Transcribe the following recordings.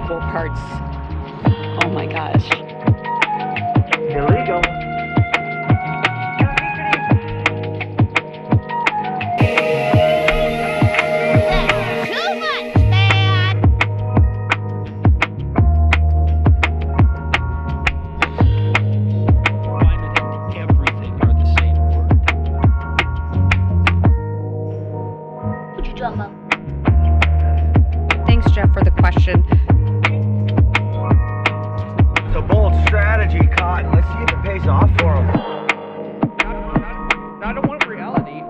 equal parts. Oh my gosh. Illegal. Too much, man! Climate and everything are the same word. Would you drop them? Thanks, Jeff, for the question. It's a bold strategy, Cotton. Let's see if it pays off for him. I don't want reality.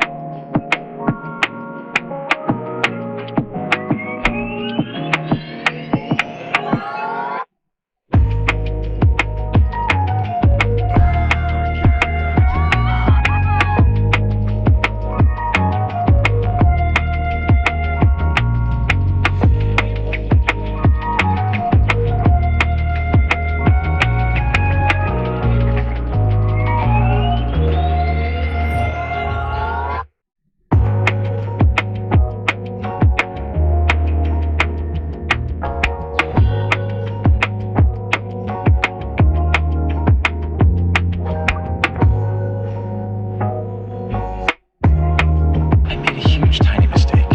I made a huge, tiny mistake.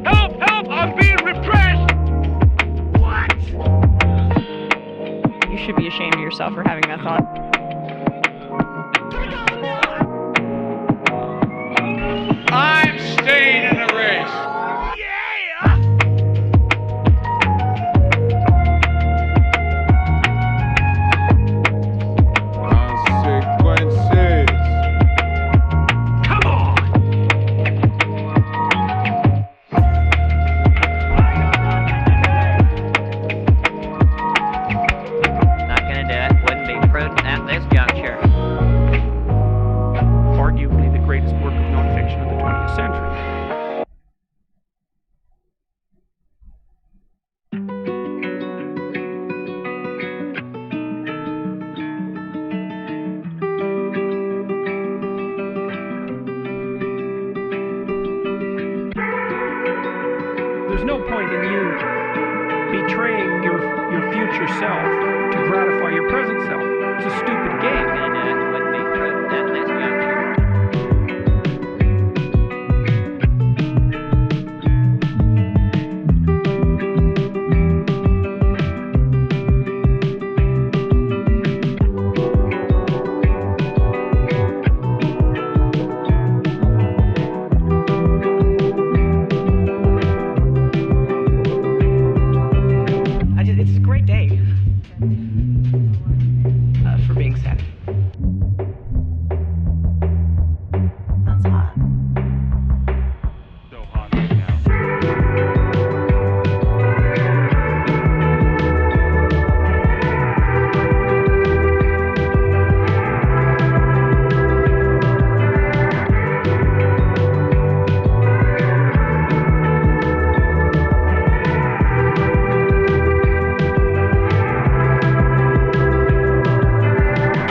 Help! Help! I'm being repressed! What? You should be ashamed of yourself for having that thought. I'm staying in the race. Consequences. Come on! Not gonna do it. Wouldn't be prudent at this juncture. Arguably the greatest work of nonfiction of the 20th century. There's no point in you betraying your future self to gratify your present self. It's a stupid game. Gonna do it. Wouldn't be prudent at this juncture. It's a great day for being sad. That's hot. So hot right now.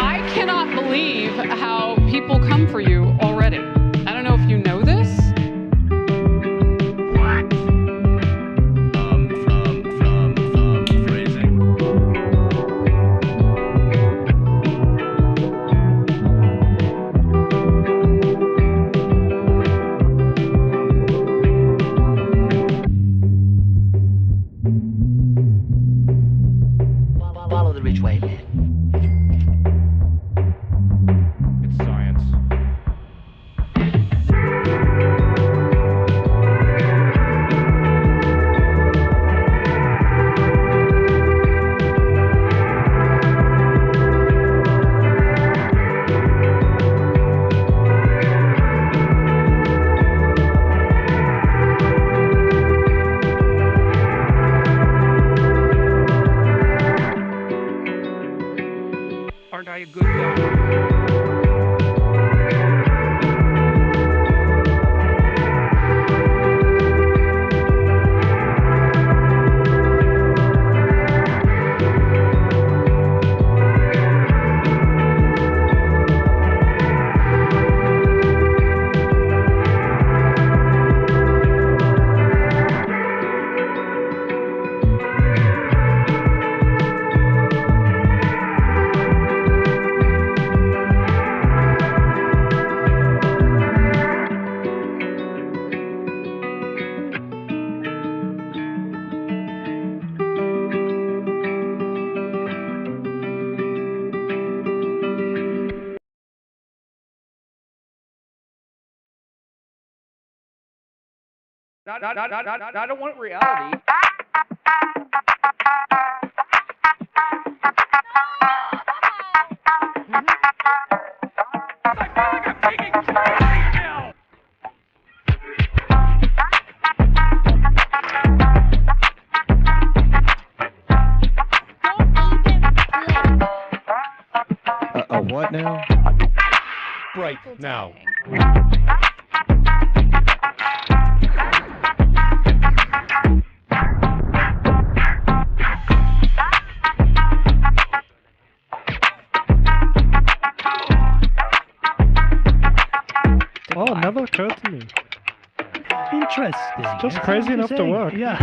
I cannot believe how people come for you already. I don't know if you know this. From phrasing. Follow the rich way, man. It's science. I don't want reality. I feel like I'm taking crazy now. What now? Right now. Oh, it never occurred to me. Interesting. Just crazy enough to work. Yeah.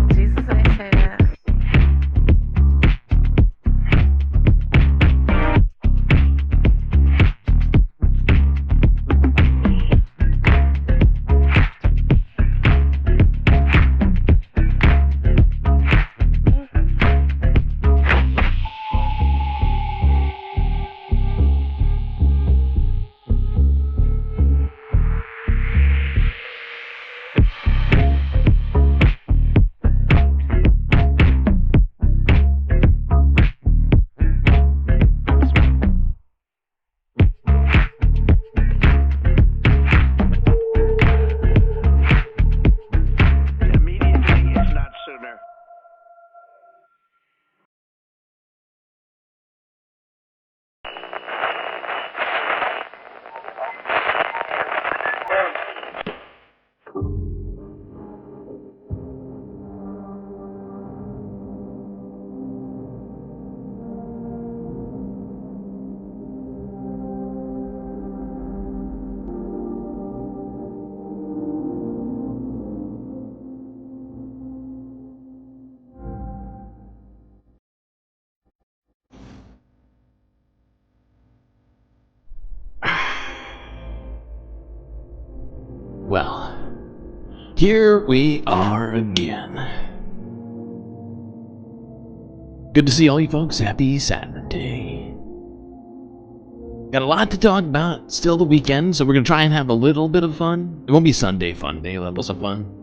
Jesus Here we are again. Good to see all you folks. Happy Saturn-Day. Got a lot to talk about. Still the weekend, so we're going to try and have a little bit of fun. It won't be Sunday fun day levels of fun.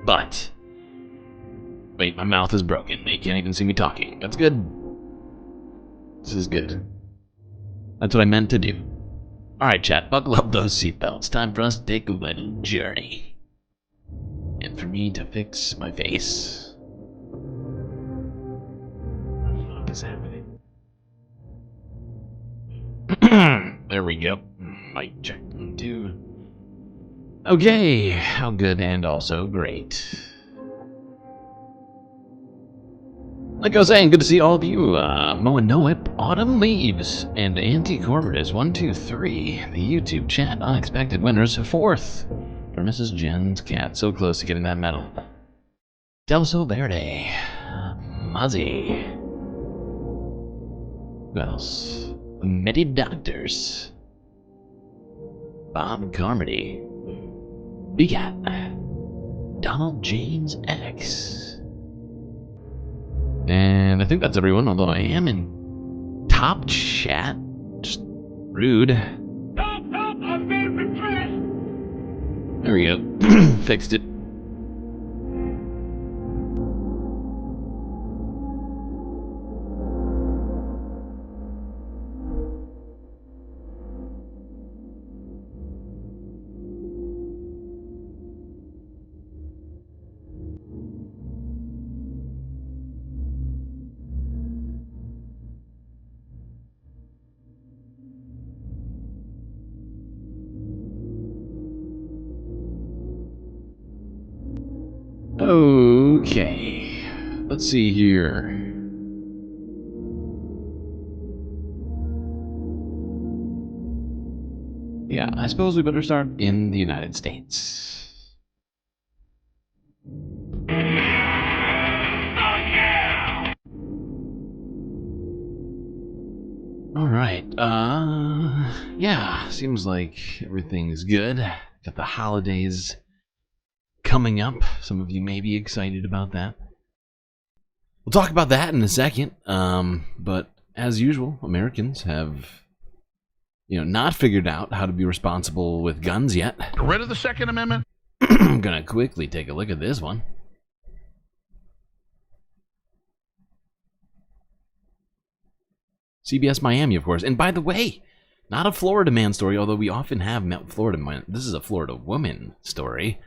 But... wait, my mouth is broken. They can't even see me talking. That's good. This is good. That's what I meant to do. Alright, chat, buckle up those seatbelts. Time for us to take a little journey. And for me to fix my face. What is happening? There we go. Mic check 2. Okay, how good and also great. Like I was saying, good to see all of you. Moanoip, Autumn Leaves, and Anticorporatus 123. The YouTube chat unexpected winners. 4th for Mrs. Jen's cat. So close to getting that medal. Delso Verde. Muzzy. Who else? Many Doctors. Bob Carmody. Begat. Donald James X. And I think that's everyone, although I am in top chat. Just rude. Stop! I'm being repressed! There we go. Fixed it. Okay, let's see here. Yeah, I suppose we better start in the United States. Alright, yeah, seems like everything's good. Got the holidays coming up. Some of you may be excited about that. We'll talk about that in a second. But as usual, Americans have, not figured out how to be responsible with guns yet. Get rid of the Second Amendment? I'm gonna quickly take a look at this one. CBS Miami, of course. And by the way, not a Florida man story, although we often have met Florida men. This is a Florida woman story.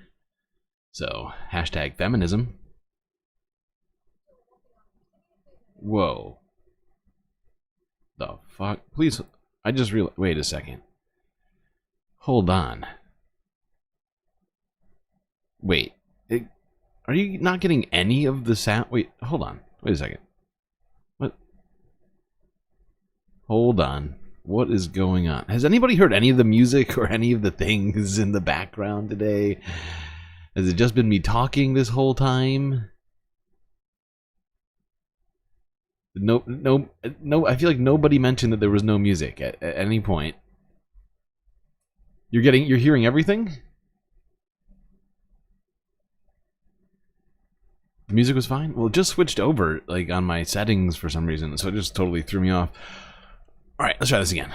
So, hashtag feminism. Whoa. The fuck? Please, I just realized. Wait a second. Hold on. Wait. Are you not getting any of the sound? Wait, hold on. Wait a second. What? Hold on. What is going on? Has anybody heard any of the music or any of the things in the background today? Has it just been me talking this whole time? No, I feel like nobody mentioned that there was no music at any point. You're hearing everything? The music was fine? Well, it just switched over, like, on my settings for some reason, so it just totally threw me off. Alright, let's try this again.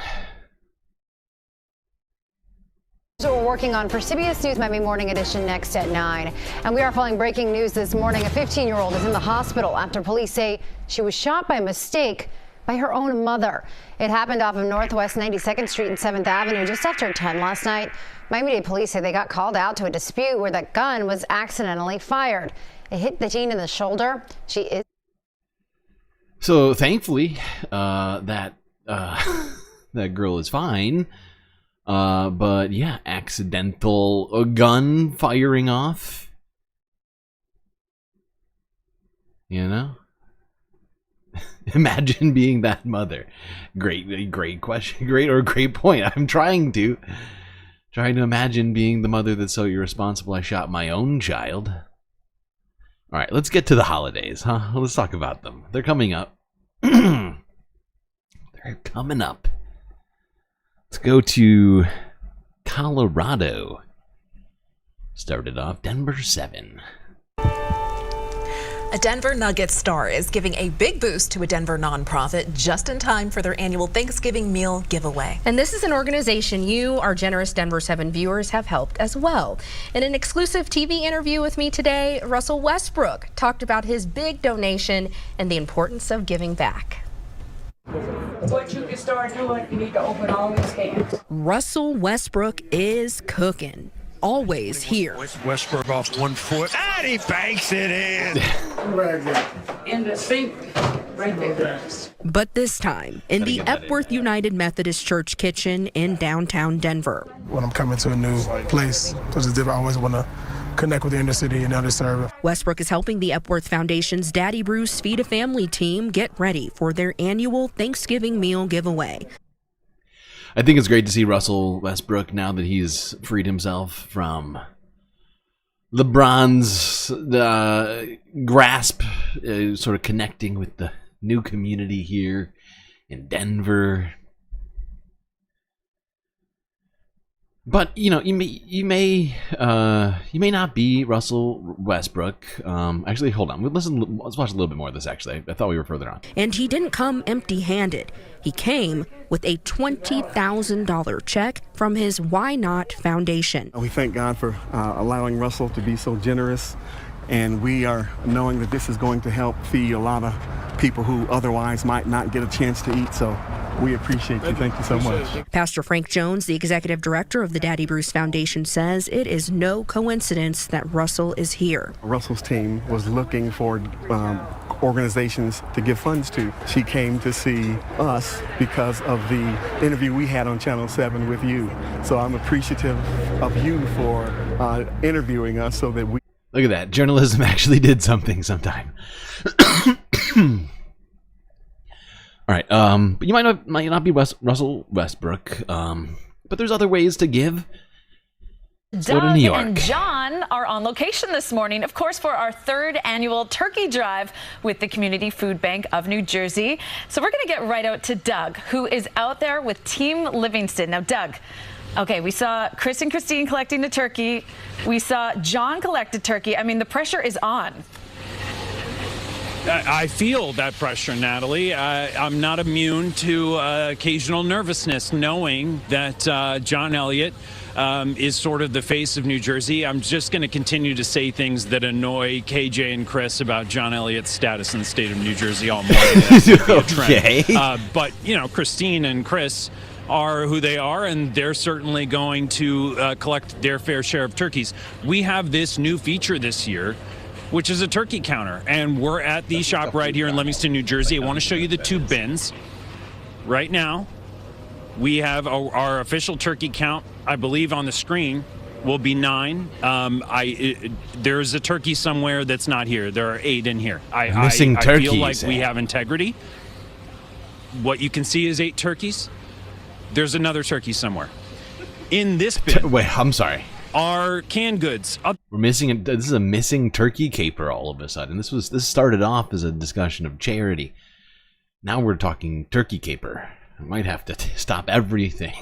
So we're working on for CBS News Miami Morning Edition next at 9. And we are following breaking news this morning. A 15-year-old is in the hospital after police say she was shot by mistake by her own mother. It happened off of Northwest 92nd Street and 7th Avenue just after 10 last night. Miami-Dade police say they got called out to a dispute where the gun was accidentally fired. It hit the teen in the shoulder. She is... So thankfully, that girl is fine. But yeah, accidental gun firing off. Imagine being that mother. Great question. Great point. I'm trying to imagine being the mother that's so irresponsible I shot my own child. All right, let's get to the holidays, huh? Let's talk about them. They're coming up. They're coming up. Let's go to Colorado. Started off Denver 7. A Denver Nuggets star is giving a big boost to a Denver nonprofit just in time for their annual Thanksgiving meal giveaway. And this is an organization you, our generous Denver 7 viewers, have helped as well. In an exclusive TV interview with me today, Russell Westbrook talked about his big donation and the importance of giving back. What you can start doing, you need to open all these cans. Russell Westbrook is cooking. Always here. Westbrook off 1 foot. And he banks it in. In the sink, right there. But this time, in the Epworth United Methodist Church kitchen in downtown Denver. When I'm coming to a new place, which is different, I always want to connect with the inner city and underserved. Westbrook is helping the Epworth Foundation's Daddy Bruce Feed a Family team get ready for their annual Thanksgiving meal giveaway. I think it's great to see Russell Westbrook now that he's freed himself from LeBron's grasp, sort of connecting with the new community here in Denver. But you know, you may not be Russell Westbrook. Actually, hold on. Let's watch a little bit more of this. Actually, I thought we were further on. And he didn't come empty-handed. He came with a $20,000 check from his Why Not Foundation. We thank God for allowing Russell to be so generous, and we are knowing that this is going to help feed a lot of people who otherwise might not get a chance to eat. So we appreciate you. Thank you so much. Pastor Frank Jones, the executive director of the Daddy Bruce Foundation, says it is no coincidence that Russell is here. Russell's team was looking for organizations to give funds to. She came to see us because of the interview we had on Channel 7 with you. So I'm appreciative of you for interviewing us so that we... Look at that. Journalism actually did something sometime. All right. But you might not be Russell Westbrook. But there's other ways to give. Let's go to New York. And John are on location this morning, of course, for our 3rd annual turkey drive with the Community Food Bank of New Jersey. So we're going to get right out to Doug, who is out there with Team Livingston. Now, Doug, okay, we saw Chris and Christine collecting the turkey. We saw John collect a turkey. I mean, the pressure is on. I feel that pressure, Natalie. I'm not immune to occasional nervousness knowing that John Elliott is sort of the face of New Jersey. I'm just going to continue to say things that annoy KJ and Chris about John Elliott's status in the state of New Jersey all morning. Okay. But, you know, Christine and Chris are who they are, and they're certainly going to collect their fair share of turkeys. We have this new feature this year, which is a turkey counter, and we're at the shop right here in Livingston, New Jersey. I want to show you the 2 bins. Right now, we have our official turkey count, I believe, on the screen will be 9. There's a turkey somewhere that's not here. There are 8 in here. Missing I turkeys. feel like we have integrity. What you can see is 8 turkeys. There's another turkey somewhere. In this bin. Wait, I'm sorry. Are canned goods. We're missing. This is a missing turkey caper all of a sudden. This started off as a discussion of charity. Now we're talking turkey caper. I might have to stop everything.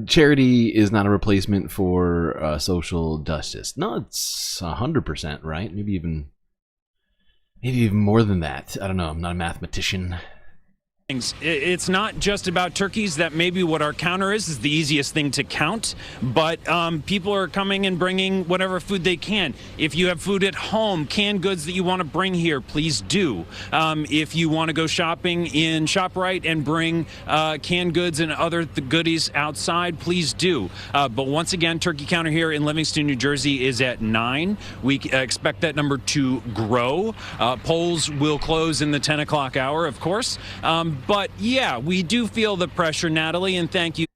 Charity is not a replacement for social justice. No, it's 100%, right? Maybe even more than that. I don't know. I'm not a mathematician. It's not just about turkeys. That maybe what our counter is the easiest thing to count, but people are coming and bringing whatever food they can. If you have food at home, canned goods that you want to bring here, please do. If you want to go shopping in ShopRite and bring canned goods and other goodies outside, please do. But once again, turkey counter here in Livingston, New Jersey is at 9. We expect that number to grow. Polls will close in the 10 o'clock hour, of course. But yeah, we do feel the pressure, Natalie, and thank you.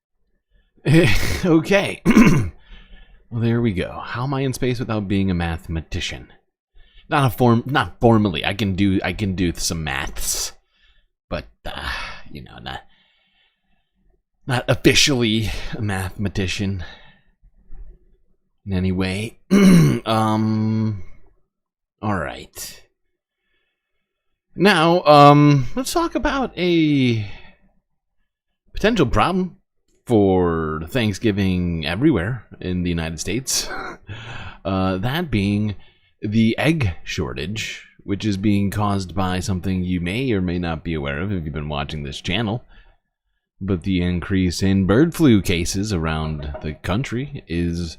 Okay. Well, there we go. How am I in space without being a mathematician? Not formally. I can do some maths, but you know, not officially a mathematician in any way. All right. Now, let's talk about a potential problem for Thanksgiving everywhere in the United States. That being the egg shortage, which is being caused by something you may or may not be aware of if you've been watching this channel. But the increase in bird flu cases around the country is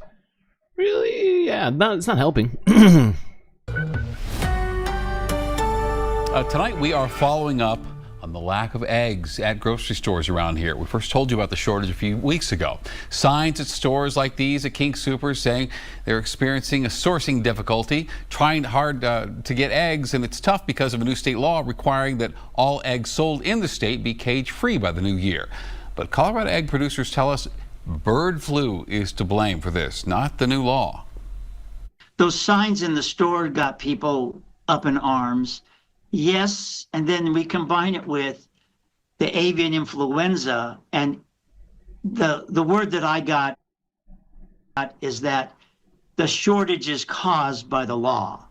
really, it's not helping. Tonight we are following up on the lack of eggs at grocery stores around here. We first told you about the shortage a few weeks ago. Signs at stores like these at King Soopers saying they're experiencing a sourcing difficulty, trying hard to get eggs, and it's tough because of a new state law requiring that all eggs sold in the state be cage-free by the new year. But Colorado egg producers tell us bird flu is to blame for this, not the new law. Those signs in the store got people up in arms. Yes, and then we combine it with the avian influenza, and the word that I got is that the shortage is caused by the law,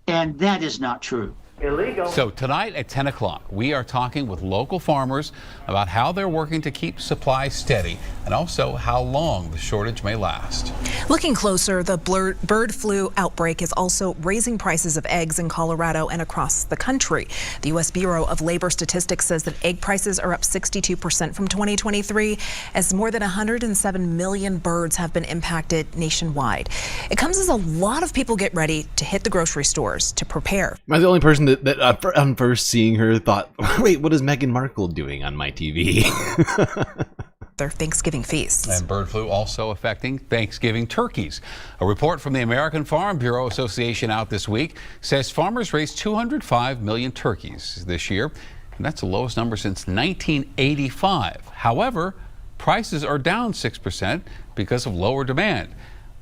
and that is not true. Illegal. So tonight at 10 o'clock, we are talking with local farmers about how they're working to keep supplies steady and also how long the shortage may last. Looking closer, the bird flu outbreak is also raising prices of eggs in Colorado and across the country. The U.S. Bureau of Labor Statistics says that egg prices are up 62% from 2023 as more than 107 million birds have been impacted nationwide. It comes as a lot of people get ready to hit the grocery stores to prepare. Am I the only person that on first seeing her thought, wait, what is Meghan Markle doing on my TV? Their Thanksgiving feasts. And bird flu also affecting Thanksgiving turkeys. A report from the American Farm Bureau Association out this week says farmers raised 205 million turkeys this year, and that's the lowest number since 1985. However, prices are down 6% because of lower demand.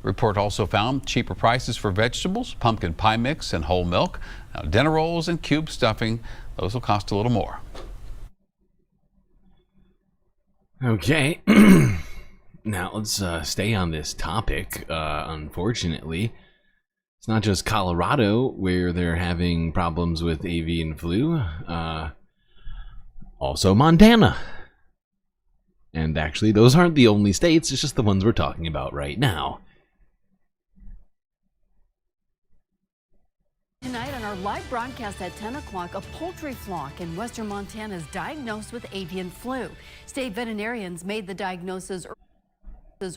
The report also found cheaper prices for vegetables, pumpkin pie mix, and whole milk. Now, dinner rolls and cube stuffing, those will cost a little more. Okay. Now let's stay on this topic. Unfortunately, it's not just Colorado where they're having problems with avian flu. Also Montana. And actually, those aren't the only states. It's just the ones we're talking about right now. Tonight on our live broadcast at 10 o'clock, a poultry flock in western Montana is diagnosed with avian flu. State veterinarians made the diagnosis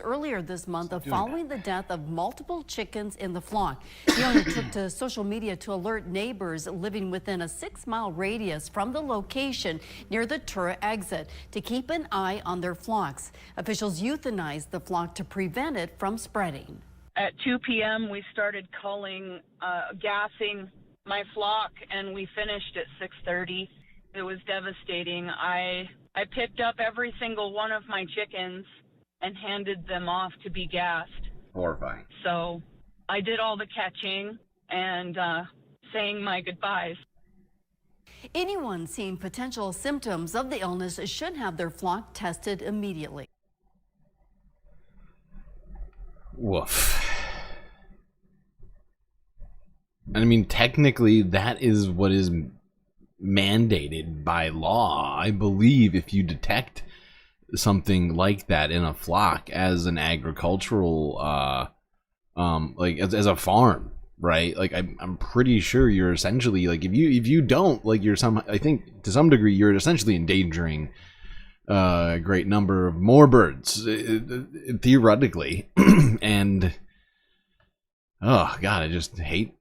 earlier this month following the death of multiple chickens in the flock. The owner took to social media to alert neighbors living within a 6-mile radius from the location near the Tura exit to keep an eye on their flocks. Officials euthanized the flock to prevent it from spreading. At 2 p.m., we started culling, gassing my flock, and we finished at 6:30. It was devastating. I picked up every single one of my chickens and handed them off to be gassed. Horrifying. So I did all the catching and saying my goodbyes. Anyone seeing potential symptoms of the illness should have their flock tested immediately. Woof. I mean, technically, that is what is mandated by law. I believe if you detect something like that in a flock as an agricultural, like as a farm, right? Like I'm pretty sure you're essentially like if you don't like I think to some degree you're essentially endangering a great number of more birds theoretically. And oh god, I just hate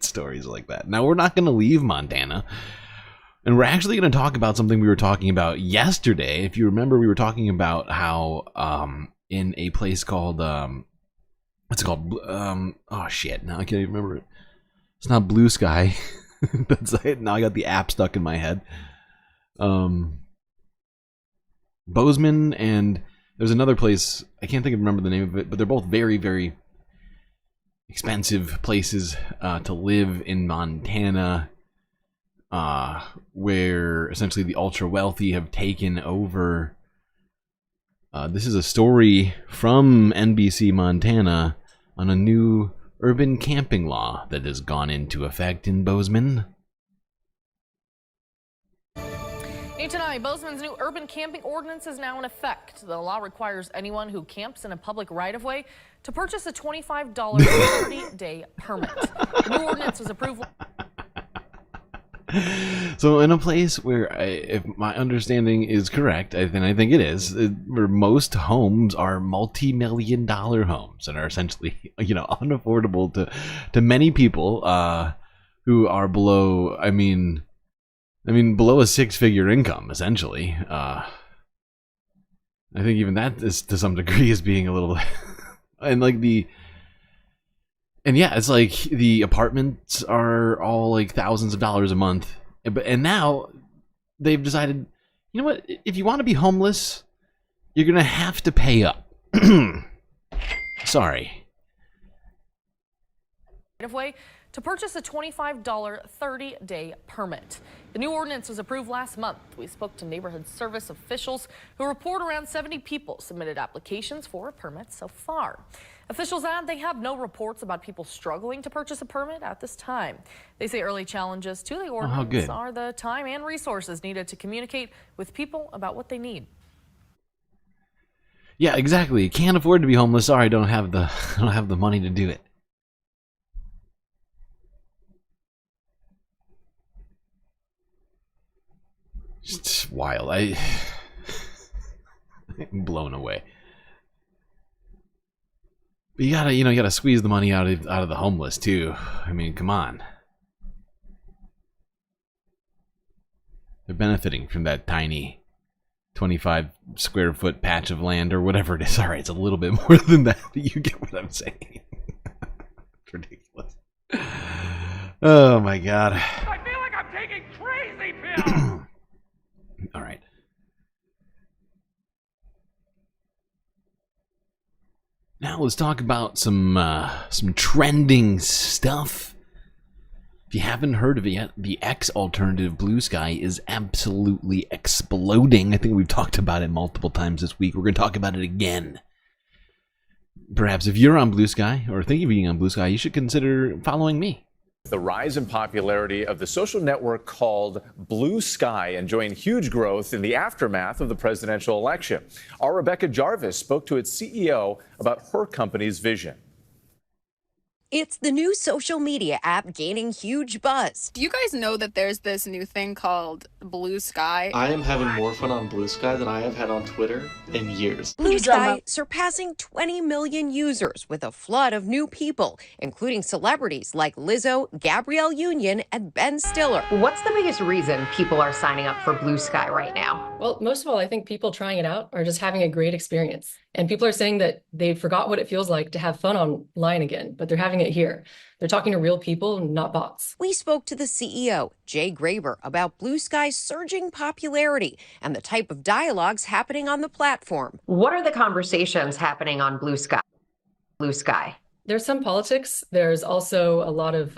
stories like that. Now we're not going to leave Montana, and we're actually going to talk about something we were talking about yesterday. If you remember, we were talking about how in a place called what's it called? Oh shit! Now I can't even remember it. It's not Blue Sky. That's it. Now I got the app stuck in my head. Bozeman, and there's another place I can't remember the name of it, but they're both very, very expensive places to live in Montana, where essentially the ultra wealthy have taken over. This is a story from NBC Montana on a new urban camping law that has gone into effect in Bozeman. Tonight, Bozeman's new urban camping ordinance is now in effect. The law requires anyone who camps in a public right-of-way to purchase a $25 30-day permit. The new ordinance was approved. So in a place where, if my understanding is correct, and I think it is, where most homes are multi-million-dollar homes and are essentially, unaffordable to many people who are below, below a six-figure income, essentially. I think even that is, to some degree, is being a little, it's like the apartments are all like thousands of dollars a month, and now they've decided, you know what? If you want to be homeless, you're gonna have to pay up. Sorry. Right-of-way to purchase a $25 30-day permit. The new ordinance was approved last month. We spoke to neighborhood service officials who report around 70 people submitted applications for a permit so far. Officials add they have no reports about people struggling to purchase a permit at this time. They say early challenges to the ordinance are the time and resources needed to communicate with people about what they need. Yeah, exactly. Can't afford to be homeless. Sorry, don't have the money to do it. It's wild. I'm blown away. But you gotta squeeze the money out of the homeless too. I mean, come on. They're benefiting from that tiny 25 square foot patch of land or whatever it is. All right, it's a little bit more than that, but you get what I'm saying. It's ridiculous. Oh my god. I feel like I'm taking crazy pills. All right. Now let's talk about some trending stuff. If you haven't heard of it yet, the X alternative, Blue Sky, is absolutely exploding. I think we've talked about it multiple times this week. We're going to talk about it again. Perhaps if you're on Blue Sky or thinking of being on Blue Sky, you should consider following me. The rise in popularity of the social network called Blue Sky enjoying huge growth in the aftermath of the presidential election. Our Rebecca Jarvis spoke to its CEO about her company's vision. It's the new social media app gaining huge buzz. Do you guys know that there's this new thing called Blue Sky? I am having more fun on Blue Sky than I have had on Twitter in years. Blue Sky surpassing 20 million users with a flood of new people, including celebrities like Lizzo, Gabrielle Union, and Ben Stiller. What's the biggest reason people are signing up for Blue Sky right now? Well, most of all, I think people trying it out are just having a great experience. And people are saying that they forgot what it feels like to have fun online again, but they're having it here. They're talking to real people, not bots. We spoke to the CEO, Jay Graber, about Blue Sky's surging popularity and the type of dialogues happening on the platform. What are the conversations happening on Blue Sky? There's some politics. There's also a lot of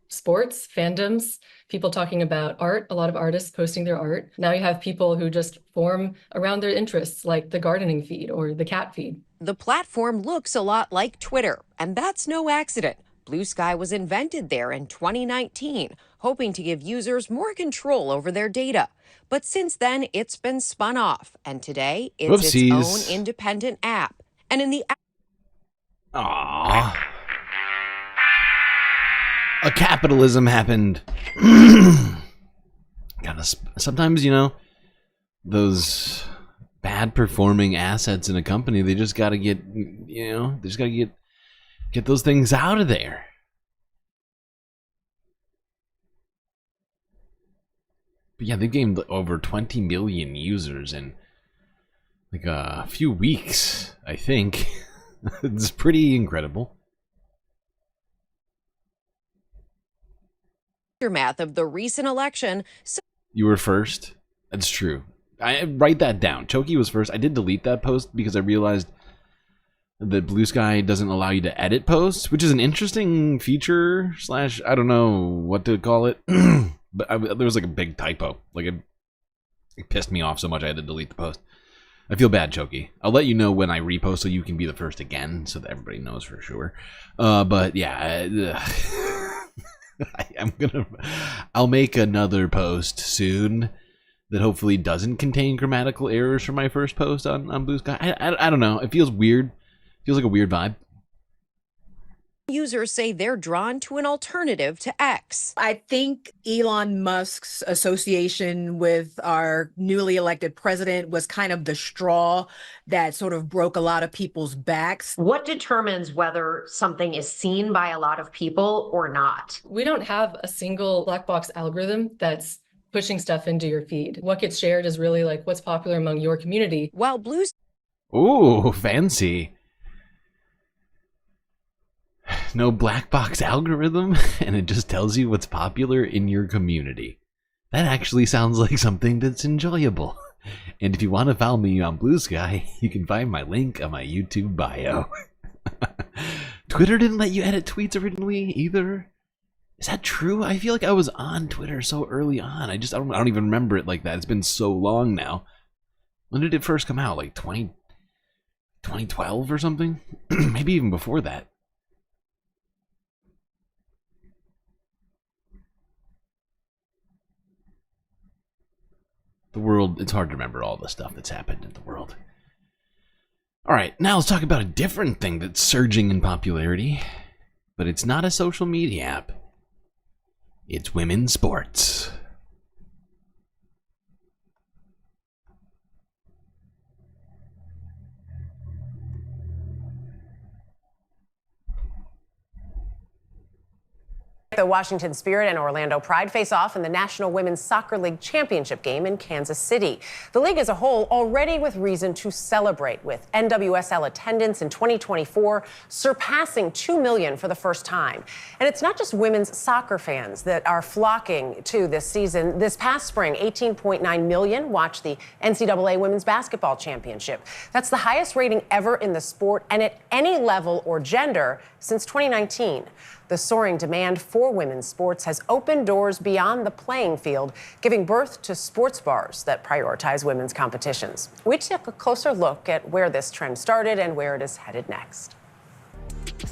sports, fandoms, people talking about art, a lot of artists posting their art. Now you have people who just form around their interests, like the gardening feed or the cat feed. The platform looks a lot like Twitter, and that's no accident. Blue Sky was invented there in 2019, hoping to give users more control over their data. But since then, it's been spun off, and today it's its own independent app. And in the a capitalism happened. Sometimes, those bad performing assets in a company, they just got to get, get those things out of there. But yeah, they gained over 20 million users in like a few weeks, I think. It's pretty incredible. Aftermath of the recent election. You were first? That's true. I write that down. Choki was first. I did delete that post because I realized that Blue Sky doesn't allow you to edit posts, which is an interesting feature / I don't know what to call it. But there was like a big typo. Like it pissed me off so much I had to delete the post. I feel bad, Choki. I'll let you know when I repost so you can be the first again, so that everybody knows for sure. But yeah, I'll make another post soon that hopefully doesn't contain grammatical errors from my first post on Blue Sky. I don't know. It feels weird. Feels like a weird vibe. Users say they're drawn to an alternative to X. I think Elon Musk's association with our newly elected president was kind of the straw that sort of broke a lot of people's backs. What determines whether something is seen by a lot of people or not? We don't have a single black box algorithm that's pushing stuff into your feed. What gets shared is really like what's popular among your community. While Blue's Ooh, fancy. No black box algorithm, and it just tells you what's popular in your community. That actually sounds like something that's enjoyable. And if you want to follow me on Blue Sky, you can find my link on my YouTube bio. Twitter didn't let you edit tweets originally either. Is that true? I feel like I was on Twitter so early on. I don't even remember it like that. It's been so long now. When did it first come out? Like 2012 or something? Maybe even before that. The world, it's hard to remember all the stuff that's happened in the world. Alright, now let's talk about a different thing that's surging in popularity. But it's not a social media app. It's women's sports. The Washington Spirit and Orlando Pride face off in the National Women's Soccer League Championship game in Kansas City. The league as a whole already with reason to celebrate, with NWSL attendance in 2024 surpassing 2 million for the first time. And it's not just women's soccer fans that are flocking to this season. This past spring, 18.9 million watched the NCAA Women's Basketball Championship. That's the highest rating ever in the sport and at any level or gender since 2019. The soaring demand for women's sports has opened doors beyond the playing field, giving birth to sports bars that prioritize women's competitions. We took a closer look at where this trend started and where it is headed next.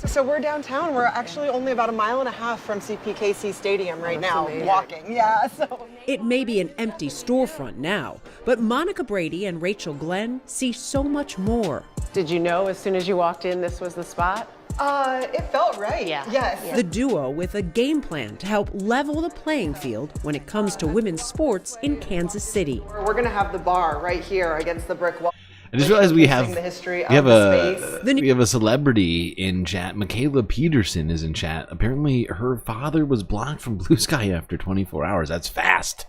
So we're downtown. We're actually only about 1.5 miles from CPKC Stadium right now, walking. Yeah, so. It may be an empty storefront now, but Monica Brady and Rachel Glenn see so much more. Did you know as soon as you walked in this was the spot? It felt right. Yeah. Yes. The duo with a game plan to help level the playing field when it comes to women's sports in Kansas City. We're going to have the bar right here against the brick wall. I just realized we have a celebrity in chat. Michaela Peterson is in chat. Apparently her father was blocked from Blue Sky after 24 hours. That's fast.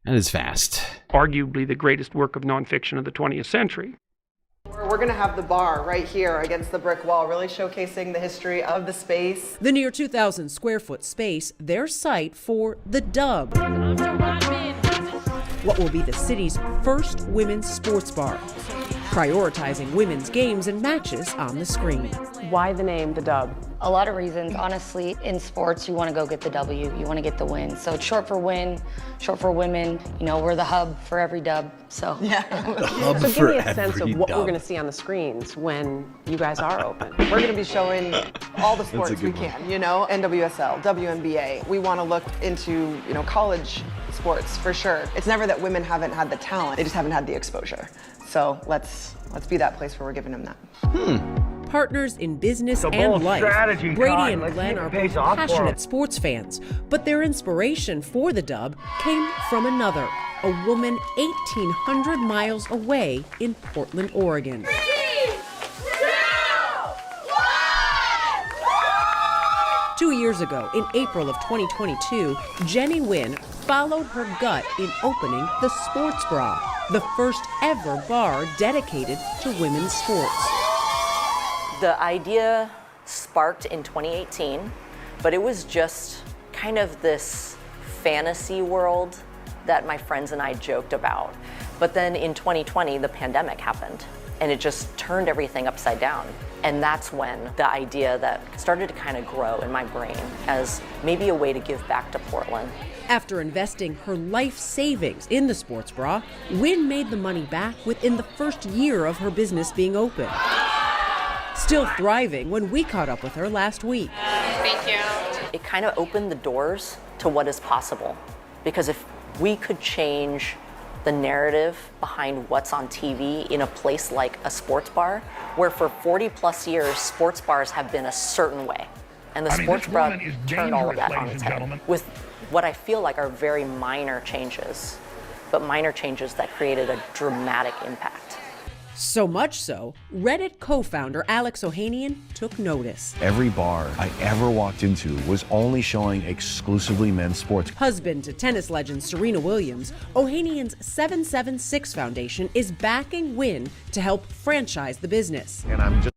That is fast. Arguably the greatest work of nonfiction of the 20th century. We're going to have the bar right here against the brick wall, really showcasing the history of the space. The near 2,000 square foot space, their site for the Dub. What will be the city's first women's sports bar, prioritizing women's games and matches on the screen. Why the name The Dub? A lot of reasons. Honestly, in sports, you want to go get the W. You want to get the win. So it's short for win, short for women. You know, we're the hub for every dub. So The hub So for give me a sense of every what dub. we're going to see on the screens when you guys are open. We're going to be showing all the That's a sports we good one. can, you know, NWSL, WNBA. We want to look into, you know, college sports for sure. It's never that women haven't had the talent, they just haven't had the exposure. So let's be that place where we're giving them that. Partners in business It's a and bold life, strategy, Brady Todd. and Let's see Glenn if it are pays both off for 'em. passionate sports fans, but their inspiration for the Dub came from another, a woman 1,800 miles away in Portland, Oregon. 2 years ago, in April of 2022, Jenny Wynn followed her gut in opening the Sports Bra, the first ever bar dedicated to women's sports. The idea sparked in 2018, but it was just kind of this fantasy world that my friends and I joked about. But then in 2020, the pandemic happened, and it just turned everything upside down. And that's when the idea that started to kind of grow in my brain as maybe a way to give back to Portland. After investing her life savings in the sports bra, Wynn made the money back within the first year of her business being open. Still thriving when we caught up with her last week. Thank you. It kind of opened the doors to what is possible. Because if we could change the narrative behind what's on TV in a place like a sports bar, where for 40 plus years, sports bars have been a certain way. And the sports bar turned all of that on its head with what I feel like are very minor changes, but minor changes that created a dramatic impact. So much so, Reddit co-founder Alex Ohanian took notice. Every bar I ever walked into was only showing exclusively men's sports. Husband to tennis legend Serena Williams, Ohanian's 776 Foundation is backing Wynn to help franchise the business. And I'm just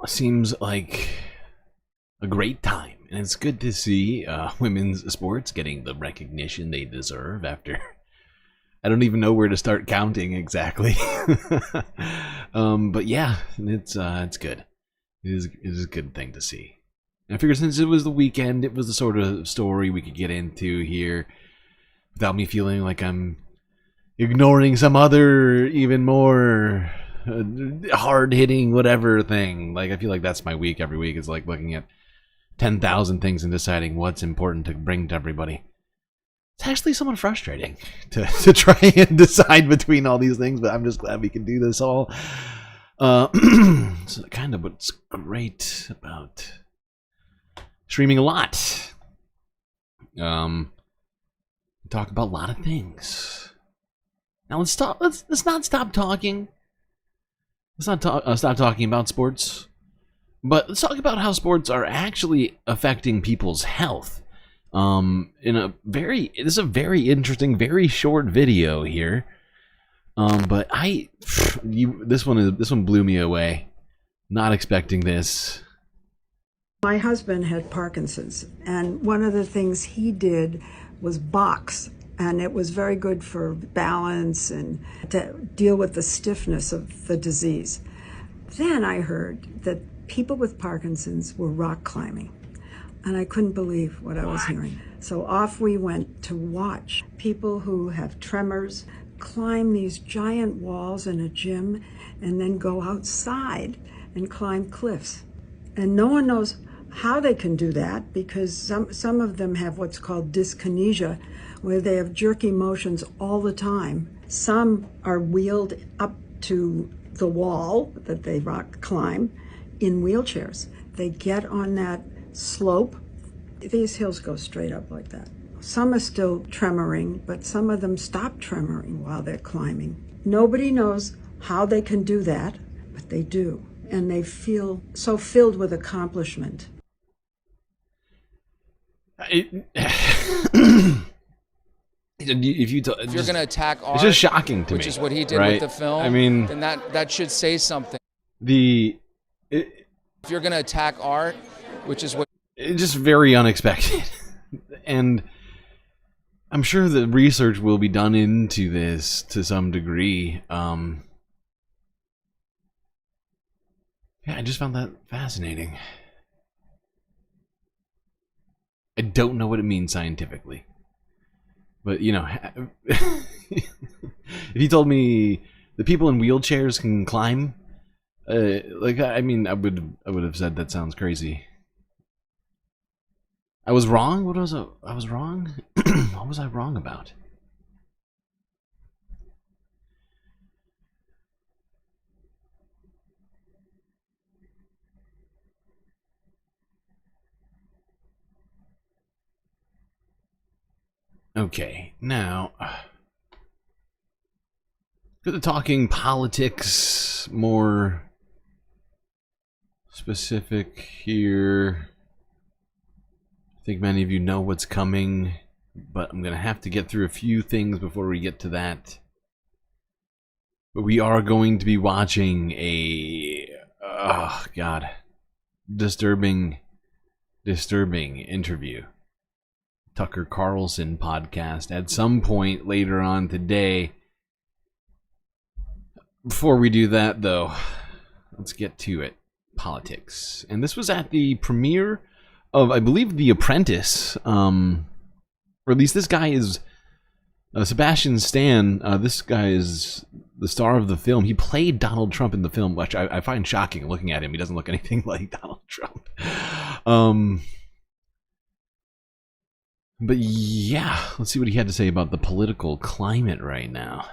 seems like a great time, and it's good to see women's sports getting the recognition they deserve after I don't even know where to start counting exactly. But yeah, it's good. It is a good thing to see. And I figured since it was the weekend, it was the sort of story we could get into here without me feeling like I'm ignoring some other even more hard-hitting whatever thing. Like, I feel like that's my week every week, is like looking at 10,000 things and deciding what's important to bring to everybody. It's actually somewhat frustrating to try and decide between all these things, but I'm just glad we can do this all. So kind of what's great about streaming a lot. Talk about a lot of things. Now let's not stop talking. Let's not stop talking about sports, but let's talk about how sports are actually affecting people's health. This is a very interesting, very short video here. But this one blew me away. Not expecting this. My husband had Parkinson's, and one of the things he did was box, and it was very good for balance and to deal with the stiffness of the disease. Then I heard that people with Parkinson's were rock climbing. And I couldn't believe what I was hearing. So off we went to watch people who have tremors climb these giant walls in a gym and then go outside and climb cliffs. And no one knows how they can do that, because some of them have what's called dyskinesia, where they have jerky motions all the time. Some are wheeled up to the wall that they rock climb in wheelchairs. They get on that slope. These hills go straight up like that. Some are still tremoring, but some of them stop tremoring while they're climbing. Nobody knows how they can do that, but they do. And they feel so filled with accomplishment. If you're going to attack art, it's just shocking to me, which is what he did right? with the film, I mean, then that should say something. If you're going to attack art, which is what... It's just very unexpected. And I'm sure that research will be done into this to some degree. Yeah, I just found that fascinating. I don't know what it means scientifically. But, you know, if he told me the people in wheelchairs can climb, I mean, I would have said that sounds crazy. I was wrong? I was wrong? What was I wrong about? Okay, now good to talking politics, more specific here. I think many of you know what's coming, but I'm gonna have to get through a few things before we get to that. But we are going to be watching a disturbing interview. Tucker Carlson podcast at some point later on today. Before we do that, though, let's get to it. Politics. And this was at the premiere of, I believe, The Apprentice. Or at least this guy is Sebastian Stan. This guy is the star of the film. He played Donald Trump in the film, which I find shocking looking at him. He doesn't look anything like Donald Trump. But yeah, let's see what he had to say about the political climate right now.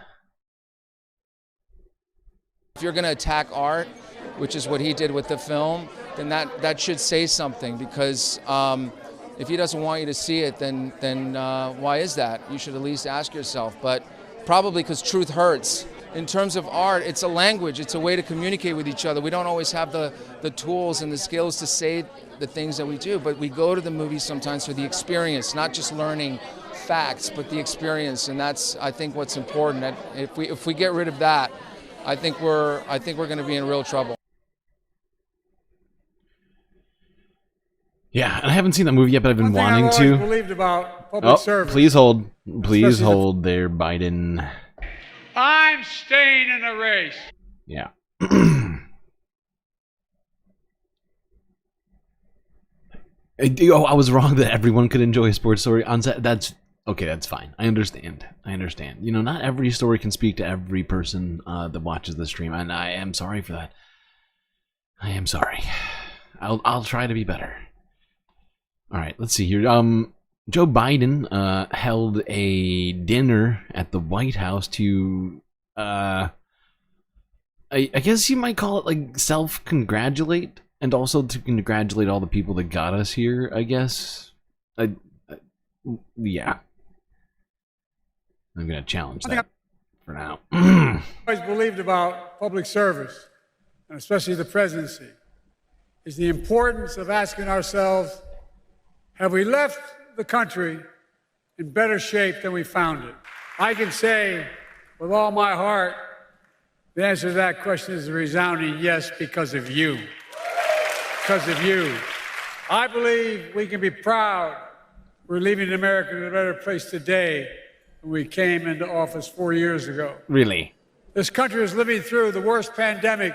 If you're going to attack art, which is what he did with the film, then that should say something, because if he doesn't want you to see it, then why is that? You should at least ask yourself. But probably because truth hurts. In terms of art, it's a language. It's a way to communicate with each other. We don't always have the tools and the skills to say the things that we do, but we go to the movies sometimes for the experience, not just learning facts, but the experience. And that's, I think, what's important. If we get rid of that, I think we're going to be in real trouble. Yeah, and I haven't seen that movie yet, but I've been wanting I've to. always believed about public service. Please hold. Please hold there, Biden. I'm staying in the race. Yeah. I was wrong that everyone could enjoy a sports story on set. That's okay. That's fine. I understand. You know, not every story can speak to every person that watches the stream, and I am sorry for that. I am sorry. I'll try to be better. All right. Let's see here. Joe Biden held a dinner at the White House to, I guess you might call it like self-congratulate, and also to congratulate all the people that got us here, I guess. Yeah. I'm going to challenge that for now. I've always believed about public service, and especially the presidency, is the importance of asking ourselves, have we left the country in better shape than we found it? I can say with all my heart, the answer to that question is a resounding yes, because of you. Because of you. I believe we can be proud we're leaving America in a better place today than we came into office 4 years ago. Really? This country is living through the worst pandemic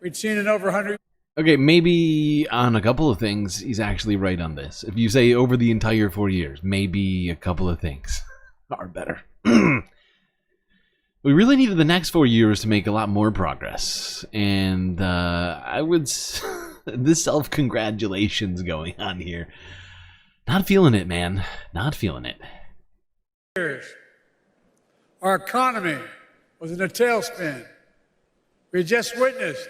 we'd seen in over 100 years. Okay, maybe on a couple of things, he's actually right on this. If you say over the entire 4 years, maybe a couple of things are better. We really needed the next 4 years to make a lot more progress. And I would... this self-congratulations going on here. Not feeling it, man. Not feeling it. Our economy was in a tailspin. We had just witnessed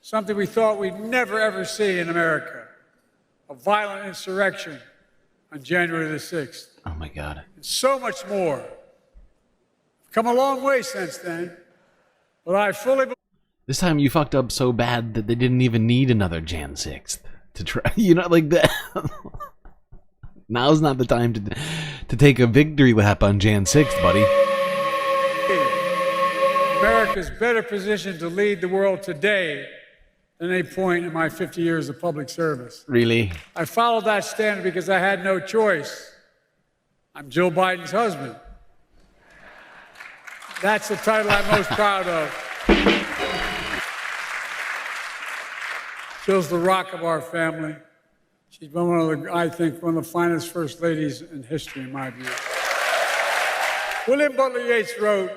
something we thought we'd never, ever see in America. A violent insurrection on January the 6th. Oh, my God. And so much more. We've come a long way since then, but I fully believe... This time you fucked up so bad that they didn't even need another Jan 6th to try. You know, like that. Now's not the time to take a victory lap on Jan 6th, buddy. America's better positioned to lead the world today than any point in my 50 years of public service. Really? I followed that standard because I had no choice. I'm Joe Biden's husband. That's the title I'm most proud of. Jill's the rock of our family. She's been I think, one of the finest first ladies in history, in my view. William Butler Yeats wrote,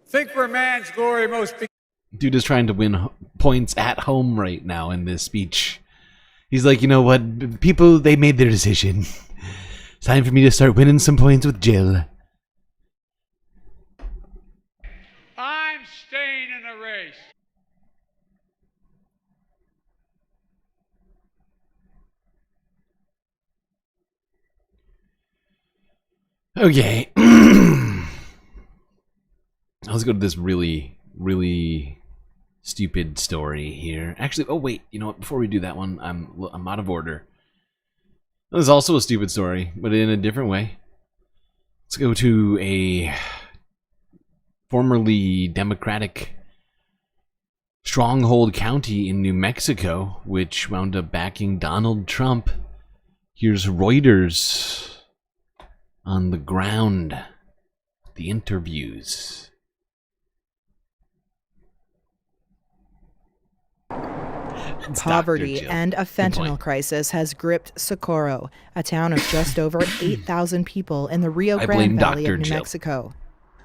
"Think where man's glory most begins." Dude is trying to win points at home right now in this speech. He's like, you know what? People, they made their decision. It's time for me to start winning some points with Jill. I'm staying in the race. Okay. Let's go to this really, really stupid story here. Actually, oh wait, you know what? Before we do that one, I'm out of order. This is also a stupid story, but in a different way. Let's go to a formerly Democratic stronghold county in New Mexico, which wound up backing Donald Trump. Here's Reuters on the ground. The interviews. Poverty and a fentanyl crisis has gripped Socorro, a town of just over 8,000 people in the Rio Grande Valley of New Mexico.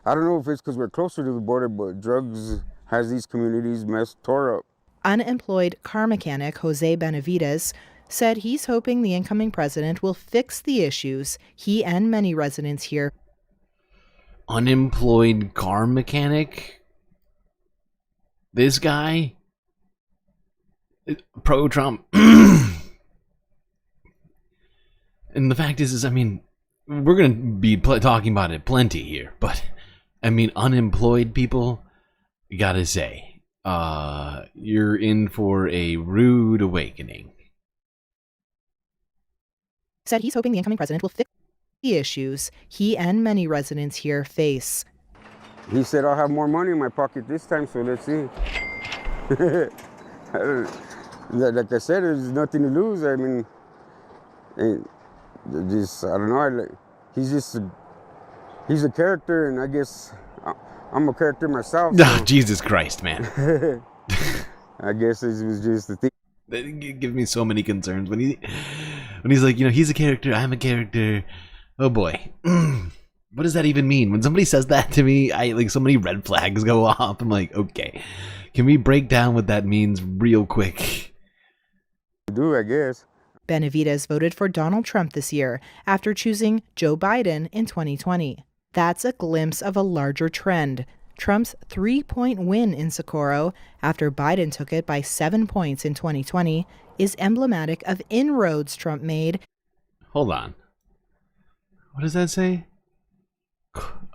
I don't know if it's because we're closer to the border, but drugs has these communities tore up. Unemployed car mechanic Jose Benavides said he's hoping the incoming president will fix the issues he and many residents here. Unemployed car mechanic? This guy? Pro-Trump. And the fact is, I mean, we're going to be talking about it plenty here, but, I mean, unemployed people, you gotta say, you're in for a rude awakening. Said he's hoping the incoming president will fix the issues he and many residents here face. He said I'll have more money in my pocket this time, so let's see. Like I said, there's nothing to lose. I mean, I don't know. He's a character, and I guess I'm a character myself. So. Jesus Christ, man. I guess it was just the thing. It gives me so many concerns when he's like, he's a character, I'm a character. Oh boy. What does that even mean? When somebody says that to me, so many red flags go off. I'm like, okay, can we break down what that means real quick? I guess. Benavidez voted for Donald Trump this year after choosing Joe Biden in 2020. That's a glimpse of a larger trend. Trump's 3-point win in Socorro, after Biden took it by 7 points in 2020, is emblematic of inroads Trump made. Hold on. What does that say?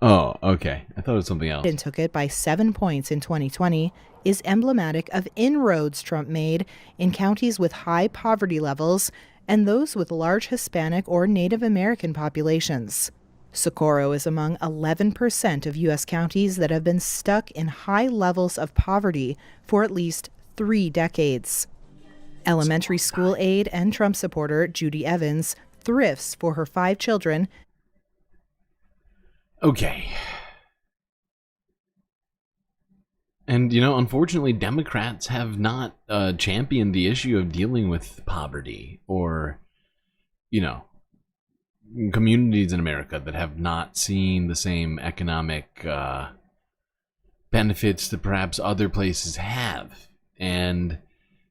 Oh, okay. I thought it was something else. Biden took it by 7 points in 2020 is emblematic of inroads Trump made in counties with high poverty levels and those with large Hispanic or Native American populations. Socorro is among 11% of U.S. counties that have been stuck in high levels of poverty for at least 3 decades. Elementary school aide and Trump supporter Judy Evans thrifts for her 5 children. Okay. And, unfortunately, Democrats have not championed the issue of dealing with poverty or, communities in America that have not seen the same economic benefits that perhaps other places have. And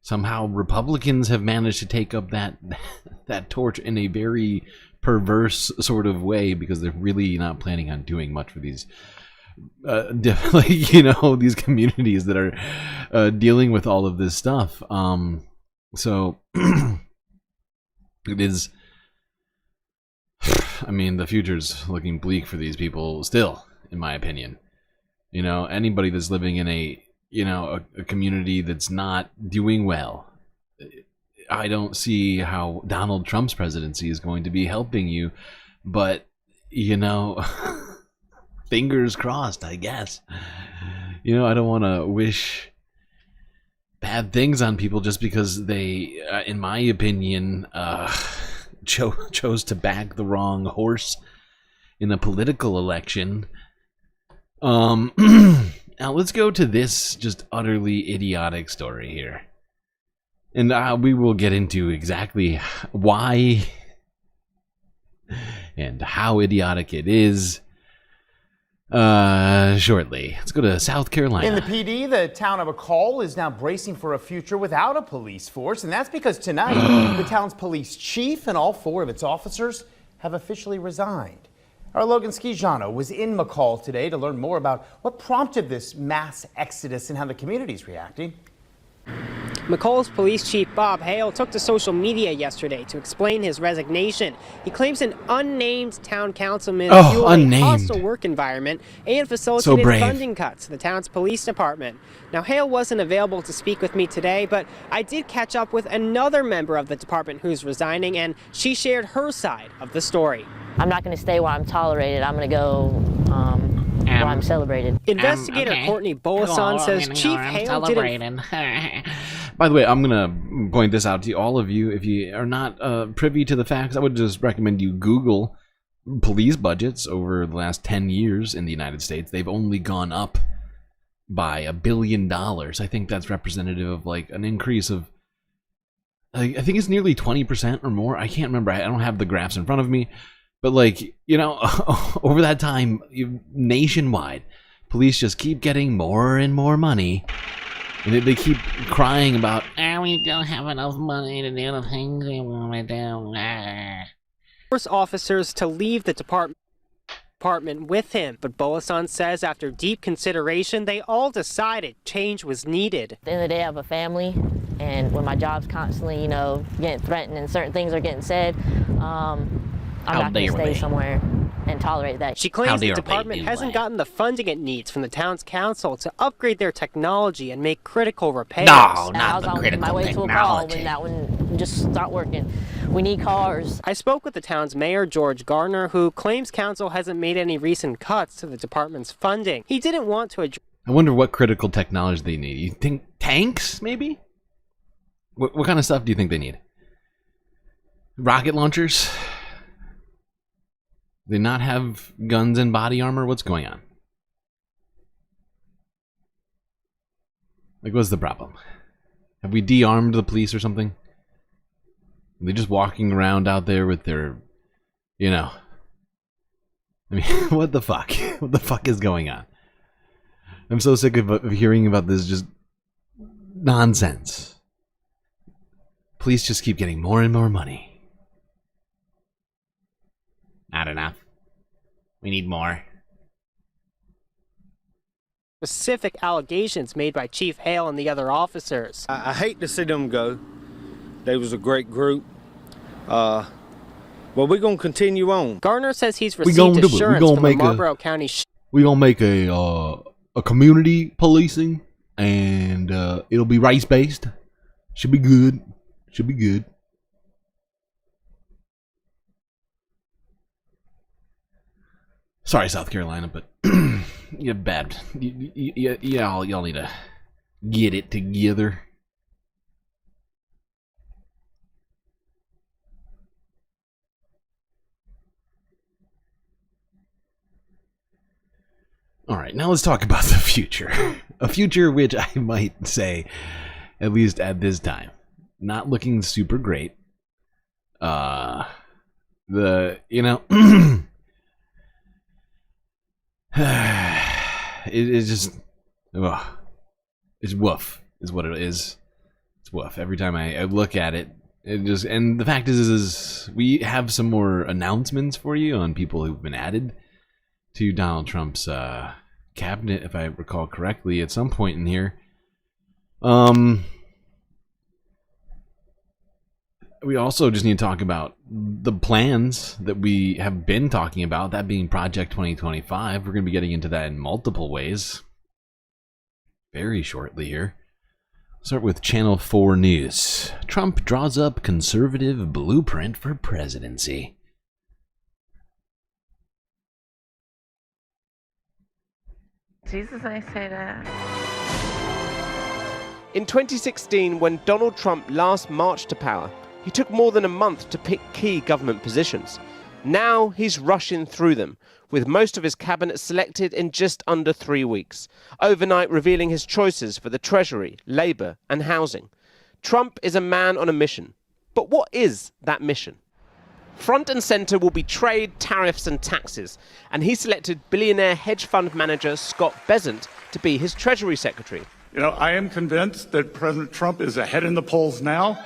somehow Republicans have managed to take up that torch in a very perverse sort of way, because they're really not planning on doing much for these these communities that are dealing with all of this stuff. So it is, I mean, the future's looking bleak for these people still, in my opinion. Anybody that's living in a community that's not doing well, I don't see how Donald Trump's presidency is going to be helping you, but fingers crossed, I guess. I don't want to wish bad things on people just because they, in my opinion, chose to back the wrong horse in a political election. Now let's go to this just utterly idiotic story here. And we will get into exactly why and how idiotic it is shortly. Let's go to South Carolina. In the PD, the town of McCall is now bracing for a future without a police force, and that's because tonight the town's police chief and all 4 of its officers have officially resigned. Our Logan Skijano was in McCall today to learn more about what prompted this mass exodus and how the community's reacting. McCall's police chief Bob Hale took to social media yesterday to explain his resignation. He claims an unnamed town councilman fueled a hostile work environment and facilitated funding cuts to the town's police department. Now, Hale wasn't available to speak with me today, but I did catch up with another member of the department who's resigning, and she shared her side of the story. I'm not going to stay where I'm tolerated. I'm going to go where I'm celebrated. Investigator Courtney Bolason says Chief Hale didn't... By the way, I'm going to point this out to all of you. If you are not privy to the facts, I would just recommend you Google police budgets over the last 10 years in the United States. They've only gone up by $1 billion. I think that's representative of like an increase of, I think it's nearly 20% or more. I can't remember. I don't have the graphs in front of me. But like, over that time, nationwide, police just keep getting more and more money. And they keep crying about, we don't have enough money to do the things we want to do. Force officers to leave the department with him, but Bolasan says after deep consideration, they all decided change was needed. At the end of the day, I have a family, and when my job's constantly, getting threatened and certain things are getting said, I'm not going to stay somewhere and tolerate that. She claims the department hasn't gotten the funding it needs from the town's council to upgrade their technology and make critical repairs. No, not the critical my way technology. To a call when that one just stopped working. We need cars. I spoke with the town's mayor, George Garner, who claims council hasn't made any recent cuts to the department's funding. He didn't want to address... I wonder what critical technology they need. You think tanks, maybe? What kind of stuff do you think they need? Rocket launchers? They not have guns and body armor? What's going on? Like, what's the problem? Have we de-armed the police or something? Are they just walking around out there with their, I mean, what the fuck? What the fuck is going on? I'm so sick of hearing about this just nonsense. Police just keep getting more and more money. Not enough. We need more. Specific allegations made by Chief Hale and the other officers. I hate to see them go. They was a great group. But we're going to continue on. Garner says he's received assurance from the Marlboro County... We're going to make a community policing, and it'll be race-based. Should be good. Should be good. Sorry, South Carolina, but you're bad. Y'all need to get it together. All right, now let's talk about the future. A future which I might say, at least at this time, not looking super great. It's just, it's woof, is what it is. It's woof. Every time I look at it, and the fact is we have some more announcements for you on people who've been added to Donald Trump's cabinet, if I recall correctly, at some point in here. We also just need to talk about the plans that we have been talking about, that being Project 2025. We're going to be getting into that in multiple ways very shortly here. Start with Channel 4 News. Trump draws up conservative blueprint for presidency. Jesus, I say that. In 2016, when Donald Trump last marched to power, he took more than a month to pick key government positions. Now he's rushing through them, with most of his cabinet selected in just under 3 weeks, overnight revealing his choices for the Treasury, Labour and housing. Trump is a man on a mission. But what is that mission? Front and centre will be trade, tariffs and taxes, and he selected billionaire hedge fund manager Scott Bessent to be his Treasury Secretary. I am convinced that President Trump is ahead in the polls now.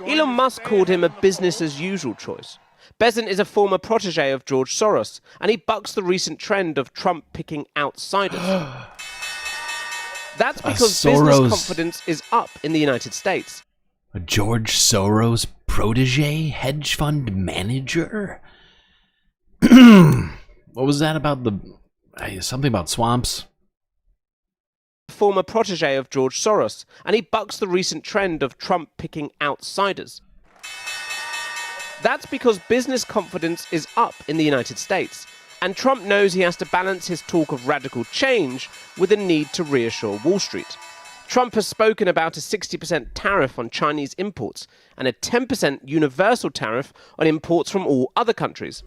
Elon Musk called him a business-as-usual choice. Bessent is a former protege of George Soros, and he bucks the recent trend of Trump picking outsiders. That's because business confidence is up in the United States. A George Soros protege hedge fund manager? What was that about something about swamps? Former protege of George Soros, and he bucks the recent trend of Trump picking outsiders. That's because business confidence is up in the United States, and Trump knows he has to balance his talk of radical change with a need to reassure Wall Street. Trump has spoken about a 60% tariff on Chinese imports and a 10% universal tariff on imports from all other countries.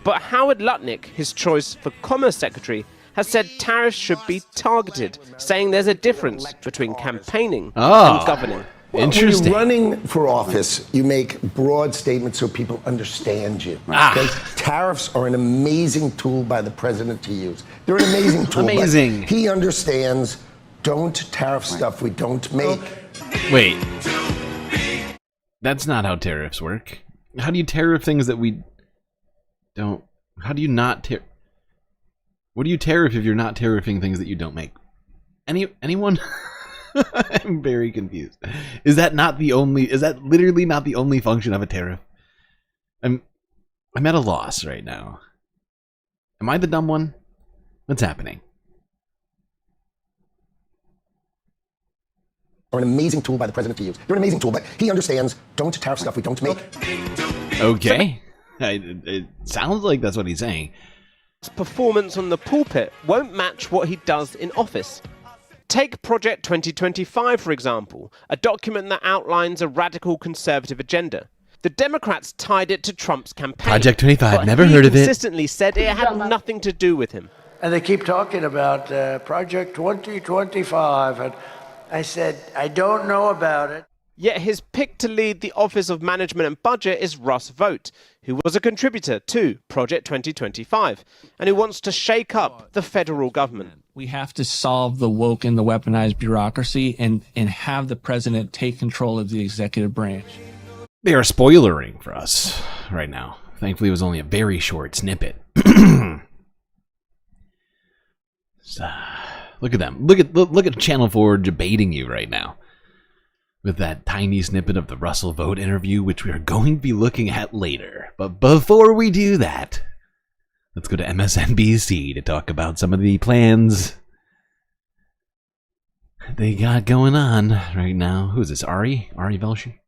But Howard Lutnick, his choice for Commerce Secretary, has said tariffs should be targeted, saying there's a difference between campaigning and governing. Interesting. When you're running for office, you make broad statements so people understand you. Okay? Tariffs are an amazing tool by the president to use. They're an amazing tool. Amazing. He understands Don't tariff stuff we don't make. Wait. That's not how tariffs work. How do you tariff things that we don't? How do you not tariff? What do you tariff if you're not tariffing things that you don't make? Anyone? I'm very confused. Is that literally not the only function of a tariff? I'm at a loss right now. Am I the dumb one? What's happening? Are an amazing tool by the president to use. They're an amazing tool, but he understands don't tariff stuff we don't make. Okay. It sounds like that's what he's saying. His performance on the pulpit won't match what he does in office. Take Project 2025, for example, a document that outlines a radical conservative agenda. The Democrats tied it to Trump's campaign. Project 25, but never heard of it. He consistently said it had nothing to do with him. And they keep talking about Project 2025, and I said, I don't know about it. Yet his pick to lead the Office of Management and Budget is Russ Vought, who was a contributor to Project 2025, and who wants to shake up the federal government. We have to solve the woke and the weaponized bureaucracy and have the president take control of the executive branch. They are spoilering for us right now. Thankfully, it was only a very short snippet. Look at them. Look at Channel 4 debating you right now. With that tiny snippet of the Russell Vought interview, which we are going to be looking at later. But before we do that, let's go to MSNBC to talk about some of the plans they got going on right now. Who is this, Ari Velshi?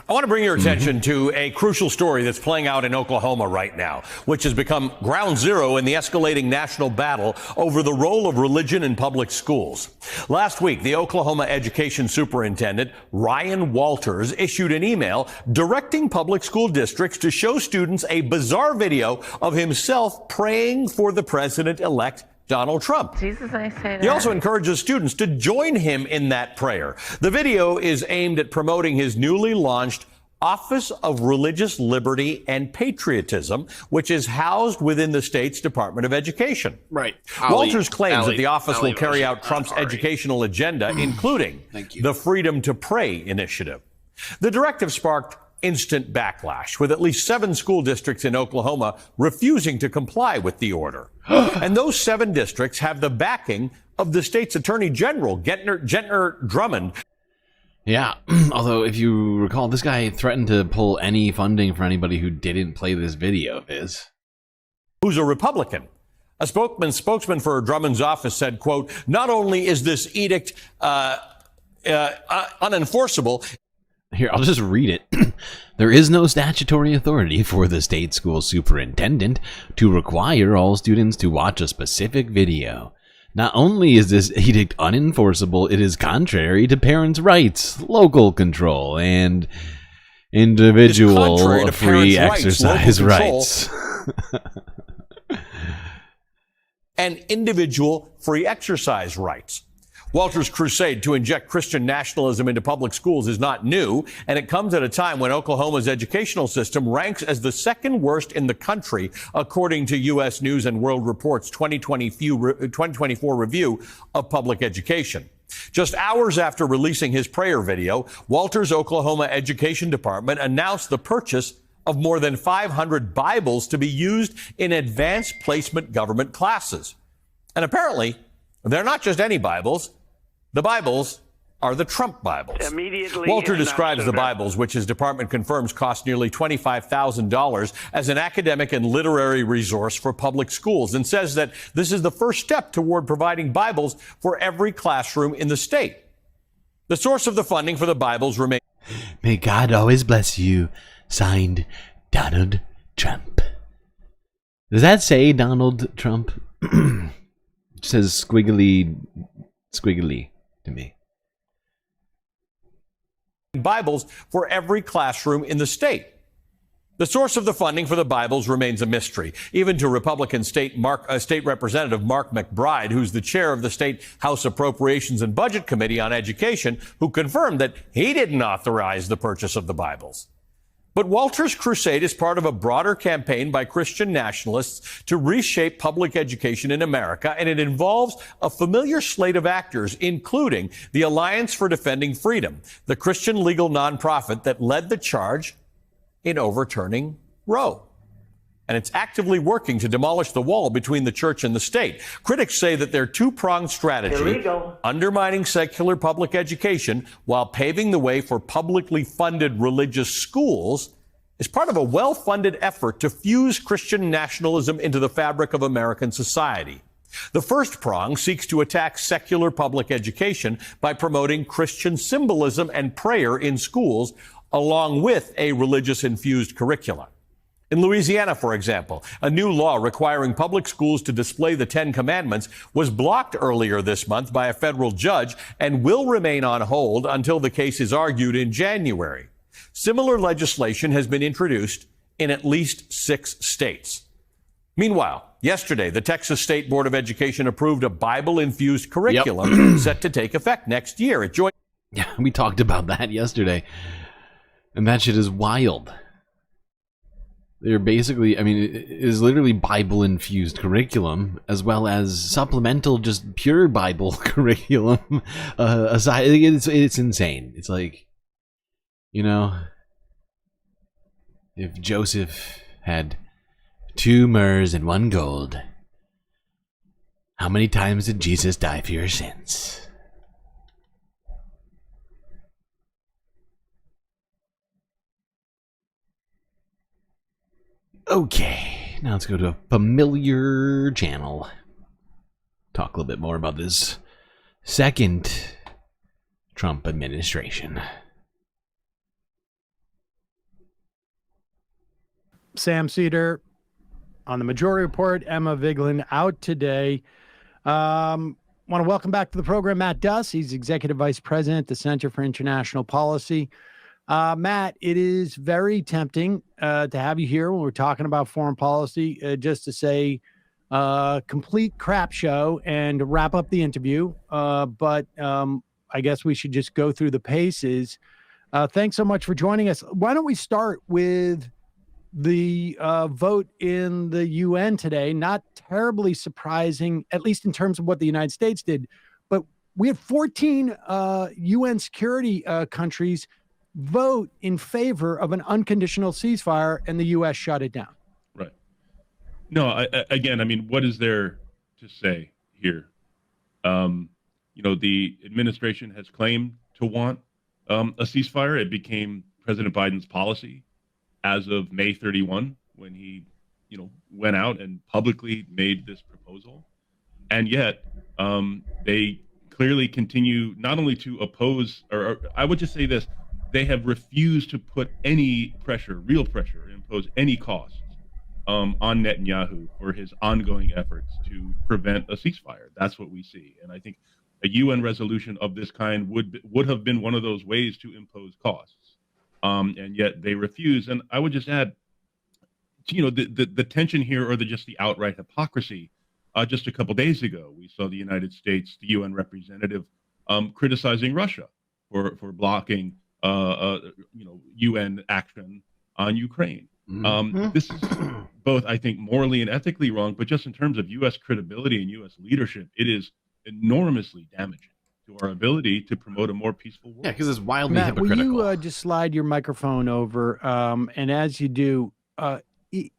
I want to bring your attention to a crucial story that's playing out in Oklahoma right now, which has become ground zero in the escalating national battle over the role of religion in public schools. Last week, the Oklahoma education superintendent, Ryan Walters, issued an email directing public school districts to show students a bizarre video of himself praying for the president-elect Donald Trump. Jesus, I say that. He also encourages students to join him in that prayer. The video is aimed at promoting his newly launched Office of Religious Liberty and Patriotism, which is housed within the state's Department of Education. Right. Walters claims that the office will carry out Trump's educational agenda, including the Freedom to Pray initiative. The directive sparked instant backlash, with at least 7 school districts in Oklahoma refusing to comply with the order. And those 7 districts have the backing of the state's Attorney General, Gentner Drummond. Yeah, although if you recall, this guy threatened to pull any funding for anybody who didn't play this video of his. Who's a Republican. A spokesman for Drummond's office said, quote, not only is this edict unenforceable. Here, I'll just read it. There is no statutory authority for the state school superintendent to require all students to watch a specific video. Not only is this edict unenforceable, it is contrary to parents' rights, local control, and individual free exercise rights. And individual free exercise rights. Walters' crusade to inject Christian nationalism into public schools is not new, and it comes at a time when Oklahoma's educational system ranks as the second worst in the country, according to U.S. News and World Report's 2024 review of public education. Just hours after releasing his prayer video, Walters' Oklahoma Education Department announced the purchase of more than 500 Bibles to be used in advanced placement government classes. And apparently, they're not just any Bibles. The Bibles are the Trump Bibles. Walter describes the Bibles, which his department confirms cost nearly $25,000, as an academic and literary resource for public schools, and says that this is the first step toward providing Bibles for every classroom in the state. The source of the funding for the Bibles remains... May God always bless you. Signed, Donald Trump. Does that say Donald Trump? It says squiggly to me. Bibles for every classroom in the state. The source of the funding for the Bibles remains a mystery, even to Republican State Representative Mark McBride, who's the chair of the State House Appropriations and Budget Committee on Education, who confirmed that he didn't authorize the purchase of the Bibles. But Walter's crusade is part of a broader campaign by Christian nationalists to reshape public education in America, and it involves a familiar slate of actors, including the Alliance for Defending Freedom, the Christian legal nonprofit that led the charge in overturning Roe. And it's actively working to demolish the wall between the church and the state. Critics say that their two-pronged strategy, Illegal. undermining secular public education while paving the way for publicly funded religious schools, is part of a well-funded effort to fuse Christian nationalism into the fabric of American society. The first prong seeks to attack secular public education by promoting Christian symbolism and prayer in schools, along with a religious-infused curricula. In Louisiana, for example, a new law requiring public schools to display the Ten Commandments was blocked earlier this month by a federal judge and will remain on hold until the case is argued in January. Similar legislation has been introduced in at least 6 states. Meanwhile, yesterday, the Texas State Board of Education approved a Bible-infused curriculum set to take effect next year. Yeah, we talked about that yesterday. And that shit is wild. They're basically, I mean, it is literally Bible-infused curriculum, as well as supplemental, just pure Bible curriculum. Aside, it's insane. It's like, you know, if Joseph had 2 myrrhs and 1 gold, how many times did Jesus die for your sins? Okay, now let's go to a familiar channel. Talk a little bit more about this second Trump administration. Sam Cedar on the Majority Report. Emma Vigeland out today. Want to welcome back to the program Matt Duss. He's Executive Vice President at the Center for International Policy. Matt, it is very tempting to have you here when we're talking about foreign policy, just to say complete crap show and wrap up the interview. But I guess we should just go through the paces. Thanks so much for joining us. Why don't we start with the vote in the UN today? Not terribly surprising, at least in terms of what the United States did. But we had 14 UN security countries vote in favor of an unconditional ceasefire, and the U.S. shut it down. Right. No, again, I mean, what is there to say here? You know, the administration has claimed to want a ceasefire. It became President Biden's policy as of May 31, when he, you know, went out and publicly made this proposal. And yet, they clearly continue not only to oppose, or I would just say this, they have refused to put any pressure, real pressure, impose any costs on Netanyahu for his ongoing efforts to prevent a ceasefire. That's what we see. And I think a UN resolution of this kind would have been one of those ways to impose costs. And yet they refuse. And I would just add, you know, the tension here, or just the outright hypocrisy. Just a couple days ago, we saw the United States, the UN representative, criticizing Russia for blocking you know, UN action on Ukraine. This is both, I think, morally and ethically wrong, but just in terms of U.S. credibility and U.S. leadership, it is enormously damaging to our ability to promote a more peaceful world. Yeah, because it's wildly Matt, hypocritical. will you just slide your microphone over? And as you do,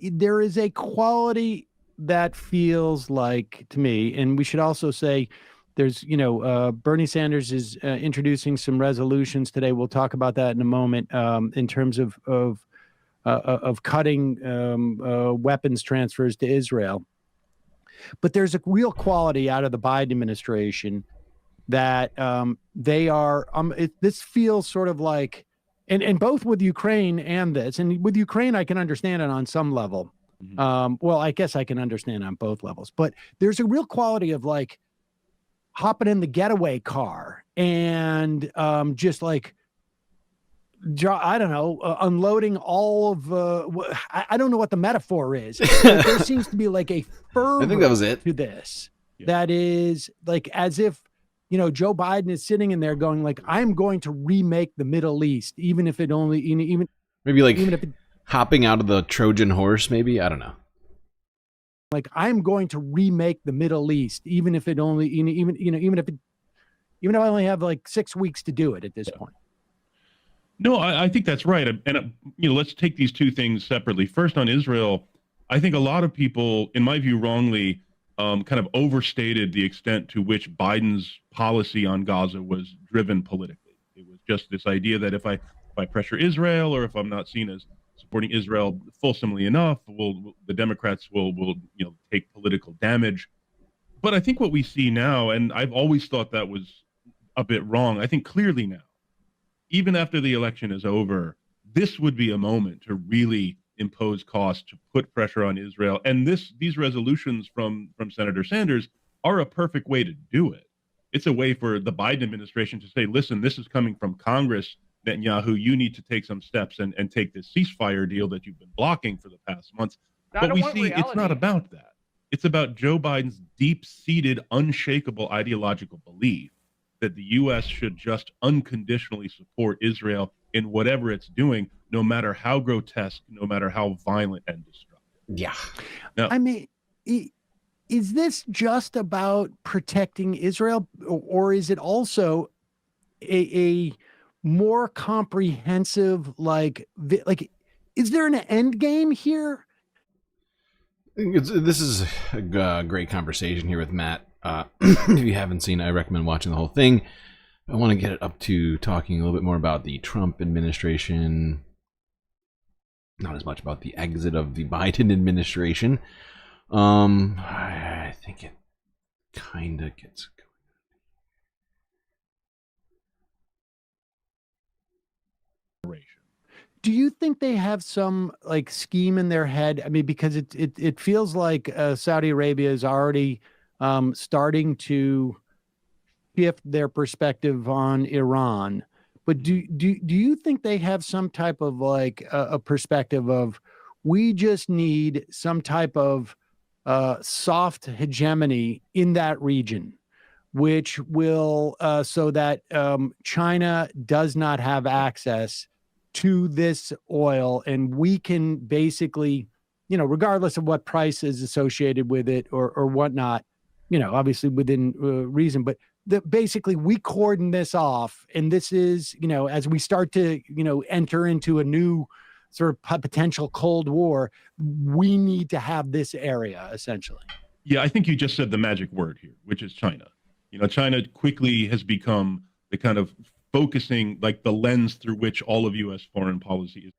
there is a quality that feels like, to me, and we should also say, there's, you know, Bernie Sanders is introducing some resolutions today. We'll talk about that in a moment, in terms of cutting weapons transfers to Israel. But there's a real quality out of the Biden administration that they are. This feels sort of like, and both with Ukraine and this, and with Ukraine, I can understand it on some level. Well, I guess I can understand on both levels, but there's a real quality of like hopping in the getaway car and just like, I don't know, unloading all of, I don't know what the metaphor is. There seems to be like a fervor I think that was it. to this. That is like, as if, you know, Joe Biden is sitting in there going like, I'm going to remake the Middle East, even if it only, even Maybe like even if it, hopping out of the Trojan horse, maybe? I don't know. Like, I'm going to remake the Middle East, even if it only, even if I only have like 6 weeks to do it at this point. No, I think that's right. And, let's take these two things separately. First, on Israel, I think a lot of people, in my view, wrongly, kind of overstated the extent to which Biden's policy on Gaza was driven politically. It was just this idea that if I pressure Israel, or if I'm not seen as supporting Israel fulsomely enough, the Democrats will take political damage. But I think what we see now, and I've always thought that was a bit wrong, I think clearly now, even after the election is over, this would be a moment to really impose costs, to put pressure on Israel. And these resolutions from Senator Sanders are a perfect way to do it. It's a way for the Biden administration to say, listen, this is coming from Congress, Netanyahu, you need to take some steps and take this ceasefire deal that you've been blocking for the past months. But we see it's not about that. It's about Joe Biden's deep-seated, unshakable ideological belief that the U.S. should just unconditionally support Israel in whatever it's doing, no matter how grotesque, no matter how violent and destructive. Yeah. Now, I mean, is this just about protecting Israel, or is it also a more comprehensive, like, is there an end game here? This is a great conversation here with Matt. If you haven't seen it, I recommend watching the whole thing. I want to get it up to talking a little bit more about the Trump administration, not as much about the exit of the Biden administration. I think it kind of gets going. Do you think they have some like scheme in their head? I mean, because it feels like Saudi Arabia is already starting to shift their perspective on Iran. But do you think they have some type of like a perspective of, we just need some type of soft hegemony in that region, which will so that China does not have access to this oil, and we can basically, regardless of what price is associated with it or whatnot, obviously within reason, but basically we cordon this off. And this is, as we start to, enter into a new sort of potential Cold War, we need to have this area essentially. Yeah, I think you just said the magic word here, which is China. China quickly has become the kind of focusing, like the lens through which all of U.S. foreign policy is.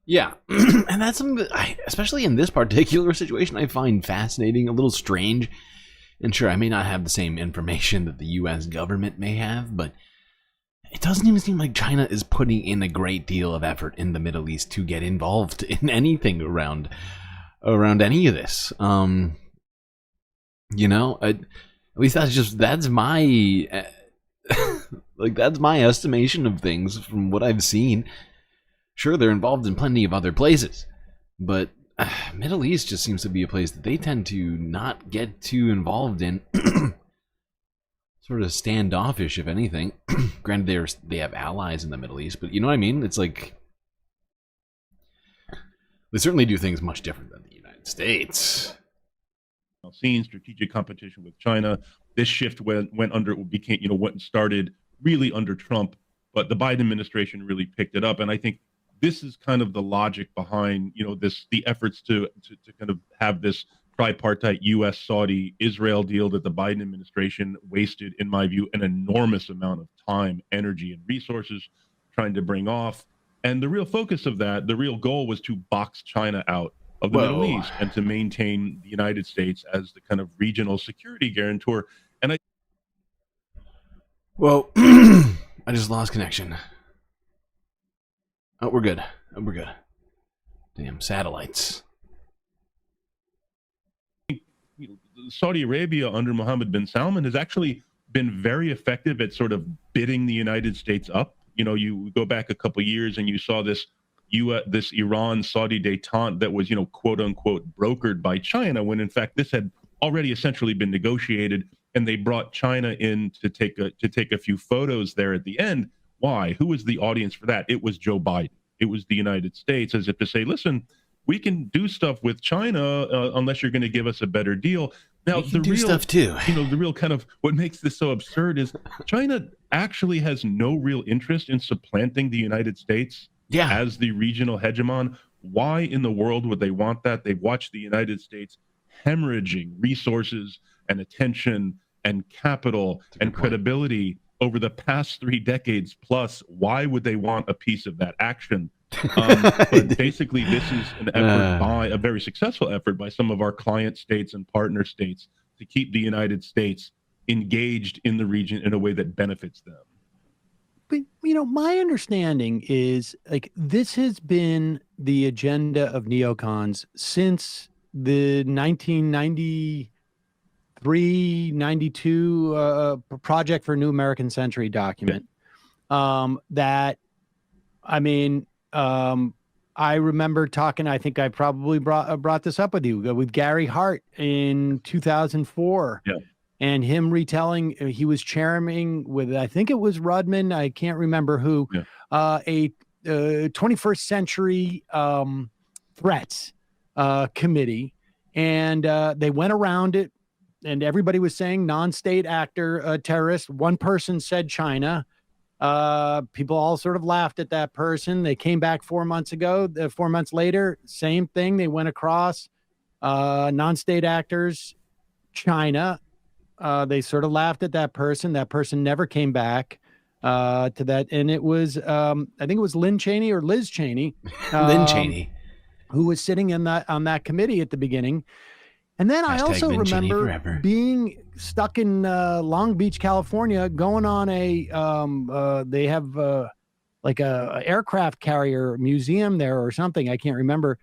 Yeah, and that's something that especially in this particular situation, I find fascinating, a little strange. And sure, I may not have the same information that the U.S. government may have, but it doesn't even seem like China is putting in a great deal of effort in the Middle East to get involved in anything around any of this. At least that's my that's my estimation of things from what I've seen. Sure, they're involved in plenty of other places, but Middle East just seems to be a place that they tend to not get too involved in. Sort of standoffish, if anything. Granted, they have allies in the Middle East, but you know what I mean? It's like they certainly do things much different than the United States. Seeing strategic competition with China, this shift started really under Trump, but the Biden administration really picked it up, and I think this is kind of the logic behind the efforts to kind of have this tripartite U.S., Saudi, Israel deal that the Biden administration wasted, in my view, an enormous amount of time, energy, and resources trying to bring off. And the real focus of that, the real goal, was to box China out of the Middle East and to maintain the United States as the kind of regional security guarantor. And I just lost connection. Oh, we're good. Damn satellites. Saudi Arabia under Mohammed bin Salman has actually been very effective at sort of bidding the United States up. You go back a couple of years and you saw this Iran-Saudi détente that was, quote unquote, brokered by China, when in fact this had already essentially been negotiated, and they brought China in to take a few photos there at the end. Why? Who was the audience for that? It was Joe Biden. it was the United States, as if to say, listen, we can do stuff with China unless you're going to give us a better deal. Now, We can do stuff too. The real kind of what makes this so absurd is China actually has no real interest in supplanting the United States as the regional hegemon. Why in the world would they want that? They've watched the United States hemorrhaging resources and attention and capital and credibility over the past 3 decades plus. Why would they want a piece of that action? But basically, this is an effort a very successful effort by some of our client states and partner states to keep the United States engaged in the region in a way that benefits them. But, my understanding is like this has been the agenda of neocons since the 1993, 92 Project for New American Century document. I remember talking, I think I probably brought this up with you, with Gary Hart in 2004. Yeah. And him retelling, he was chairing with, I think it was Rudman, I can't remember who, a 21st century threats committee. And they went around it, and everybody was saying non-state actor, terrorist. One person said China. People all sort of laughed at that person. They came back 4 months ago. 4 months later, same thing. They went across non-state actors, China. They sort of laughed at that person. That person never came back to that. And it was, I think it was Lynn Cheney or Liz Cheney. Lynn Cheney. Who was sitting on that committee at the beginning. And then I also remember being stuck in Long Beach, California, going on they have like a aircraft carrier museum there or something. I can't remember.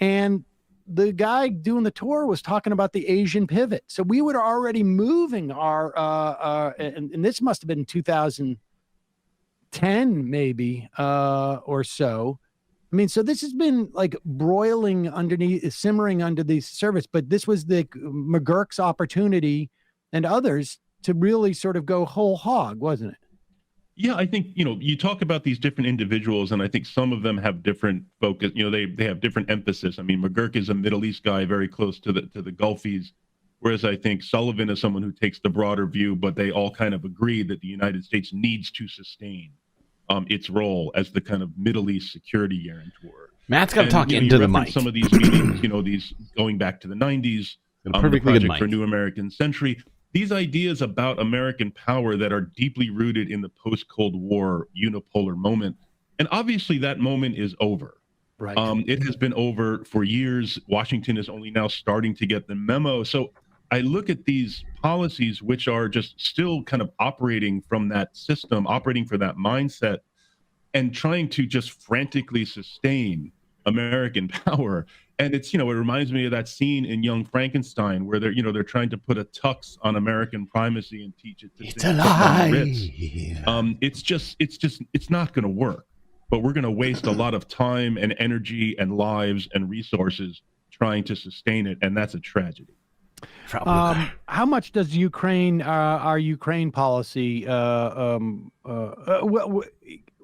And the guy doing the tour was talking about the Asian pivot. So we were already moving our, and this must have been 2010 maybe or so. I mean, so this has been like broiling simmering under the surface, but this was the McGurk's opportunity and others to really sort of go whole hog, wasn't it? Yeah, I think, you talk about these different individuals, and I think some of them have different focus. They have different emphasis. I mean, McGurk is a Middle East guy, very close to the Gulfies, whereas I think Sullivan is someone who takes the broader view, but they all kind of agree that the United States needs to sustain its role as the kind of Middle East security guarantor. Matt's got to talk into the mic. Some of these meetings, these going back to the 90s, the Project for New American Century, these ideas about American power that are deeply rooted in the post-Cold War unipolar moment. And obviously that moment is over. Right. It has been over for years. Washington is only now starting to get the memo. So I look at these policies, which are just still kind of operating from that system, operating for that mindset, and trying to just frantically sustain American power. And it's, it reminds me of that scene in Young Frankenstein where they're trying to put a tux on American primacy and teach it to it's a lie. It's not going to work. But we're going to waste a lot of time and energy and lives and resources trying to sustain it, and that's a tragedy. How much does our Ukraine policy?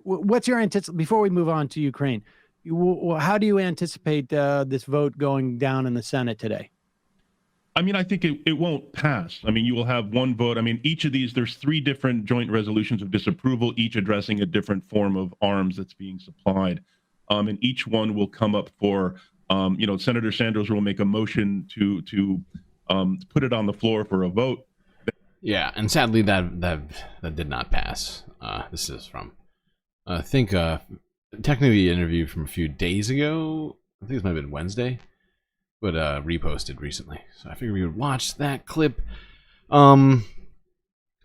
What's your before we move on to Ukraine? How do you anticipate this vote going down in the Senate today? I mean, I think it won't pass. I mean, you will have one vote. I mean, each of these, there's 3 different joint resolutions of disapproval, each addressing a different form of arms that's being supplied. And each one will come up for, Senator Sanders will make a motion to put it on the floor for a vote. Yeah, and sadly that did not pass. This is from, I think, technically an interview from a few days ago. I think this might have been Wednesday, but reposted recently. So I figured we would watch that clip. Could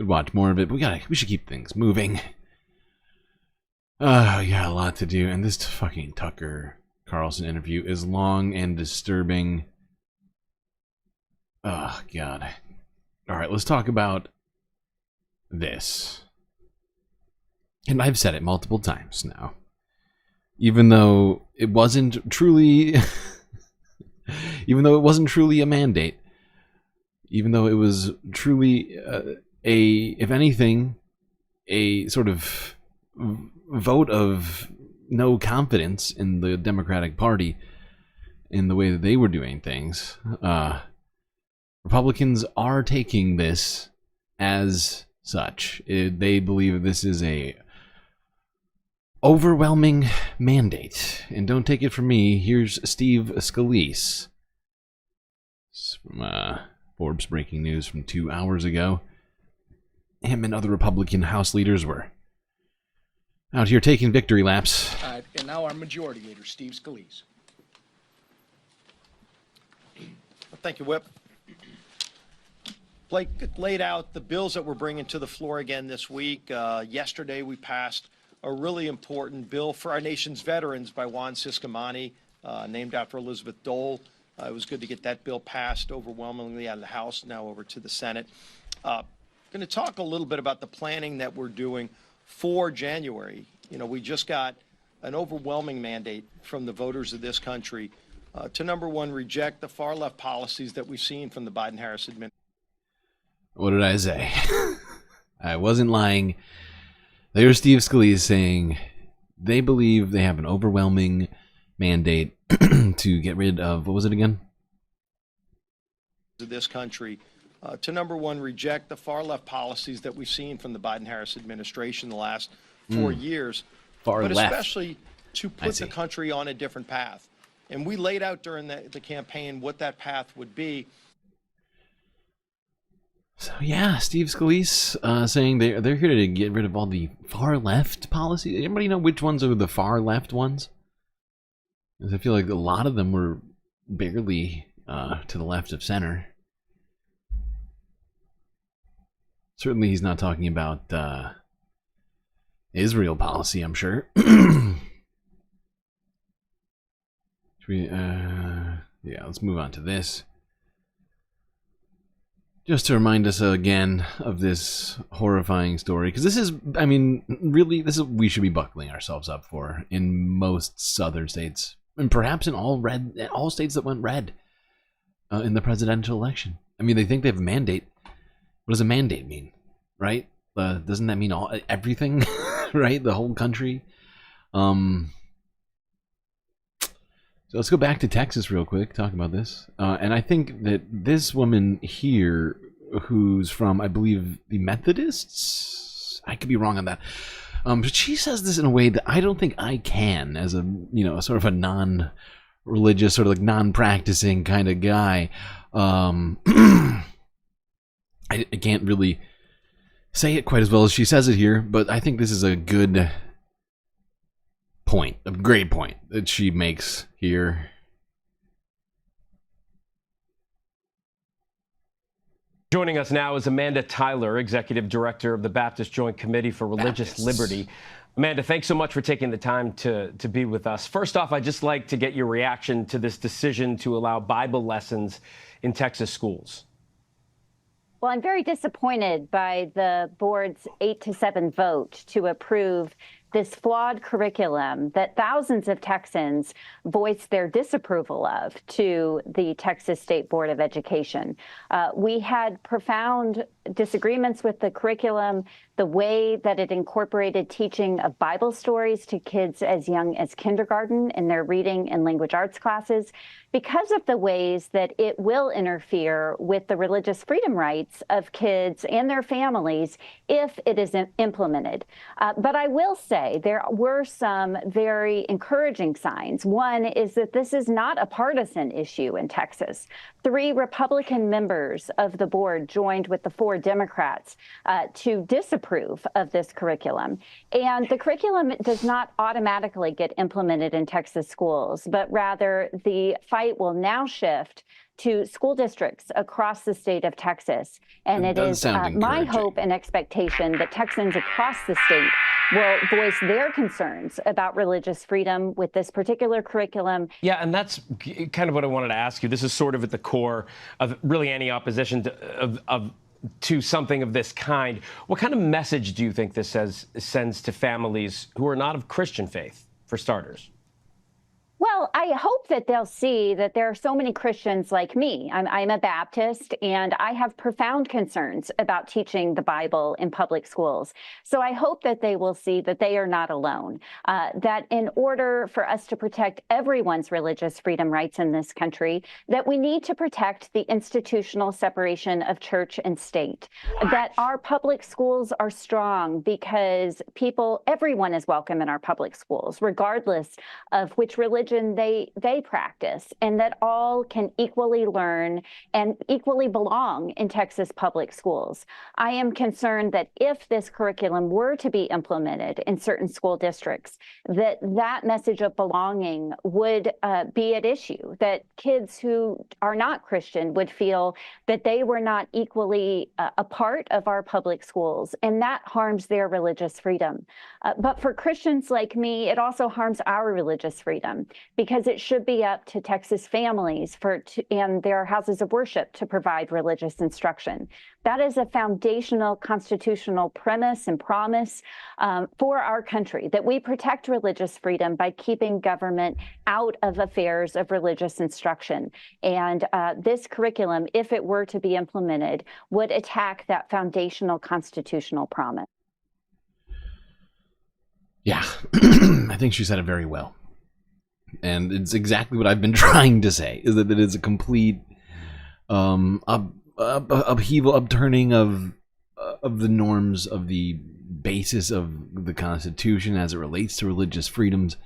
watch more of it, but we should keep things moving. We got a lot to do, and this fucking Tucker Carlson interview is long and disturbing. Oh, God. All right, let's talk about this. And I've said it multiple times now. Even though it wasn't truly... even though it wasn't truly a mandate. Even though it was truly if anything, a sort of vote of no confidence in the Democratic Party in the way that they were doing things. Republicans are taking this as such. They believe this is a overwhelming mandate. And don't take it from me, here's Steve Scalise from Forbes breaking news from 2 hours ago. Him and other Republican House leaders were out here taking victory laps. And now our Majority Leader, Steve Scalise. Thank you, Whip. Blake laid out the bills that we're bringing to the floor again this week. Yesterday, we passed a really important bill for our nation's veterans by Juan Ciscomani, named after Elizabeth Dole. It was good to get that bill passed overwhelmingly out of the House, now over to the Senate. Going to talk a little bit about the planning that we're doing for January. You know, we just got an overwhelming mandate from the voters of this country to, number one, reject the far-left policies that we've seen from the Biden-Harris administration. What did I say? I wasn't lying. There's Steve Scalise saying they believe they have an overwhelming mandate to get rid of, what was it again? This country to, number one, reject the far-left policies that we've seen from the Biden-Harris administration the last 4 years, Far but left. especially to put the country on a different path. And we laid out during the campaign what that path would be. So yeah, Steve Scalise saying they're here to get rid of all the far left policies. Anybody know which ones are the far left ones? Because I feel like a lot of them were barely to the left of center. Certainly he's not talking about Israel policy, I'm sure. Yeah, let's move on to this. Just to remind us again of this horrifying story, because this is, I mean, really, this is what we should be buckling ourselves up for in most southern states, and perhaps in all states that went red in the presidential election. I mean, they think they have a mandate. What does a mandate mean, right? Doesn't that mean everything, right? The whole country. So let's go back to Texas real quick, talk about this. And I think that this woman here, who's from, I believe, the Methodists? I could be wrong on that. But she says this in a way that I don't think I can, as a, you know, sort of a non-religious, sort of like non-practicing kind of guy. I can't really say it quite as well as she says it here, but I think this is a good point, a great point that she makes here. Joining us now is Amanda Tyler, Executive Director of the Baptist Joint Committee for Religious Liberty. Amanda, thanks so much for taking the time to be with us. First off, I'd just like to get your reaction to this decision to allow Bible lessons in Texas schools. Well, I'm very disappointed by the board's 8-7 vote to approve this flawed curriculum that thousands of Texans voiced their disapproval of to the Texas State Board of Education. We had profound disagreements with the curriculum, the way that it incorporated teaching of Bible stories to kids as young as kindergarten in their reading and language arts classes, because of the ways that it will interfere with the religious freedom rights of kids and their families if it is implemented. But I will say there were some very encouraging signs. One is that this is not a partisan issue in Texas. 3 Republican members of the board joined with the 4 Democrats to disapprove of this curriculum. And the curriculum does not automatically get implemented in Texas schools, but rather the fight will now shift to school districts across the state of Texas. And it is my hope and expectation that Texans across the state will voice their concerns about religious freedom with this particular curriculum. Yeah, and that's kind of what I wanted to ask you. This is sort of at the core of really any opposition to something of this kind. What kind of message do you think this sends to families who are not of Christian faith, for starters? Well, I hope that they'll see that there are so many Christians like me. I'm a Baptist, and I have profound concerns about teaching the Bible in public schools. So I hope that they will see that they are not alone, that in order for us to protect everyone's religious freedom rights in this country, that we need to protect the institutional separation of church and state, that our public schools are strong because everyone is welcome in our public schools, regardless of which religion they practice, and that all can equally learn and equally belong in Texas public schools. I am concerned that if this curriculum were to be implemented in certain school districts, that message of belonging would be at issue, that kids who are not Christian would feel that they were not equally a part of our public schools, and that harms their religious freedom. But for Christians like me, it also harms our religious freedom, because it should be up to Texas families and their houses of worship to provide religious instruction. That is a foundational constitutional premise and promise for our country, that we protect religious freedom by keeping government out of affairs of religious instruction. And this curriculum, if it were to be implemented, would attack that foundational constitutional promise. Yeah, I think she said it very well. And it's exactly what I've been trying to say, is that it is a complete upheaval, upturning of the norms, of the basis of the Constitution as it relates to religious freedoms.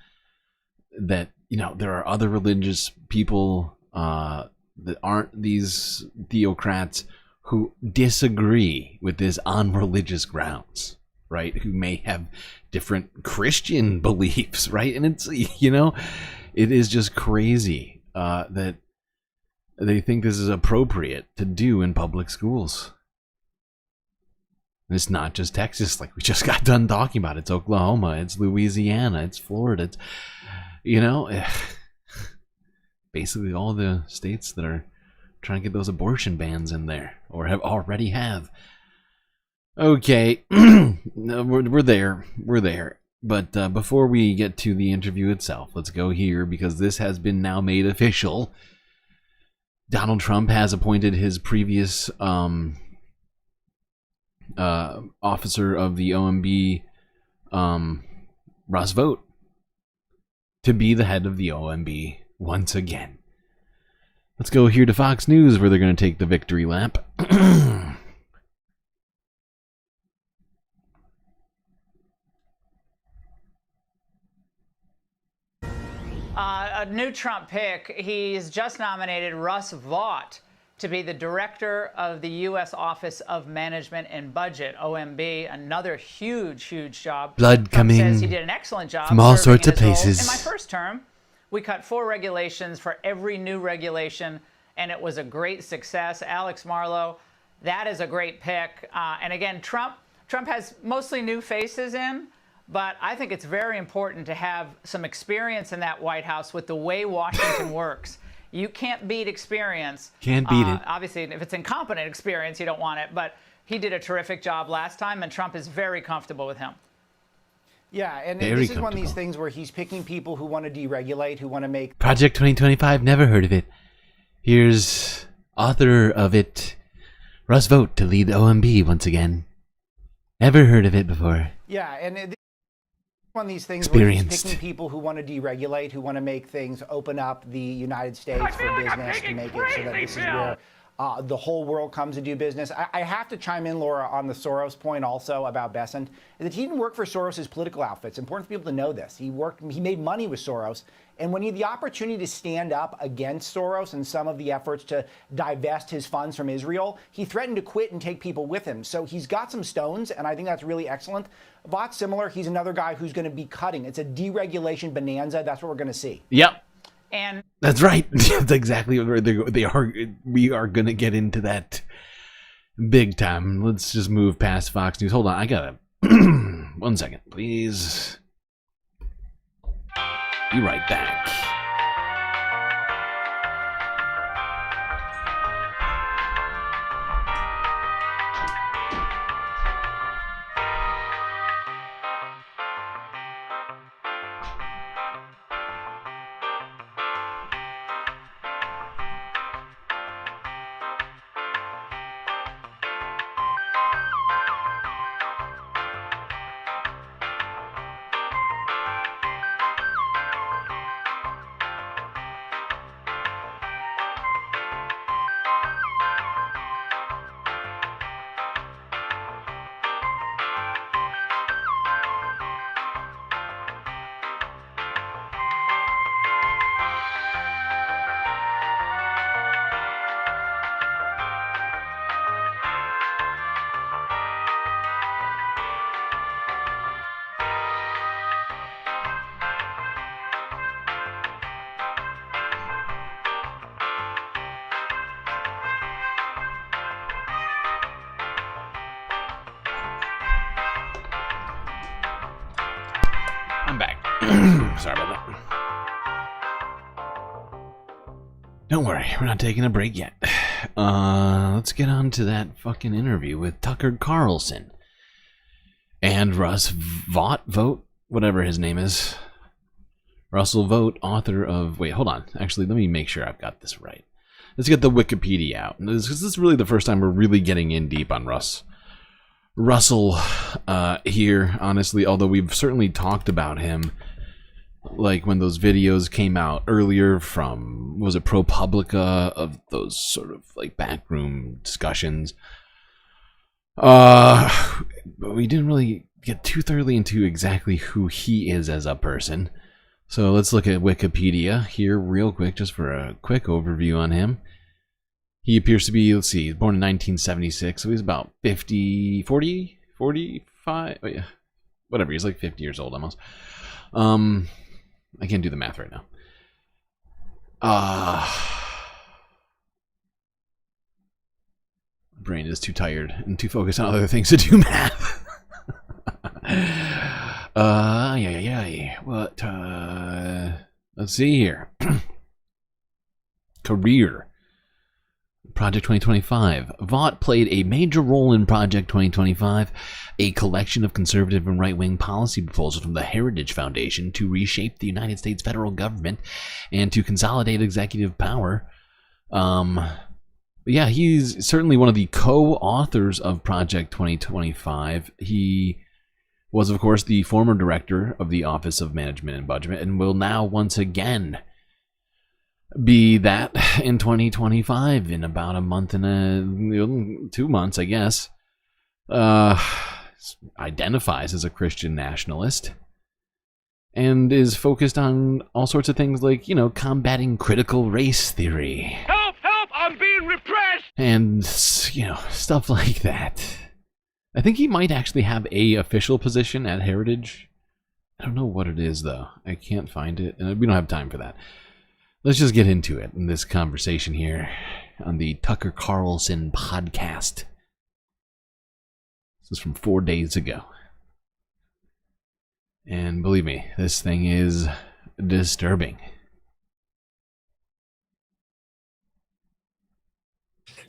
That, there are other religious people that aren't these theocrats who disagree with this on religious grounds, right? Who may have different Christian beliefs, right? And it's, it is just crazy that they think this is appropriate to do in public schools. And it's not just Texas, like we just got done talking about. It's Oklahoma, it's Louisiana, it's Florida. It's, basically all the states that are trying to get those abortion bans in there, or already have. Okay, we're there. But before we get to the interview itself, let's go here, because this has been now made official. Donald Trump has appointed his previous officer of the OMB, Russ Vought, to be the head of the OMB once again. Let's go here to Fox News, where they're going to take the victory lap. A new Trump pick. He's just nominated Russ Vought to be the director of the U.S. Office of Management and Budget, OMB. Another huge job. Blood Trump coming says he did an excellent job from all serving sorts of in his role. places. In my first term, we cut 4 regulations for every new regulation, and it was a great success. Alex Marlow, that is a great pick. And again, Trump has mostly new faces in, but I think it's very important to have some experience in that White House with the way Washington works. You can't beat experience. Can't beat it. Obviously, if it's incompetent experience, you don't want it. But he did a terrific job last time, and Trump is very comfortable with him. Yeah, and Very this is one of these things where he's picking people who want to deregulate, who want to make... Project 2025, never heard of it. Here's author of it, Russ Vought, to lead the OMB once again. Never heard of it before. Yeah, and one of these things where he's picking people who want to deregulate, who want to make things open up the United States for business, to make it so that this is where the whole world comes to do business. I have to chime in, Laura, on the Soros point also about Bessent, that he didn't work for Soros' political outfits. Important for people to know this. He made money with Soros, and when he had the opportunity to stand up against Soros and some of the efforts to divest his funds from Israel, he threatened to quit and take people with him. So he's got some stones, and I think that's really excellent. Vought's similar. He's another guy who's going to be cutting. It's a deregulation bonanza. That's what we're going to see. Yep. And that's right. That's exactly where they are. We are going to get into that big time. Let's just move past Fox News. Hold on. I got to... 1 second, please. Be right back. I'm back. Sorry about that. Don't worry, we're not taking a break yet. Let's get on to that fucking interview with Tucker Carlson and Russ Vought, whatever his name is. Russell Vought, author of... Wait, hold on. Actually, let me make sure I've got this right. Let's get the Wikipedia out. This is really the first time we're really getting in deep on Russell here, honestly, although we've certainly talked about him, like when those videos came out earlier from, was it ProPublica, of those sort of like backroom discussions. But we didn't really get too thoroughly into exactly who he is as a person. So let's look at Wikipedia here real quick, just for a quick overview on him. He appears to be, let's see, born in 1976, so he's about 45, oh yeah, whatever, he's like 50 years old almost. I can't do the math right now. My brain is too tired and too focused on other things to do math. What? Let's see here. Career. Project 2025. Vought played a major role in Project 2025, a collection of conservative and right-wing policy proposals from the Heritage Foundation to reshape the United States federal government and to consolidate executive power. Yeah, he's certainly one of the co-authors of Project 2025. He was, of course, the former director of the Office of Management and Budget and will now once again be that in 2025, in about a month and 2 months, I guess. Identifies as a Christian nationalist and is focused on all sorts of things like, you know, combating critical race theory. Help! Help! I'm being repressed! And, you know, stuff like that. I think he might actually have a official position at Heritage. I don't know what it is, though. I can't find it, and we don't have time for that. Let's just get into it in this conversation here on the Tucker Carlson podcast. This is from 4 days ago. And believe me, this thing is disturbing.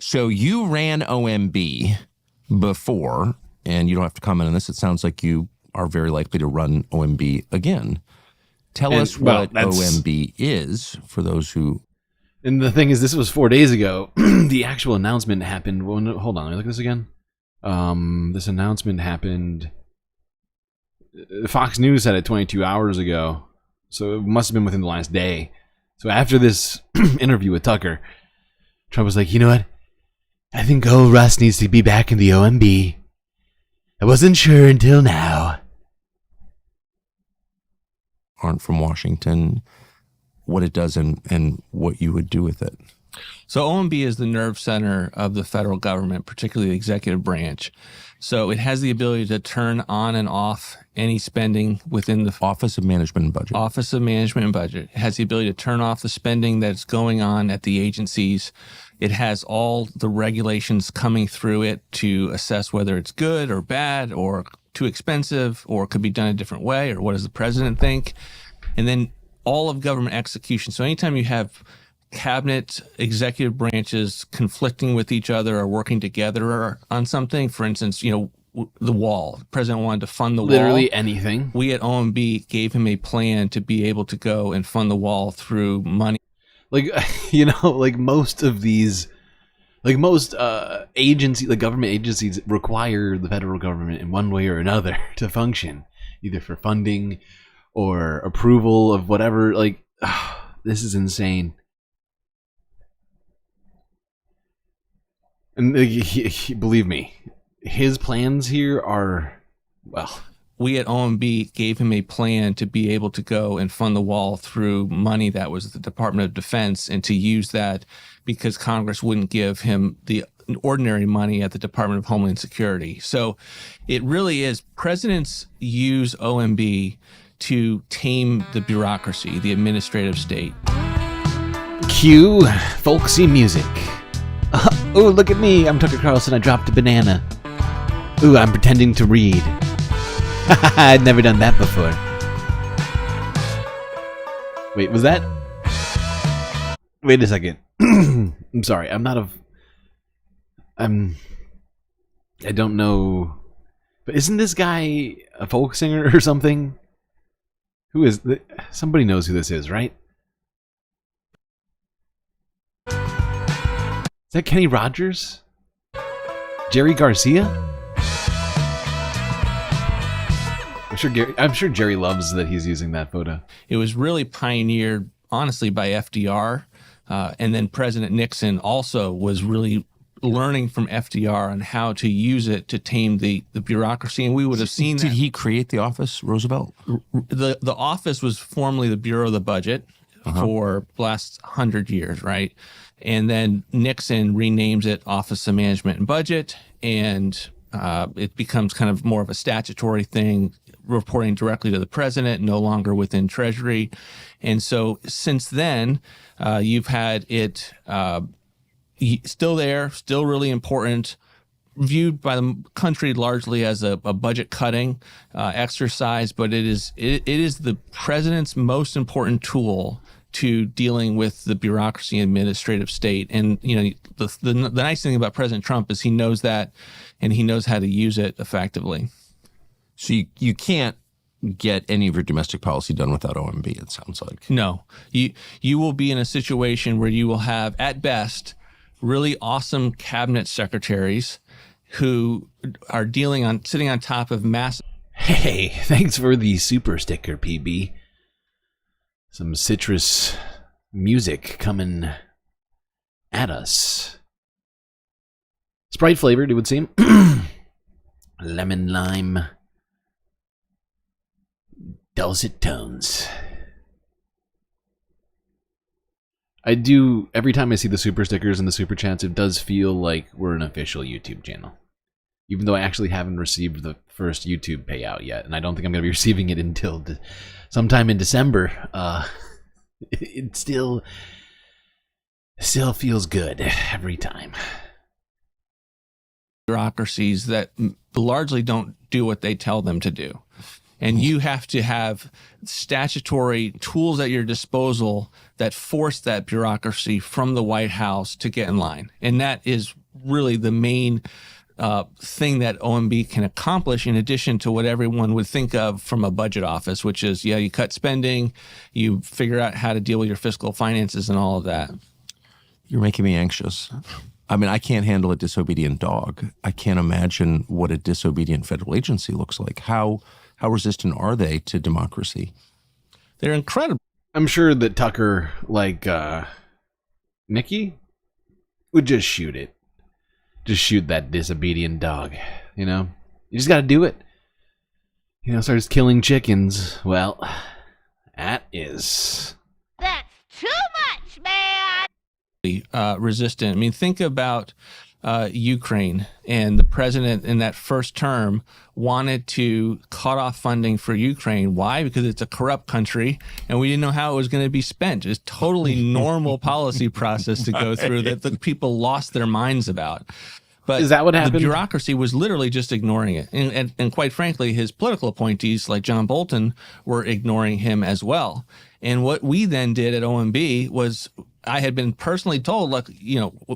So you ran OMB before, and you don't have to comment on this. It sounds like you are very likely to run OMB again. Tell us what OMB is for those who... And the thing is, this was 4 days ago. The actual announcement happened... Hold on, let me look at this again. This announcement happened... Fox News said it 22 hours ago. So it must have been within the last day. So after this interview with Tucker, Trump was like, you know what? I think old Russ needs to be back in the OMB. I wasn't sure until now. Aren't from Washington, what it does and what you would do with it. So OMB is the nerve center of the federal government, particularly the executive branch. So it has the ability to turn on and off any spending within the Office of Management and Budget. Office of Management and Budget. It has the ability to turn off the spending that's going on at the agencies. It has all the regulations coming through it to assess whether it's good or bad or too expensive or could be done a different way or what does the president think. And then all of government execution. So anytime you have cabinet executive branches conflicting with each other or working together on something, for instance, you know, the wall. The president wanted to fund the wall. Literally anything. We at OMB gave him a plan to be able to go and fund the wall through money. Like, you know, like most of these, like most agencies, like government agencies require the federal government in one way or another to function, either for funding or approval of whatever. Like, this is insane. And believe me, his plans here are, well... We at OMB gave him a plan to be able to go and fund the wall through money that was the Department of Defense and to use that because Congress wouldn't give him the ordinary money at the Department of Homeland Security. So it really is, presidents use OMB to tame the bureaucracy, the administrative state. Cue folksy music. Oh, look at me. I'm Tucker Carlson. I dropped a banana. Ooh, I'm pretending to read. I'd never done that before. Wait, was that? Wait a second. I'm sorry. I don't know. But isn't this guy a folk singer or something? Who is somebody knows who this is, right? Is that Kenny Rogers? Jerry Garcia? I'm sure Jerry loves that he's using that photo. It was really pioneered, honestly, by FDR. And then President Nixon also was really learning from FDR on how to use it to tame the bureaucracy. And we would have seen Did he create the office, Roosevelt? The office was formerly the Bureau of the Budget for the last 100 years, right? And then Nixon renames it Office of Management and Budget, and it becomes kind of more of a statutory thing, reporting directly to the president, no longer within Treasury. And so since then, you've had it still there, still really important, viewed by the country largely as a budget cutting exercise, but it is the president's most important tool to dealing with the bureaucracy and administrative state. And the nice thing about President Trump is he knows that, and he knows how to use it effectively. So you can't get any of your domestic policy done without OMB, it sounds like. No. You will be in a situation where you will have, at best, really awesome cabinet secretaries who are sitting on top of massive... Hey, thanks for the super sticker, PB. Some citrus music coming at us. Sprite flavored, it would seem. Lemon lime. Dulcet tones. I do, every time I see the super stickers and the super chats, it does feel like we're an official YouTube channel. Even though I actually haven't received the first YouTube payout yet, and I don't think I'm going to be receiving it until sometime in December. It still feels good every time. Bureaucracies that largely don't do what they tell them to do. And you have to have statutory tools at your disposal that force that bureaucracy from the White House to get in line. And that is really the main thing that OMB can accomplish, in addition to what everyone would think of from a budget office, which is, you cut spending, you figure out how to deal with your fiscal finances and all of that. You're making me anxious. I mean, I can't handle a disobedient dog. I can't imagine what a disobedient federal agency looks like. How resistant are they to democracy? They're incredible. I'm sure that Tucker, like Nikki, would just shoot it. Just shoot that disobedient dog, You just gotta do it. Starts killing chickens. Well, that's too much, man! Resistant. I mean, think about Ukraine, and the president in that first term wanted to cut off funding for Ukraine. Why? Because it's a corrupt country, and we didn't know how it was going to be spent. It's totally normal policy process to go through that the people lost their minds about. But is that what happened? The bureaucracy was literally just ignoring it. And quite frankly, his political appointees like John Bolton were ignoring him as well. And what we then did at OMB was, I had been personally told, like,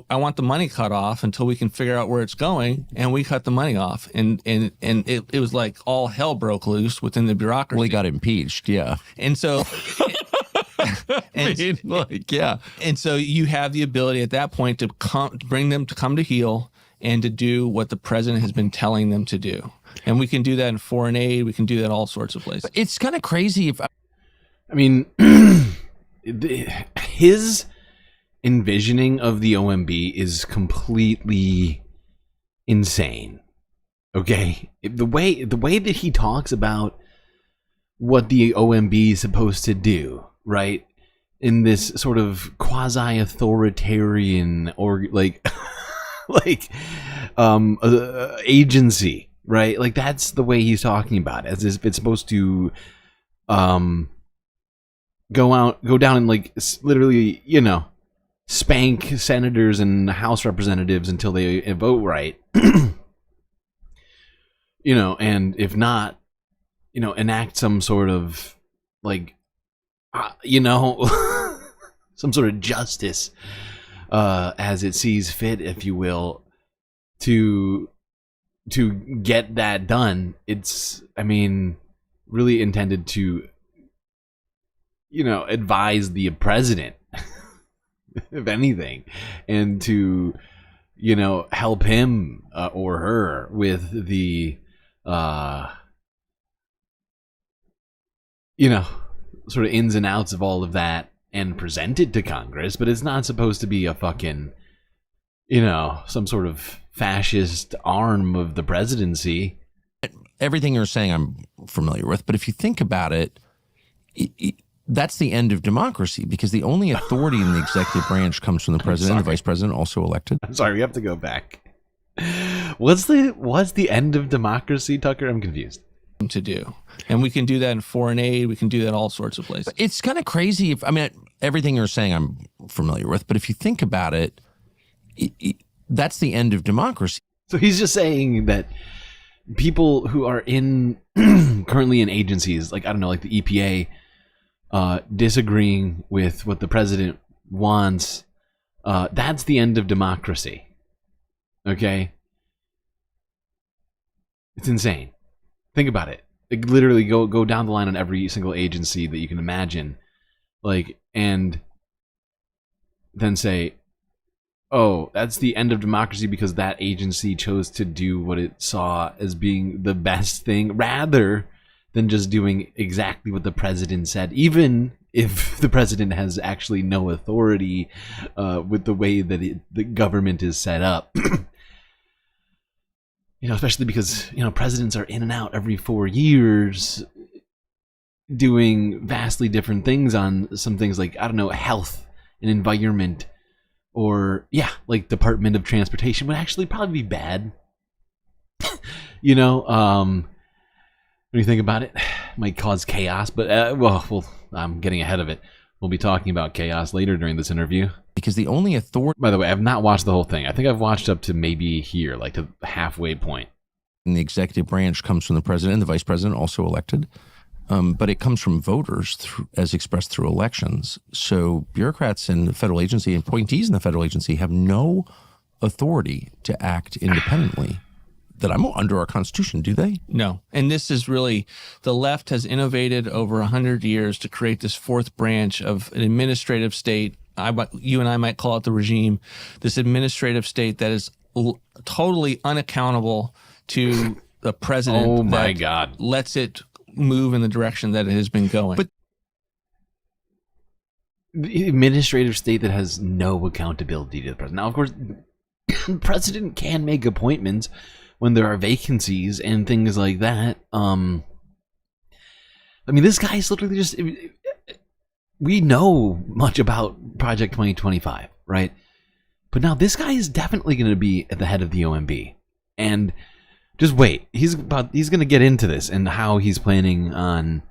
I want the money cut off until we can figure out where it's going. And we cut the money off. And it was like all hell broke loose within the bureaucracy. Well, he got impeached, yeah. And so... yeah. And so you have the ability at that point to bring them to come to heel and to do what the president has been telling them to do. And we can do that in foreign aid. We can do that all sorts of places. It's kind of crazy. I mean, his envisioning of the OMB is completely insane. Okay? The way that he talks about what the OMB is supposed to do, right? In this sort of quasi-authoritarian or agency, right? Like, that's the way he's talking about it, as if it's supposed to go down and literally, spank senators and House representatives until they vote right. And if not, enact some sort of some sort of justice as it sees fit, if you will, to get that done. It's, really intended to, advise the president, if anything, and to, help him or her with the, sort of ins and outs of all of that and present it to Congress. But it's not supposed to be a fucking, some sort of fascist arm of the presidency. Everything you're saying I'm familiar with, but if you think about it, that's the end of democracy, because the only authority in the executive branch comes from the president and the vice president, also elected. I'm sorry, we have to go back. What's the end of democracy, Tucker? I'm confused. To do, and we can do that in foreign aid. We can do that in all sorts of places. It's kind of crazy. Everything you're saying I'm familiar with, but if you think about it, that's the end of democracy. So he's just saying that people who are currently in agencies, like, I don't know, like the EPA, disagreeing with what the president wants, that's the end of democracy. Okay? It's insane. Think about it. Like, literally go down the line on every single agency that you can imagine, like, and then say, oh, that's the end of democracy because that agency chose to do what it saw as being the best thing, rather than just doing exactly what the president said, even if the president has actually no authority with the way that the government is set up. Especially because, presidents are in and out every 4 years doing vastly different things on some things like, I don't know, health and environment, or, like Department of Transportation would actually probably be bad. When you think about it, might cause chaos, but, I'm getting ahead of it. We'll be talking about chaos later during this interview. Because the only authority... By the way, I've not watched the whole thing. I think I've watched up to maybe here, like to the halfway point. And the executive branch comes from the president and the vice president, also elected. But it comes from voters as expressed through elections. So bureaucrats in the federal agency and appointees in the federal agency have no authority to act independently that I'm under our Constitution, do they? No. And this is really, the left has innovated over 100 years to create this fourth branch of an administrative state. You and I might call it the regime, this administrative state that is totally unaccountable to the president. Oh my God. Lets it move in the direction that it has been going. But the administrative state that has no accountability to the president. Now, of course, the president can make appointments when there are vacancies and things like that. This guy's literally just... We know much about Project 2025, right? But now this guy is definitely going to be at the head of the OMB. And just wait. He's going to get into this and how he's planning on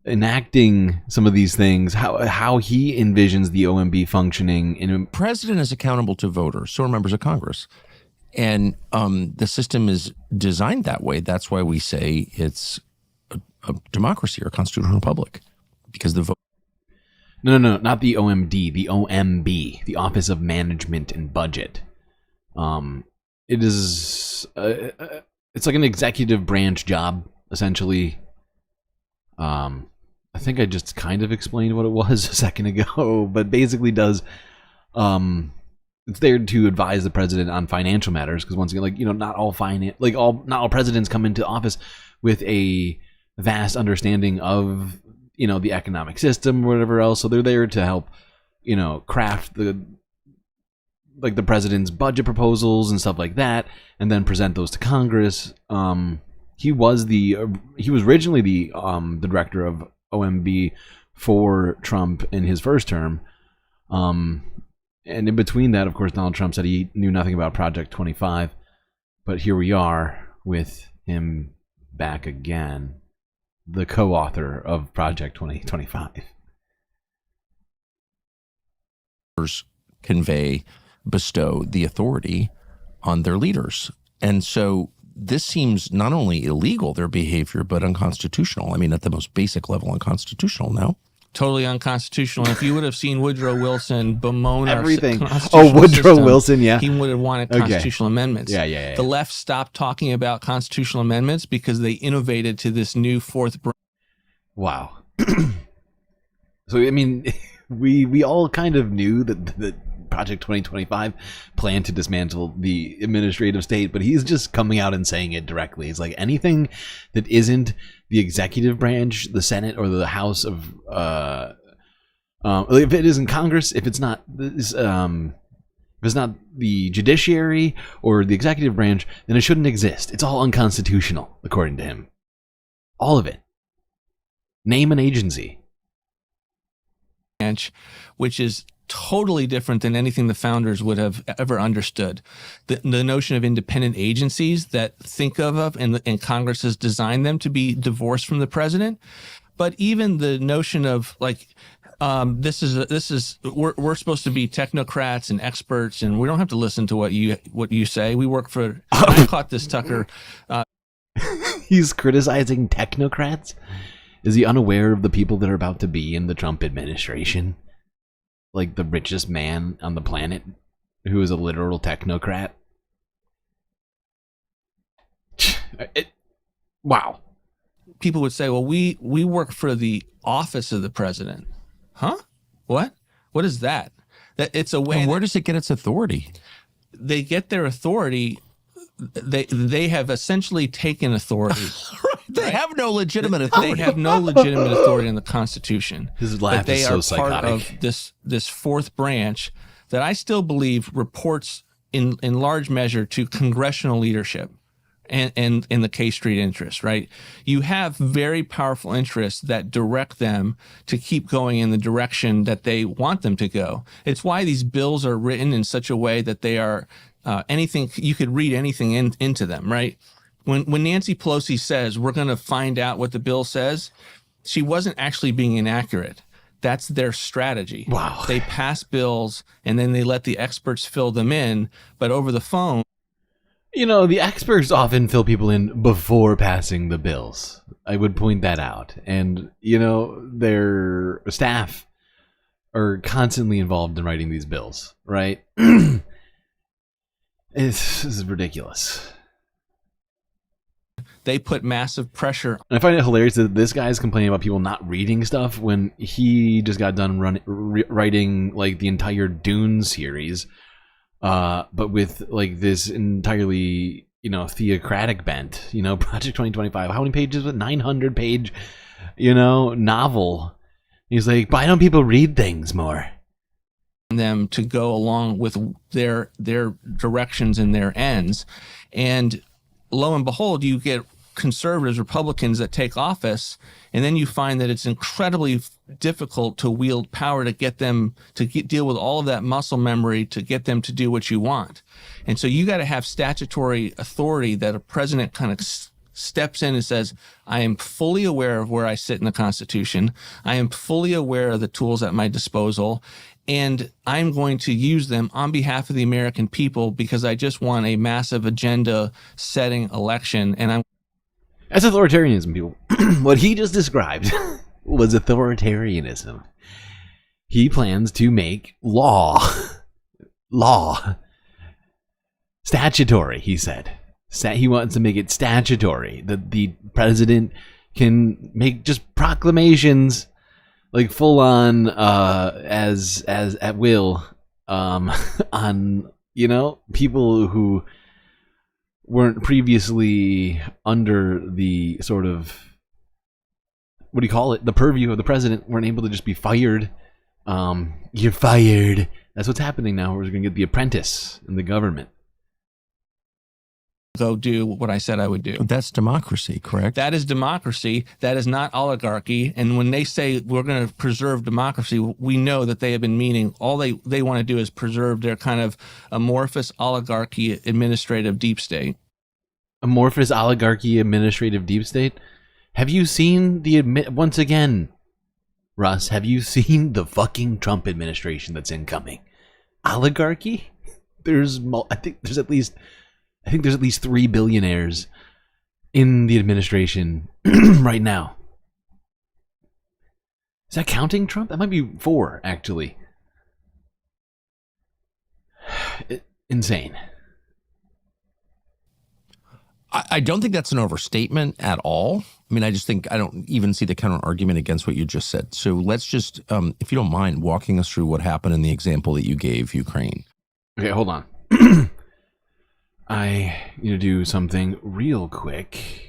enacting some of these things, how he envisions the OMB functioning. The president is accountable to voters, so are members of Congress. And the system is designed that way. That's why we say it's a democracy or a constitutional republic, because the vote. No, not the OMD, the OMB, the Office of Management and Budget. It is, it's like an executive branch job, essentially. I think I just kind of explained what it was a second ago, but basically does, it's there to advise the president on financial matters, because once again, not all presidents come into office with a vast understanding of, the economic system or whatever else. So they're there to help, craft the president's budget proposals and stuff like that, and then present those to Congress. He was originally the director of OMB for Trump in his first term. And in between that, of course, Donald Trump said he knew nothing about Project 25. But here we are with him back again, the co-author of Project 2025. Bestow the authority on their leaders. And so this seems not only illegal, their behavior, but unconstitutional. At the most basic level, unconstitutional, no? totally unconstitutional. If you would have seen Woodrow Wilson bemoan everything. Our constitutional Woodrow system, Wilson, yeah. He would have wanted constitutional amendments. Yeah. The left stopped talking about constitutional amendments because they innovated to this new fourth branch. Wow. So, I mean, we all kind of knew that Project 2025 planned to dismantle the administrative state, but he's just coming out and saying it directly. It's like anything that isn't the executive branch, the Senate, or the House of, if it isn't Congress, if it's not the judiciary or the executive branch, then it shouldn't exist. It's all unconstitutional, according to him. All of it. Name an agency. Which is totally different than anything the founders would have ever understood. The notion of independent agencies that think of and Congress has designed them to be divorced from the president. But even the notion of like, we're supposed to be technocrats and experts, and we don't have to listen to what you say. We work for. I caught this, Tucker. He's criticizing technocrats. Is he unaware of the people that are about to be in the Trump administration? Like the richest man on the planet who is a literal technocrat? Wow. People would say, well, we work for the office of the president. Huh? What? What is that? That it's a way. And where does it get its authority? They get their authority. They have essentially taken authority. They have no legitimate authority. They have no legitimate authority in the Constitution. His laugh is so psychotic. They are part of this fourth branch that I still believe reports in large measure to congressional leadership and in the K Street interests, right? You have very powerful interests that direct them to keep going in the direction that they want them to go. It's why these bills are written in such a way that they are anything, you could read anything into them, right? When Nancy Pelosi says, we're going to find out what the bill says, she wasn't actually being inaccurate. That's their strategy. Wow. They pass bills and then they let the experts fill them in, but over the phone. You know, the experts often fill people in before passing the bills. I would point that out. And, you know, their staff are constantly involved in writing these bills, right? This is ridiculous. They put massive pressure. And I find it hilarious that this guy's complaining about people not reading stuff when he just got done writing like the entire Dune series, but with like this entirely, you know, theocratic bent. You know, Project 2025. How many pages? 900 page, you know, novel. He's like, why don't people read things more? Them to go along with their directions and their ends, and lo and behold, you get conservatives, Republicans that take office, and then you find that it's incredibly difficult to wield power to get them to deal with all of that muscle memory to get them to do what you want. And so you got to have statutory authority that a president kind of steps in and says, I am fully aware of where I sit in the Constitution. I am fully aware of the tools at my disposal, and I'm going to use them on behalf of the American people because I just want a massive agenda-setting election. And That's authoritarianism, people. What he just described was authoritarianism. He plans to make law statutory, he said. He wants to make it statutory that the president can make just proclamations like full on as at will on, you know, people who weren't previously under the sort of, what do you call it, the purview of the president, weren't able to just be fired. You're fired. That's what's happening now. We're going to get the apprentice in the government. Go do what I said I would do. That's democracy, correct? That is democracy. That is not oligarchy. And when they say we're going to preserve democracy, we know that they have been meaning all they want to do is preserve their kind of amorphous oligarchy administrative deep state. Amorphous oligarchy administrative deep state? Have you seen once again, Russ, have you seen the fucking Trump administration that's incoming? Oligarchy? I think there's at least 3 billionaires in the administration right now. Is that counting Trump? That might be 4, actually. Insane. I don't think that's an overstatement at all. I mean, I just think I don't even see the counter argument against what you just said. So let's just, if you don't mind, walking us through what happened in the example that you gave Ukraine. Okay, hold on. I need to do something real quick.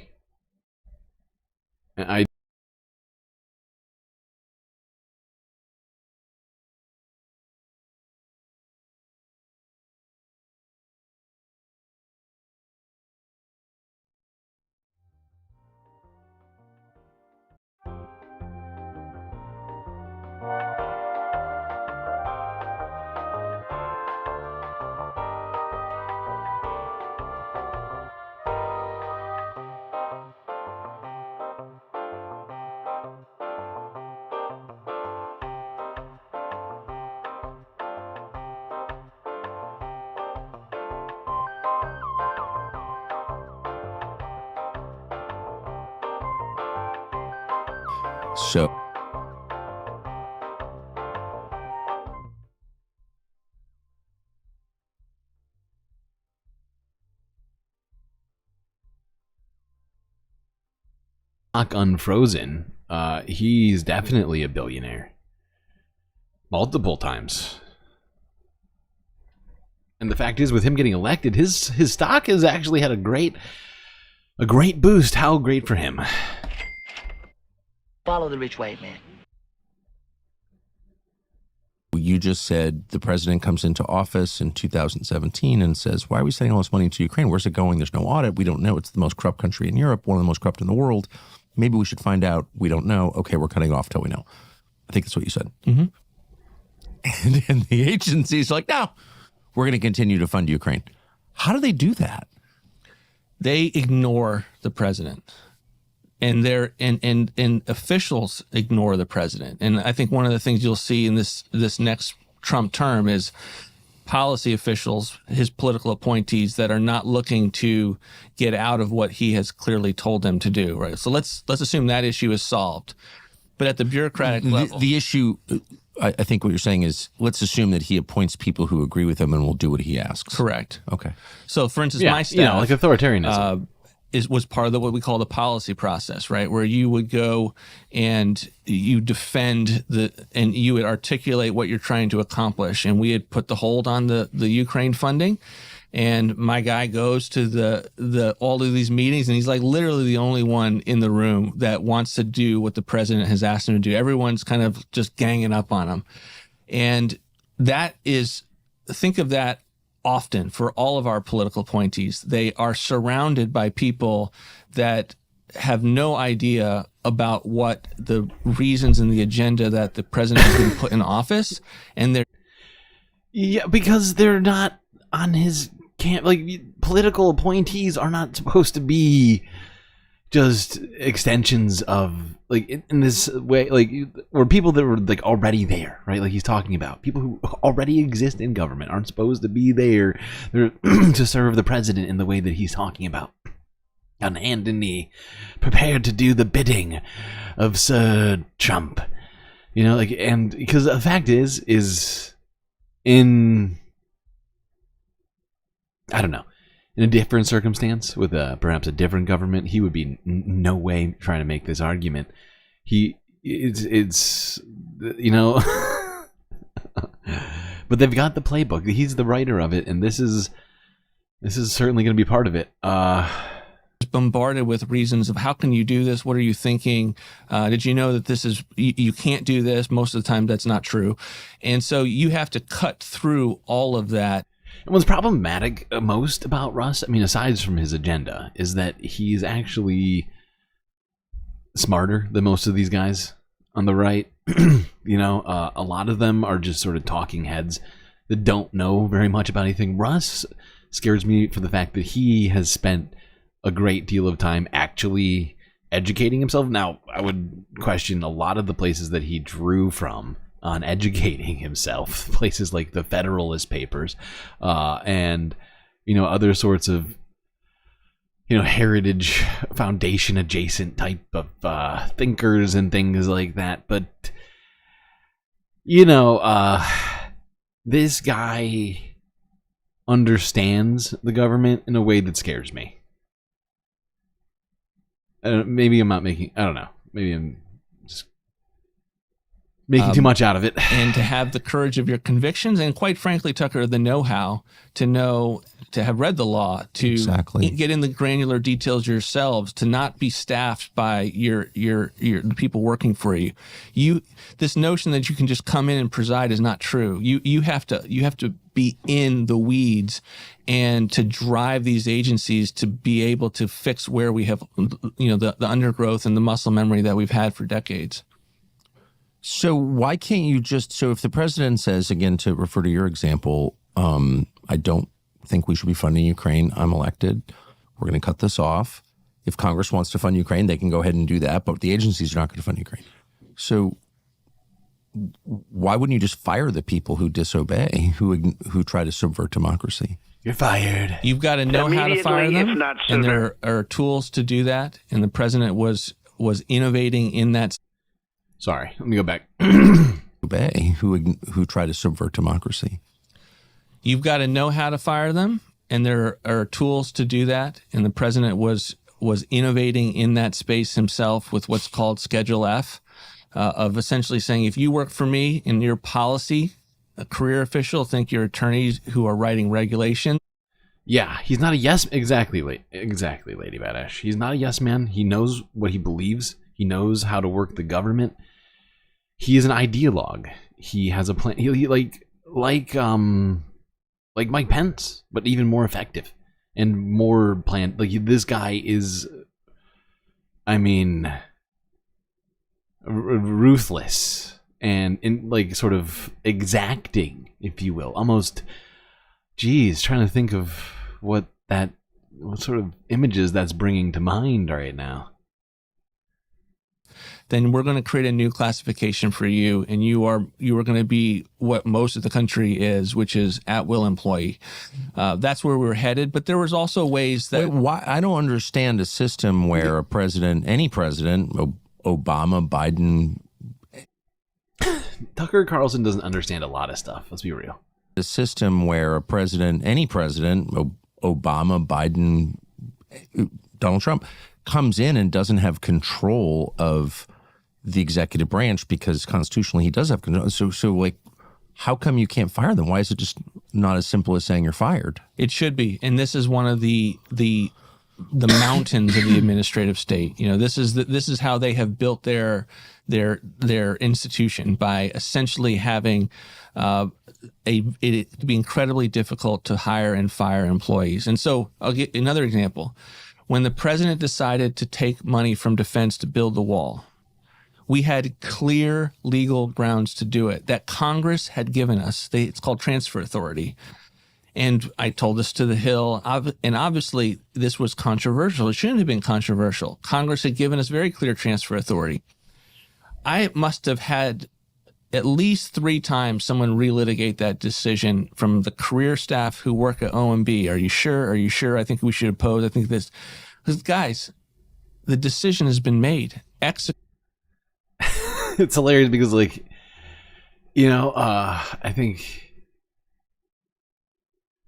So unfrozen, he's definitely a billionaire. Multiple times. And the fact is, with him getting elected, his stock has actually had a great boost. How great for him. Follow the rich white man. You just said the president comes into office in 2017 and says, why are we sending all this money to Ukraine? Where's it going? There's no audit. We don't know. It's the most corrupt country in Europe, one of the most corrupt in the world. Maybe we should find out. We don't know. Okay, we're cutting off till we know. I think that's what you said. Mm-hmm. And the agency's like, no, we're going to continue to fund Ukraine. How do they do that? They ignore the president. And officials ignore the president. And I think one of the things you'll see in this next Trump term is policy officials, his political appointees, that are not looking to get out of what he has clearly told them to do. Right. So let's assume that issue is solved. But at the bureaucratic level, the issue, I think what you're saying is, let's assume that he appoints people who agree with him and will do what he asks. Correct. Okay. So, for instance, my staff, like authoritarianism. Was part of what we call the policy process, right? Where you would go and you defend and you would articulate what you're trying to accomplish. And we had put the hold on the Ukraine funding. And my guy goes to all of these meetings, and he's like literally the only one in the room that wants to do what the president has asked him to do. Everyone's kind of just ganging up on him. And think of that often for all of our political appointees. They are surrounded by people that have no idea about what the reasons and the agenda that the president has been put in office. And because they're not on his camp. Like, political appointees are not supposed to be just extensions of, like, in this way, like, or people that were like already there, right? Like he's talking about people who already exist in government aren't supposed to be there to serve the president in the way that he's talking about, on hand and knee, prepared to do the bidding of Sir Trump, and because the fact is in, I don't know, in a different circumstance, with perhaps a different government, he would be no way trying to make this argument. It's but they've got the playbook. He's the writer of it, and this is certainly going to be part of it. Bombarded with reasons of how can you do this? What are you thinking? Did you know that this is you can't do this? Most of the time, that's not true, and so you have to cut through all of that. And what's problematic most about Russ, I mean, aside from his agenda, is that he's actually smarter than most of these guys on the right. A lot of them are just sort of talking heads that don't know very much about anything. Russ scares me for the fact that he has spent a great deal of time actually educating himself. Now, I would question a lot of the places that he drew from on educating himself, places like the Federalist Papers, and other sorts of Heritage Foundation adjacent type of thinkers and things like that. But This guy understands the government in a way that scares me. Maybe I'm not making, I don't know. Maybe I'm just making too much out of it. And to have the courage of your convictions, and quite frankly, Tucker, the know-how to have read the law, to get in the granular details yourselves, to not be staffed by the people working for you. This notion that you can just come in and preside is not true. You have to be in the weeds and to drive these agencies to be able to fix where we have, the undergrowth and the muscle memory that we've had for decades. So why can't you so if the president says, again, to refer to your example, I don't think we should be funding Ukraine, I'm elected, we're going to cut this off. If Congress wants to fund Ukraine, they can go ahead and do that, but the agencies are not going to fund Ukraine. So why wouldn't you just fire the people who disobey, who try to subvert democracy? You're fired. You've got to know how to fire them, and there are tools to do that, and the president was innovating in that. Sorry, let me go back. Obey who try to subvert democracy. You've got to know how to fire them, and there are tools to do that. And the president was innovating in that space himself with what's called Schedule F, of essentially saying, if you work for me in your policy, a career official, think your attorneys who are writing regulation. Yeah, he's not a yes. Exactly, Lady Badass. He's not a yes man. He knows what he believes. He knows how to work the government. He is an ideologue. He has a plan. He like Mike Pence, but even more effective and more planned. Like, this guy is, ruthless and sort of exacting, if you will. Almost, trying to think of what sort of images that's bringing to mind right now. Then we're going to create a new classification for you, and you are going to be what most of the country is, which is at-will employee. That's where we're headed. But there was also ways that why I don't understand a system where any president, Obama, Biden. Tucker Carlson doesn't understand a lot of stuff. Let's be real. A system where any president, Obama, Biden, Donald Trump, comes in and doesn't have control of the executive branch, because constitutionally he does have control. So how come you can't fire them? Why is it just not as simple as saying you're fired? It should be. And this is one of the mountains of the administrative state. This is how they have built their institution, by essentially having it be incredibly difficult to hire and fire employees. And so I'll get another example. When the president decided to take money from defense to build the wall, we had clear legal grounds to do it that Congress had given us. It's called transfer authority. And I told this to the Hill, and obviously this was controversial. It shouldn't have been controversial. Congress had given us very clear transfer authority. I must have had at least 3 times someone relitigate that decision from the career staff who work at OMB. Are you sure? Are you sure? I think we should oppose. I think this. Because, guys, the decision has been made. It's hilarious because, I think,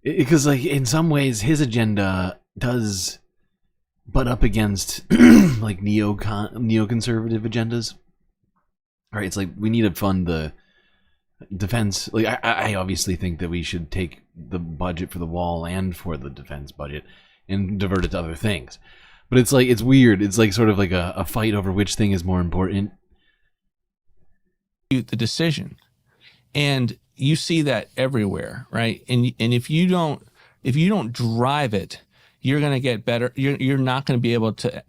because, in some ways, his agenda does butt up against, neoconservative agendas. All right, it's we need to fund the defense. I obviously think that we should take the budget for the wall and for the defense budget and divert it to other things. But it's it's weird. It's sort of a fight over which thing is more important. The decision, and you see that everywhere, right? And if you don't drive it, you're going to get better. You're not going to be able to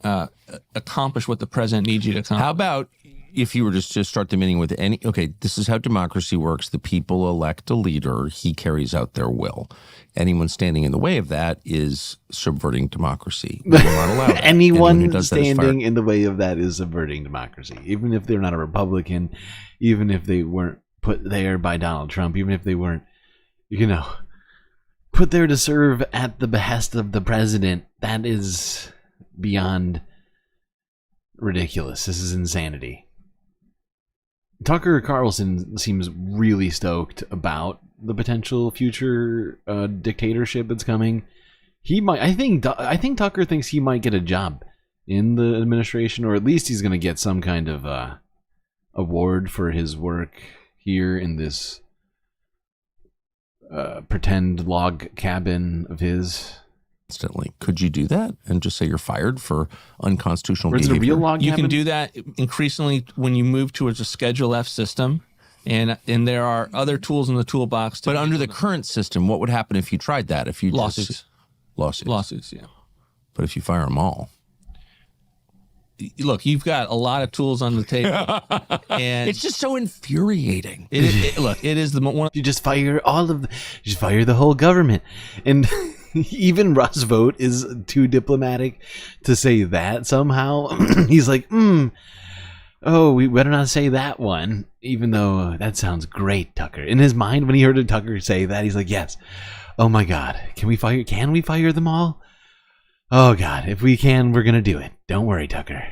accomplish what the president needs you to accomplish. How about if you were just to start the meeting with this is how democracy works. The people elect a leader. He carries out their will. Anyone standing in the way of that is subverting democracy. We will not allow that. Anyone standing in the way of that is subverting democracy. Even if they're not a Republican, even if they weren't put there by Donald Trump, even if they weren't, put there to serve at the behest of the president, that is beyond ridiculous. This is insanity. Tucker Carlson seems really stoked about the potential future dictatorship that's coming. He might. I think Tucker thinks he might get a job in the administration, or at least he's going to get some kind of award for his work here in this pretend log cabin of his. Instantly, could you do that and just say you're fired for unconstitutional Is it a behavior? real log You cabin? can do that increasingly when you move towards a Schedule F system, and there are other tools in the toolbox. But under the current system, what would happen if you tried that? If you Lawsuits. lawsuits, yeah. But if you fire them all, look, you've got a lot of tools on the table, and it's just so infuriating. Look, it is the one. You just fire just fire the whole government, and even Russ Vought is too diplomatic to say that somehow. He's like, oh, we better not say that one, even though that sounds great, Tucker. In his mind, when he heard Tucker say that, he's like, yes. Oh my God, can we fire them all? Oh God, if we can, we're gonna do it. Don't worry, Tucker.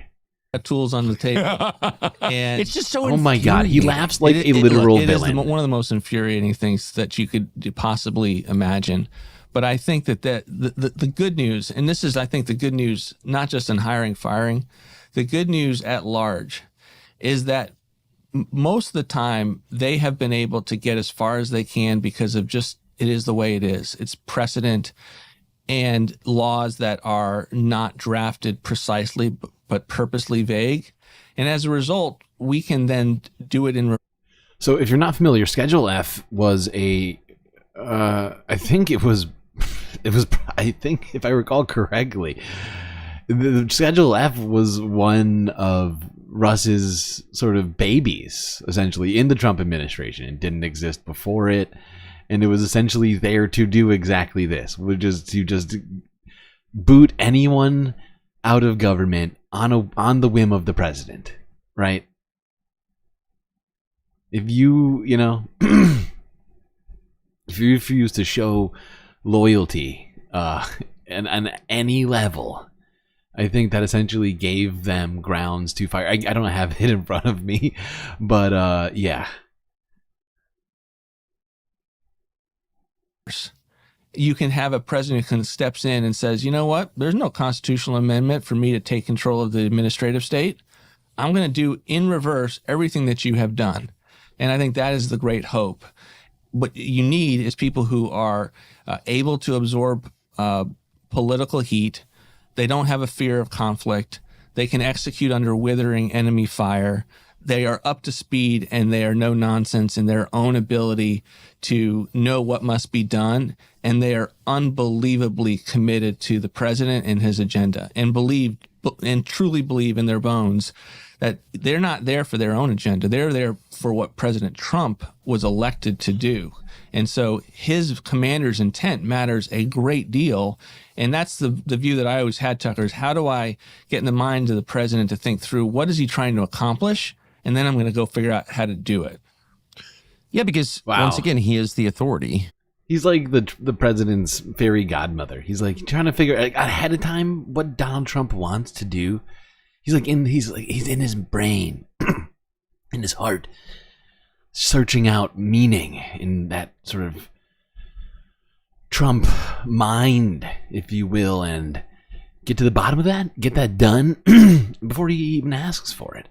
Tools on the table, and it's just so. Oh my God, he laughs like a literal villain. It is one of the most infuriating things that you could possibly imagine. But I think that the good news, and this is, I think, the good news, not just in hiring, firing, the good news at large is that most of the time they have been able to get as far as they can because of just, it is the way it is. It's precedent and laws that are not drafted precisely, but purposely vague. And as a result, we can then do it in. So if you're not familiar, Schedule F was I think if I recall correctly, the Schedule F was one of Russ's sort of babies, essentially, in the Trump administration. It didn't exist before it, and it was essentially there to do exactly this, which is to just boot anyone out of government on the whim of the president, right? If you if you refuse to show loyalty and on any level, I think that essentially gave them grounds to fire. I don't have it in front of me, but yeah. You can have a president who steps in and says, you know what, there's no constitutional amendment for me to take control of the administrative state. I'm going to do in reverse everything that you have done. And I think that is the great hope. What you need is people who are able to absorb political heat. They don't have a fear of conflict. They can execute under withering enemy fire. They are up to speed, and they are no nonsense in their own ability to know what must be done. And they are unbelievably committed to the president and his agenda, and truly believe in their bones that they're not there for their own agenda. They're there for what President Trump was elected to do. And so his commander's intent matters a great deal. And that's the view that I always had, Tucker, is how do I get in the mind of the president to think through what is he trying to accomplish? And then I'm going to go figure out how to do it. Yeah, because once again, he is the authority. He's like the president's fairy godmother. He's like trying to figure out ahead of time what Donald Trump wants to do. He's in his brain, in his heart, searching out meaning in that sort of Trump mind, if you will, and get to the bottom of that, get that done before he even asks for it.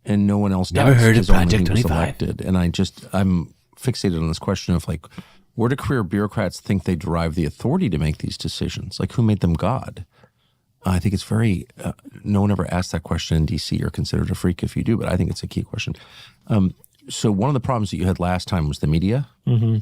And no one else Never does. heard of Only Project he was 25. elected. And I'm fixated on this question of like, where do career bureaucrats think they derive the authority to make these decisions? Like, who made them God? I think it's very, no one ever asked that question in D.C. You're considered a freak if you do, but I think it's a key question. So one of the problems that you had last time was the media. Mm-hmm.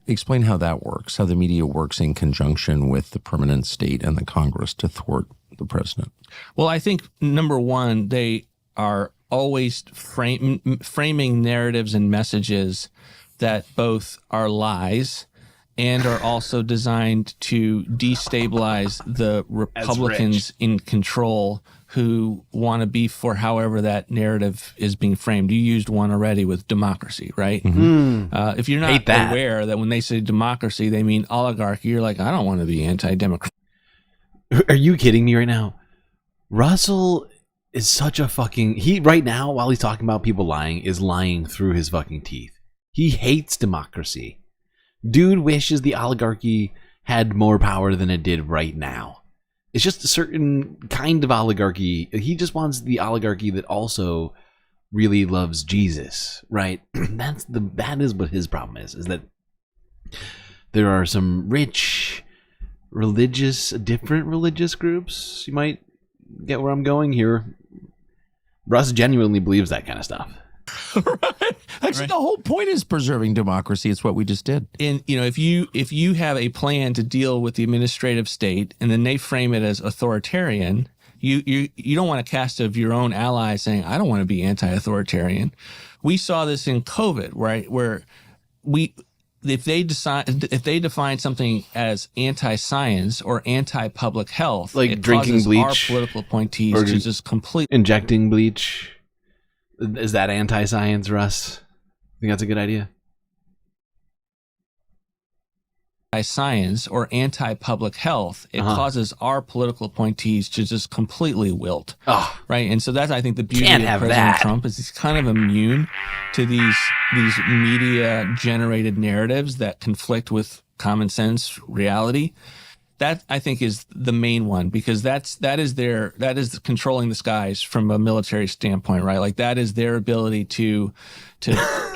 Explain how that works, how the media works in conjunction with the permanent state and the Congress to thwart the president. Well, I think, number one, they are always framing narratives and messages that both are lies and are also designed to destabilize the Republicans in control who want to be for however that narrative is being framed. You used one already with democracy, right? Mm-hmm. If you're not aware that when they say democracy, they mean oligarchy, you're like, I don't want to be anti-democratic. Are you kidding me right now? Russell is such a fucking... He, right now, while he's talking about people lying, is lying through his fucking teeth. He hates democracy. Dude wishes the oligarchy had more power than it did right now. It's just a certain kind of oligarchy. He just wants the oligarchy that also really loves Jesus, right? That is what his problem is that there are some rich, different religious groups. You might get where I'm going here. Russ genuinely believes that kind of stuff. Right. Actually, the whole point is preserving democracy. It's what we just did. And if you have a plan to deal with the administrative state, and then they frame it as authoritarian, you don't want to cast of your own allies saying, I don't want to be anti-authoritarian. We saw this in COVID, right? Where if they define something as anti-science or anti-public health, like it drinking causes bleach, our political appointees to just completely injecting bleach. Is that anti-science, Russ? Think that's a good idea? Science or anti-public health, it causes our political appointees to just completely wilt. Right. And so that's, I think, the beauty of President Trump is he's kind of immune to these media generated narratives that conflict with common sense reality. That, I think, is the main one, because that is controlling the skies from a military standpoint, right? Like that is their ability to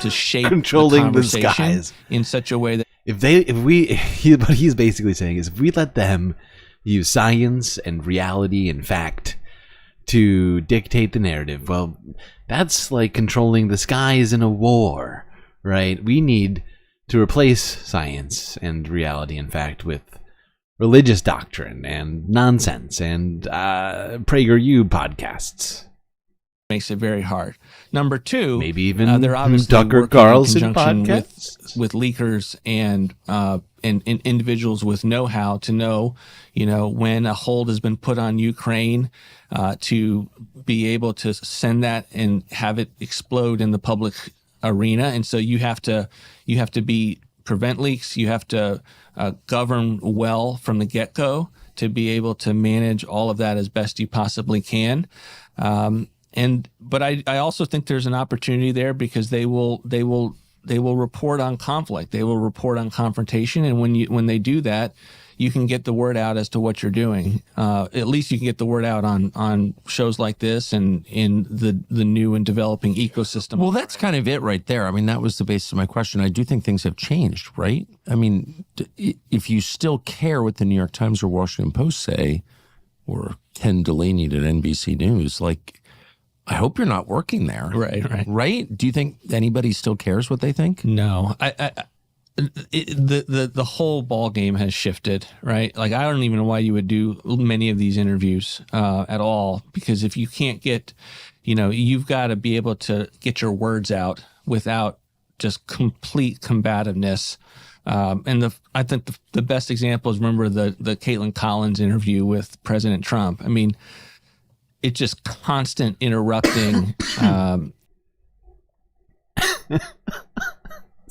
shape controlling the the skies in such a way that what he's basically saying is if we let them use science and reality and fact to dictate the narrative, well, that's like controlling the skies in a war, right? We need to replace science and reality and fact with religious doctrine and nonsense and PragerU podcasts. Makes it very hard. Number two, maybe even they're obviously Tucker Carlson podcasts with leakers and individuals with know-how to know, when a hold has been put on Ukraine, to be able to send that and have it explode in the public arena. And so you have to prevent leaks. You have to govern well from the get-go to be able to manage all of that as best you possibly can. But I also think there's an opportunity there because they will report on conflict. They will report on confrontation, and when they do that, you can get the word out as to what you're doing. At least you can get the word out on shows like this and in the new and developing ecosystem. Well, that's kind of it right there. I mean, that was the basis of my question. I do think things have changed, right? I mean, if you still care what the New York Times or Washington Post say, or Ken Delaney at NBC News, like, I hope you're not working there. Right? Do you think anybody still cares what they think? No. The whole ball game has shifted, right? Like, I don't even know why you would do many of these interviews at all, because if you can't get, you've got to be able to get your words out without just complete combativeness. And I think the best example is, remember the Caitlin Collins interview with President Trump. I mean, it's just constant interrupting. This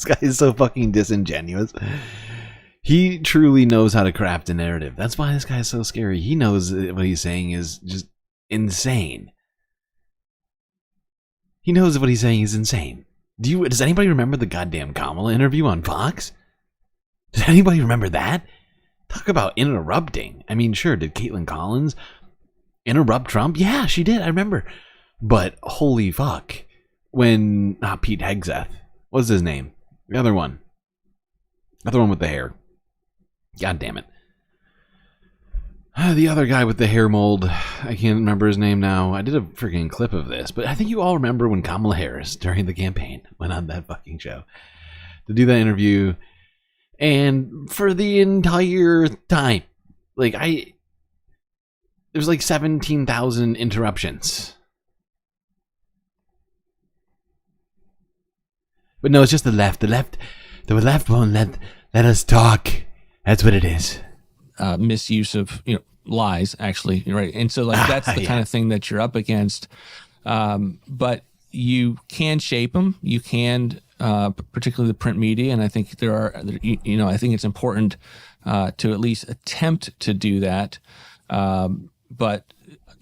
guy is so fucking disingenuous. He truly knows how to craft a narrative. That's why this guy is so scary. He knows what he's saying is just insane. He knows what he's saying is insane. Does anybody remember the goddamn Kamala interview on Fox? Does anybody remember that? Talk about interrupting. I mean, sure, did Caitlin Collins interrupt Trump? Yeah, she did. I remember. But holy fuck. When Pete Hegseth. What's his name? The other one. The other one with the hair. God damn it. The other guy with the hair mold. I can't remember his name now. I did a freaking clip of this, but I think you all remember when Kamala Harris, during the campaign, went on that fucking show to do that interview. And for the entire time, there's like 17,000 interruptions. But no, it's just the left. The left won't let us talk. That's what it is. Misuse of lies, actually, right? And so that's the kind of thing that you're up against. But you can shape them. You can, particularly the print media, and I think I think it's important to at least attempt to do that. But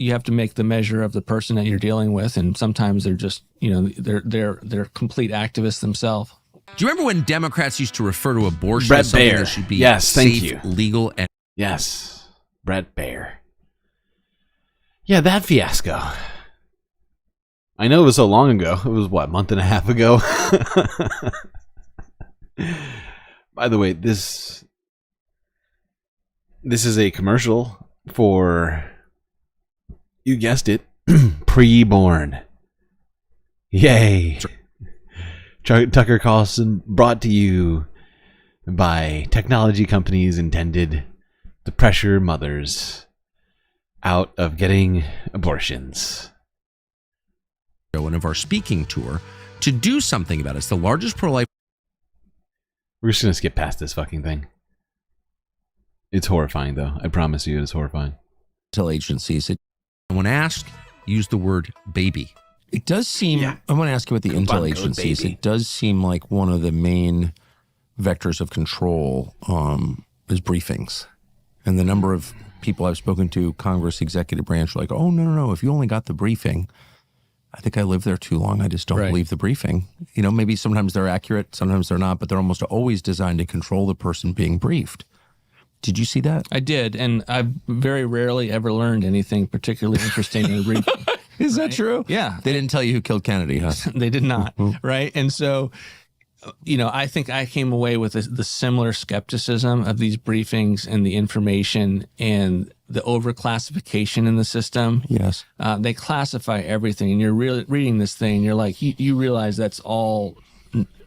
you have to make the measure of the person that you're dealing with, and sometimes they're just, they're complete activists themselves. Do you remember when Democrats used to refer to abortion Brett as something Baer. that should be Yes, thank safe, you. legal, and Yes, Brett Baer. Yeah, that fiasco. I know it was so long ago. It was, what, a month and a half ago? By the way, this is a commercial for, you guessed it, Preborn. Yay. Tucker Carlson, brought to you by technology companies intended to pressure mothers out of getting abortions. One of our speaking tour to do something about it. It's the largest pro-life. We're just gonna skip past this fucking thing. It's horrifying, though. I promise you, it's horrifying. Intel agencies. When asked, use the word baby. It does seem. I want to ask you about the intel agencies. Baby. It does seem like one of the main vectors of control is briefings, and the number of people I've spoken to, Congress executive branch, are like, oh no, if you only got the briefing. I think I lived there too long. I just don't believe the briefing. Maybe sometimes they're accurate, sometimes they're not, but they're almost always designed to control the person being briefed. Did you see that? I did, and I've very rarely ever learned anything particularly interesting in a briefing. Is that true? Yeah. They didn't tell you who killed Kennedy, huh? They did not, right? And so, I think I came away with the similar skepticism of these briefings and the information and the overclassification in the system. Yes. They classify everything, and you're really reading this thing, you're like, you realize that's all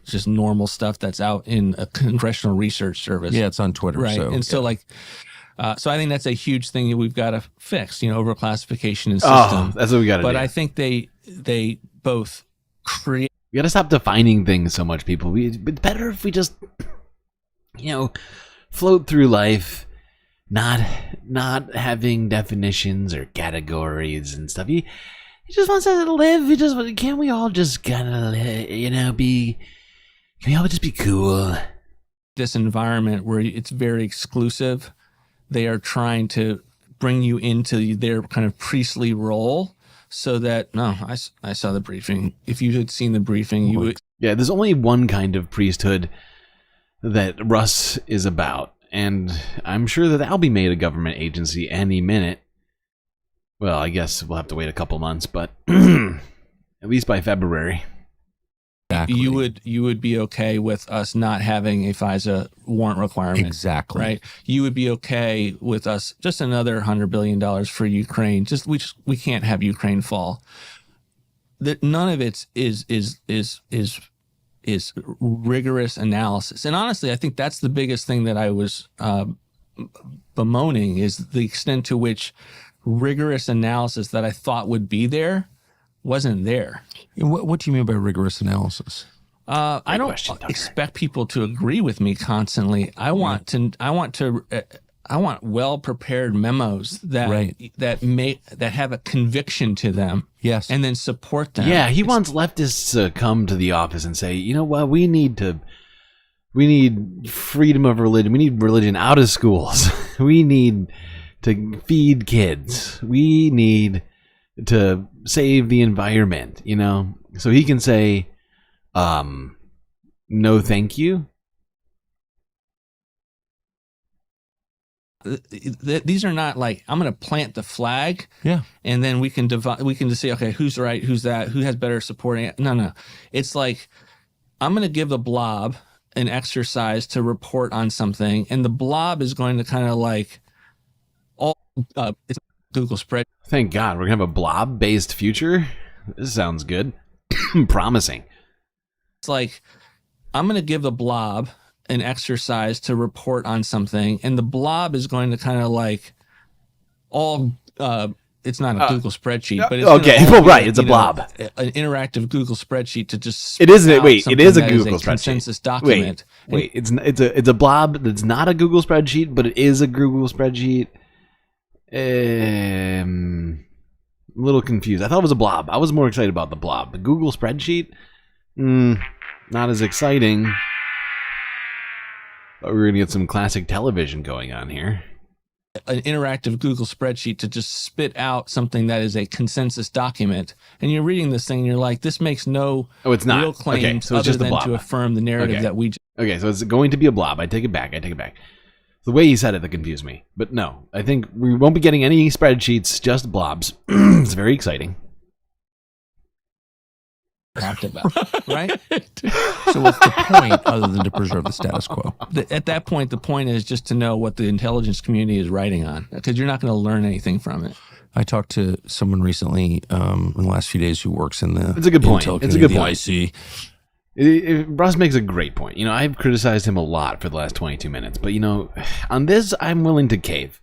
just normal stuff that's out in a congressional research service. Yeah, it's on Twitter. Right. So, so so I think that's a huge thing that we've got to fix, overclassification in system. That's what we got to do. But I think they both create. We got to stop defining things so much, people. It's better if we just, float through life, not having definitions or categories and stuff. He just wants us to live. Can't we all just kind of, be? Can we all just be cool? This environment where it's very exclusive, they are trying to bring you into their kind of priestly role. So that, I saw the briefing. If you had seen the briefing, you would. Yeah, there's only one kind of priesthood that Russ is about. And I'm sure that that'll be made a government agency any minute. Well, I guess we'll have to wait a couple months, but at least by February. Exactly. You would be okay with us not having a FISA warrant requirement. Exactly. Right. You would be okay with us just another $100 billion for Ukraine. We can't have Ukraine fall. That none of it is rigorous analysis. And honestly, I think that's the biggest thing that I was bemoaning is the extent to which rigorous analysis that I thought would be there wasn't there. What do you mean by rigorous analysis? I don't expect people to agree with me constantly. I want well prepared memos that have a conviction to them. Yes, and then support them. Yeah, he wants leftists to come to the office and say, you know what, we need freedom of religion. We need religion out of schools. We need to feed kids. We need to save the environment, so he can say, no, thank you. These are not like, I'm going to plant the flag. Yeah. And then we can just say, okay, who's right? Who's that? Who has better supporting? No. It's like, I'm going to give the blob an exercise to report on something. And the blob is going to kind of like it's Google spread. Thank God we're going to have a blob-based future. This sounds good. Promising. It's like, I'm going to give the blob an exercise to report on something, and the blob is going to kind of like it's not a Google spreadsheet, but it's it's a blob. An interactive Google spreadsheet to just it is a Google spreadsheet consensus document. Wait, it's a blob that's not a Google spreadsheet, but it is a Google spreadsheet. I'm a little confused. I thought it was a blob. I was more excited about the blob. The Google spreadsheet, not as exciting. But we're gonna get some classic television going on here. an interactive Google spreadsheet to just spit out something that is a consensus document. And you're reading this thing and you're like, this makes no it's not. real claims Okay, so it's other just a than blob. to affirm the narrative that we Okay, so it's going to be a blob. I take it back. The way he said it that confused me. But no, I think we won't be getting any spreadsheets, just blobs. It's very exciting. talked about, right? So what's the point other than to preserve the status quo? At that point, the point is just to know what the intelligence community is writing on, because you're not going to learn anything from it. I talked to someone recently in the last few days who works in the It's a good point. Intel It's a good community, point. IC. Russ makes a great point. I've criticized him a lot for the last 22 minutes, but on this, I'm willing to cave.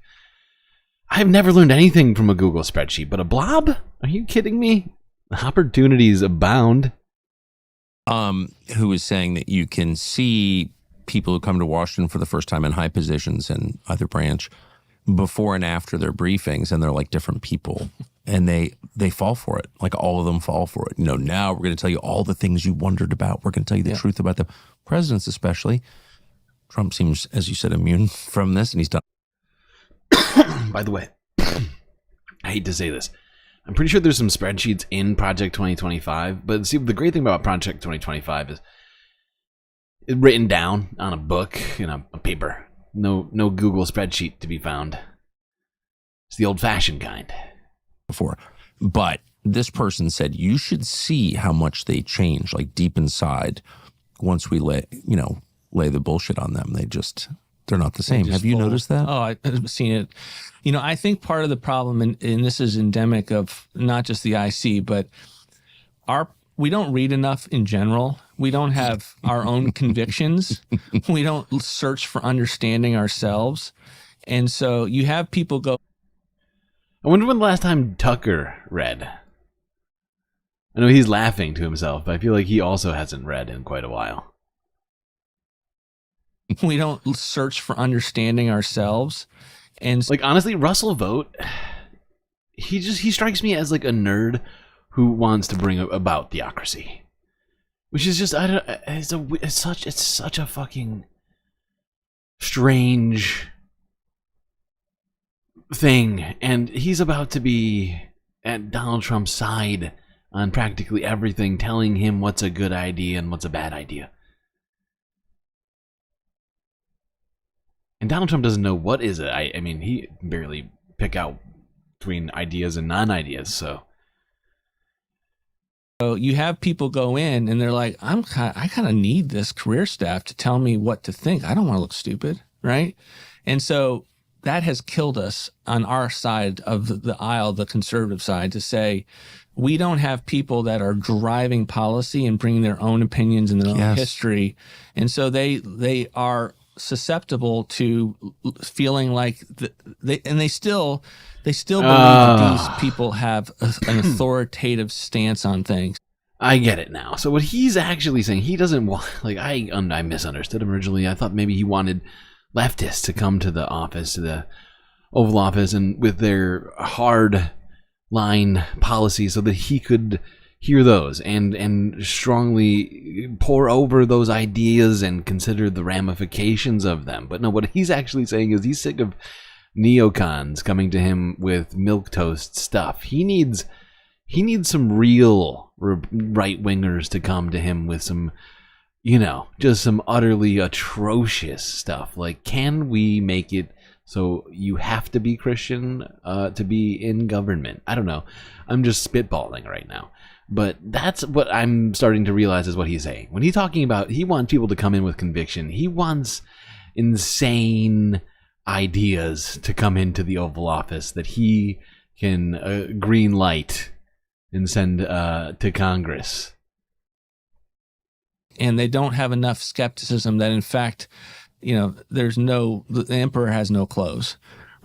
I've never learned anything from a Google spreadsheet, but a blob? Are you kidding me? Opportunities abound. Who was saying that you can see people who come to Washington for the first time in high positions in either branch before and after their briefings, and they're like different people, and they fall for it. Like all of them fall for it. Now we're going to tell you all the things you wondered about. We're going to tell you the truth about them. Presidents especially. Trump seems, as you said, immune from this, and he's done. By the way, I hate to say this. I'm pretty sure there's some spreadsheets in Project 2025, but see, the great thing about Project 2025 is it's written down on a book, a paper. No Google spreadsheet to be found. It's the old-fashioned kind. Before, but this person said you should see how much they change, like deep inside. Once we lay the bullshit on them, they're not the same. Have you noticed that? Oh, I've seen it. I think part of the problem, and this is endemic of not just the IC, but we don't read enough in general. We don't have our own convictions. We don't search for understanding ourselves. And so you have people go. I wonder when the last time Tucker read. I know he's laughing to himself, but I feel like he also hasn't read in quite a while. We don't search for understanding ourselves. And honestly, Russell Vought, he strikes me as like a nerd who wants to bring about theocracy, which is just it's such a fucking strange thing, and he's about to be at Donald Trump's side on practically everything, telling him what's a good idea and what's a bad idea. And Donald Trump doesn't know what is it. I mean, he can barely pick out between ideas and non-ideas. So you have people go in and they're like, I kind of need this career staff to tell me what to think. I don't want to look stupid, right? And so that has killed us on our side of the aisle, the conservative side, to say we don't have people that are driving policy and bringing their own opinions and their own history. And so they are susceptible to feeling like they still believe these people have an authoritative stance on things. I get it now. So what he's actually saying, he doesn't want, I misunderstood him originally. I thought maybe he wanted leftists to come to the office, to the Oval Office, and with their hard line policy so that he could hear those and strongly pore over those ideas and consider the ramifications of them. But no, what he's actually saying is he's sick of neocons coming to him with milquetoast stuff. He needs some real right-wingers to come to him with some, just some utterly atrocious stuff. Like, can we make it so you have to be Christian to be in government? I don't know. I'm just spitballing right now. But that's what I'm starting to realize is what he's saying. When he's talking about he wants people to come in with conviction, he wants insane ideas to come into the Oval Office that he can green light and send to Congress. And they don't have enough skepticism that, in fact, the emperor has no clothes.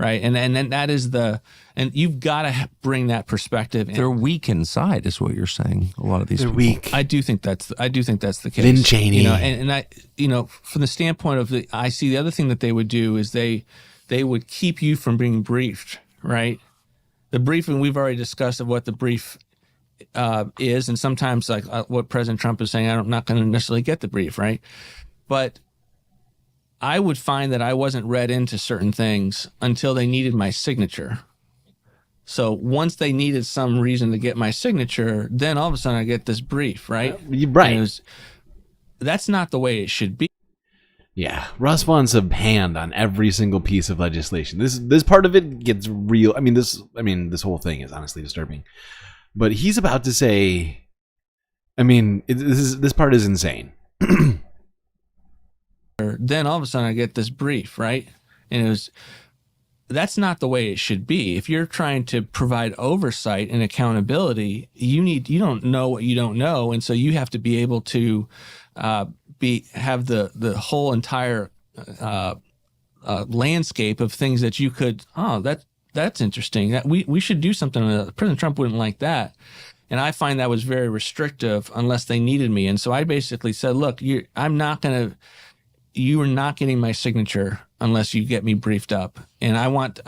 Right. And then that is and you've got to bring that perspective in. They're weak inside is what you're saying. A lot of these They're people. weak. I do think that's the case. Lynn Cheney. And I, from the standpoint of the other thing that they would do is they would keep you from being briefed. Right. The briefing, we've already discussed of what the brief is. And sometimes what President Trump is saying, I'm not going to necessarily get the brief. Right. But I would find that I wasn't read into certain things until they needed my signature. So once they needed some reason to get my signature, then all of a sudden I get this brief, right? Right. That's not the way it should be. Yeah, Russ wants a hand on every single piece of legislation. This part of it gets real. I mean, this whole thing is honestly disturbing. But he's about to say, I mean, this part is insane. Then all of a sudden I get this brief, right? And that's not the way it should be. If you're trying to provide oversight and accountability, you don't know what you don't know, and so you have to be able to have the whole entire landscape of things that you could. Oh, that's interesting. That we should do something. President Trump wouldn't like that, and I find that was very restrictive unless they needed me. And so I basically said, look, you are not getting my signature unless you get me briefed up. And I want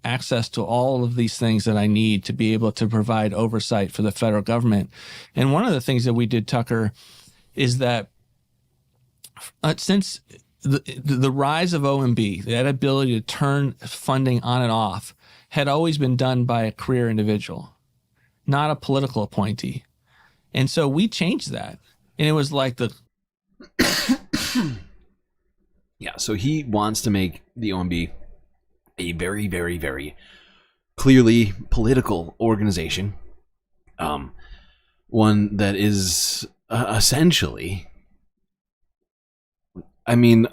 access to all of these things that I need to be able to provide oversight for the federal government. And one of the things that we did, Tucker, is that since the rise of OMB, that ability to turn funding on and off had always been done by a career individual, not a political appointee. And so we changed that. And it was like Yeah, so he wants to make the OMB a very, very, very clearly political organization. One that is essentially, I mean,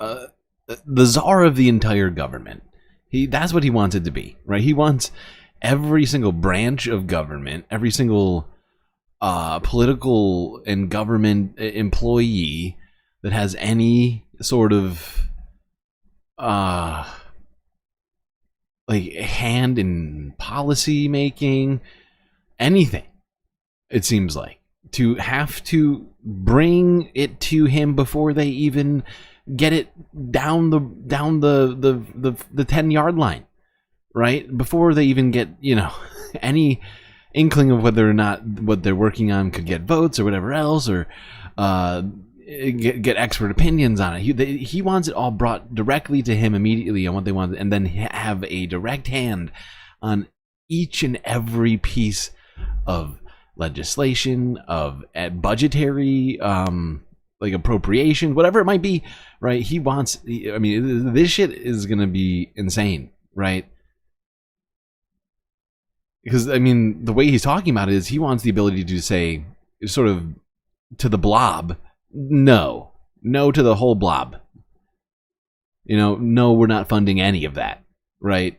the czar of the entire government. That's what he wants it to be, right? He wants every single branch of government, every single political and government employee that has any sort of like hand in policy making, anything, it seems like, to have to bring it to him before they even get it down the 10-yard line, right? Before they even get, any inkling of whether or not what they're working on could get votes or whatever else, or get expert opinions on it. He wants it all brought directly to him immediately on what they want, and then have a direct hand on each and every piece of legislation, of budgetary, like appropriation, whatever it might be, right? He wants, I mean, this shit is going to be insane, right? Because, I mean, the way he's talking about it is he wants the ability to say, sort of, to the blob, no to the whole blob. No, we're not funding any of that, right?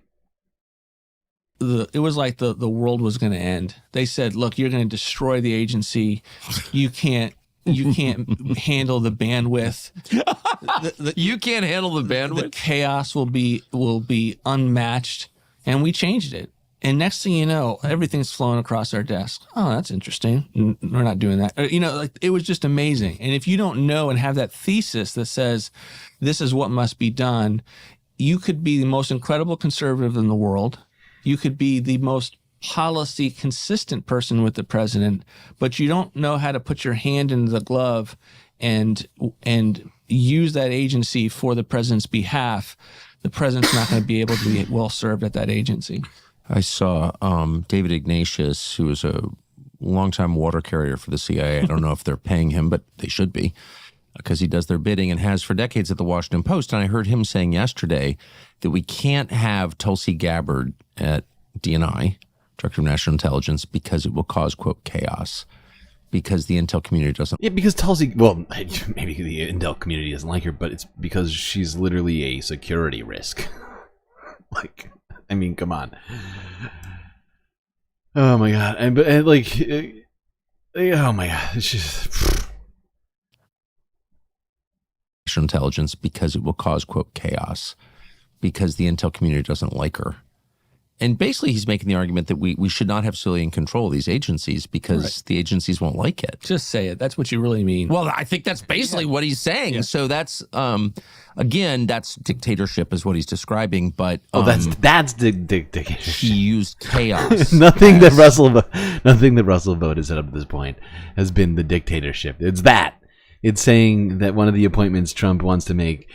It was like the world was going to end. They said, look, you're going to destroy the agency. You can't handle the bandwidth. You can't handle the bandwidth. The chaos will be unmatched. And we changed it. And next thing you know, everything's flowing across our desk. Oh, that's interesting. We're not doing that. Like, it was just amazing. And if you don't know and have that thesis that says this is what must be done, you could be the most incredible conservative in the world. You could be the most policy consistent person with the president, but you don't know how to put your hand in the glove and use that agency for the president's behalf. The president's not going to be able to be well served at that agency. I saw David Ignatius, who was a longtime water carrier for the CIA. I don't know if they're paying him, but they should be, because he does their bidding and has for decades at the Washington Post. And I heard him saying yesterday that we can't have Tulsi Gabbard at DNI, Director of National Intelligence, because it will cause, quote, chaos, because the intel community doesn't. Yeah, because Tulsi, well, maybe the intel community doesn't like her, but it's because she's literally a security risk. Like, I mean, come on. Oh my God. Oh my God. It's just. Intelligence, because it will cause, quote, chaos, because the intel community doesn't like her. And basically, he's making the argument that we should not have civilian control of these agencies because the agencies won't like it. Just say it. That's what you really mean. Well, I think that's basically what he's saying. Yeah. So that's, again, that's dictatorship is what he's describing. But that's the dictatorship. He used chaos. Nothing that Russell Vought has said up to this point has been the dictatorship. It's that. It's saying that one of the appointments Trump wants to make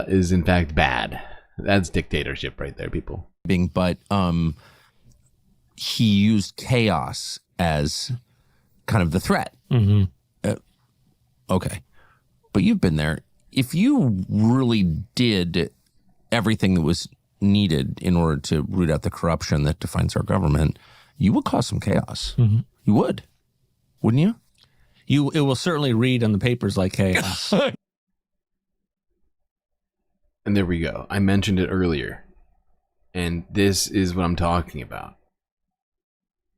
is in fact bad. That's dictatorship right there, people. But he used chaos as kind of the threat. Okay. But you've been there. If you really did everything that was needed in order to root out the corruption that defines our government, you would cause some chaos. You would, wouldn't you? It will certainly read on the papers like chaos. And there we go. I mentioned it earlier. And this is what I'm talking about.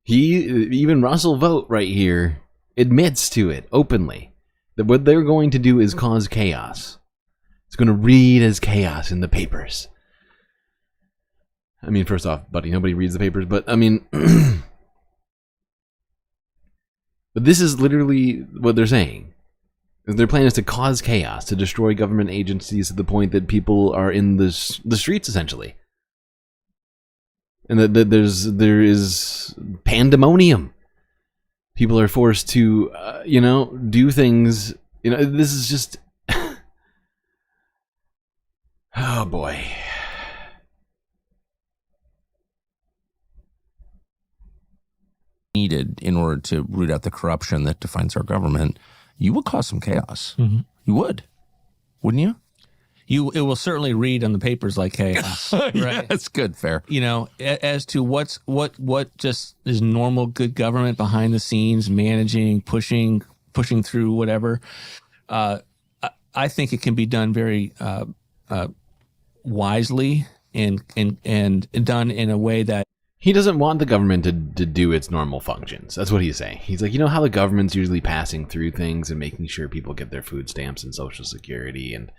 Even Russell Vought right here admits to it openly. That what they're going to do is cause chaos. It's going to read as chaos in the papers. I mean, first off, buddy, nobody reads the papers, but I mean... but this is literally what they're saying. Their plan is to cause chaos, to destroy government agencies to the point that people are in the streets, essentially. And that there is pandemonium. People are forced to, do things. This is just... oh, boy. Needed in order to root out the corruption that defines our government, you would cause some chaos. You would, wouldn't you? It will certainly read on the papers like chaos. Right? Yeah, that's good, fair. As to what just is normal good government behind the scenes, managing, pushing through whatever. I think it can be done very wisely and done in a way that. He doesn't want the government to do its normal functions. That's what he's saying. He's like, you know how the government's usually passing through things and making sure people get their food stamps and Social Security and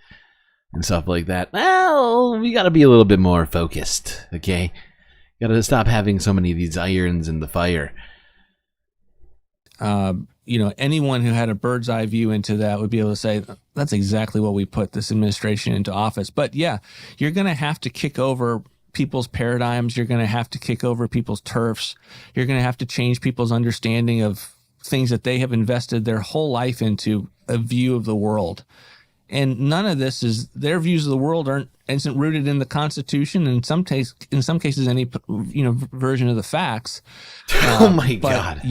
stuff like that. Well, we got to be a little bit more focused, okay? Got to stop having so many of these irons in the fire. Anyone who had a bird's eye view into that would be able to say, that's exactly what we put this administration into office. But yeah, you're going to have to kick over people's paradigms. You're going to have to kick over people's turfs. You're going to have to change people's understanding of things that they have invested their whole life into, a view of the world. And none of this is, their views of the world isn't rooted in the Constitution, and in some cases any version of the facts. Oh my God!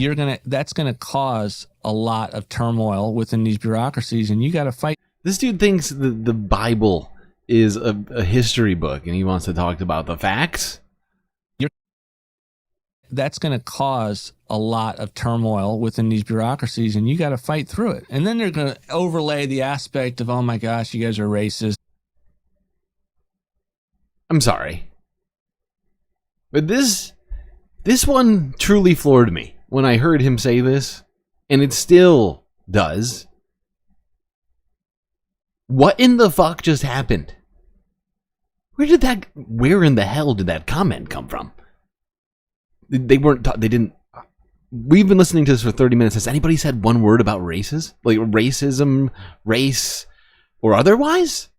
That's gonna cause a lot of turmoil within these bureaucracies, and you got to fight. This dude thinks the Bible is a history book, and he wants to talk about the facts. That's going to cause a lot of turmoil within these bureaucracies, and you got to fight through it. And then they're going to overlay the aspect of, oh my gosh, you guys are racist. I'm sorry, but this one truly floored me when I heard him say this, and it still does. What in the fuck just happened? Where in the hell did that comment come from? They didn't. We've been listening to this for 30 minutes. Has anybody said one word about races? Like racism, race, or otherwise?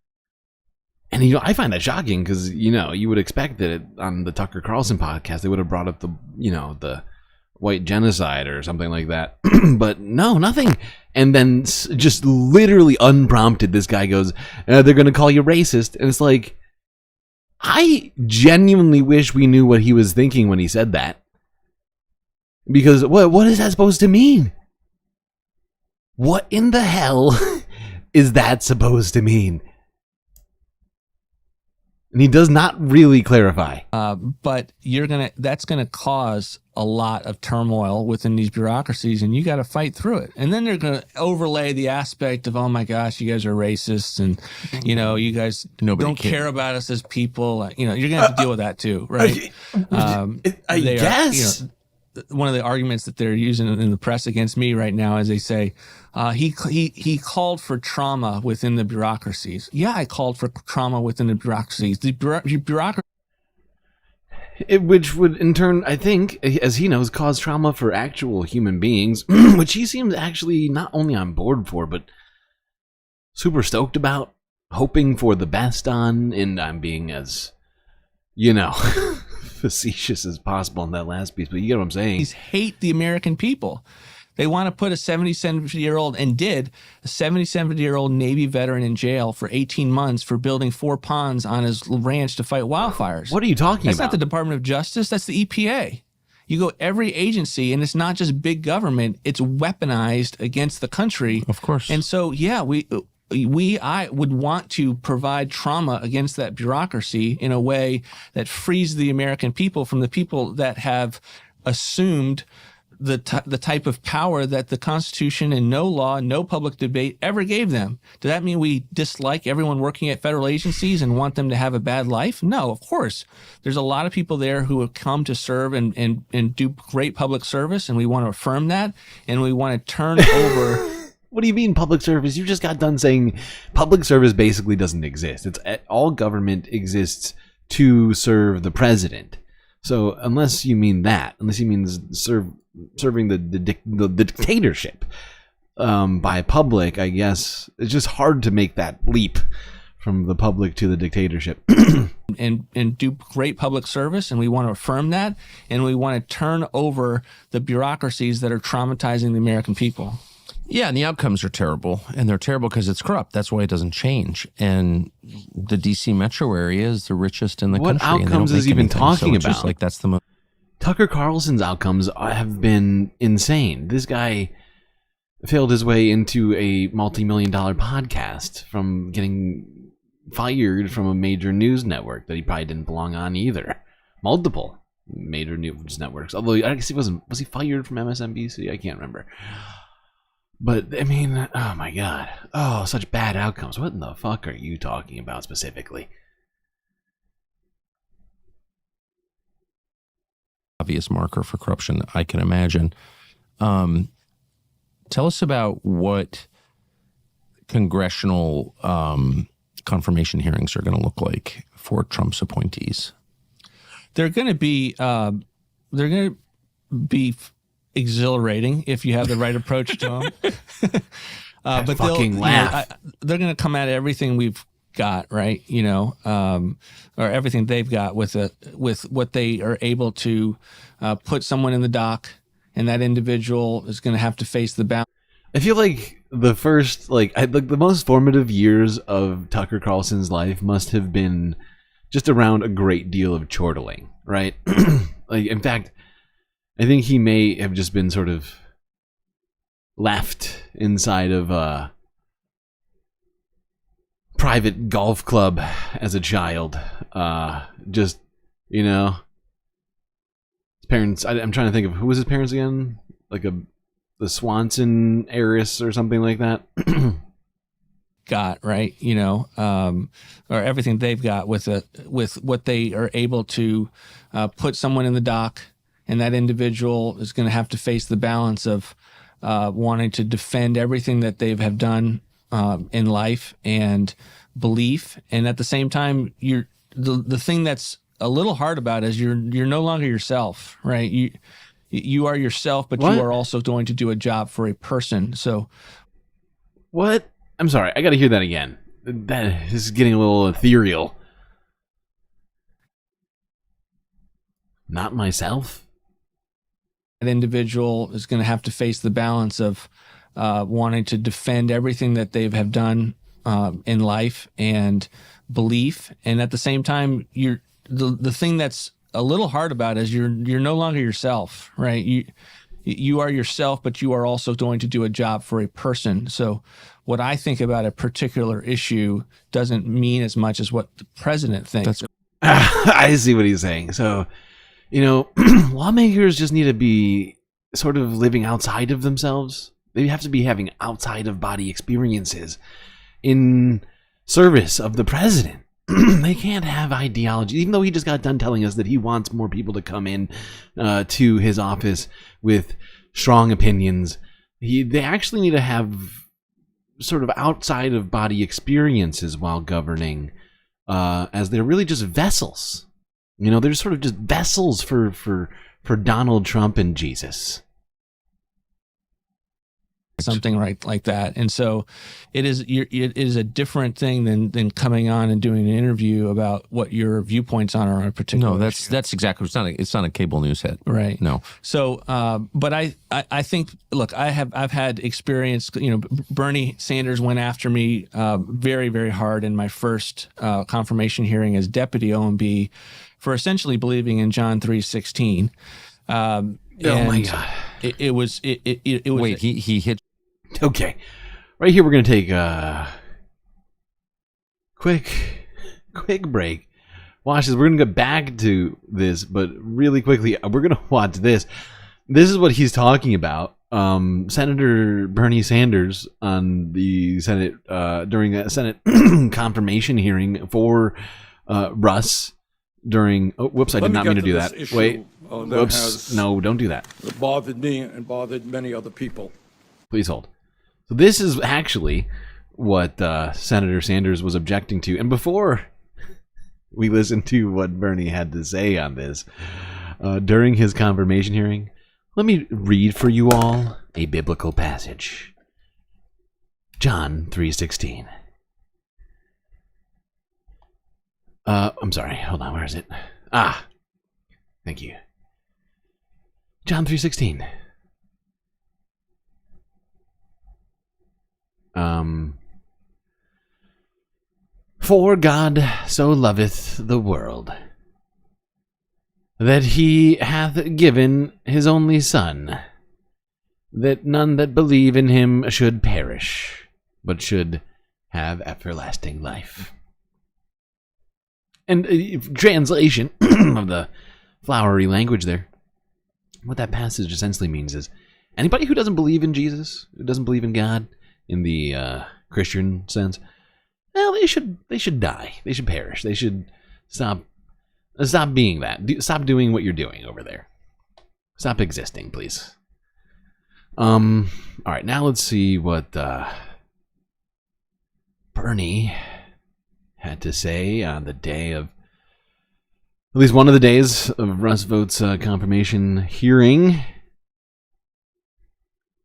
And I find that shocking because, you would expect that on the Tucker Carlson podcast, they would have brought up the white genocide or something like that. But no, nothing. And then just literally unprompted, this guy goes, they're going to call you racist. And it's like, I genuinely wish we knew what he was thinking when he said that. Because what is that supposed to mean? What in the hell is that supposed to mean? And he does not really clarify. But that's gonna cause a lot of turmoil within these bureaucracies, and you got to fight through it. And then they're gonna overlay the aspect of, oh my gosh, you guys are racists, and you guys don't care about us as people. You're gonna have to deal with that too, right? I guess. One of the arguments that they're using in the press against me right now is they say he called for trauma within the bureaucracies. Yeah, I called for trauma within the bureaucracies. The bureaucracy, which would in turn, I think, as he knows, cause trauma for actual human beings, which he seems actually not only on board for, but super stoked about, hoping for the best on, and I'm being as, facetious as possible in that last piece, but you get what I'm saying. Hate the American people. They want to put a 77-year-old, and did, a 77-year-old Navy veteran in jail for 18 months for building 4 ponds on his ranch to fight wildfires. What are you talking That's about? not the Department of Justice. That's the EPA. You go every agency, and it's not just big government. It's weaponized against the country. Of course. And so, yeah, I would want to provide trauma against that bureaucracy in a way that frees the American people from the people that have assumed the type of power that the Constitution and no law, no public debate ever gave them. Does that mean we dislike everyone working at federal agencies and want them to have a bad life? No, of course. There's a lot of people there who have come to serve and do great public service, and we want to affirm that, and we want to turn over... What do you mean public service? You just got done saying public service basically doesn't exist. It's all government exists to serve the president. So unless you mean that, unless you mean serving the dictatorship by public, I guess it's just hard to make that leap from the public to the dictatorship. and do great public service, and we want to affirm that, and we want to turn over the bureaucracies that are traumatizing the American people. Yeah, and the outcomes are terrible, and they're terrible because it's corrupt. That's why it doesn't change. And the D.C. metro area is the richest in the country. What outcomes is he even talking about? Just like that's the most. Tucker Carlson's outcomes have been insane. This guy failed his way into a multi-million-dollar podcast from getting fired from a major news network that he probably didn't belong on either. Multiple major news networks. Although I guess was he fired from MSNBC? I can't remember. But, I mean, oh my God. Oh, such bad outcomes. What in the fuck are you talking about specifically? Obvious marker for corruption, I can imagine. Tell us about what congressional confirmation hearings are going to look like for Trump's appointees. They're going to be exhilarating if you have the right approach to them. But they're going to come at everything we've got, right? Or everything they've got with what they are able to put someone in the dock, and that individual is going to have to face the balance. I feel like the first, the most formative years of Tucker Carlson's life must have been just around a great deal of chortling, right? In fact, I think he may have just been sort of left inside of a private golf club as a child. His parents, I'm trying to think of, who was his parents again? Like the Swanson heiress or something like that. Got, right? Or everything they've got with what they are able to put someone in the dock, and that individual is going to have to face the balance of wanting to defend everything that they have done in life and belief, and at the same time, the thing that's a little hard about is you're no longer yourself, right? You are yourself, but What? you are also going to do a job for a person. So, What? I'm sorry, I got to hear that again. This is getting a little ethereal. Not myself? that individual is going to have to face the balance of wanting to defend everything that they have done in life and belief, and at the same time, the thing that's a little hard about is you're no longer yourself, right? You are yourself, but you are also going to do a job for a person. So what I think about a particular issue doesn't mean as much as what the president thinks. I see what he's saying. So, lawmakers just need to be sort of living outside of themselves. They have to be having outside of body experiences in service of the president. They can't have ideology, even though he just got done telling us that he wants more people to come in to his office with strong opinions. They actually need to have sort of outside of body experiences while governing, as they're really just vessels. They're sort of just vessels for Donald Trump and Jesus. something like that. And so it is a different thing than coming on and doing an interview about what your viewpoints on are on a particular issue. That's exactly, it's not a cable news hit. Right. No. So, but I think, look, I've had experience, Bernie Sanders went after me very, very hard in my first confirmation hearing as deputy OMB for essentially believing in John 3:16. Oh my God. It was. Wait, he hit. Okay. Right here, we're going to take a quick break. Watch this. We're going to get back to this, but really quickly, we're going to watch this. This is what he's talking about. Senator Bernie Sanders on the Senate, during a Senate confirmation hearing for Russ during, whoops, I did not mean to do that. Wait, whoops, no, don't do that. It bothered me and bothered many other people. Please hold. So this is actually what Senator Sanders was objecting to. And before we listen to what Bernie had to say on this, during his confirmation hearing, let me read for you all a biblical passage. John 3:16. I'm sorry, hold on, where is it? Ah, thank you. John 3:16. For God so loveth the world, that he hath given his only Son, that none that believe in him should perish, but should have everlasting life. And translation of the flowery language there, what that passage essentially means is anybody who doesn't believe in Jesus, who doesn't believe in God in the Christian sense, well, they should die. They should perish. They should stop being that. Stop doing what you're doing over there. Stop existing, please. All right, now let's see what Bernie had to say on the day of, at least one of the days of Russ Vought's confirmation hearing.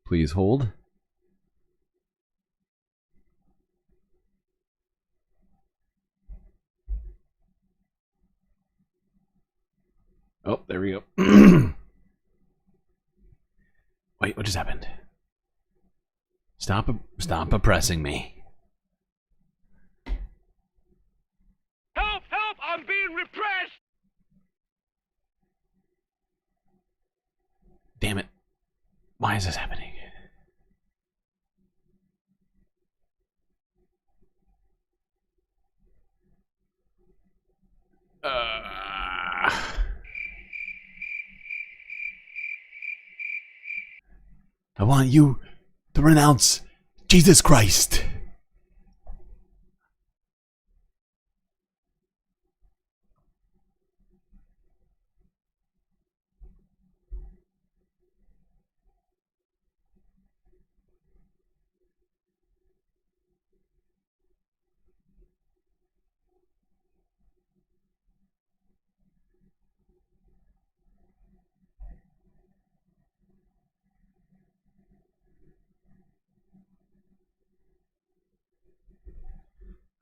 Please hold. Oh, there we go. Wait, what just happened? Stop oppressing me. Help! Help! I'm being repressed! Damn it. Why is this happening? I want you to renounce Jesus Christ.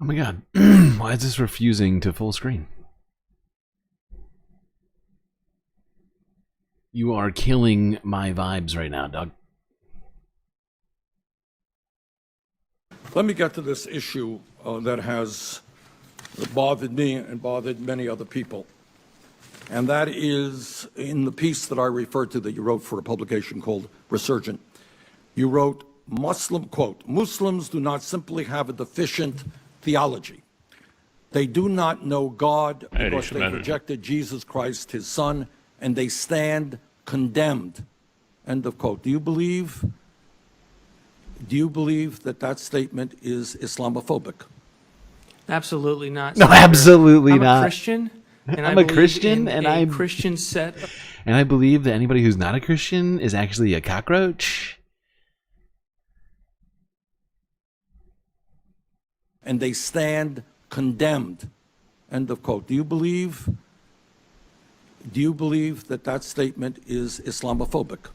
Oh my God. Why is this refusing to full screen? You are killing my vibes right now, Doug. Let me get to this issue that has bothered me and bothered many other people. And that is in the piece that I referred to that you wrote for a publication called Resurgent. You wrote, Muslims do not simply have a deficient theology. They do not know God because they rejected Jesus Christ, his son, and they stand condemned. End of quote. Do you believe that statement is Islamophobic? Absolutely not. No, absolutely not. I'm a Christian. And I'm a Christian, and I'm a Christian set. And I believe that anybody who's not a Christian is actually a cockroach. And they stand condemned. End of quote. Do you believe that statement is Islamophobic?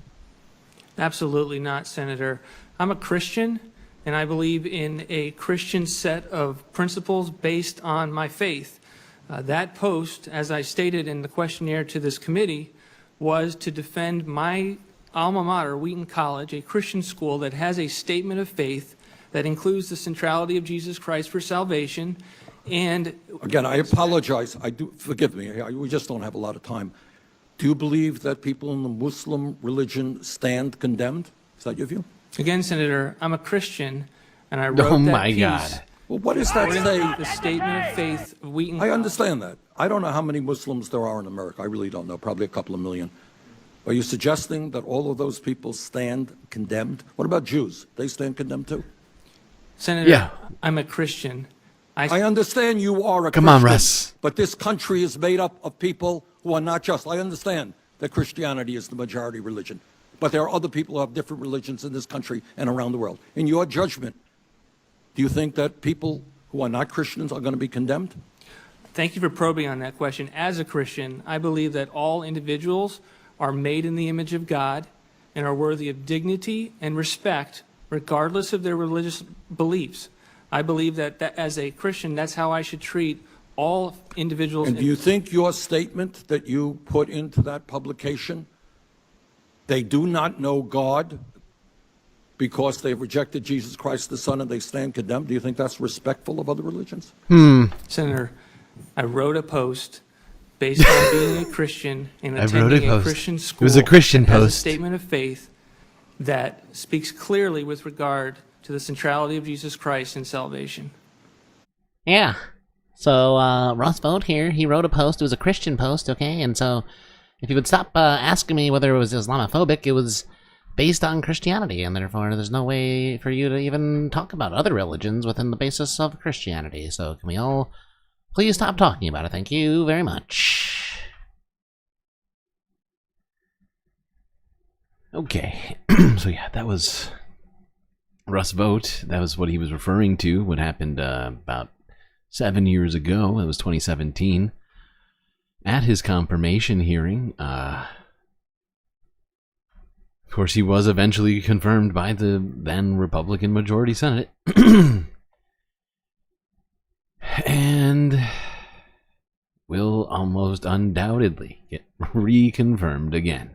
Absolutely not, Senator. I'm a Christian, and I believe in a Christian set of principles based on my faith. That post, as I stated in the questionnaire to this committee, was to defend my alma mater, Wheaton College, a Christian school that has a statement of faith that includes the centrality of Jesus Christ for salvation. And again, I apologize. Forgive me. We just don't have a lot of time. Do you believe that people in the Muslim religion stand condemned? Is that your view? Again, Senator, I'm a Christian, and I wrote Oh that my piece. God. Well, what does that say? The statement of faith of Wheaton. I understand that. I don't know how many Muslims there are in America. I really don't know. Probably a couple of million. Are you suggesting that all of those people stand condemned? What about Jews? They stand condemned too? Senator, I'm a Christian. I understand you are a Come Christian. on, Russ. But this country is made up of people who are not just. I understand that Christianity is the majority religion. But there are other people who have different religions in this country and around the world. In your judgment, do you think that people who are not Christians are going to be condemned? Thank you for probing on that question. As a Christian, I believe that all individuals are made in the image of God and are worthy of dignity and respect, regardless of their religious beliefs. I believe that as a Christian, that's how I should treat all individuals. And do you think your statement that you put into that publication, they do not know God because they've rejected Jesus Christ the Son and they stand condemned, do you think that's respectful of other religions? Senator, I wrote a post based on being a Christian and attending a Christian school. It was a Christian that has post. a statement of faith that speaks clearly with regard to the centrality of Jesus Christ in salvation. Yeah. So, Ross Vought here, he wrote a post. It was a Christian post, okay? And so, if you would stop asking me whether it was Islamophobic, it was based on Christianity, and therefore there's no way for you to even talk about other religions within the basis of Christianity. So, can we all please stop talking about it? Thank you very much. Okay. So, yeah, that was Russ Vought. That was what he was referring to, what happened about 7 years ago. It was 2017. At his confirmation hearing, of course, he was eventually confirmed by the then Republican majority Senate. And will almost undoubtedly get reconfirmed again.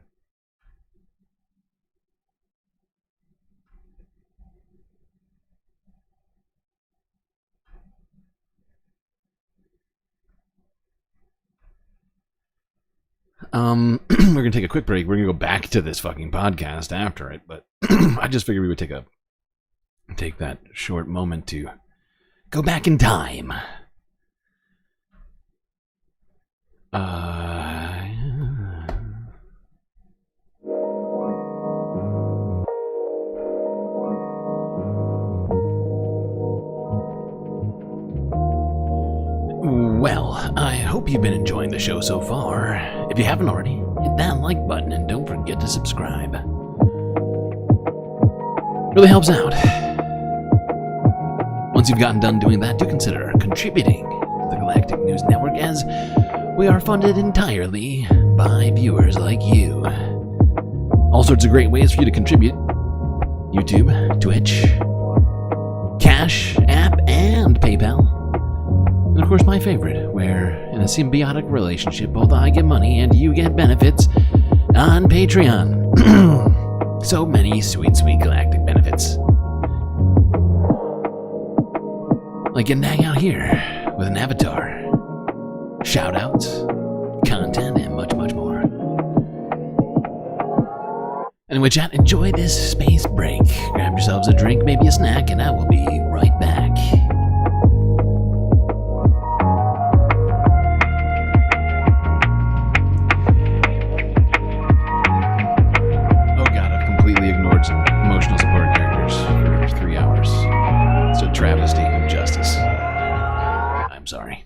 We're gonna take a quick break. We're gonna go back to this fucking podcast after it, but I just figured we would take that short moment to go back in time. Well, I hope you've been enjoying the show so far. If you haven't already, hit that like button and don't forget to subscribe. Really helps out. Once you've gotten done doing that, do consider contributing to the Galactic News Network, as we are funded entirely by viewers like you. All sorts of great ways for you to contribute: YouTube, Twitch, Cash App, and PayPal. And of course, my favorite, where in a symbiotic relationship, both I get money and you get benefits on Patreon. So many sweet, sweet galactic benefits. Like getting to hang out here with an avatar, shoutouts, content, and much, much more. Anyway, chat, enjoy this space break. Grab yourselves a drink, maybe a snack, and I will be right back. Ignored some emotional support characters for 3 hours. It's a travesty of justice. I'm sorry.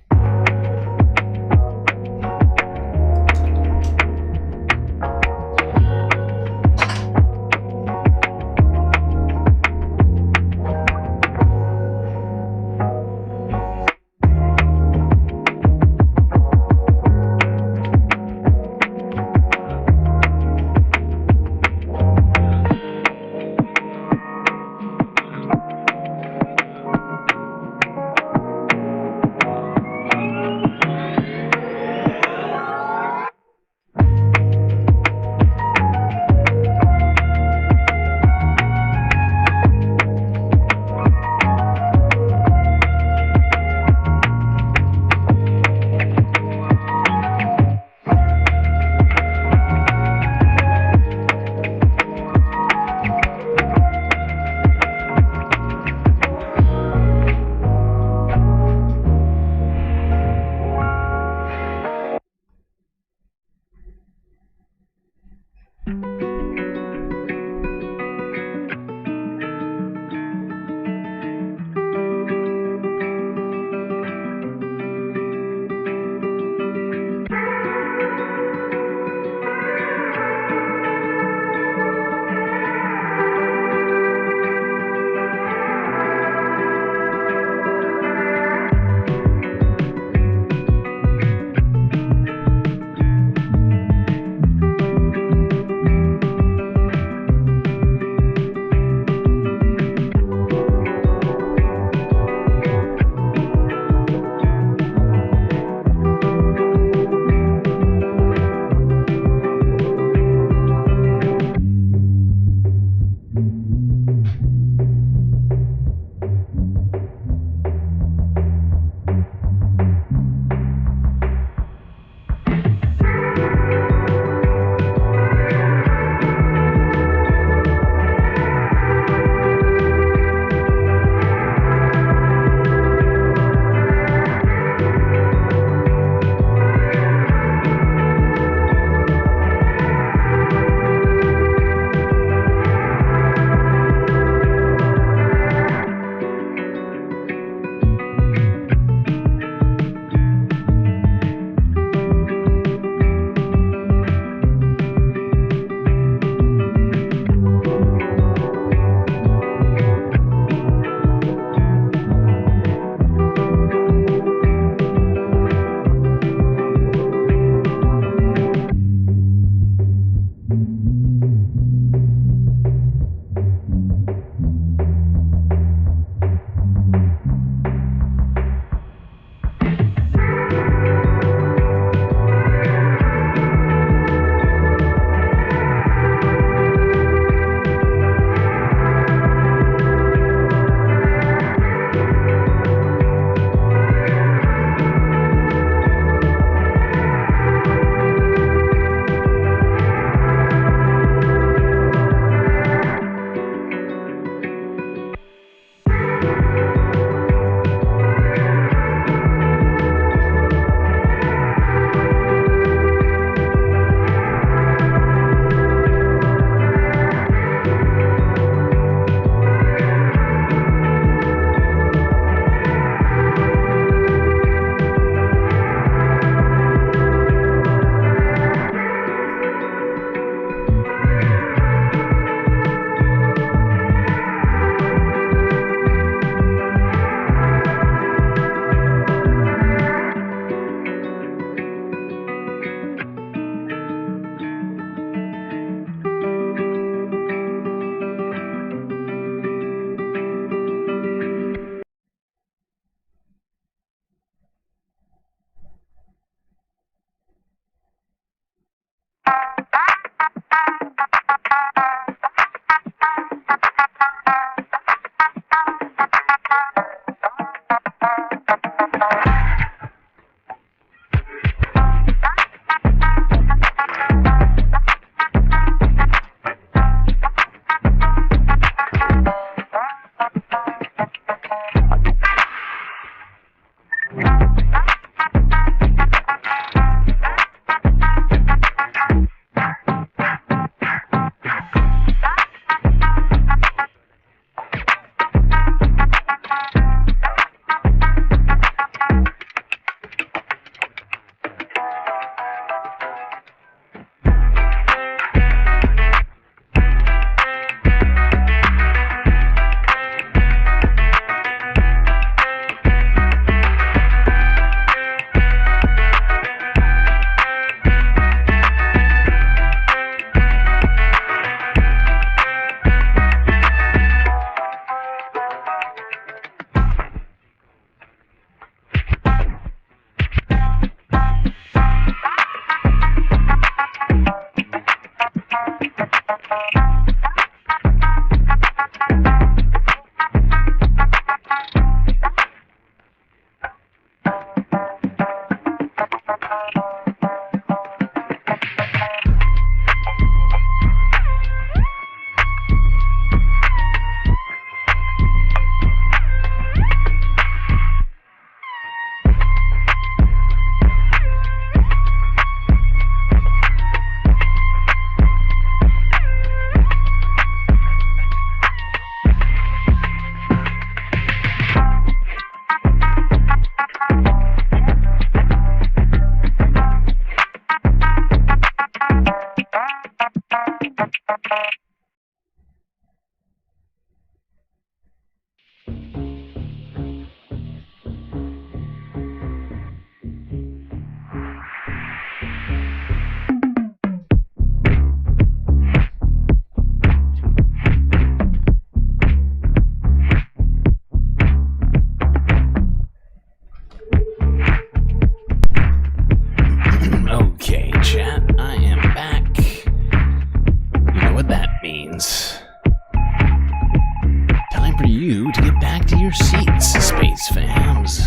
you to get back to your seats, Space Fams.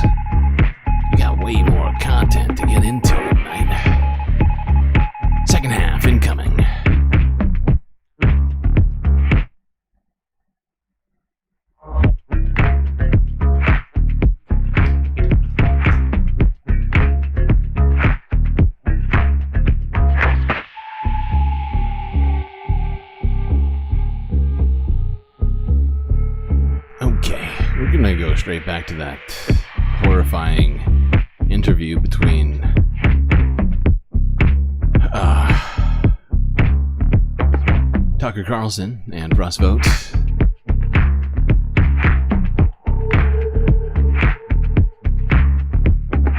We got way more content to get into tonight. Second half incoming. We're gonna go straight back to that horrifying interview between Tucker Carlson and Russ Vought.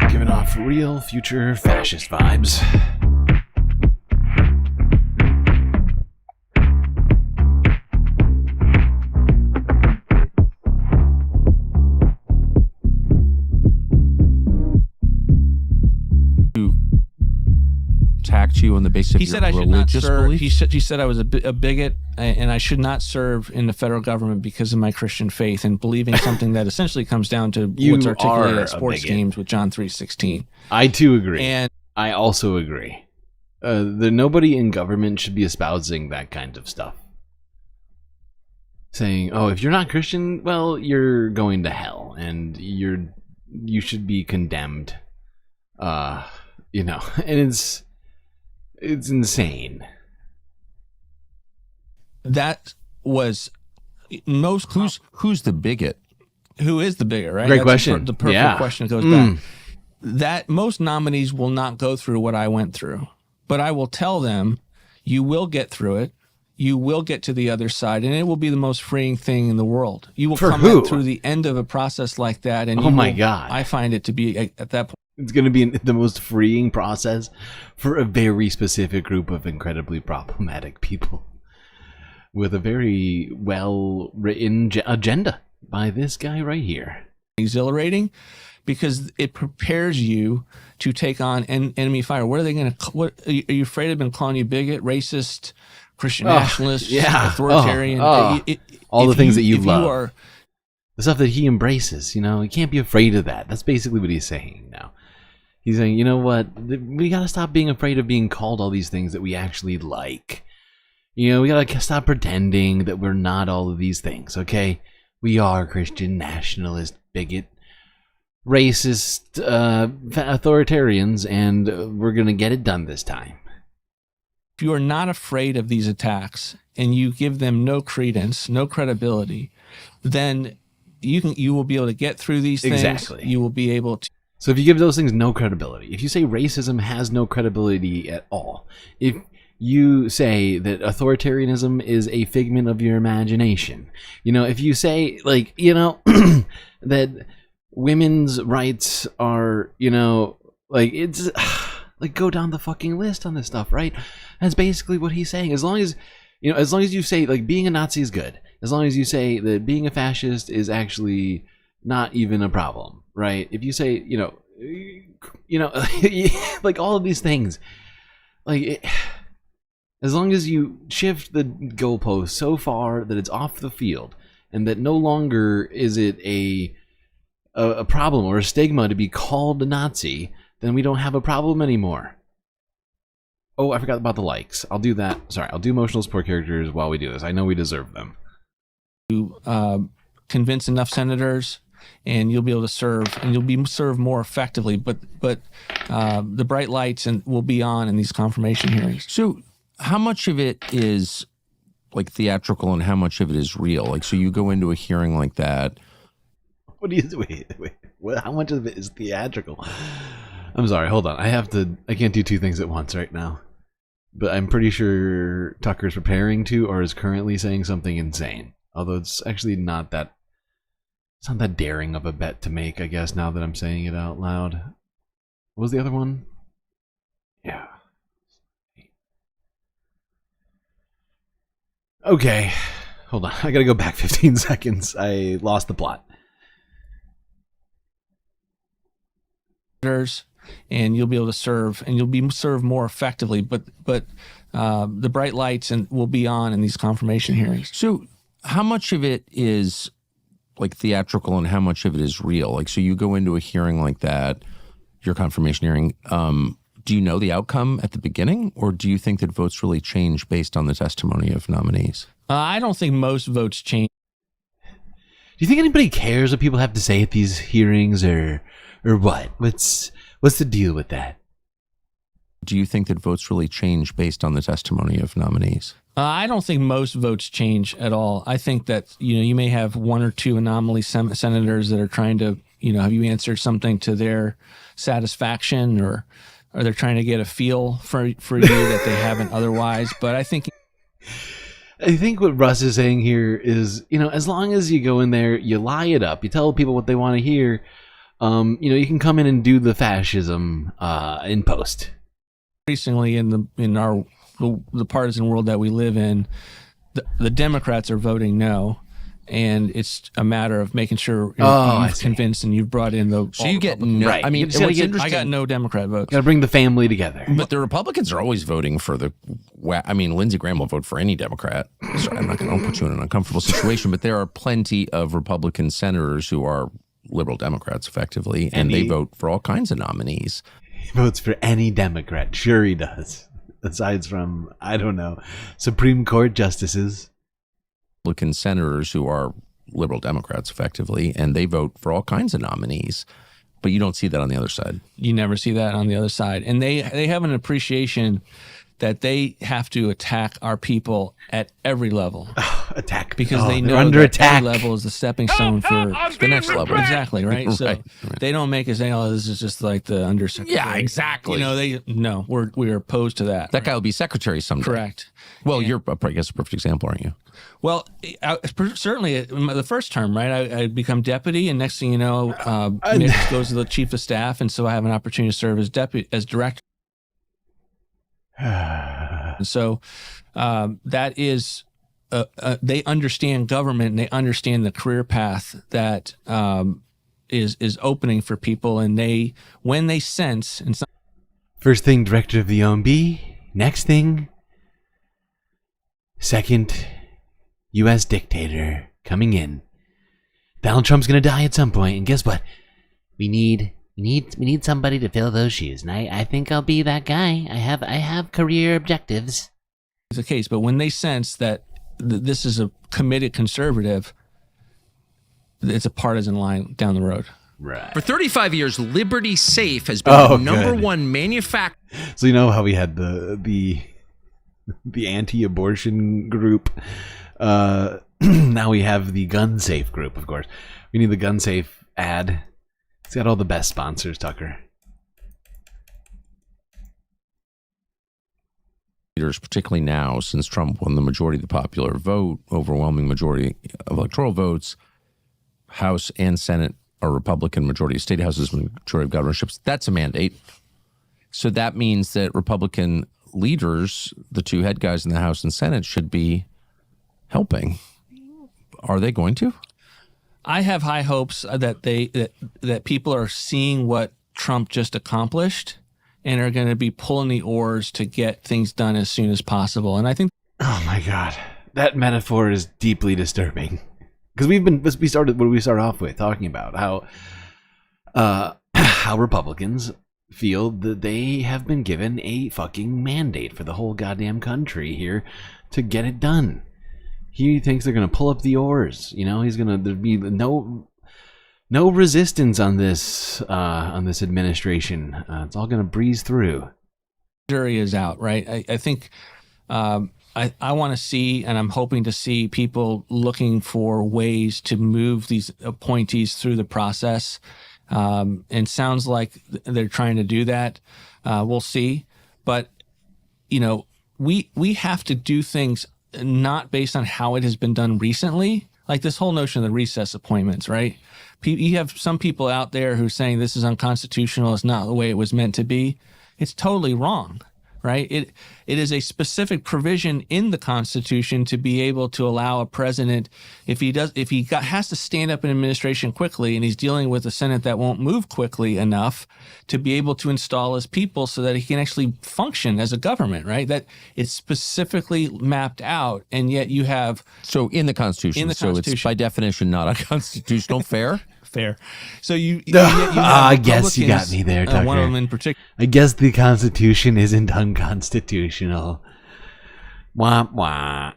Giving off real future fascist vibes. You on the basis of he your said I should not serve. belief? He said I was a bigot and I should not serve in the federal government because of my Christian faith and believing something that essentially comes down to what's articulated at sports games with John 3:16. I too agree. And I also agree. Nobody in government should be espousing that kind of stuff. Saying, "Oh, if you're not Christian, well, you're going to hell, and you should be condemned." And it's insane. That was most. Who's the bigot? Who is the bigot? Right. Great question. The perfect question goes back. That most nominees will not go through what I went through, but I will tell them, you will get through it. You will get to the other side, and it will be the most freeing thing in the world. You will come out through the end of a process like that, and God, I find it to be at that point. It's going to be the most freeing process for a very specific group of incredibly problematic people with a very well-written agenda by this guy right here. Exhilarating because it prepares you to take on enemy fire. What are they going to? What are you afraid of them calling you bigot, racist, Christian nationalist, authoritarian? All the things that you love. The stuff that he embraces, you can't be afraid of that. That's basically what he's saying now. He's saying, you know what? We got to stop being afraid of being called all these things that we actually like. We got to stop pretending that we're not all of these things, okay? We are Christian, nationalist, bigot, racist, authoritarians, and we're going to get it done this time. If you are not afraid of these attacks and you give them no credence, no credibility, then you will be able to get through these things. Exactly. You will be able to. So if you give those things no credibility, if you say racism has no credibility at all, if you say that authoritarianism is a figment of your imagination, if you say that women's rights are, it's go down the fucking list on this stuff, right? That's basically what he's saying. As long as you say being a Nazi is good, as long as you say that being a fascist is actually not even a problem. Right? If you say, all of these things, as long as you shift the goalpost so far that it's off the field, and that no longer is it a problem or a stigma to be called a Nazi, then we don't have a problem anymore. Oh, I forgot about the likes. I'll do that. Sorry, I'll do emotional support characters while we do this. I know we deserve them. To convince enough senators. And you'll be able to serve, and you'll be served more effectively. But the bright lights will be on in these confirmation hearings. So, how much of it is theatrical, and how much of it is real? So you go into a hearing like that. What do you wait? How much of it is theatrical? I'm sorry. Hold on. I can't do two things at once right now. But I'm pretty sure Tucker's preparing to, or is currently saying something insane. Although it's actually not that. It's not that daring of a bet to make, I guess, now that I'm saying it out loud. What was the other one? Yeah. Okay. Hold on. I gotta go back 15 seconds. I lost the plot. And you'll be able to serve, and you'll be served more effectively. But the bright lights will be on in these confirmation hearings. So how much of it is like theatrical and how much of it is real? Like, so you go into a hearing like that, your confirmation hearing, do you know the outcome at the beginning, or do you think that votes really change based on the testimony of nominees? I don't think most votes change. Do you think anybody cares what people have to say at these hearings, or what? What's the deal with that? Do you think that votes really change based on the testimony of nominees? I don't think most votes change at all. I think that, you may have one or two anomaly senators that are trying to, have you answered something to their satisfaction, or they're trying to get a feel for you that they haven't otherwise. But I think what Russ is saying here is, as long as you go in there, you lie it up, you tell people what they want to hear, you can come in and do the fascism in post. Increasingly in the partisan world that we live in, the Democrats are voting no, and it's a matter of making sure you've convinced and you've brought in the. So you get no. Right. I mean, I got no Democrat votes. Got to bring the family together. But the Republicans are always voting for the. I mean, Lindsey Graham will vote for any Democrat. Sorry, I'm not going to put you in an uncomfortable situation, but there are plenty of Republican senators who are liberal Democrats, effectively, and they vote for all kinds of nominees. He votes for any Democrat. Sure he does. Aside from, I don't know, Supreme Court justices. Republican senators who are liberal Democrats, effectively, and they vote for all kinds of nominees. But you don't see that on the other side. You never see that on the other side. And they have an appreciation that they have to attack our people at every level. Attack. Because they know under that attack. every level is the stepping stone for the next level. Exactly, right? Right, So right. they don't make us say, oh, this is just like the undersecretary. Yeah, exactly. We're opposed to that. That guy will be secretary someday. Correct. Well, you're, I guess, a perfect example, aren't you? Well, certainly the first term, right? I become deputy, and next thing you know, Nick goes to the chief of staff, and so I have an opportunity to serve as director. And so that is, they understand government, and they understand the career path that is opening for people, and when they sense. And First thing, director of the OMB. Next thing, second U.S. dictator coming in. Donald Trump's gonna die at some point, and guess what? We need somebody to fill those shoes, and I think I'll be that guy. I have career objectives. It's the case, but when they sense that this is a committed conservative, it's a partisan line down the road. Right. For 35 years, Liberty Safe has been the number one manufacturer. So you know how we had the anti-abortion group. Now we have the gun safe group. Of course, we need the gun safe ad. It's got all the best sponsors, Tucker. Leaders, particularly now, since Trump won the majority of the popular vote, overwhelming majority of electoral votes, House and Senate are Republican, majority of state houses, majority of governorships. That's a mandate. So that means that Republican leaders, the two head guys in the House and Senate, should be helping. Are they going to? I have high hopes that that people are seeing what Trump just accomplished and are going to be pulling the oars to get things done as soon as possible. And I think, oh my God, that metaphor is deeply disturbing. Because we started off with talking about how Republicans feel that they have been given a fucking mandate for the whole goddamn country here to get it done. He thinks they're going to pull up the oars. There'll be no resistance on this administration. It's all going to breeze through. Jury is out, right? I think I want to see, and I'm hoping to see people looking for ways to move these appointees through the process. And sounds like they're trying to do that. We'll see. But, we have to do things not based on how it has been done recently. Like this whole notion of the recess appointments, right? You have some people out there who are saying this is unconstitutional. It's not the way it was meant to be. It's totally wrong. right? It is a specific provision in the Constitution to be able to allow a president, if he has to stand up an administration quickly and he's dealing with a Senate that won't move quickly enough, to be able to install his people so that he can actually function as a government, right? That it's specifically mapped out, and yet you have in the Constitution. So it's by definition not unconstitutional. Fair. Fair. So you I guess you got me there, Tucker. One of them in particular. I guess the Constitution isn't unconstitutional. Wah wah.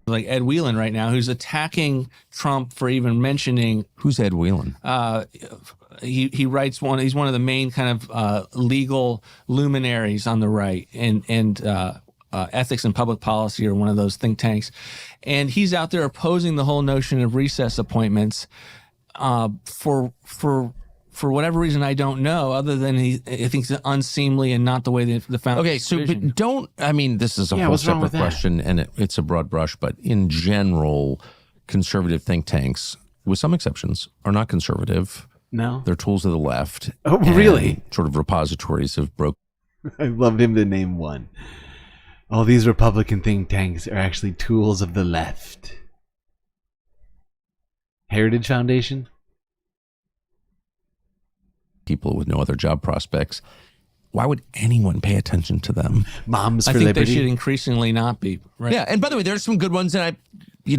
Like Ed Whelan right now, who's attacking Trump for even mentioning. Who's Ed Whelan? He writes he's one of the main kind of legal luminaries on the right, and ethics and public policy, or one of those think tanks, and he's out there opposing the whole notion of recess appointments for whatever reason I don't know, other than I think it's unseemly and not the way the foundation. Okay, so but don't. I mean, this is a whole separate question, and it's a broad brush. But in general, conservative think tanks, with some exceptions, are not conservative. No, they're tools of the left. Oh, really? Sort of repositories of broke. I loved him to name one. All these Republican think tanks are actually tools of the left. Heritage Foundation? People with no other job prospects. Why would anyone pay attention to them? Moms for I think Liberty. they should increasingly not be. Right? Yeah, and by the way, there's some good ones, and I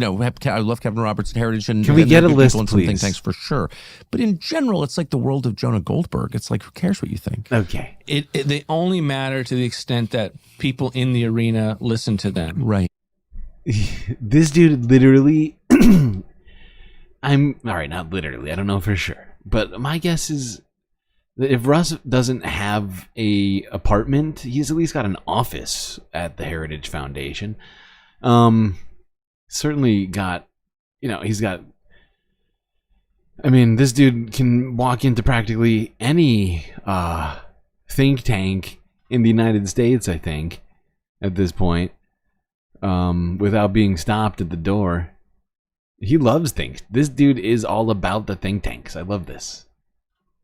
love Kevin Roberts at Heritage, and can we get a list, please? Some think tanks for sure. But in general, it's like the world of Jonah Goldberg. It's like, who cares what you think? Okay, they only matter to the extent that people in the arena listen to them. Right. This dude literally. I'm all right, not literally. I don't know for sure, but my guess is that if Russ doesn't have a apartment, he's at least got an office at the Heritage Foundation. Certainly got, he's got. I mean, this dude can walk into practically any think tank in the United States, I think, at this point, without being stopped at the door. He loves things. This dude is all about the think tanks. I love this.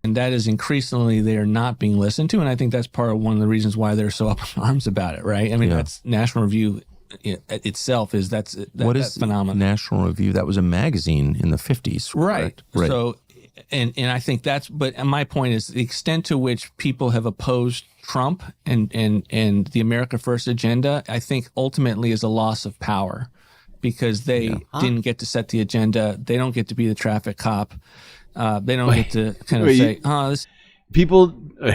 And that is increasingly they're not being listened to, and I think that's part of one of the reasons why they're so up in arms about it, right? I mean, that's National Review itself that's what is phenomenon. National Review? That was a magazine in the 50s, right? So, and I think but my point is the extent to which people have opposed Trump and the America First agenda, I think ultimately is a loss of power, because they didn't get to set the agenda. They don't get to be the traffic cop. They don't get to kind of say, this. People,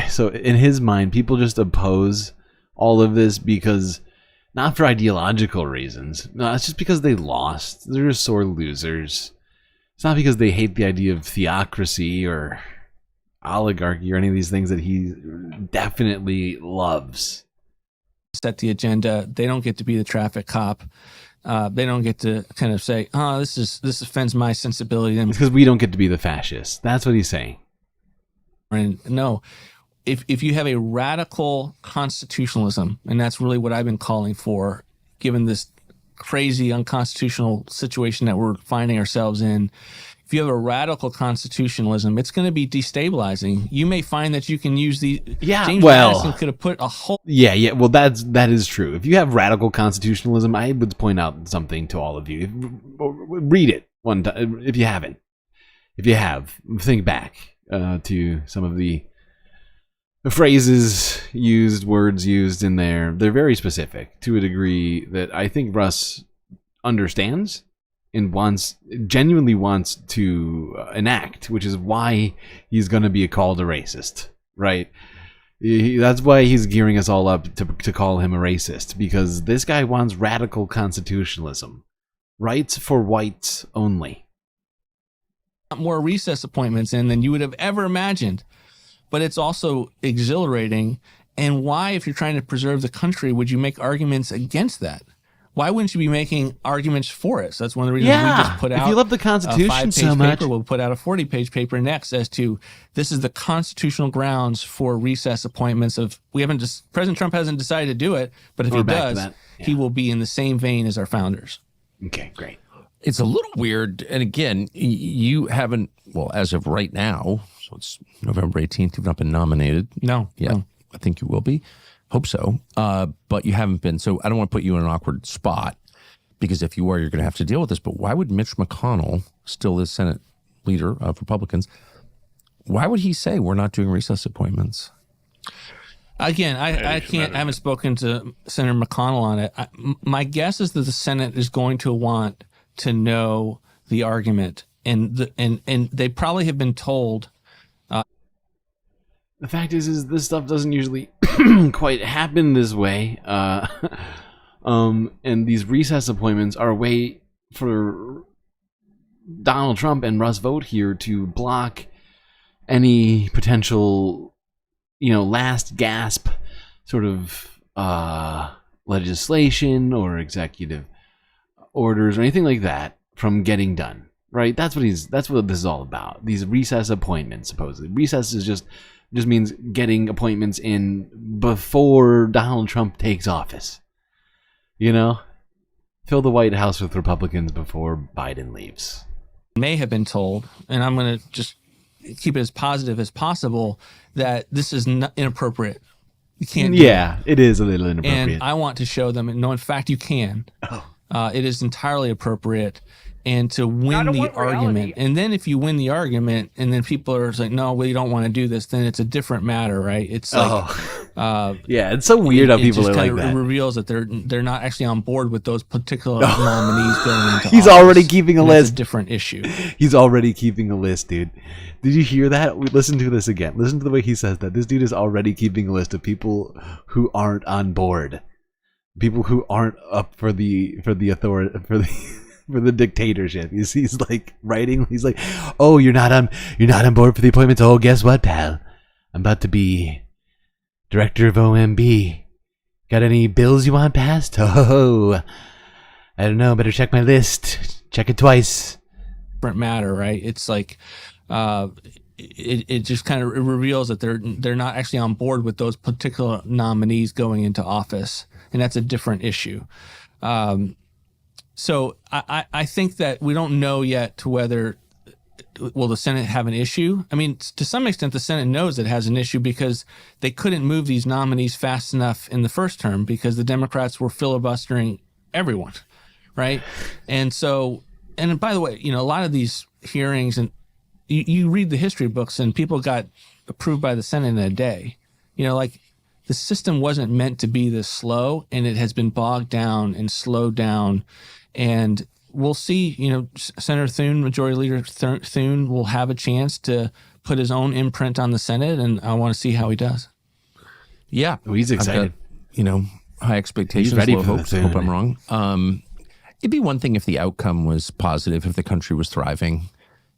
so in his mind, people just oppose all of this because, not for ideological reasons. No, it's just because they lost. They're just sore losers. It's not because they hate the idea of theocracy or oligarchy or any of these things that he definitely loves. Set the agenda. They don't get to be the traffic cop. They don't get to kind of say, this offends my sensibility. It's because we don't get to be the fascists. That's what he's saying. And no, if you have a radical constitutionalism, and that's really what I've been calling for, given this crazy unconstitutional situation that we're finding ourselves in, if you have a radical constitutionalism, it's going to be destabilizing. You may find that you can use James Madison could have put a whole. Yeah. Well, that is true. If you have radical constitutionalism, I would point out something to all of you. Read it one time if you haven't. If you have, think back to some of the phrases used, words used in there. They're very specific to a degree that I think Russ understands and genuinely wants to enact, which is why he's going to be called a racist, right? That's why he's gearing us all up to call him a racist, because this guy wants radical constitutionalism. Rights for whites only. More recess appointments in than you would have ever imagined. But it's also exhilarating. And why, if you're trying to preserve the country, would you make arguments against that? Why wouldn't you be making arguments for it? So that's one of the reasons we just put out. If you love the Constitution so much, we'll put out a 40-page paper next as to this is the constitutional grounds for recess appointments. President Trump hasn't decided to do it, but if he does, he will be in the same vein as our founders. Okay, great. It's a little weird, and again, you haven't, well, as of right now, So it's November 18th. You've not been nominated. No. Yeah, No. I think you will be. Hope so. But you haven't been. So I don't want to put you in an awkward spot, because if you are, you're going to have to deal with this. But why would Mitch McConnell, still the Senate leader of Republicans, why would he say we're not doing recess appointments? Again, I can't. I haven't spoken to Senator McConnell on it. My guess is that the Senate is going to want to know the argument, and they probably have been told. The fact is this stuff doesn't usually quite happen this way. And these recess appointments are a way for Donald Trump and Russ Vought here to block any potential, last gasp sort of legislation or executive orders or anything like that from getting done. Right? That's what this is all about. These recess appointments, supposedly. Recess is just means getting appointments in before Donald Trump takes office. Fill the White House with Republicans before Biden leaves. May have been told, and I'm going to just keep it as positive as possible, that this is not inappropriate. You can't do it is a little inappropriate. And I want to show them, no, in fact, you can. It is entirely appropriate. And to win the argument, and then if you win the argument, and then people are like, "No, we don't want to do this," then it's a different matter, right? It's like, it's so weird how people are like that. It reveals that they're not actually on board with those particular nominees going into He's office, already keeping a list. It's a different issue. He's already keeping a list, dude. Did you hear that? Listen to this again. Listen to the way he says that. This dude is already keeping a list of people who aren't on board, people who aren't up for the authority for the dictatorship. He's like writing. He's like, "Oh, you're not on board for the appointments. Oh, guess what, pal? I'm about to be director of OMB. Got any bills you want passed? Oh, I don't know. Better check my list. Check it twice." Different matter, right? It's like, it just kind of reveals that they're not actually on board with those particular nominees going into office, and that's a different issue. So I think that we don't know yet to whether will the Senate have an issue. I mean, to some extent, the Senate knows it has an issue because they couldn't move these nominees fast enough in the first term because the Democrats were filibustering everyone, right? And so, and by the way, a lot of these hearings, and you read the history books, and people got approved by the Senate in a day. The system wasn't meant to be this slow, and it has been bogged down and slowed down. And we'll see, Senator Thune, Majority Leader Thune, will have a chance to put his own imprint on the Senate, and I want to see how he does. Yeah. He's excited. I've got, high expectations, ready low for hopes. the Hope I'm wrong. It'd be one thing if the outcome was positive, if the country was thriving.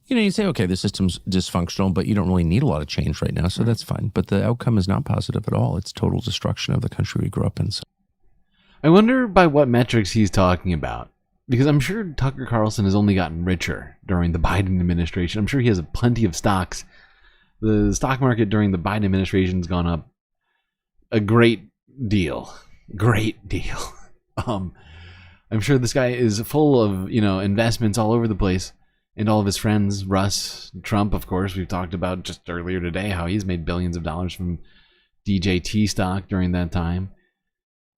You'd say, okay, the system's dysfunctional, but you don't really need a lot of change right now, so that's fine. But the outcome is not positive at all. It's total destruction of the country we grew up in. So. I wonder by what metrics he's talking about. Because I'm sure Tucker Carlson has only gotten richer during the Biden administration. I'm sure he has plenty of stocks. The stock market during the Biden administration has gone up a great deal. Great deal. I'm sure this guy is full of, investments all over the place. And all of his friends, Russ, Trump, of course, we've talked about just earlier today how he's made billions of dollars from DJT stock during that time.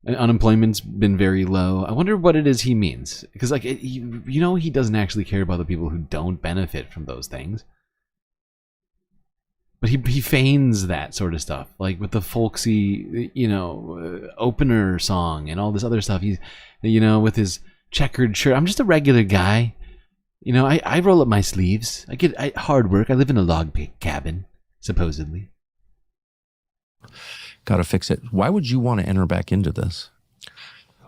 Unemployment's been very low. I wonder what it is he means. Because, he doesn't actually care about the people who don't benefit from those things. But he feigns that sort of stuff. Like with the folksy, opener song and all this other stuff. He's, with his checkered shirt. I'm just a regular guy. I roll up my sleeves. I get hard work. I live in a log cabin, supposedly. Got to fix it. Why would you want to enter back into this?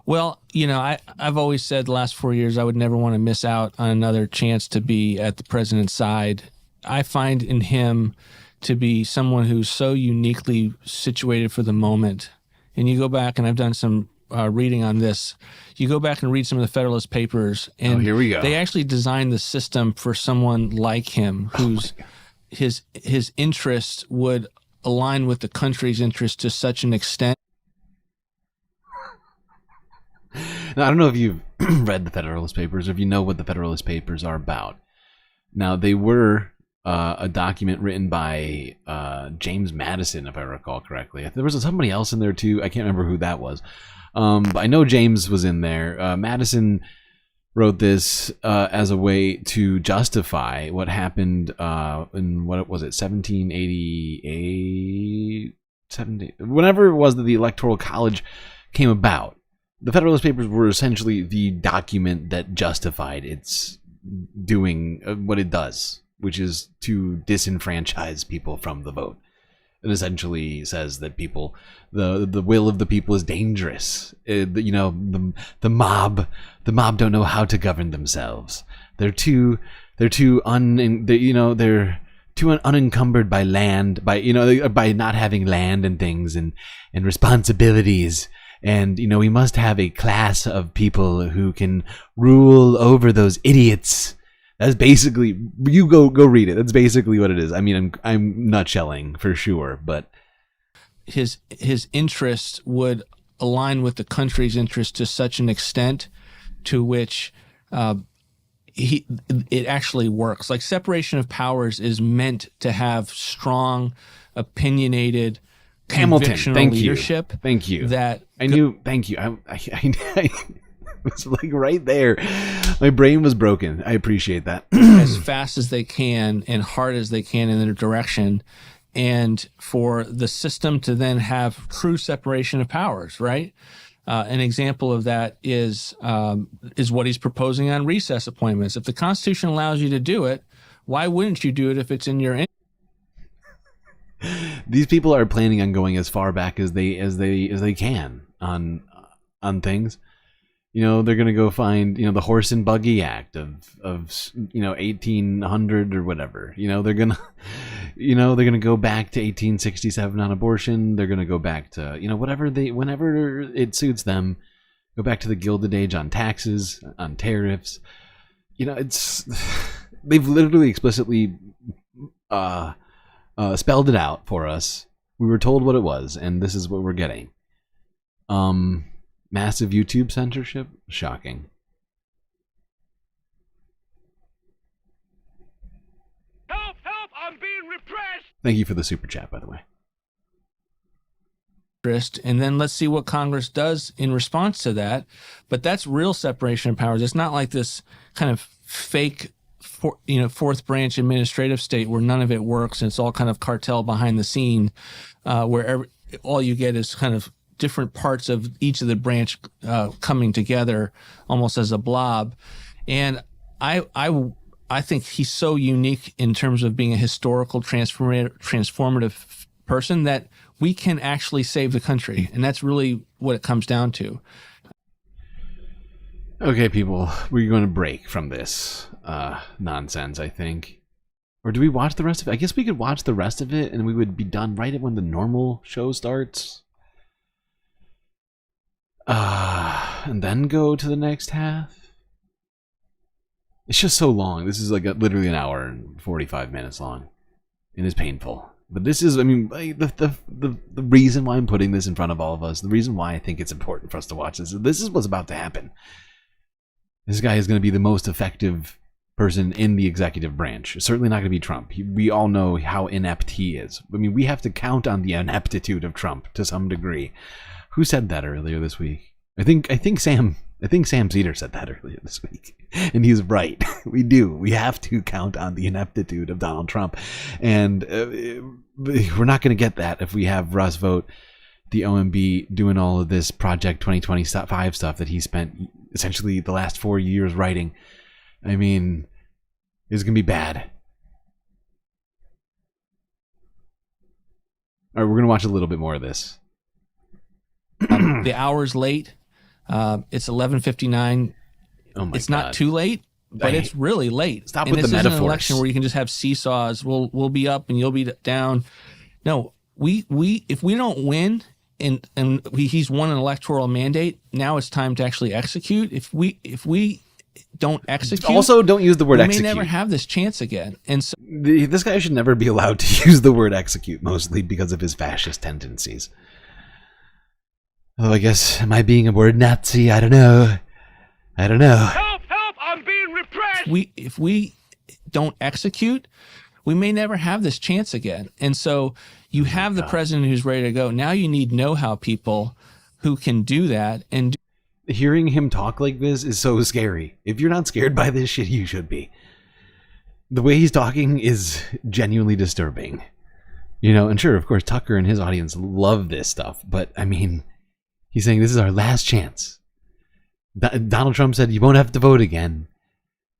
Well, I've always said the last 4 years I would never want to miss out on another chance to be at the president's side. I find in him to be someone who's so uniquely situated for the moment. And you go back, and I've done some reading on this. You go back and read some of the Federalist Papers, and here we go. They actually designed the system for someone like him, whose his interests would align with the country's interests to such an extent. Now, I don't know if you've read the Federalist Papers or if you know what the Federalist Papers are about. Now, they were a document written by James Madison, if I recall correctly. There was somebody else in there too. I can't remember who that was. But I know James was in there. Madison wrote this as a way to justify what happened in, what was it, 1788? Whenever it was that the Electoral College came about. The Federalist Papers were essentially the document that justified its doing what it does, which is to disenfranchise people from the vote. It essentially says that people, the will of the people is dangerous. The mob don't know how to govern themselves. They're too unencumbered by land, by not having land and things and responsibilities. And we must have a class of people who can rule over those idiots. That's basically, you go read it. That's basically what it is. I mean, I'm nutshelling for sure, but his interests would align with the country's interest to such an extent to which it actually works. Like, separation of powers is meant to have strong, opinionated, Hamilton, thank leadership. You. Thank you. That I knew. Thank you. I was like right there. My brain was broken. I appreciate that. As fast as they can and hard as they can in their direction, and for the system to then have true separation of powers, right? An example of that is what he's proposing on recess appointments. If the Constitution allows you to do it, why wouldn't you do it if it's in your interest? These people are planning on going as far back as they can on things. They're going to go find, the Horse and Buggy Act of 1800 or whatever. They're going to go back to 1867 on abortion. They're going to go back to, whenever it suits them, go back to the Gilded Age on taxes, on tariffs. They've literally explicitly spelled it out for us. We were told what it was, and this is what we're getting. Massive YouTube censorship? Shocking. Help! Help! I'm being repressed! Thank you for the super chat, by the way. And then let's see what Congress does in response to that. But that's real separation of powers. It's not like this kind of fake fourth branch administrative state where none of it works and it's all kind of cartel behind the scene, where all you get is kind of different parts of each of the branch coming together almost as a blob. And I think he's so unique in terms of being a historical transformative person that we can actually save the country. And that's really what it comes down to. Okay, people, we're going to break from this nonsense, I think. Or do we watch the rest of it? I guess we could watch the rest of it and we would be done right when the normal show starts. And then go to the next half. It's just so long. This is like literally an hour and 45 minutes long. It is painful. But this is, the reason why I'm putting this in front of all of us, the reason why I think it's important for us to watch this is what's about to happen. This guy is going to be the most effective person in the executive branch. It's certainly not going to be Trump. We all know how inept he is. We have to count on the ineptitude of Trump to some degree. Who said that earlier this week? I think Sam Cedar said that earlier this week, and he's right. We do. We have to count on the ineptitude of Donald Trump, and we're not going to get that if we have Russ Vought, the OMB, doing all of this Project 2025 stuff that he spent essentially the last 4 years writing. It's going to be bad. All right, we're going to watch a little bit more of this. The hour's late. It's 11:59. Oh my It's not too late, but it's really late. Stop and with the this isn't metaphors. an election where you can just have seesaws. We'll be up and you'll be down. No, we if we don't win and he's won an electoral mandate, now it's time to actually execute. If we don't execute, also don't use the word execute. We may never have this chance again. And so this guy should never be allowed to use the word execute, mostly because of his fascist tendencies. Oh, I guess, am I being a word Nazi? I don't know. Help! Help! I'm being repressed! If we don't execute, we may never have this chance again. And so you have the president who's ready to go. Now you need know-how people who can do that. And hearing him talk like this is so scary. If you're not scared by this shit, you should be. The way he's talking is genuinely disturbing. You know, and sure, of course, Tucker and his audience love this stuff. But, I mean, he's saying this is our last chance. Donald Trump said you won't have to vote again.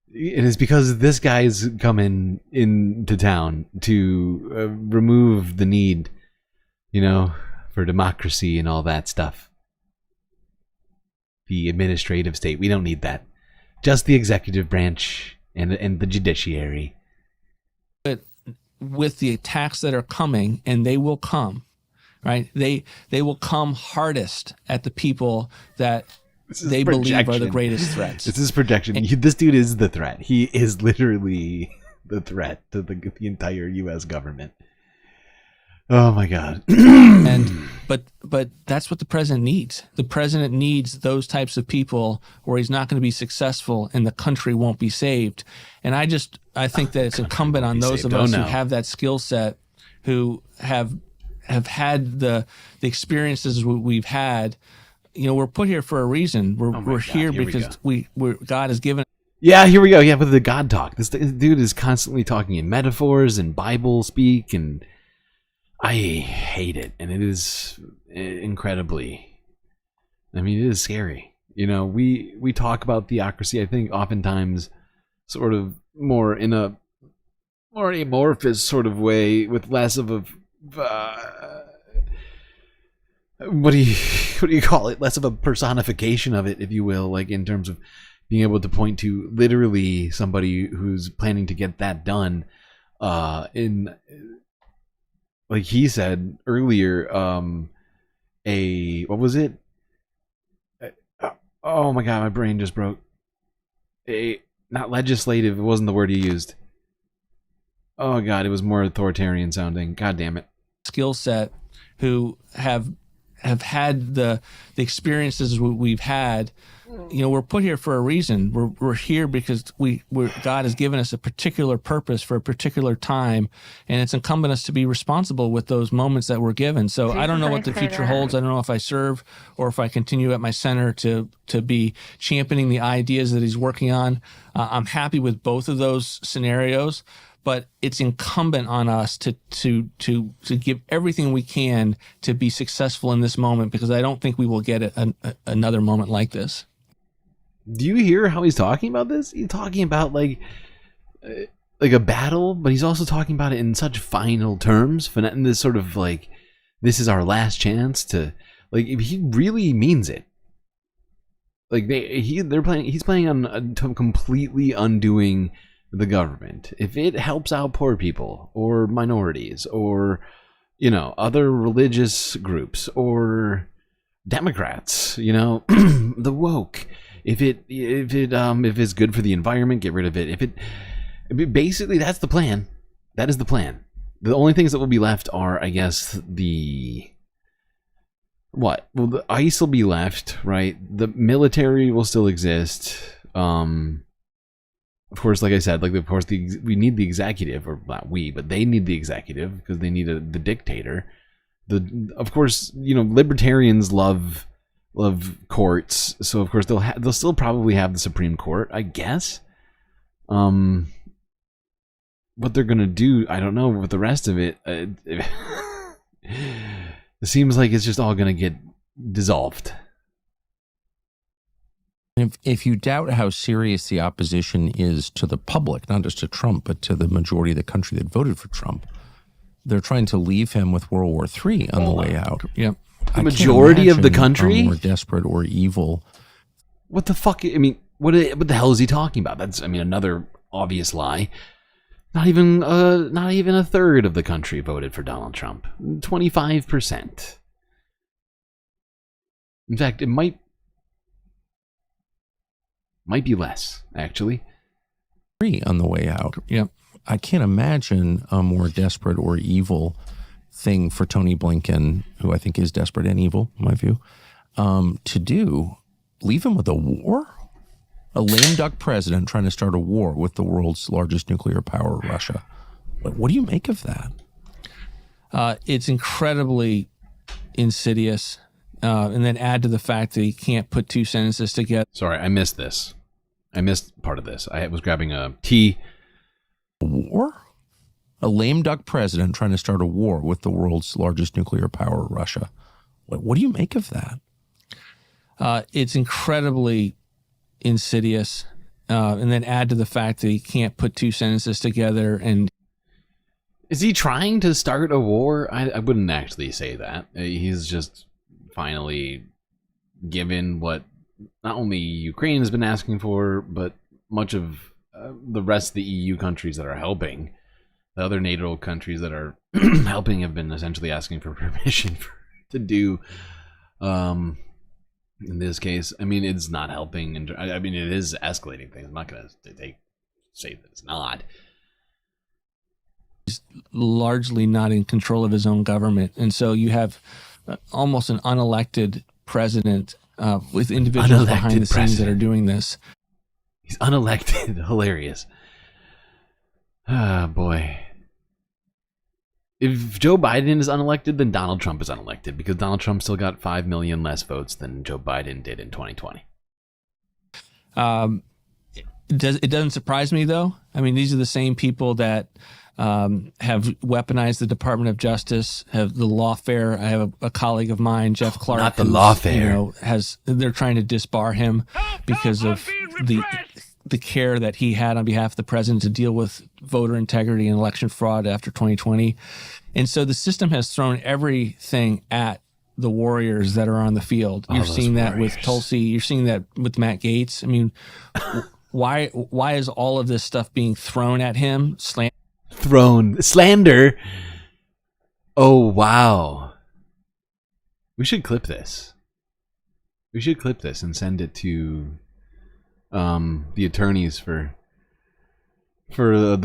And it's because this guy's coming into town to remove the need, you know, for democracy and all that stuff. The administrative state. We don't need that. Just the executive branch and the judiciary. But with the attacks that are coming, and they will come, right? They will come hardest at the people that they believe are the greatest threats. This is projection. This dude is the threat. He is literally the threat to the entire U.S. government. Oh my God. But that's what the president needs. The president needs those types of people, or he's not going to be successful and the country won't be saved. And I think that it's incumbent on those of us who have that skill set, who have had the experiences we've had. You know, we're put here for a reason. We're here because God has given. Yeah, here we go. Yeah, with the God talk. This dude is constantly talking in metaphors and Bible speak, and I hate it. And it is incredibly, I mean, it is scary. You know, we talk about theocracy, I think, oftentimes sort of more in a more amorphous sort of way, with less of a what do you call it? Less of a personification of it, if you will, like in terms of being able to point to literally somebody who's planning to get that done. In, like he said earlier, what was it? Oh my God, my brain just broke. Not legislative. It wasn't the word he used. Oh God, it was more authoritarian sounding. God damn it. Skill set, who have had the experiences we've had. You know, we're put here for a reason. We're here because God has given us a particular purpose for a particular time, and it's incumbent on us to be responsible with those moments that we're given. So I don't know what the future holds. I don't know if I serve or if I continue at my center to be championing the ideas that he's working on. I'm happy with both of those scenarios, but it's incumbent on us to give everything we can to be successful in this moment, because I don't think we will get another moment like this. Do you hear how he's talking about this? He's talking about like a battle, but he's also talking about it in such final terms. In this sort of like, this is our last chance to, like, he really means it. Like he's planning on completely undoing the government. If it helps out poor people or minorities or, you know, other religious groups or Democrats, you know, the woke. If it's good for the environment, get rid of it. Basically, that's the plan. That is the plan. The only things that will be left are, I guess, what? Well, the ICE will be left, right? The military will still exist. Of course, like I said, we need the executive, or not we, but they need the executive because they need the dictator. Of course, you know, libertarians love courts, so of course they'll still probably have the Supreme Court, I guess. What they're gonna do, I don't know. With the rest of it, it seems like it's just all gonna get dissolved. If you doubt how serious the opposition is to the public, not just to Trump, but to the majority of the country that voted for Trump, they're trying to leave him with World War III on the way out. Yeah. The majority of the country? More desperate or evil. What the fuck? I mean, what the hell is he talking about? That's, I mean, another obvious lie. Not even a third of the country voted for Donald Trump. 25%. In fact, it might be less, actually. On the way out. Yeah. I can't imagine a more desperate or evil thing for Tony Blinken, who I think is desperate and evil, in my view, to do. Leave him with a war? A lame duck president trying to start a war with the world's largest nuclear power, Russia. What do you make of that? It's incredibly insidious. And then add to the fact that he can't put two sentences together. Sorry, I missed this. I missed part of this. I was grabbing a tea. War? A lame duck president trying to start a war with the world's largest nuclear power, Russia. What do you make of that? It's incredibly insidious. And then add to the fact that he can't put two sentences together. And is he trying to start a war? I wouldn't actually say that. He's just finally given what not only Ukraine has been asking for, but much of the rest of the EU countries that are helping. The other NATO countries that are helping have been essentially asking for permission to do. In this case, I mean, it's not helping. And I mean, it is escalating things. I'm not going to say that it's not. He's largely not in control of his own government. And so you have almost an unelected president with individuals behind the scenes that are doing this. He's unelected. Hilarious. Ah, boy. If Joe Biden is unelected, then Donald Trump is unelected, because Donald Trump still got 5 million less votes than Joe Biden did in 2020. It doesn't surprise me, though. I mean, these are the same people that have weaponized the Department of Justice, have the lawfare. I have a colleague of mine, Jeff Clark. Not the lawfare. You know, they're trying to disbar him because of the care that he had on behalf of the president to deal with voter integrity and election fraud after 2020. And so the system has thrown everything at the warriors that are on the field. You're seeing that with Tulsi. You're seeing that with Matt Gaetz. I mean, why is all of this stuff being thrown at him? Slander. Oh, wow. We should clip this. We should clip this and send it to the attorneys for the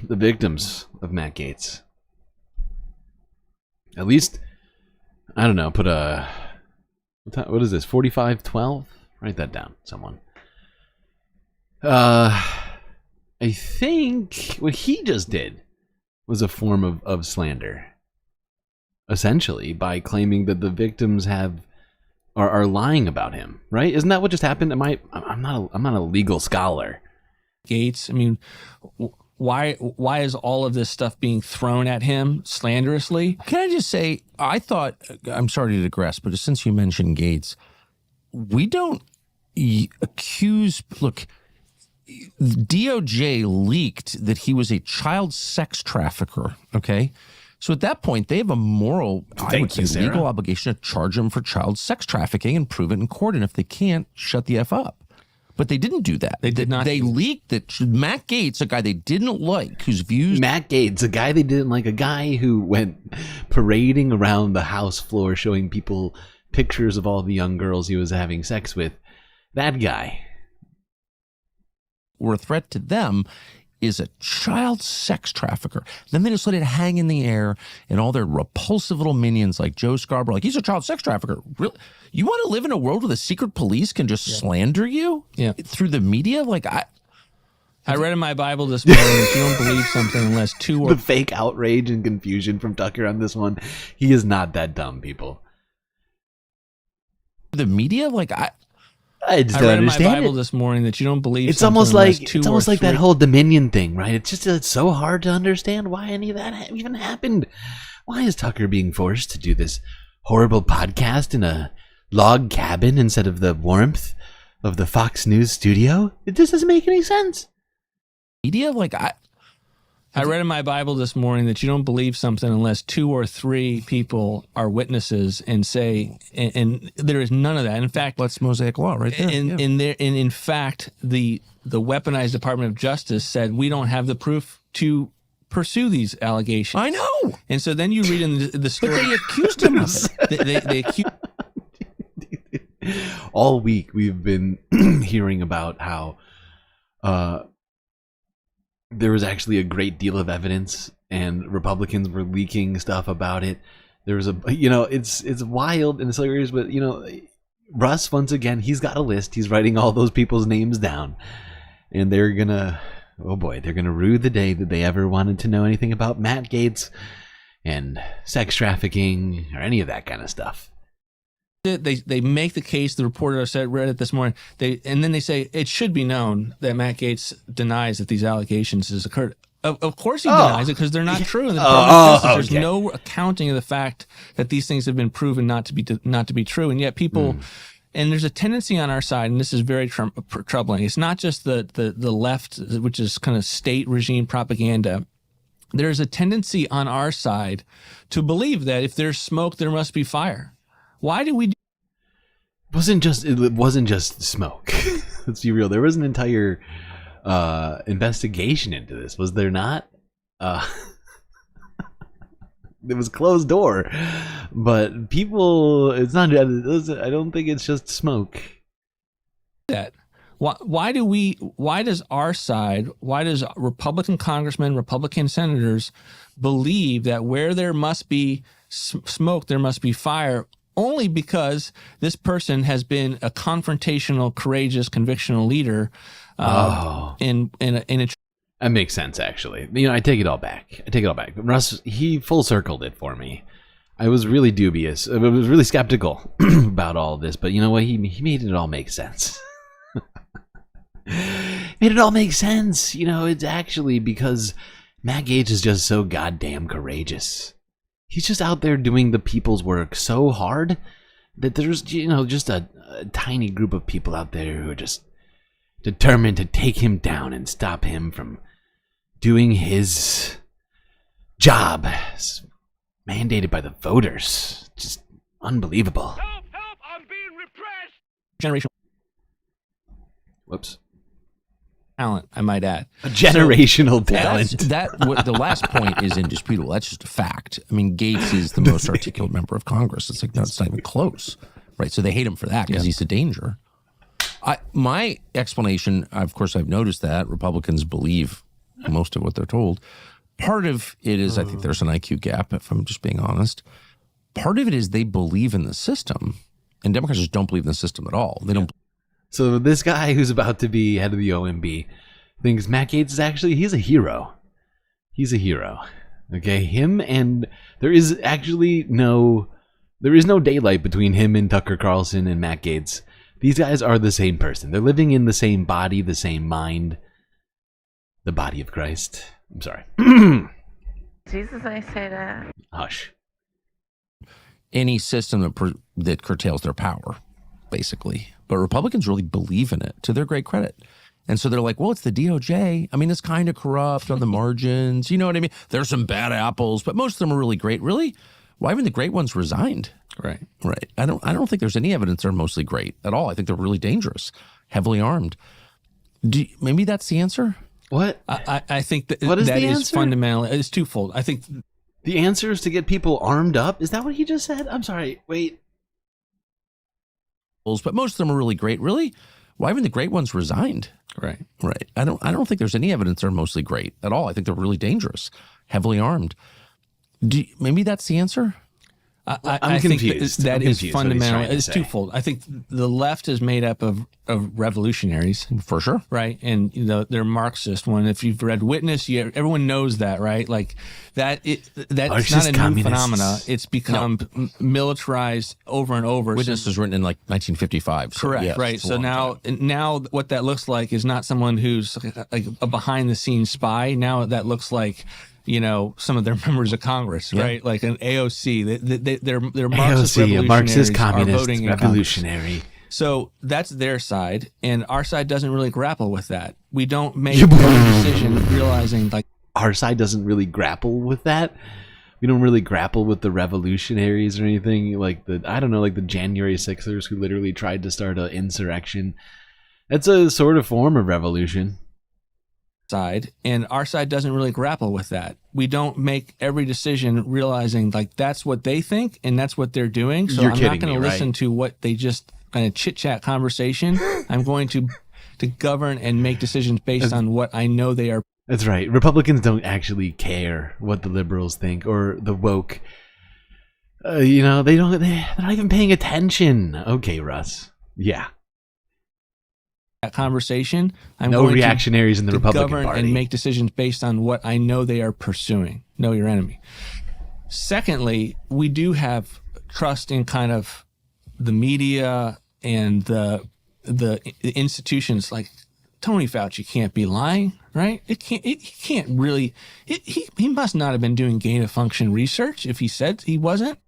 the victims of Matt Gaetz. At least, I don't know, put a, what is this, 4512? Write that down, someone. I think what he just did was a form of slander, essentially, by claiming that the victims are lying about him, right? Isn't that what just happened? I'm not a legal scholar. Gaetz, I mean, why is all of this stuff being thrown at him slanderously? Can I just say, I thought, I'm sorry to digress, but since you mentioned Gaetz, we don't accuse, look, DOJ leaked that he was a child sex trafficker, okay? So at that point, they have a moral, I would say, legal obligation to charge him for child sex trafficking and prove it in court. And if they can't, shut the F up. But they didn't do that. They did not. They leaked that Matt Gaetz, a guy they didn't like, whose views... Matt Gaetz, a guy they didn't like, a guy who went parading around the House floor showing people pictures of all the young girls he was having sex with. That guy. Or a threat to them is a child sex trafficker. Then they just let it hang in the air, and all their repulsive little minions like Joe Scarborough, like, he's a child sex trafficker. Really? You want to live in a world where the secret police can just slander you through the media? Like, I read in my Bible this morning that you don't believe something unless two or... The fake outrage and confusion from Tucker on this one. He is not that dumb, people. The media? Like, I just don't read in my Bible this morning that you don't believe. It's almost like that whole Dominion thing, right? It's so hard to understand why any of that even happened. Why is Tucker being forced to do this horrible podcast in a log cabin instead of the warmth of the Fox News studio? It just doesn't make any sense. Media, like I read in my Bible this morning that you don't believe something unless 2 or 3 people are witnesses and say, and there is none of that. In fact, that's Mosaic law right there. In fact, the weaponized Department of Justice said we don't have the proof to pursue these allegations. I know. And so then you read in the story. But they accused him of it. They accused. All week we've been hearing about how there was actually a great deal of evidence and Republicans were leaking stuff about it. There was it's wild and it's hilarious, but Russ, once again, he's got a list. He's writing all those people's names down and they're gonna Oh boy, they're going to rue the day that they ever wanted to know anything about Matt Gaetz and sex trafficking or any of that kind of stuff. They make the case. The reporter read it this morning. And then they say it should be known that Matt Gaetz denies that these allegations has occurred. Of course he denies it because they're not true. In the Department of Justice, there's no accounting of the fact that these things have been proven not to be true, and yet people. And there's a tendency on our side, and this is very troubling. It's not just the left, which is kind of state regime propaganda. There's a tendency on our side to believe that if there's smoke, there must be fire. Why do we? It wasn't just smoke. Let's be real. There was an entire investigation into this, was there not? It was closed door, but people. It's not. I don't think it's just smoke. That. Why does our side, why does Republican congressmen, Republican senators believe that where there must be smoke, there must be fire? Only because this person has been a confrontational, courageous, convictional leader in a. That makes sense, actually. You know, I take it all back. Russ, he full circled it for me. I was really dubious. I was really skeptical about all of this, but you know what? He made it all make sense. Made it all make sense. You know, it's actually because Matt Gaetz is just so goddamn courageous. He's just out there doing the people's work so hard that there's, you know, just a tiny group of people out there who are just determined to take him down and stop him from doing his job mandated by the voters. Just unbelievable. Help! I'm being repressed! Generation. Whoops. Talent, I might add. A generational talent. The last point is indisputable. That's just a fact. I mean, Gaetz is the most articulate member of Congress. It's like, that's not even close, right? So they hate him for that because he's a danger. My explanation, of course, I've noticed that Republicans believe most of what they're told. Part of it is, I think there's an IQ gap, if I'm just being honest. Part of it is they believe in the system, and Democrats just don't believe in the system at all. They don't. So this guy who's about to be head of the OMB thinks Matt Gaetz is actually, he's a hero. He's a hero. Okay, him and there is no daylight between him and Tucker Carlson and Matt Gaetz. These guys are the same person. They're living in the same body, the same mind. The body of Christ. I'm sorry. Jesus, I say that. Hush. Any system that curtails their power, basically. But Republicans really believe in it, to their great credit. And so they're like, well, it's the DOJ. I mean, it's kind of corrupt on the margins. You know what I mean? There's some bad apples, but most of them are really great. Really? Why haven't the great ones resigned? Right. I don't think there's any evidence they're mostly great at all. I think they're really dangerous, heavily armed. Maybe that's the answer? What? I think that what is that the is answer? fundamental. It's twofold. I think the answer is to get people armed up. Is that what he just said? I'm sorry. Wait. But most of them are really great. Really? Why haven't the great ones resigned? Right. I don't think there's any evidence they're mostly great at all. I think they're really dangerous, heavily armed. Maybe that's the answer? I'm confused. That is fundamental. It's twofold. I think the left is made up of revolutionaries, for sure, right? And they're Marxist. If you've read Witness, everyone knows that, right? Like that's not a new phenomena. It's become militarized over and over. Witness was written in like 1955. So correct, yes, right? So now what that looks like is not someone who's like a behind the scenes spy. Now that looks like some of their members of Congress, right? Like an AOC. They're Marxist revolutionaries, Marxist communist are voting revolutionary. So that's their side, and our side doesn't really grapple with that. We don't make a decision realizing like our side doesn't really grapple with that. We don't really grapple with the revolutionaries or anything like the January 6ers who literally tried to start an insurrection. That's a sort of form of revolution. Side, and our side doesn't really grapple with that. We don't make every decision realizing like that's what they think and that's what they're doing. So I'm not going to listen to what they just kind of chit chat conversation. I'm going to govern and make decisions based on what I know they are. That's right. Republicans don't actually care what the liberals think or the woke. They're not even paying attention. Okay, Russ. Yeah. that conversation, I'm no going reactionaries in the to Republican govern Party and make decisions based on what I know they are pursuing. Know your enemy. Secondly, we do have trust in kind of the media and the institutions. Like Tony Fauci can't be lying, right? He can't really. He must not have been doing gain of function research if he said he wasn't.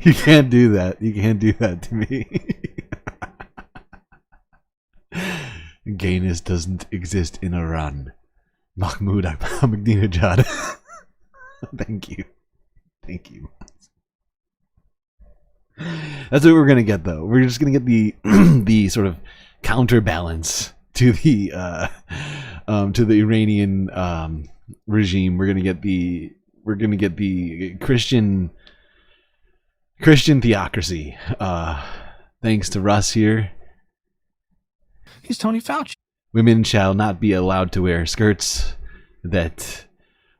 You can't do that. You can't do that to me. Gayness doesn't exist in Iran. Mahmoud Ahmadinejad. Thank you. Thank you. That's what we're gonna get, though. We're just gonna get the the sort of counterbalance to the Iranian regime. We're gonna get the Christian theocracy. Thanks to Russ here. He's Tony Fauci. Women shall not be allowed to wear skirts that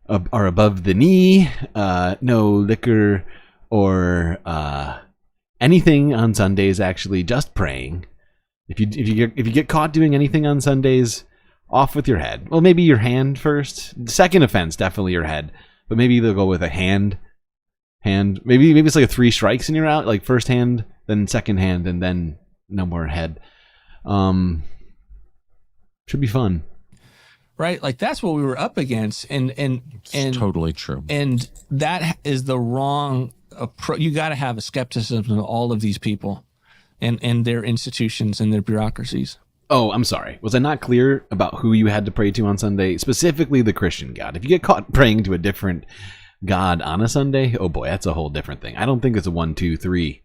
are above the knee. No liquor or anything on Sundays. Actually, just praying. If you get caught doing anything on Sundays, off with your head. Well, maybe your hand first. Second offense, definitely your head. But maybe they'll go with a hand. Maybe it's like a 3 strikes and you're out. Like first hand, then second hand, and then no more head. Should be fun. Right? Like that's what we were up against. And it's totally true. And that is the wrong approach. You got to have a skepticism of all of these people and their institutions and their bureaucracies. Oh, I'm sorry. Was I not clear about who you had to pray to on Sunday? Specifically the Christian God. If you get caught praying to a different God on a Sunday, oh boy, that's a whole different thing. I don't think it's a 1, 2, 3.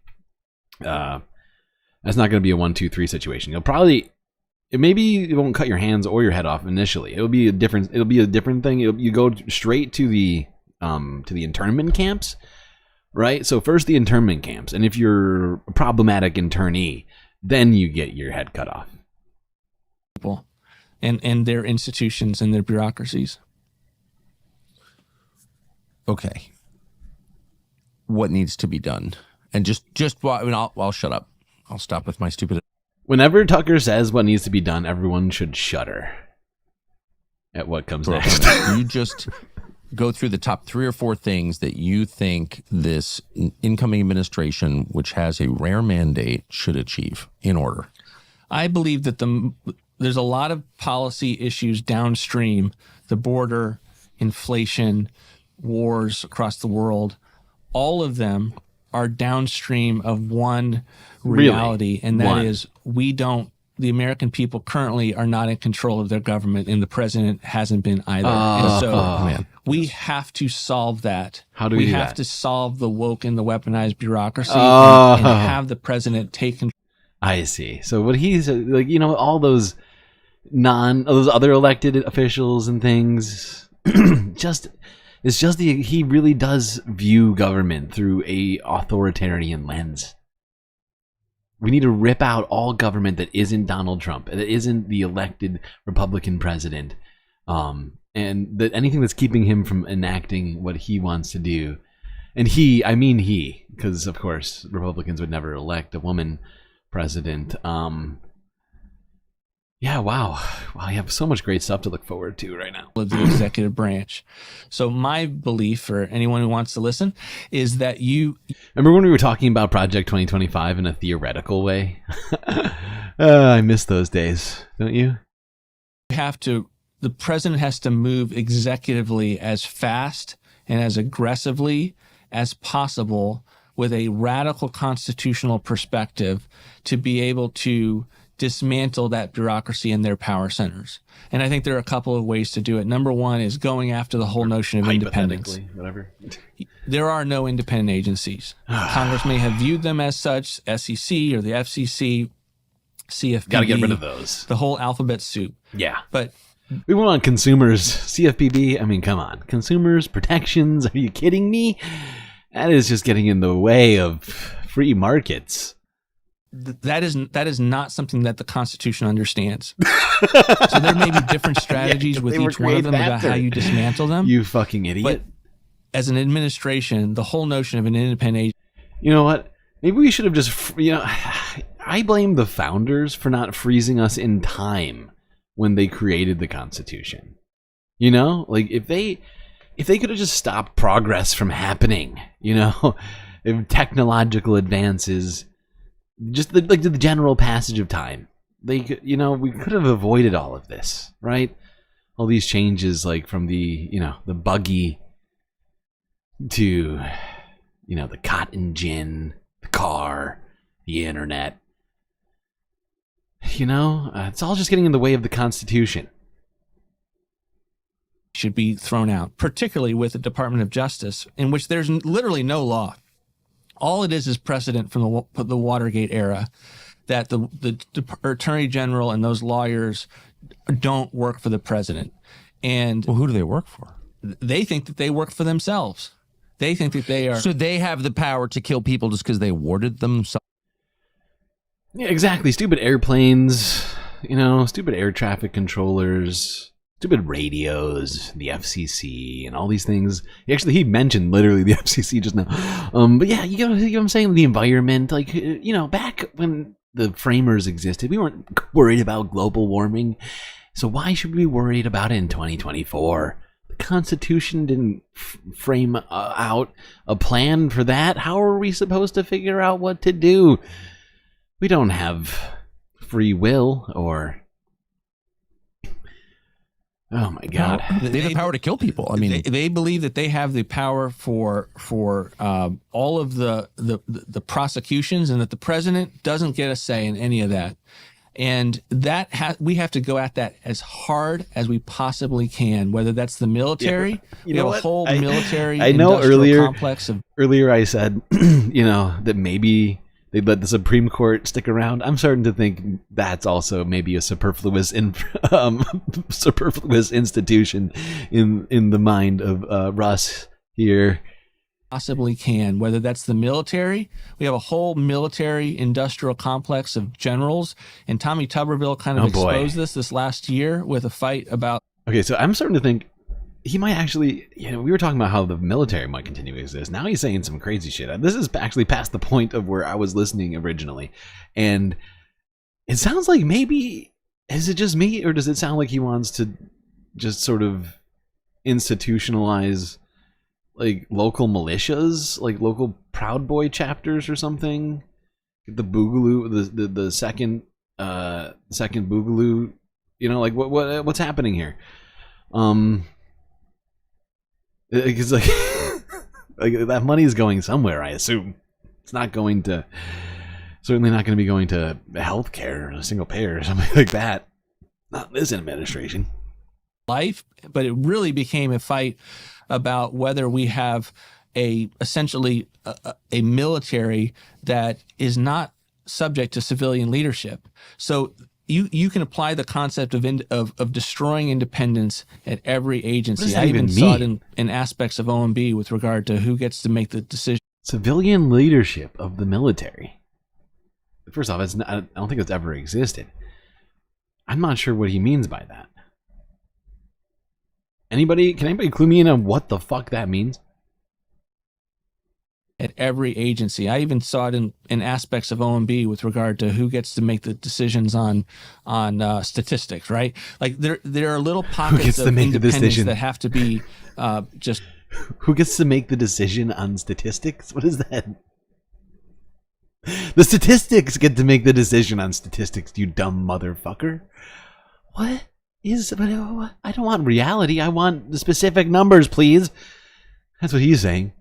That's not going to be a 1, 2, 3 situation. Maybe it won't cut your hands or your head off initially. It'll be a different thing. You go straight to the internment camps, right? So first the internment camps, and if you're a problematic internee, then you get your head cut off. And their institutions and their bureaucracies. Okay. What needs to be done? And I'll shut up. I'll stop with my stupid. Whenever Tucker says what needs to be done, everyone should shudder at what comes next. You just go through the top 3 or 4 things that you think this incoming administration, which has a rare mandate, should achieve in order. I believe that there's a lot of policy issues downstream, the border, inflation, wars across the world. All of them are downstream of one reality, and that is the American people currently are not in control of their government, and the president hasn't been either. And so we have to solve that. How do we do have that? to solve the woke and the weaponized bureaucracy and have the president take control. I see. So what he's like, all those other elected officials and things, he really does view government through a authoritarian lens. We need to rip out all government that isn't Donald Trump, that isn't the elected Republican president, and that anything that's keeping him from enacting what he wants to do. And I mean he, because of course Republicans would never elect a woman president. Yeah, wow. You have so much great stuff to look forward to right now. Of the executive branch. So my belief, for anyone who wants to listen, is that remember when we were talking about Project 2025 in a theoretical way? I miss those days, don't you? The president has to move executively as fast and as aggressively as possible with a radical constitutional perspective to be able to dismantle that bureaucracy and their power centers. And I think there are a couple of ways to do it. Number one is going after the whole notion of independence. Whatever. There are no independent agencies. Congress may have viewed them as such, SEC or the FCC, CFPB. Got to get rid of those. The whole alphabet soup. Yeah. But we want consumers, CFPB. I mean, come on. Consumers, protections. Are you kidding me? That is just getting in the way of free markets. That is not something that the Constitution understands. So there may be different strategies with each one of them about how you dismantle them. You fucking idiot. But as an administration, the whole notion of an independent agency. You know what? Maybe we should have just, I blame the founders for not freezing us in time when they created the Constitution. You know, like if they could have just stopped progress from happening, you know, if technological advances, just the general passage of time, they could, you know, we could have avoided all of this, right? All these changes, like from the, you know, the buggy to, you know, the cotton gin, the car, the internet. You know, it's all just getting in the way of the Constitution. Should be thrown out, particularly with the Department of Justice, in which there's literally no law. All it is precedent from the Watergate era that the Attorney General and those lawyers don't work for the president. And well, who do they work for? They think that they work for themselves. They think that they are. So they have the power to kill people just because they awarded them something. Yeah, exactly. Stupid airplanes, you know, stupid air traffic controllers, stupid radios, the FCC, and all these things. Actually, he mentioned literally the FCC just now. But yeah, you know what I'm saying? The environment, like, you know, back when the framers existed, we weren't worried about global warming. So why should we be worried about it in 2024? The Constitution didn't frame out a plan for that. How are we supposed to figure out what to do? We don't have free will or... Oh my God! They have the power to kill people. I mean, they believe that they have the power for all of the prosecutions, and that the president doesn't get a say in any of that. And that we have to go at that as hard as we possibly can. Whether that's the military, we have a whole military. I know complex of earlier I said, you know, that maybe they'd let the Supreme Court stick around. I'm starting to think that's also maybe a superfluous institution in the mind of Russ here. Possibly can, whether that's the military. We have a whole military industrial complex of generals, and Tommy Tuberville kind of exposed this last year with a fight about. Okay, so I'm starting to think he might actually, you know, we were talking about how the military might continue to exist. Now he's saying some crazy shit. This is actually past the point of where I was listening originally. And it sounds like maybe, is it just me, or does it sound like he wants to just sort of institutionalize like local militias, like local Proud Boy chapters or something? The Boogaloo, the second Boogaloo, you know, like what's happening here? It's like, like that money is going somewhere, I assume. It's not going to, certainly not going to be going to healthcare or a single payer or something like that. Not this administration. Life, but it really became a fight about whether we have essentially a military that is not subject to civilian leadership. So you can apply the concept of destroying independence at every agency. I even saw it in aspects of OMB with regard to who gets to make the decision. Civilian leadership of the military. First off, I don't think it's ever existed. I'm not sure what he means by that. Can anybody clue me in on what the fuck that means? At every agency. I even saw it in aspects of OMB with regard to who gets to make the decisions on statistics, right? Like there are little pockets of independence that have to be just... Who gets to make the decision on statistics? What is that? The statistics get to make the decision on statistics, you dumb motherfucker. What? I don't want reality. I want the specific numbers, please. That's what he's saying.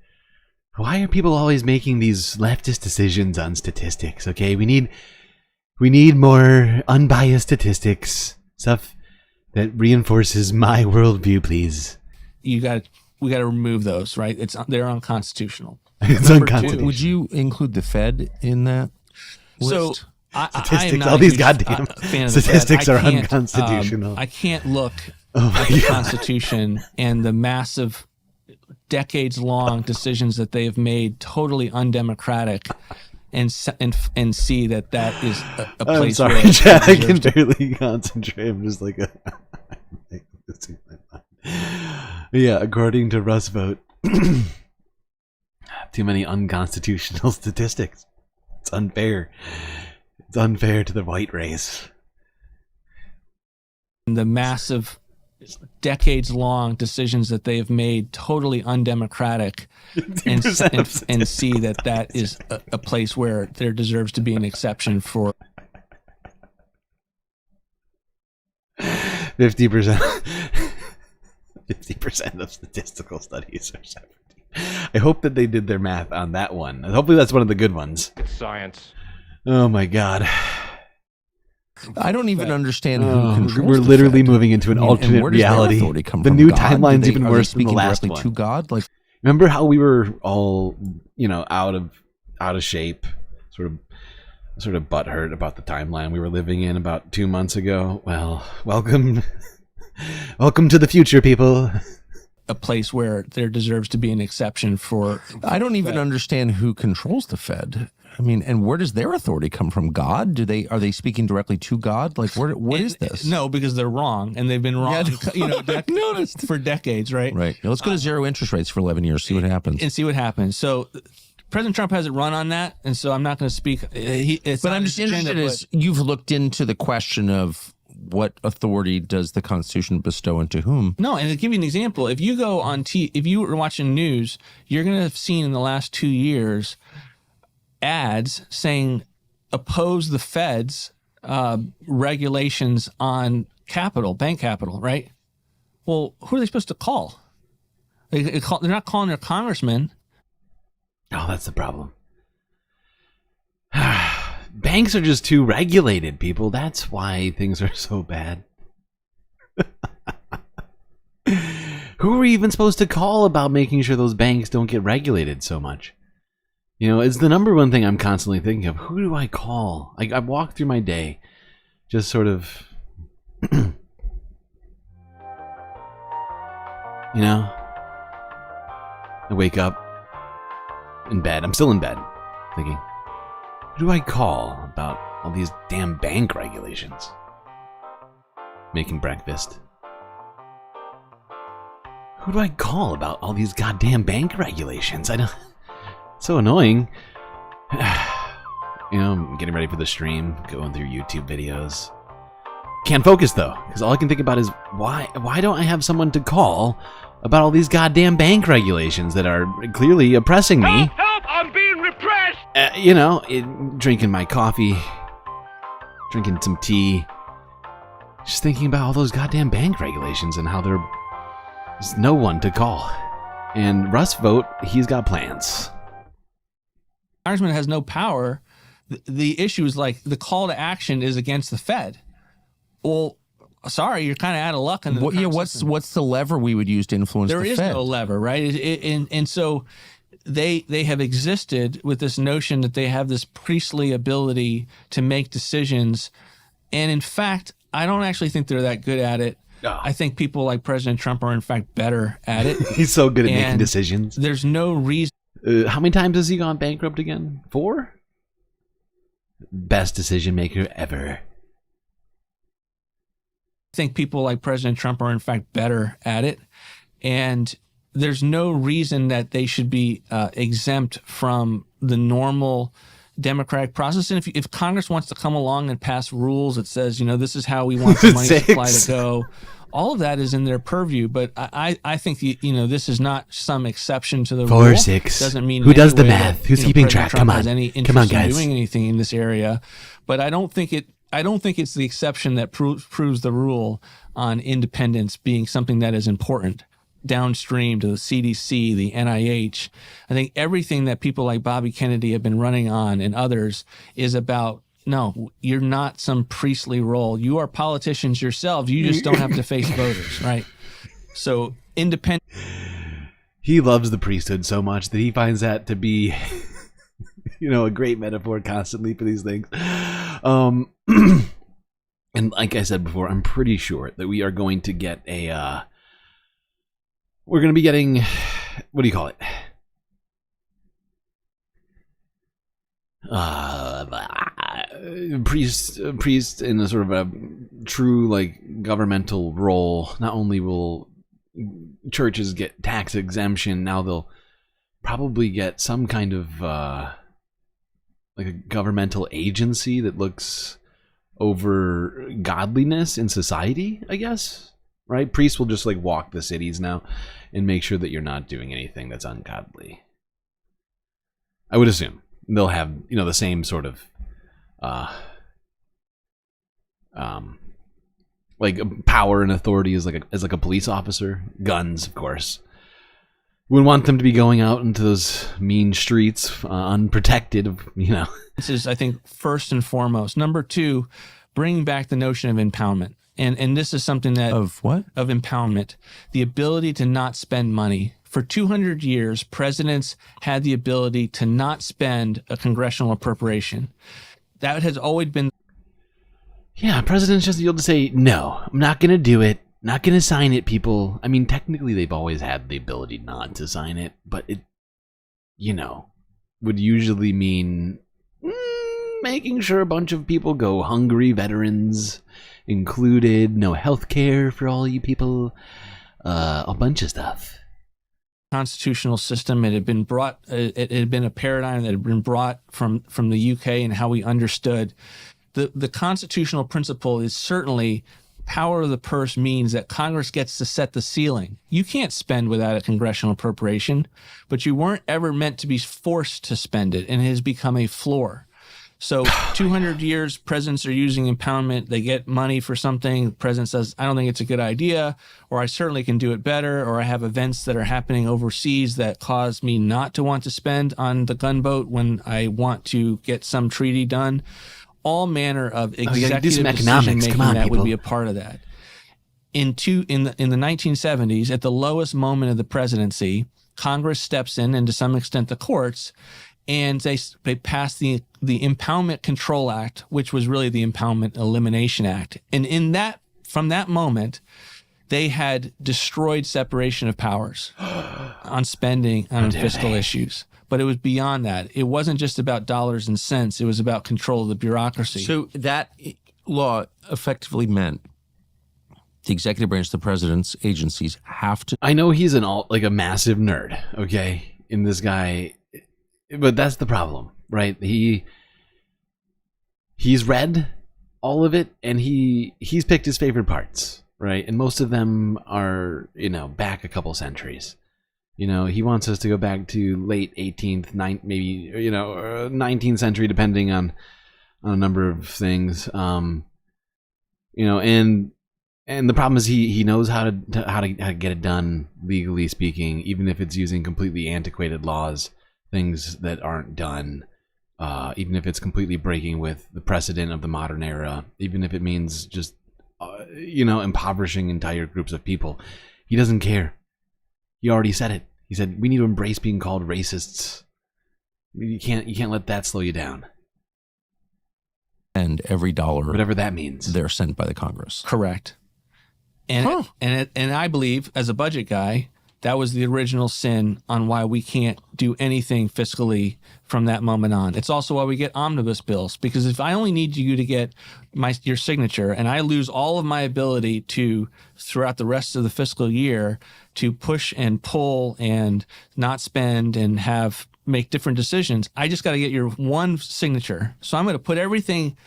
Why are people always making these leftist decisions on statistics? Okay, we need more unbiased statistics, stuff that reinforces my worldview, please. We got to remove those, right? They're unconstitutional. It's unconstitutional. Would you include the Fed in that list? So statistics, all these goddamn statistics are unconstitutional. I can't look at the Constitution and the massive decades-long decisions that they have made totally undemocratic and see that is a place. I'm sorry, where Chad, I can barely concentrate. I'm just like yeah, according to Russ Vought, too many unconstitutional statistics. It's unfair. It's unfair to the white race. The massive, decades-long decisions that they have made, totally undemocratic, and see that is a place where there deserves to be an exception for 50%. 50% of statistical studies are 70. I hope that they did their math on that one. Hopefully that's one of the good ones. It's science. Oh my god. I don't even understand who controls. We're literally moving into an alternate reality. The new timeline's even worse than the last one. To God, like, remember how we were all, out of shape, sort of butthurt about the timeline we were living in about 2 months ago? Well, welcome to the future, people. a place where there deserves to be an exception for. I don't even understand who controls the Fed. I mean, and where does their authority come from? God? Are they speaking directly to God? Like, what is this? No, because they're wrong, and they've been wrong. Noticed for decades, right? Right. Now, let's go to zero interest rates for 11 years. See what happens. So, President Trump hasn't run on that, and so I'm not going to speak. But I'm just interested as you've looked into the question of what authority does the Constitution bestow into whom? No, and to give you an example, if you go on if you were watching news, you're going to have seen in the last 2 years ads saying oppose the Fed's regulations on bank capital, right? Well, who are they supposed to call? They're not calling their congressman. Oh, that's the problem. Banks are just too regulated, people. That's why things are so bad. Who are we even supposed to call about making sure those banks don't get regulated so much? It's the number one thing I'm constantly thinking of. Who do I call? I walk through my day just sort of, I wake up in bed. I'm still in bed thinking, who do I call about all these damn bank regulations? Making breakfast. Who do I call about all these goddamn bank regulations? I don't... So annoying. I'm getting ready for the stream, going through YouTube videos. Can't focus though, because all I can think about is why don't I have someone to call about all these goddamn bank regulations that are clearly oppressing me? Help! I'm being repressed! Drinking my coffee, drinking some tea, just thinking about all those goddamn bank regulations and how there's no one to call. And Russ Vought, he's got plans. Congressman has no power. The issue is like the call to action is against the Fed. Well, sorry, you're kind of out of luck. What's the lever we would use to influence the Fed? There is no lever, right? And so they have existed with this notion that they have this priestly ability to make decisions. And in fact, I don't actually think they're that good at it. Oh. I think people like President Trump are in fact better at it. He's so good at making decisions. There's no reason. How many times has he gone bankrupt again? 4? Best decision maker ever. I think people like President Trump are in fact better at it. And there's no reason that they should be exempt from the normal democratic process. And if Congress wants to come along and pass rules that says, this is how we want the money supply to go, all of that is in their purview. But I think, this is not some exception to the rule. 4, 6. Doesn't mean who does the math? Who's keeping track? Come on. Come on, guys. Doing anything in this area. But I don't think it's the exception that proves the rule on independence being something that is important downstream to the CDC, the NIH. I think everything that people like Bobby Kennedy have been running on and others is about, no, you're not some priestly role. You are politicians yourselves. You just don't have to face voters, right? So independent. He loves the priesthood so much that he finds that to be, a great metaphor constantly for these things. And like I said before, I'm pretty sure that we are going to get we're going to be getting, what do you call it? Priest in a sort of a true governmental role. Not only will churches get tax exemption, now they'll probably get some kind of like a governmental agency that looks over godliness in society, I guess. Right? Priests will just like walk the cities now and make sure that you're not doing anything that's ungodly. I would assume they'll have, you know, the same sort of like power and authority as like a police officer. Guns, of course. Wouldn't want them to be going out into those mean streets unprotected, you know. This is, I think, first and foremost. Number two, bringing back the notion of impoundment. And this is something that... Of what? Of impoundment. The ability to not spend money. For 200 years, presidents had the ability to not spend a congressional appropriation. That has always been... Yeah, presidents just able to say, no, I'm not going to do it. Not going to sign it, people. I mean, technically, they've always had the ability not to sign it, but it, you know, would usually mean making sure a bunch of people go hungry, veterans included, no health care for all you people, a bunch of stuff. Constitutional system. It had been brought, it had been a paradigm that had been brought from the UK and how we understood. The constitutional principle is certainly... Power of the purse means that Congress gets to set the ceiling. You can't spend without a congressional appropriation, but you weren't ever meant to be forced to spend it, and it has become a floor. So 200 years, presidents are using impoundment. They get money for something. The president says, I don't think it's a good idea, or I certainly can do it better, or I have events that are happening overseas that cause me not to want to spend on the gunboat when I want to get some treaty done. All manner of executive decision-making that would be a part of that. In the 1970s, at the lowest moment of the presidency, Congress steps in, and to some extent the courts, and they passed the Impoundment Control Act, which was really the Impoundment Elimination Act. And from that moment, they had destroyed separation of powers on spending, on fiscal issues. But it was beyond that. It wasn't just about dollars and cents. It was about control of the bureaucracy. So that law effectively meant the executive branch, the president's agencies have to... I know he's a massive nerd, okay, in this guy, but that's the problem, right? He's read all of it, and he's picked his favorite parts, right? And most of them are, you know, back a couple centuries. You know, he wants us to go back to late 18th, 19th century, depending on a number of things. You know, and the problem is he knows how to get it done, legally speaking, even if it's using completely antiquated laws, things that aren't done, even if it's completely breaking with the precedent of the modern era, even if it means just, you know, impoverishing entire groups of people. He doesn't care. He already said it. He said, we need to embrace being called racists. You can't let that slow you down. And every dollar, whatever that means, they're sent by the Congress. Correct. And I believe, as a budget guy, that was the original sin on why we can't do anything fiscally from that moment on. It's also why we get omnibus bills, because if I only need you to get your signature and I lose all of my ability to, throughout the rest of the fiscal year, to push and pull and not spend and make different decisions, I just got to get your one signature. So I'm going to put everything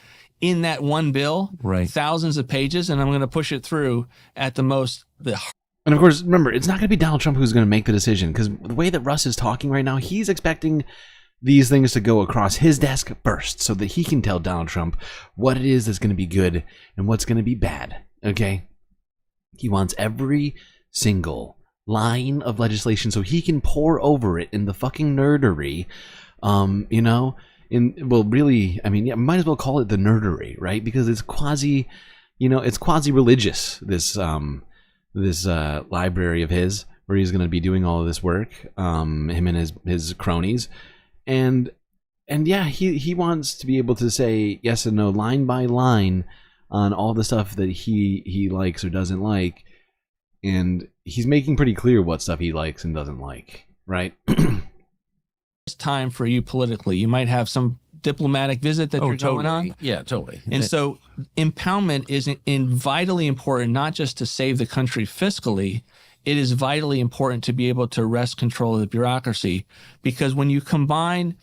in that one bill, right, thousands of pages, and I'm going to push it through at the most... And of course, remember, it's not going to be Donald Trump who's going to make the decision, because the way that Russ is talking right now, he's expecting these things to go across his desk first so that he can tell Donald Trump what it is that's going to be good and what's going to be bad, okay? He wants every single line of legislation so he can pour over it in the fucking nerdery, you know? Really, I mean, yeah, might as well call it the nerdery, right? Because it's quasi-religious, this library of his, where he's going to be doing all of this work, him and his cronies, and yeah, he wants to be able to say yes and no, line by line, on all the stuff that he likes or doesn't like, and he's making pretty clear what stuff he likes and doesn't like, right? It's time for you politically. You might have some diplomatic visit that you're going on. Yeah, totally. And so impoundment is vitally important, not just to save the country fiscally. It is vitally important to be able to wrest control of the bureaucracy, because when you combine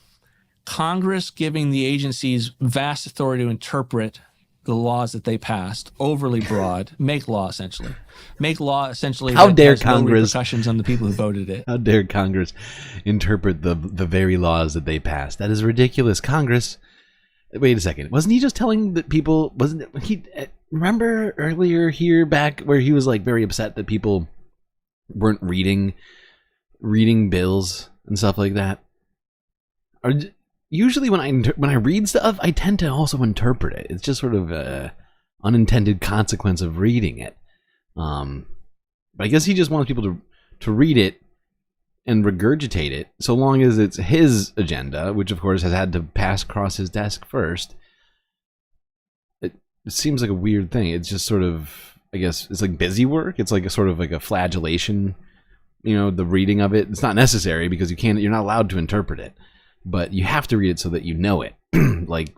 Congress giving the agencies vast authority to interpret the laws that they passed, overly broad, make law essentially. How dare has Congress no repercussions on the people who voted it. How dare Congress interpret the very laws that they passed? That is ridiculous. Congress. Wait a second. Wasn't he just telling that people? Wasn't he? Remember earlier here back where he was like very upset that people weren't reading bills and stuff like that. Usually when I read stuff, I tend to also interpret it. It's just sort of a unintended consequence of reading it. But I guess he just wants people to read it and regurgitate it, so long as it's his agenda, which of course has had to pass across his desk first. It seems like a weird thing. It's just sort of, I guess, it's like busy work. It's like a sort of like a flagellation. You know, the reading of it. It's not necessary because you're not allowed to interpret it. But you have to read it so that you know it, like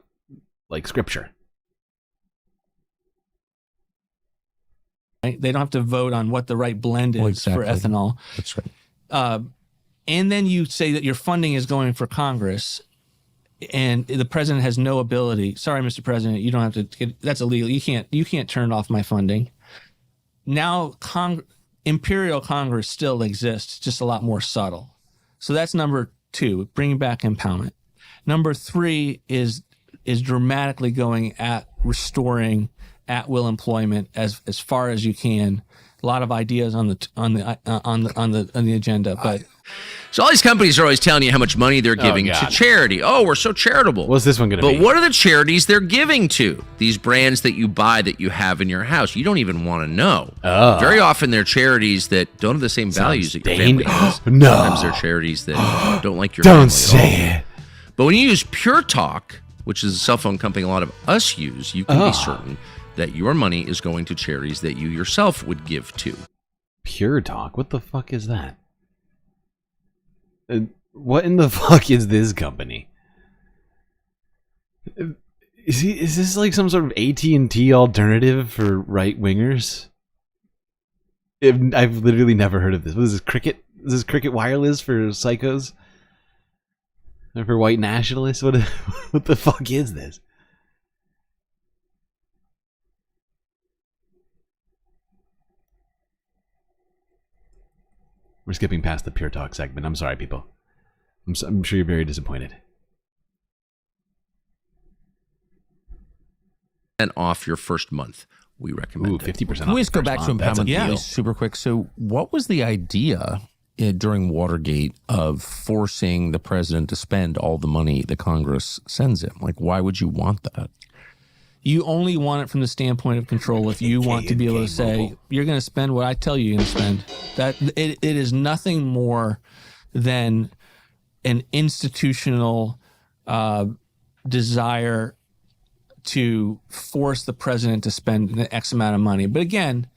scripture. They don't have to vote on what the right blend is for ethanol. That's right. And then you say that your funding is going for Congress, and the president has no ability. Sorry, Mr. President, you don't have to. That's illegal. You can't turn off my funding. Now, Imperial Congress still exists, just a lot more subtle. So that's number 2, bringing back empowerment. Number 3 is dramatically going at restoring at-will employment as far as you can. A lot of ideas on the agenda, but so all these companies are always telling you how much money they're giving to charity. Oh, we're so charitable. What's this one going to be? But what are the charities they're giving to? These brands that you buy that you have in your house, you don't even want to know. Oh. Very often they're charities that don't have the same values that your family has. No. Sometimes they're charities that don't like your Don't family say at all. it. But when you use Pure Talk, which is a cell phone company a lot of us use, you can be certain that your money is going to charities that you yourself would give to. Pure Talk? What the fuck is that? What in the fuck is this company? Is this like some sort of AT&T alternative for right wingers? I've literally never heard of this. What is this, Cricket? Is this Cricket Wireless for psychos? Or for white nationalists? What the fuck is this? We're skipping past the Pure Talk segment. I'm sorry, people. I'm sure you're very disappointed. And off your first month, we recommend 50% off. Can we just go back to empowerment deal. super quick? So what was the idea during Watergate of forcing the president to spend all the money that Congress sends him? Like, why would you want that? You only want it from the standpoint of control if you want to be able to say, you're going to spend what I tell you you're going to spend. That it is nothing more than an institutional desire to force the president to spend an X amount of money. But again,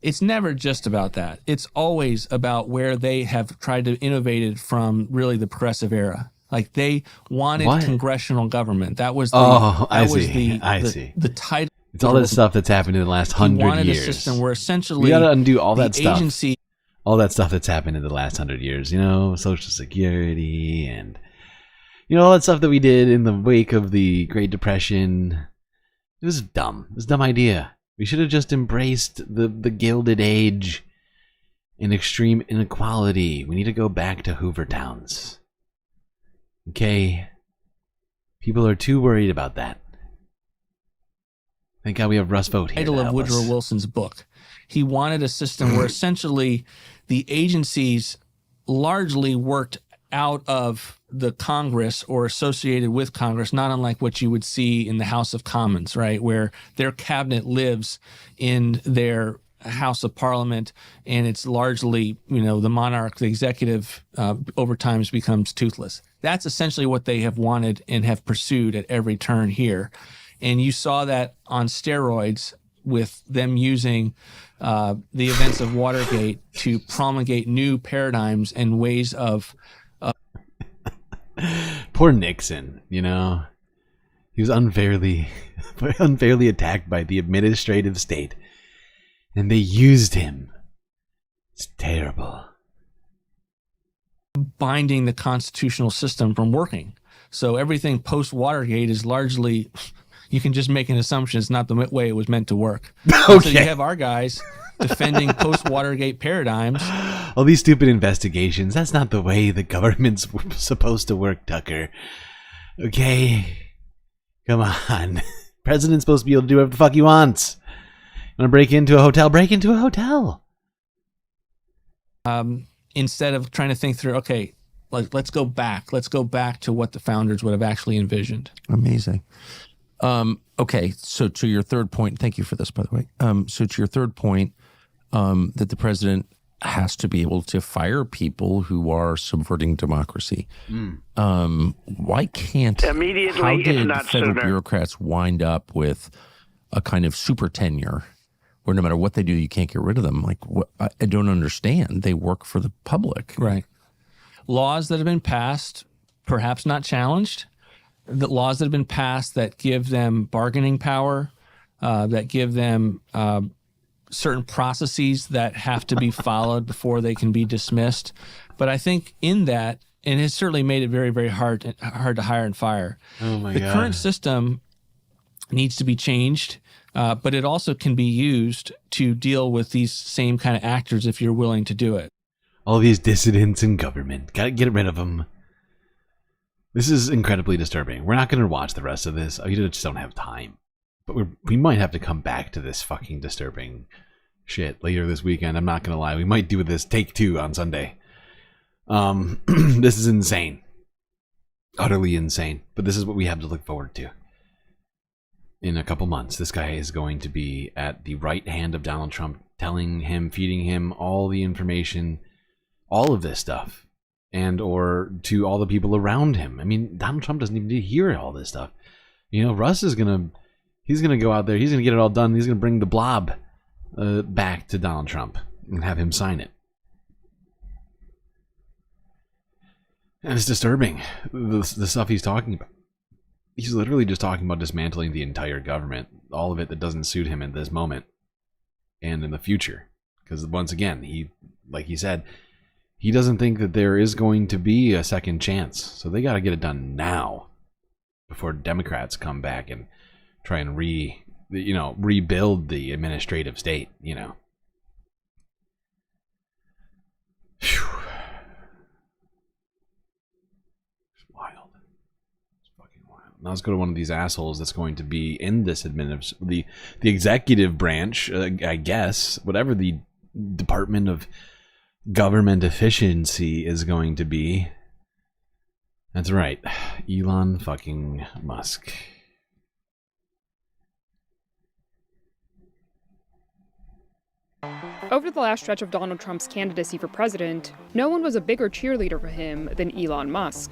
it's never just about that. It's always about where they have tried to innovate it from really the progressive era. Like they wanted congressional government. That was the, I see. The title. It's all that stuff that's happened in the last 100 years. Wanted a system where essentially we got to undo all that stuff. Agency, all that stuff that's happened in the last 100 years. You know, Social Security and all that stuff that we did in the wake of the Great Depression. It was dumb. It was a dumb idea. We should have just embraced the Gilded Age and extreme inequality. We need to go back to Hoover Towns. Okay, people are too worried about that. Thank God we have Russ Vought here. Title of Woodrow Wilson's book. He wanted a system where essentially the agencies largely worked out of the Congress or associated with Congress, not unlike what you would see in the House of Commons, right, where their cabinet lives in their House of Parliament, and it's largely, the monarch, the executive, over time becomes toothless. That's essentially what they have wanted and have pursued at every turn here. And you saw that on steroids with them using the events of Watergate to promulgate new paradigms and ways of... Poor Nixon, he was unfairly attacked by the administrative state. And they used him. It's terrible. Binding the constitutional system from working. So everything post-Watergate is largely, you can just make an assumption it's not the way it was meant to work. Okay. So you have our guys defending post-Watergate paradigms. All these stupid investigations, that's not the way the government's supposed to work, Tucker. Okay? Come on. President's supposed to be able to do whatever the fuck he wants. Want to break into a hotel? Break into a hotel. Instead of trying to think through, okay, let's go back. Let's go back to what the founders would have actually envisioned. Amazing. Okay, so to your third point, thank you for this, by the way. So to your third point, that the president has to be able to fire people who are subverting democracy. Why can't Immediately, how if did not federal sooner. bureaucrats wind up with a kind of super tenure where no matter what they do, you can't get rid of them? Like, I don't understand. They work for the public. Right. Laws that have been passed, perhaps not challenged, the laws that have been passed that give them bargaining power, that give them certain processes that have to be followed before they can be dismissed. But I think in that, and it's certainly made it very, very hard to hire and fire. Oh my the God. current system needs to be changed, but it also can be used to deal with these same kind of actors if you're willing to do it. All these dissidents in government. Gotta get rid of them. This is incredibly disturbing. We're not going to watch the rest of this. We just don't have time. But we might have to come back to this fucking disturbing shit later this weekend. I'm not going to lie. We might do this take 2 on Sunday. This is insane. Utterly insane. But this is what we have to look forward to. In a couple months, this guy is going to be at the right hand of Donald Trump, telling him, feeding him all the information, all of this stuff, and or to all the people around him. I mean, Donald Trump doesn't even need to hear all this stuff. You know, Russ is he's gonna go out there, he's gonna get it all done, he's gonna bring the blob back to Donald Trump and have him sign it. And it's disturbing, the stuff he's talking about. He's literally just talking about dismantling the entire government, all of it that doesn't suit him in this moment and in the future. Because once again, like he said, he doesn't think that there is going to be a second chance. So they got to get it done now before Democrats come back and try and rebuild the administrative state, you know. Phew. It's wild. It's fucking wild. Now let's go to one of these assholes that's going to be in this the executive branch, I guess, whatever the Department of Government Efficiency is going to be. That's right, Elon fucking Musk. Over the last stretch of Donald Trump's candidacy for president, no one was a bigger cheerleader for him than Elon Musk.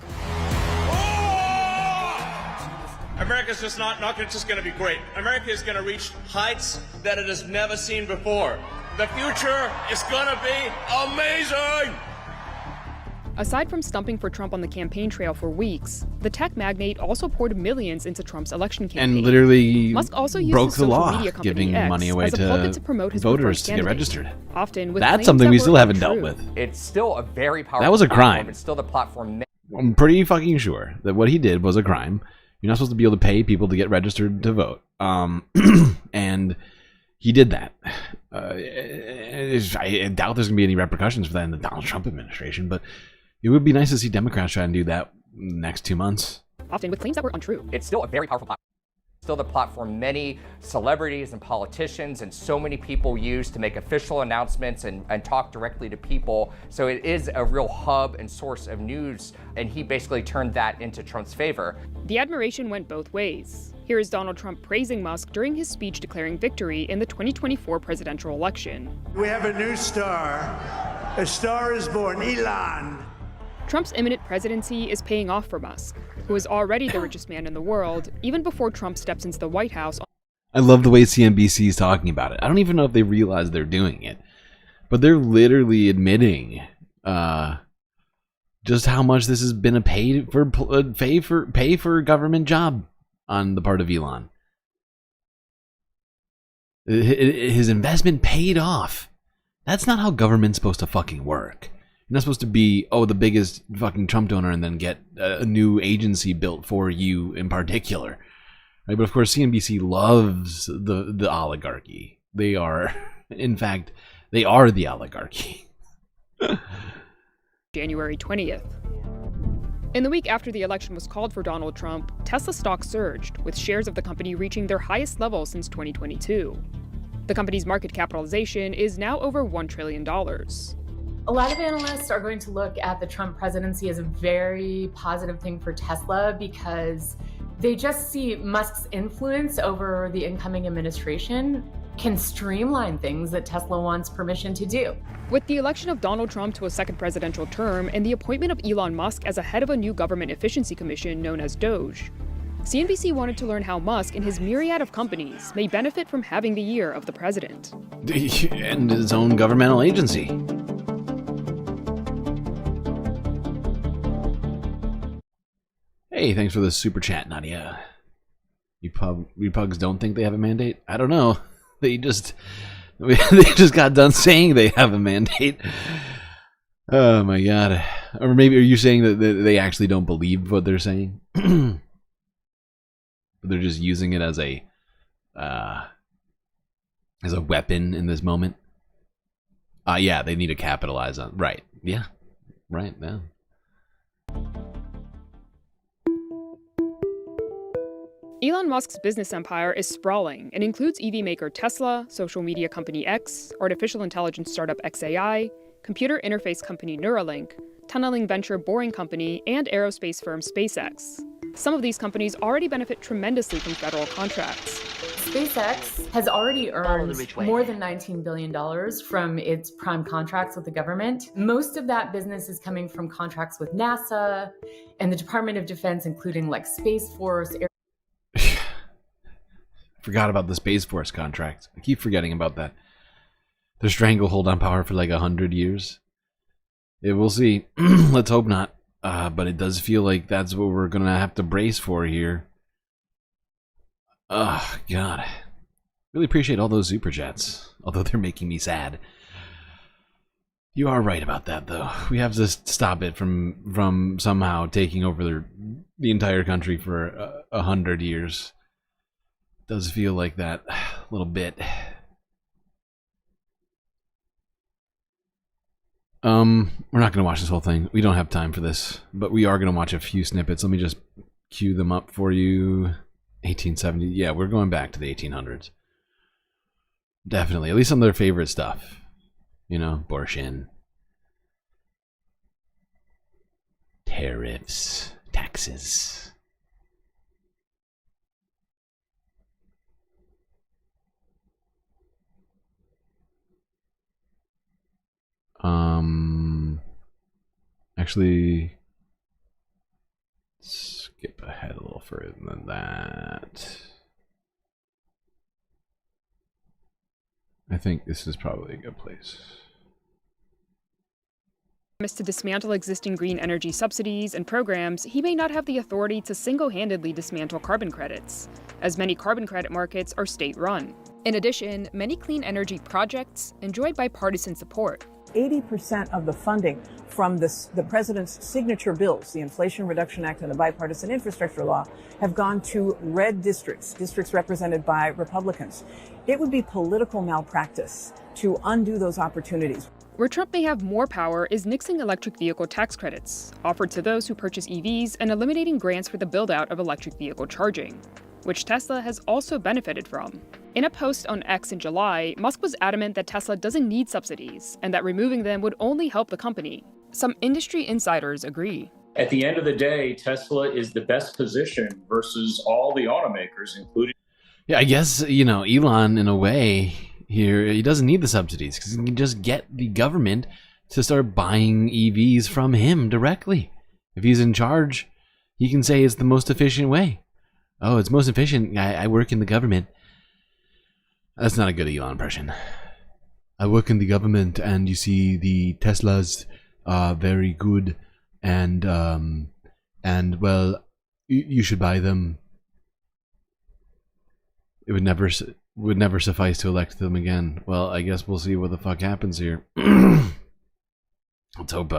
America's just not just going to be great. America is going to reach heights that it has never seen before. The future is going to be amazing! Aside from stumping for Trump on the campaign trail for weeks, the tech magnate also poured millions into Trump's election campaign. And literally Musk also used broke his the social law, media company giving X money away as a pulpit to promote his voters preferred to get candidate. registered. Often with That's claims something that we were still haven't untrue. dealt with. It's still a very powerful That was a platform. crime. It's still the platform. I'm pretty fucking sure that what he did was a crime. You're not supposed to be able to pay people to get registered to vote. And he did that. I doubt there's going to be any repercussions for that in the Donald Trump administration, but it would be nice to see Democrats try and do that in the next 2 months. Often with claims that were untrue. It's still a very powerful platform. Still the platform many celebrities and politicians and so many people use to make official announcements and talk directly to people. So it is a real hub and source of news, and he basically turned that into Trump's favor. The admiration went both ways. Here is Donald Trump praising Musk during his speech declaring victory in the 2024 presidential election. We have a new star. A star is born, Elon. Trump's imminent presidency is paying off for Musk, who is already the richest man in the world, even before Trump steps into the White House. I love the way CNBC is talking about it. I don't even know if they realize they're doing it, but they're literally admitting just how much this has been a pay for government job on the part of Elon. His investment paid off. That's not how government's supposed to fucking work. not supposed to be, oh, the biggest fucking Trump donor and then get a new agency built for you in particular. Right? But of course, CNBC loves the oligarchy. They are, in fact, they are the oligarchy. January 20th. In the week after the election was called for Donald Trump, Tesla stock surged, with shares of the company reaching their highest level since 2022. The company's market capitalization is now over $1 trillion. A lot of analysts are going to look at the Trump presidency as a very positive thing for Tesla because they just see Musk's influence over the incoming administration can streamline things that Tesla wants permission to do. With the election of Donald Trump to a second presidential term and the appointment of Elon Musk as a head of a new government efficiency commission known as DOGE, CNBC wanted to learn how Musk and his myriad of companies may benefit from having the year of the president. And his own governmental agency. Hey, thanks for the super chat, Nadia. You pugs don't think they have a mandate? I don't know. They just got done saying they have a mandate. Oh my god. Or maybe are you saying that they actually don't believe what they're saying? They're just using it as a weapon in this moment. Yeah, they need to capitalize on. Right. Yeah. Right. Yeah. Elon Musk's business empire is sprawling and includes EV maker Tesla, social media company X, artificial intelligence startup xAI, computer interface company Neuralink, tunneling venture Boring Company, and aerospace firm SpaceX. Some of these companies already benefit tremendously from federal contracts. SpaceX has already earned more than $19 billion from its prime contracts with the government. Most of that business is coming from contracts with NASA and the Department of Defense, including like Space Force. Forgot about the Space Force contract. I keep forgetting about that. Their stranglehold on power for like 100 years. Yeah, we'll see. Let's hope not. But it does feel like that's what we're gonna have to brace for here. Oh, God. Really appreciate all those super chats, although they're making me sad. You are right about that, though. We have to stop it from somehow taking over the entire country for 100 years. Does feel like that a little bit. We're not gonna watch this whole thing. We don't have time for this, but we are gonna watch a few snippets. Let me just cue them up for you. 1870. Yeah, we're going back to the 1800s. Definitely, at least some of their favorite stuff. You know, abortion, tariffs, taxes. Actually, skip ahead a little further than that. I think this is probably a good place. To dismantle existing green energy subsidies and programs, he may not have the authority to single-handedly dismantle carbon credits, as many carbon credit markets are state-run. In addition, many clean energy projects enjoy bipartisan support. 80% of the funding from the president's signature bills, the Inflation Reduction Act and the Bipartisan Infrastructure Law, have gone to red districts represented by Republicans. It would be political malpractice to undo those opportunities. Where Trump may have more power is nixing electric vehicle tax credits, offered to those who purchase EVs, and eliminating grants for the build-out of electric vehicle charging, which Tesla has also benefited from. In a post on X in July, Musk was adamant that Tesla doesn't need subsidies and that removing them would only help the company. Some industry insiders agree. At the end of the day, Tesla is the best position versus all the automakers, including... Yeah, I guess, you know, Elon, in a way, here, he doesn't need the subsidies because he can just get the government to start buying EVs from him directly. If he's in charge, he can say it's the most efficient way. Oh, it's most efficient. I work in the government. That's not a good Elon impression. I work in the government, and you see the Teslas are very good, and well, you should buy them. It would never suffice to elect them again. Well, I guess we'll see what the fuck happens here. let's hope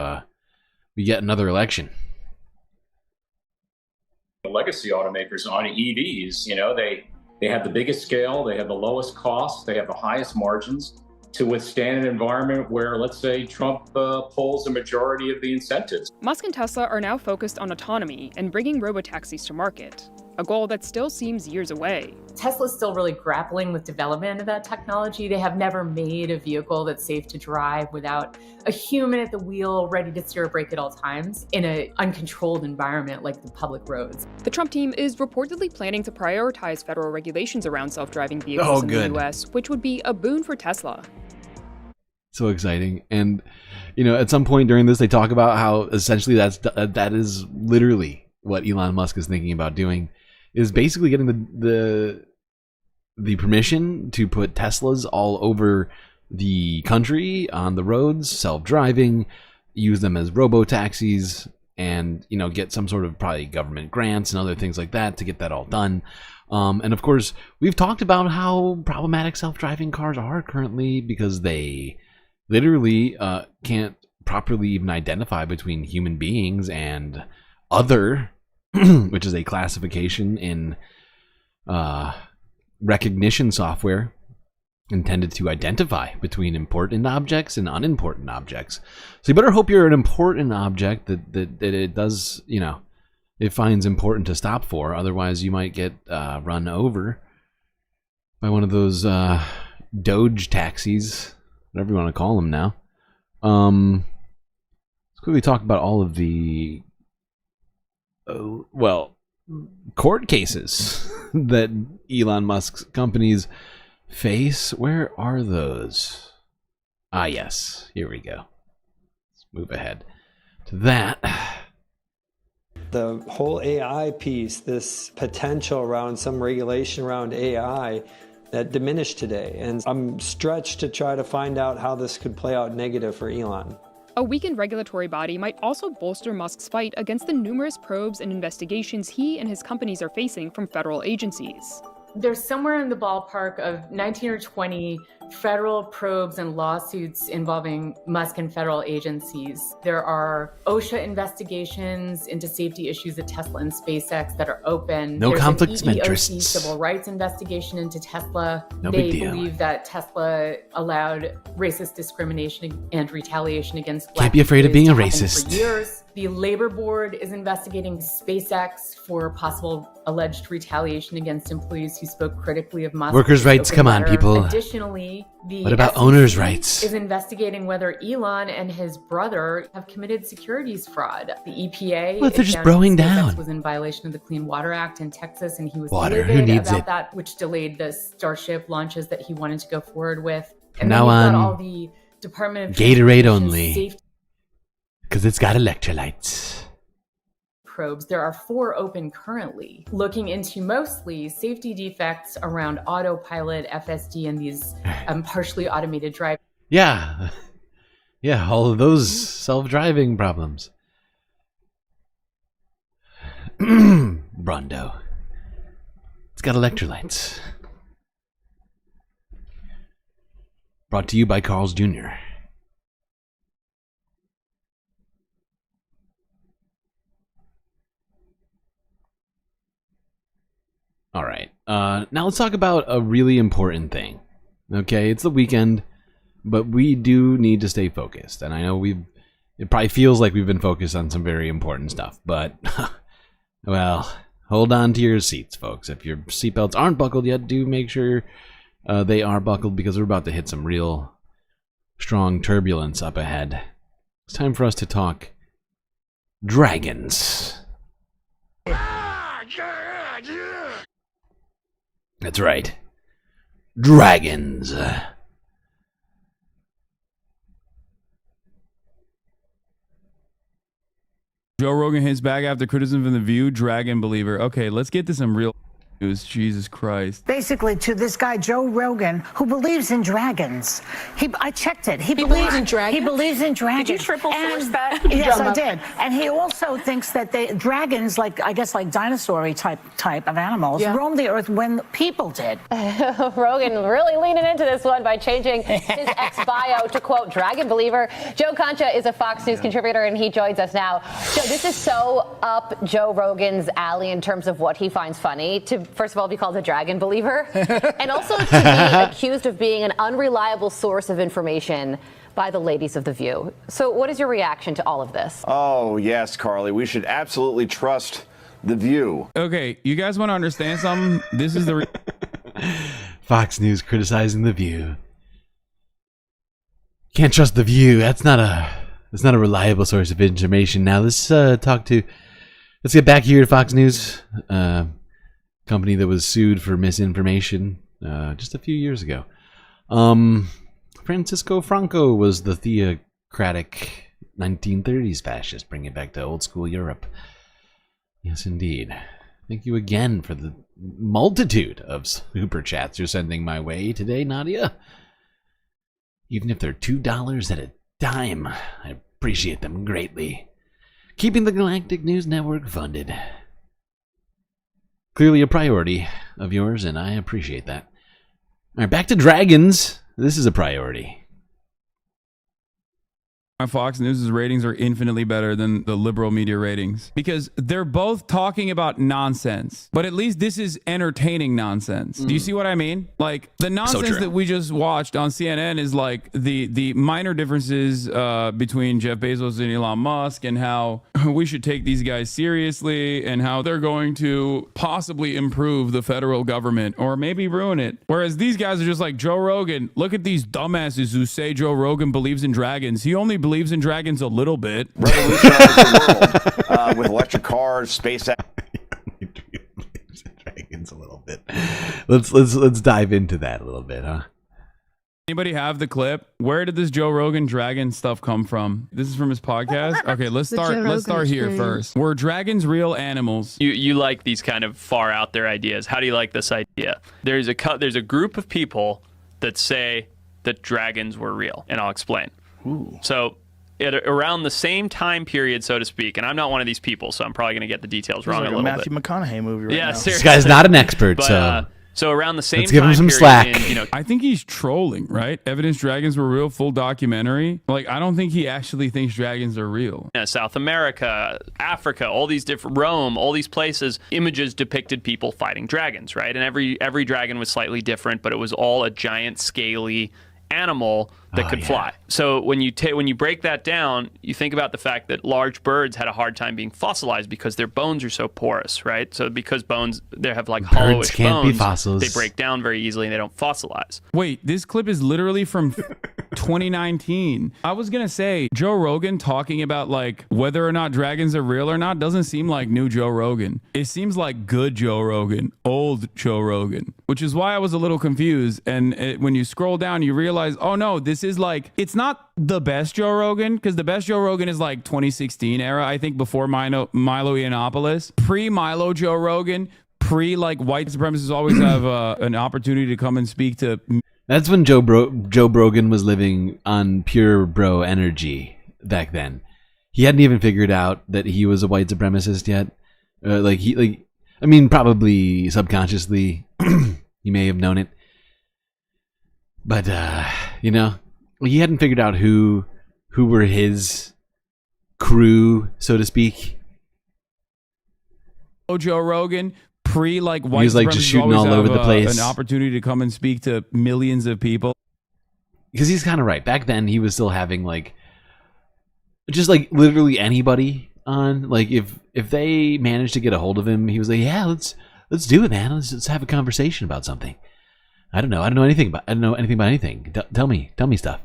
we get another election. The legacy automakers on EVs, they have the biggest scale, they have the lowest cost, they have the highest margins to withstand an environment where, let's say, Trump pulls a majority of the incentives. Musk and Tesla are now focused on autonomy and bringing robotaxis to market, a goal that still seems years away. Tesla's still really grappling with development of that technology. They have never made a vehicle that's safe to drive without a human at the wheel ready to steer a brake at all times in an uncontrolled environment like the public roads. The Trump team is reportedly planning to prioritize federal regulations around self-driving vehicles in the US, which would be a boon for Tesla. So exciting. And, at some point during this, they talk about how essentially that is literally what Elon Musk is thinking about doing, is basically getting the permission to put Teslas all over the country on the roads, self-driving, use them as robo-taxis, and, get some sort of probably government grants and other things like that to get that all done. And of course, we've talked about how problematic self-driving cars are currently because they literally can't properly even identify between human beings and other, which is a classification in recognition software intended to identify between important objects and unimportant objects. So you better hope you're an important object that it does, it finds important to stop for. Otherwise, you might get run over by one of those Doge taxis, whatever you want to call them now. Let's quickly talk about all of the court cases that Elon Musk's companies face. Where are those? Ah, yes. Here we go. Let's move ahead to that. The whole AI piece, this potential around some regulation around AI that diminished today. And I'm stretched to try to find out how this could play out negative for Elon. A weakened regulatory body might also bolster Musk's fight against the numerous probes and investigations he and his companies are facing from federal agencies. There's somewhere in the ballpark of 19 or 20 federal probes and lawsuits involving Musk and federal agencies. There are OSHA investigations into safety issues at Tesla and SpaceX that are open. No conflicts of There's an interest. civil rights investigation into Tesla. No They big deal. believe that Tesla allowed racist discrimination and retaliation against Black Can't be afraid of being a employees to happen racist. for years. The Labor Board is investigating SpaceX for possible alleged retaliation against employees who spoke critically of Musk. Workers' rights, Open come on, letter. people. Additionally, the What about SEC owners' rights? is investigating whether Elon and his brother have committed securities fraud. The EPA Well, they're is just found broing SpaceX down. was in violation of the Clean Water Act in Texas, and he was Water, who livid needs about it? that, which delayed the Starship launches that he wanted to go forward with. From And now then you've got on, all the Department of Gatorade Transportation only. safety Because it's got electrolytes. probes. There are 4 open currently, looking into mostly safety defects around autopilot, FSD, and these partially automated drive. Yeah. Yeah, all of those self-driving problems. Brondo. It's got electrolytes. Brought to you by Carl's Jr. All right. Now let's talk about a really important thing. Okay, it's the weekend, but we do need to stay focused. And I know it probably feels like we've been focused on some very important stuff, but well, hold on to your seats, folks. If your seatbelts aren't buckled yet, do make sure they are buckled, because we're about to hit some real strong turbulence up ahead. It's time for us to talk dragons. That's right. Dragons. Joe Rogan hits back after criticism from The View. Dragon believer. Okay, let's get to some real. Jesus Christ. Basically, to this guy, Joe Rogan, who believes in dragons. I checked it. He believes in dragons? He believes in dragons. Did you triple force that? Yes, I did. And he also thinks that dragons, like dinosaur-y type of animals, roamed the earth when people did. Rogan really leaning into this one by changing his ex-bio to, quote, dragon believer. Joe Concha is a Fox News contributor, and he joins us now. Joe, this is so up Joe Rogan's alley in terms of what he finds funny. To first of all, be called a dragon believer, and also to be accused of being an unreliable source of information by the ladies of The View. So what is your reaction to all of this? Oh, yes, Carly. We should absolutely trust The View. Okay, you guys want to understand something? This is the... Fox News criticizing The View. Can't trust The View. That's not a reliable source of information. Now let's let's get back here to Fox News. Company that was sued for misinformation just a few years ago. Francisco Franco was the theocratic 1930s fascist, bringing it back to old school Europe. Yes, indeed. Thank you again for the multitude of super chats you're sending my way today, Nadia. Even if they're $2 at a time, I appreciate them greatly. Keeping the Galactic News Network funded. Clearly a priority of yours, and I appreciate that. All right, back to dragons. This is a priority. Fox News' ratings are infinitely better than the liberal media ratings because they're both talking about nonsense, but at least this is entertaining nonsense. Do you see what I mean? Like the nonsense that we just watched on CNN is like the minor differences between Jeff Bezos and Elon Musk, and how we should take these guys seriously, and how they're going to possibly improve the federal government or maybe ruin it. Whereas these guys are just like Joe Rogan. Look at these dumbasses who say Joe Rogan believes in dragons. He only believes in dragons a little bit. Revolutionize the world with electric cars, space. Dragons a little bit. Let's dive into that a little bit, huh? Anybody have the clip? Where did this Joe Rogan dragon stuff come from? This is from his podcast. Okay, let's start here first. Were dragons real animals? You like these kind of far out there ideas. How do you like this idea? There's a group of people that say that dragons were real, and I'll explain. Ooh. So around the same time period, so to speak, and I'm not one of these people, so I'm probably going to get the details wrong like a little Matthew bit. McConaughey movie right now. Seriously. This guy's not an expert, but, so around the same let's give him time some period slack. in, I think he's trolling, right? Evidence dragons were real, full documentary. Like, I don't think he actually thinks dragons are real. South America, Africa, all these different Rome, all these places, images depicted people fighting dragons, right? And every dragon was slightly different, but it was all a giant, scaly animal that could fly. So when you break that down, you think about the fact that large birds had a hard time being fossilized because their bones are so porous, right? So because they have like hollowish can't bones, be fossils. they break down very easily and they don't fossilize. Wait, this clip is literally from 2019. I was gonna say Joe Rogan talking about like whether or not dragons are real or not doesn't seem like new Joe Rogan. It seems like good Joe Rogan, old Joe Rogan, which is why I was a little confused. And when you scroll down, you realize, oh no, this is like, it's not the best Joe Rogan, because the best Joe Rogan is like 2016 era, I think, before Milo Yiannopoulos. Pre-Milo Joe Rogan, like white supremacists always have an opportunity to come and speak to. That's when Joe Brogan was living on pure bro energy back then. He hadn't even figured out that he was a white supremacist yet. Probably subconsciously, he may have known it. But he hadn't figured out who were his crew, so to speak. Joe Rogan, white he was like just shooting all over the place. An opportunity to come and speak to millions of people. Because he's kind of right. Back then, he was still having just literally anybody on. Like if they managed to get a hold of him, he was like, "Yeah, let's do it, man. Let's have a conversation about something." I don't know anything about anything. Tell me stuff.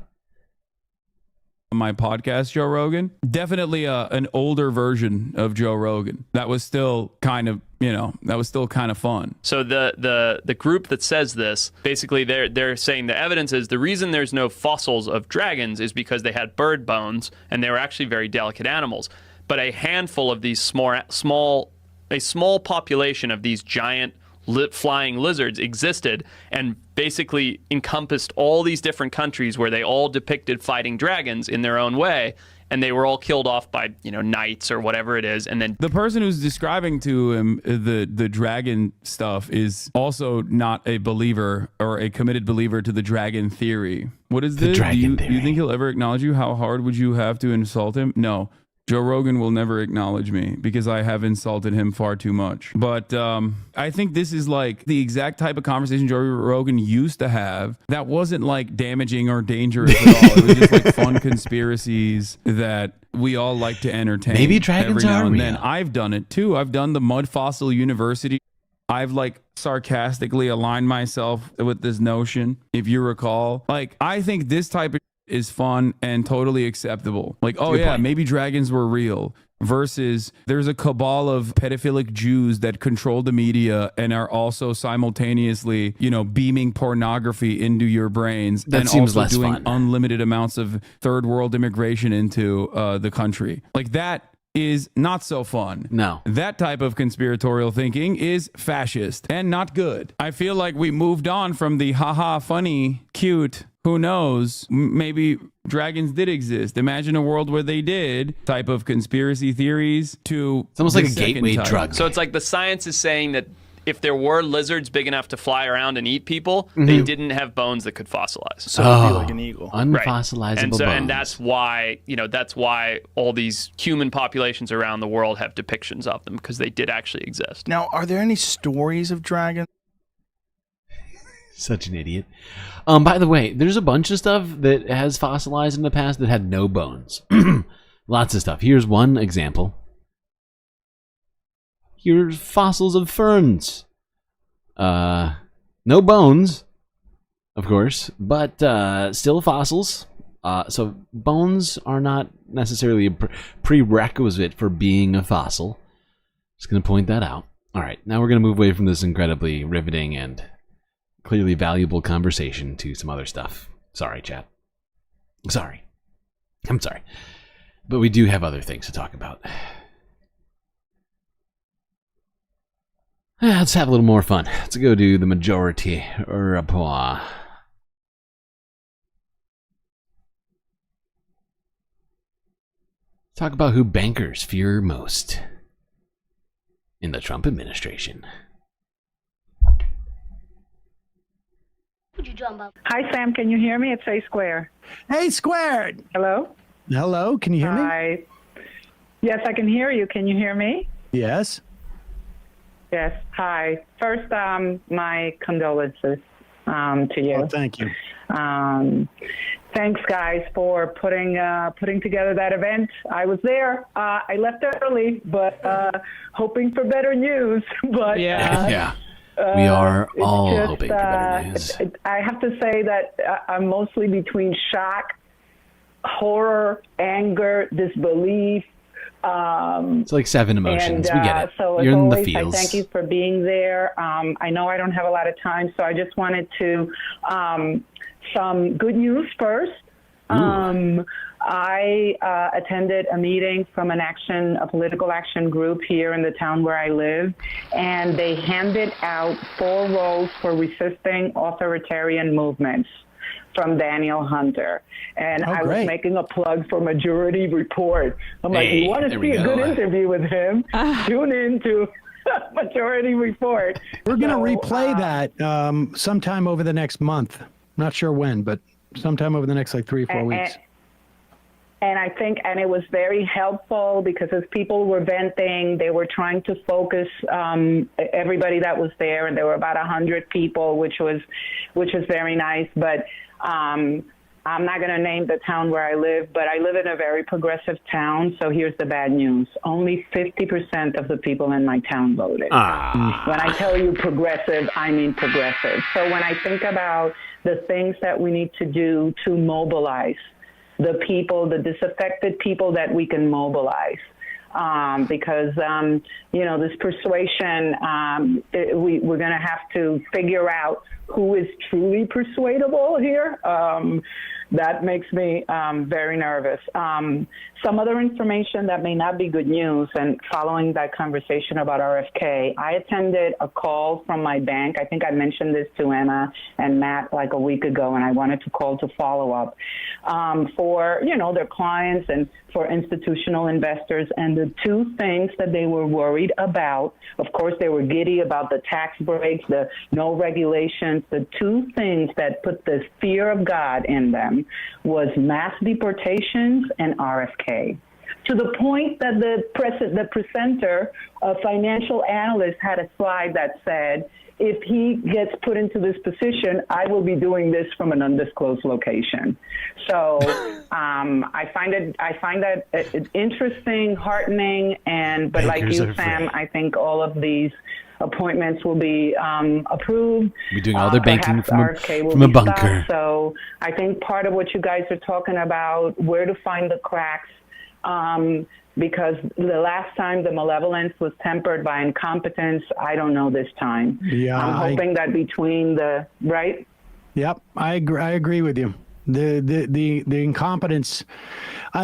My podcast, Joe Rogan, definitely an older version of Joe Rogan. That was still kind of fun. So the group that says this, basically they're saying the evidence is the reason there's no fossils of dragons is because they had bird bones and they were actually very delicate animals. But a handful of these small population of these giant, flying lizards existed and basically encompassed all these different countries where they all depicted fighting dragons in their own way, and they were all killed off by, knights or whatever it is. And then the person who's describing to him the dragon stuff is also not a believer or a committed believer to the dragon theory. What is this? Do you think he'll ever acknowledge you? How hard would you have to insult him? No. Joe Rogan will never acknowledge me because I have insulted him far too much. But I think this is like the exact type of conversation Joe Rogan used to have that wasn't like damaging or dangerous at all. It was just like fun conspiracies that we all like to entertain. Maybe dragons every now are and real. then. I've done it too. I've done the Mud Fossil University. I've like sarcastically aligned myself with this notion, if you recall. Like, I think this type of is fun and totally acceptable. Like, oh yeah, maybe dragons were real, versus there's a cabal of pedophilic Jews that control the media and are also simultaneously, beaming pornography into your brains and seems also less doing fun. unlimited amounts of third world immigration into the country. Like, that is not so fun. No. That type of conspiratorial thinking is fascist and not good. I feel like we moved on from the haha funny, cute, who knows, maybe dragons did exist. Imagine a world where they did type of conspiracy theories to It's almost the like a gateway second type. drug. So it's like the science is saying that if there were lizards big enough to fly around and eat people, they didn't have bones that could fossilize. So it'd be like an eagle. Unfossilizable And bones. and that's why all these human populations around the world have depictions of them, because they did actually exist. Now, are there any stories of dragons? Such an idiot. By the way, there's a bunch of stuff that has fossilized in the past that had no bones. Lots of stuff. Here's one example. Here's fossils of ferns. No bones, of course, but still fossils. So bones are not necessarily a prerequisite for being a fossil. Just going to point that out. All right, now we're going to move away from this incredibly riveting and clearly valuable conversation to some other stuff. Sorry, chat. Sorry. I'm sorry. But we do have other things to talk about. Let's have a little more fun. Let's go do the majority report. Talk about who bankers fear most in the Trump administration. Hi, Sam. Can you hear me? It's A Square. Hey, Squared. Hello? Hello. Can you hear me? Hi. Yes, I can hear you. Can you hear me? Yes. Yes. Hi. First, my condolences to you. Oh, thank you. Thanks, guys, for putting together that event. I was there. I left early, but hoping for better news. But yeah. We are all just, hoping for better news. I have to say that I'm mostly between shock, horror, anger, disbelief. It's like 7 emotions. And, we get it. So You're as in always, the feels. I thank you for being there. I know I don't have a lot of time, so I just wanted to some good news first. I attended a meeting from a political action group here in the town where I live, and they handed out 4 roles for resisting authoritarian movements from Daniel Hunter. And I was making a plug for Majority Report. I'm like, you want to see a good interview with him? Tune in to Majority Report. We're going to replay that sometime over the next month. Not sure when, but sometime over the next 3 or 4 weeks. And I think, and it was very helpful because as people were venting, they were trying to focus everybody that was there, and there were about 100 people, which was very nice. But I'm not going to name the town where I live, but I live in a very progressive town. So here's the bad news: only 50% of the people in my town voted. When I tell you progressive, I mean progressive. So when I think about the things that we need to do to mobilize the people, the disaffected people that we can mobilize. Because, this persuasion, we're going to have to figure out who is truly persuadable here. that makes me very nervous. Some other information that may not be good news, and following that conversation about RFK, I attended a call from my bank. I think I mentioned this to Emma and Matt like a week ago, and I wanted to call to follow up for, their clients and for institutional investors. And the two things that they were worried about, of course, they were giddy about the tax breaks, the no regulations. The two things that put the fear of God in them was mass deportations and RFK. To the point that the presenter, a financial analyst, had a slide that said, if he gets put into this position, I will be doing this from an undisclosed location. So I find that interesting, heartening, but like you, Sam, I think all of these appointments will be approved. We're doing all their banking from a bunker. So I think part of what you guys are talking about, where to find the cracks, because the last time the malevolence was tempered by incompetence, I don't know this time. Yeah, I'm hoping that between right? Yep, I agree with you. The incompetence,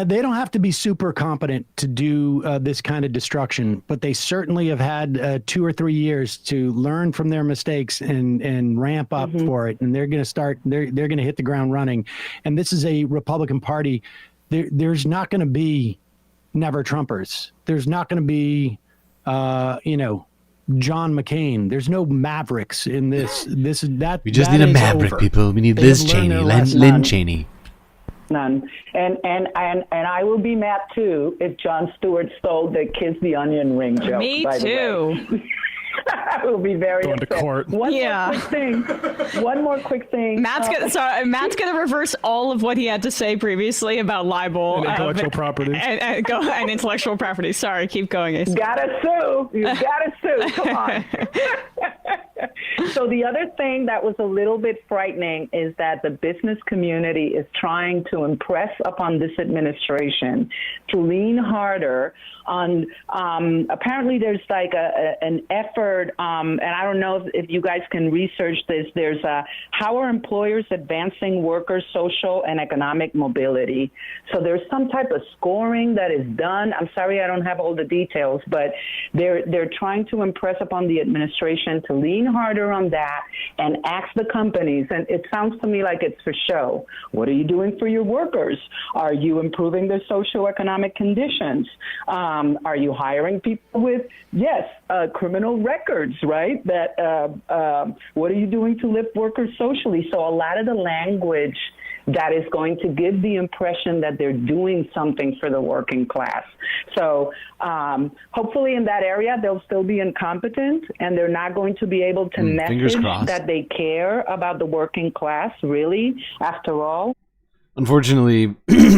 they don't have to be super competent to do this kind of destruction, but they certainly have had 2 or 3 years to learn from their mistakes and ramp up for it. And they're going to start. They're going to hit the ground running. And this is a Republican Party. There's not going to be never Trumpers. There's not going to be, John McCain. There's no mavericks in this. We just need a maverick, people. We need Liz Cheney, Lynn Cheney. None. And I will be mad too if Jon Stewart stole the Kiss the Onion ring joke. Me too. I will be very going upset. to court. One more quick thing. Matt's gonna reverse all of what he had to say previously about libel and intellectual property. And intellectual property. Sorry, keep going, Ace. Gotta sue. You gotta sue. Come on. So the other thing that was a little bit frightening is that the business community is trying to impress upon this administration to lean harder on, apparently there's like an effort, and I don't know if you guys can research this, there's how are employers advancing workers' social and economic mobility? So there's some type of scoring that is done. I'm sorry I don't have all the details, but they're trying to impress upon the administration to lean harder on that and ask the companies, and it sounds to me like it's for show. What are you doing for your workers? Are you improving their socioeconomic conditions? Are you hiring people with, criminal records, right? What are you doing to lift workers socially? So a lot of the language that is going to give the impression that they're doing something for the working class. So hopefully in that area, they'll still be incompetent and they're not going to be able to message that they care about the working class, really, after all. Unfortunately,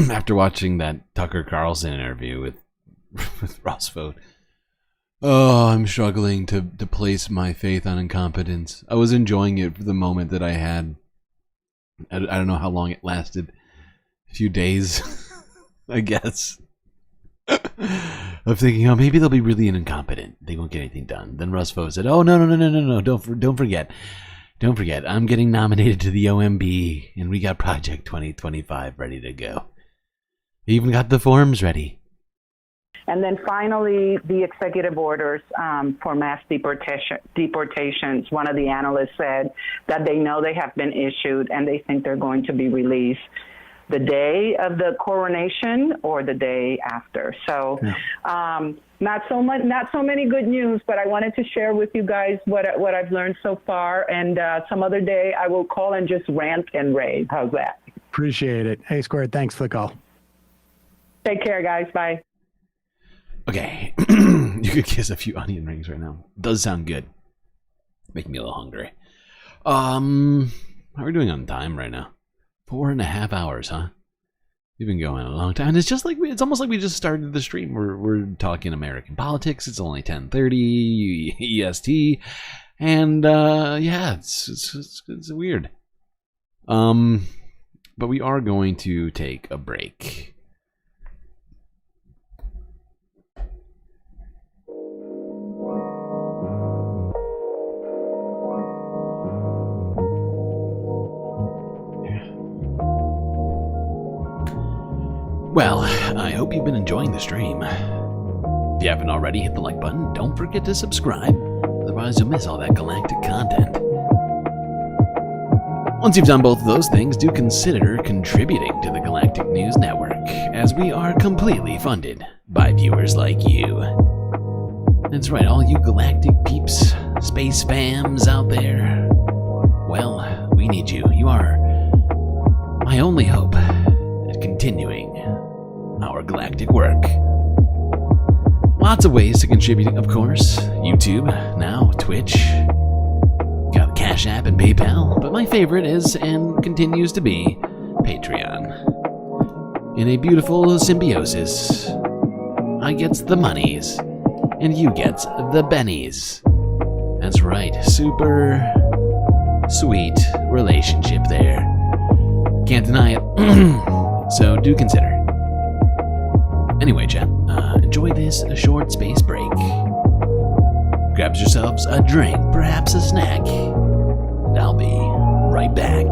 after watching that Tucker Carlson interview with Ross Vought, I'm struggling to place my faith on incompetence. I was enjoying it for the moment that I had. I don't know how long it lasted. A few days, I guess. Of thinking, maybe they'll be really incompetent. They won't get anything done. Then Ross Vought said, no. Don't forget. Don't forget. I'm getting nominated to the OMB, and we got Project 2025 ready to go. We even got the forms ready. And then finally, the executive orders for mass deportations. One of the analysts said that they know they have been issued and they think they're going to be released the day of the coronation or the day after. So not so many good news, but I wanted to share with you guys what I've learned so far. And some other day I will call and just rant and rave. How's that? Appreciate it. Hey, Squared, thanks for the call. Take care, guys. Bye. Okay, you could kiss a few onion rings right now. Does sound good. Making me a little hungry. How are we doing on time right now? 4.5 hours, huh? We've been going a long time. And it's just like it's almost like we just started the stream. We're talking American politics. It's only 10:30 EST, and it's weird. But we are going to take a break. Well, I hope you've been enjoying the stream. If you haven't already, hit the like button. Don't forget to subscribe, otherwise you'll miss all that galactic content. Once you've done both of those things, do consider contributing to the Galactic News Network, as we are completely funded by viewers like you. That's right, all you galactic peeps, space fams out there. Well, we need you. You are my only hope at continuing our galactic work. Lots of ways to contribute, of course. YouTube, now Twitch, got Cash App and PayPal, but my favorite is and continues to be Patreon. In a beautiful symbiosis, I gets the monies, and you gets the bennies. That's right, super sweet relationship there. Can't deny it, so do consider. Anyway, chat, enjoy this short space break. Grab yourselves a drink, perhaps a snack, and I'll be right back.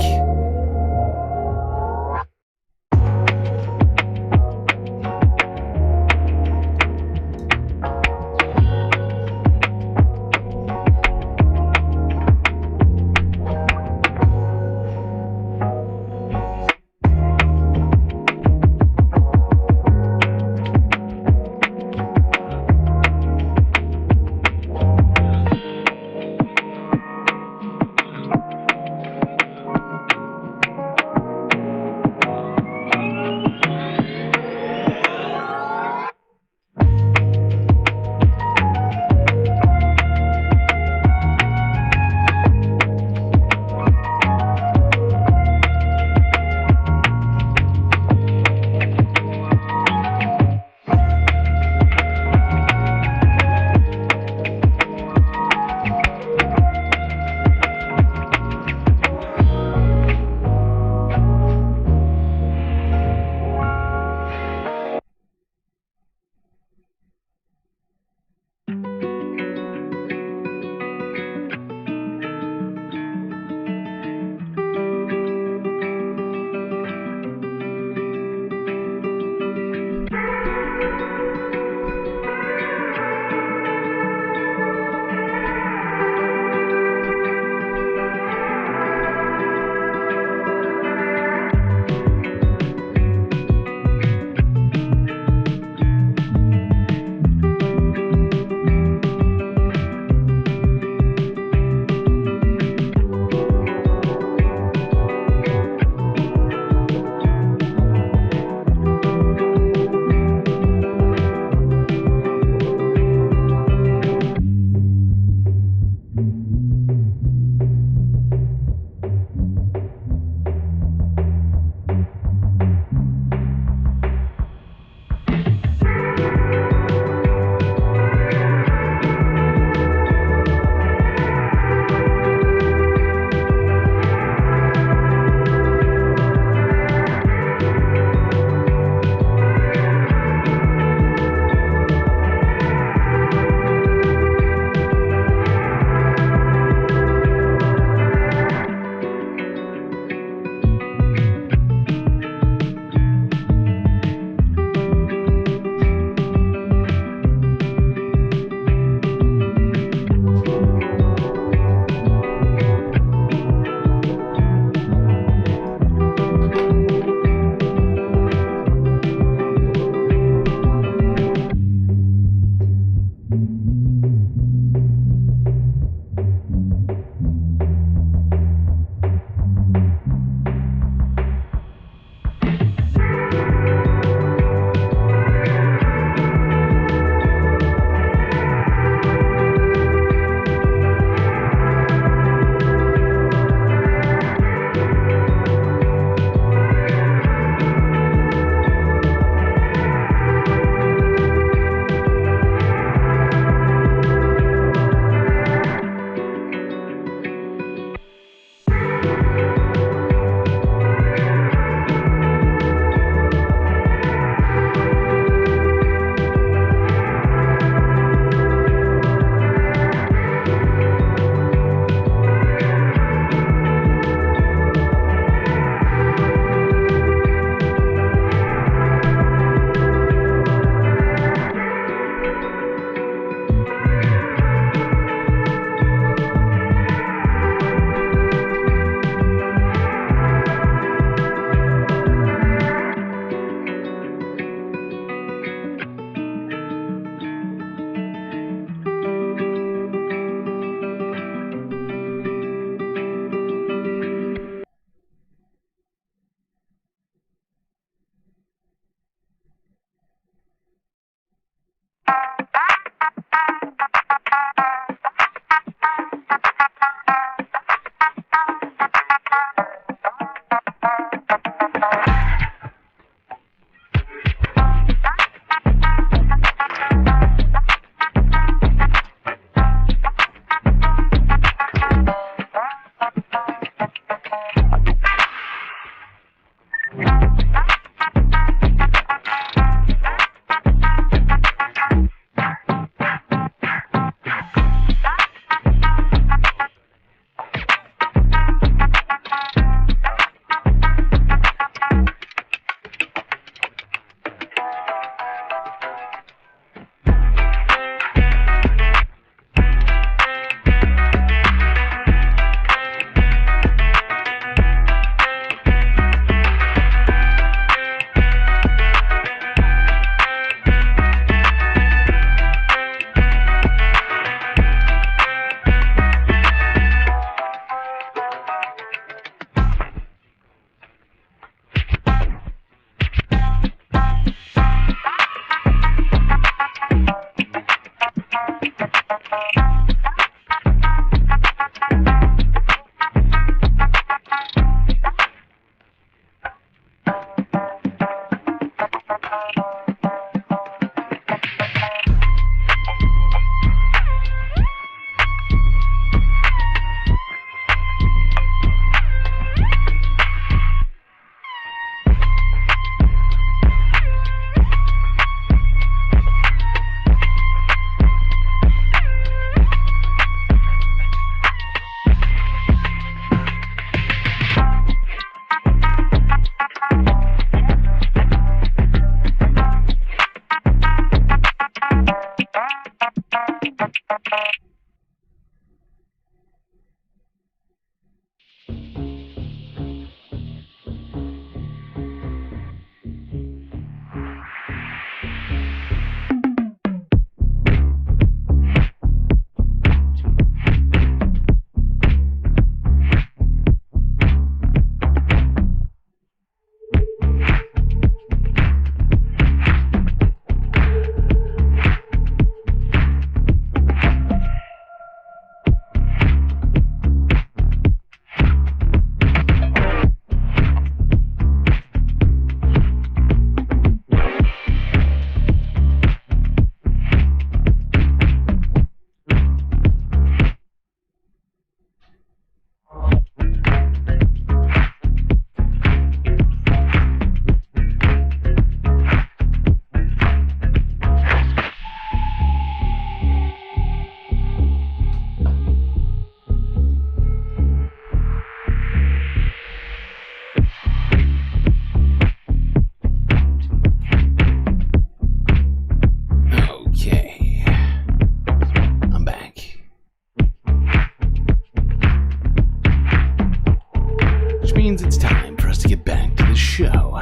means it's time for us to get back to the show.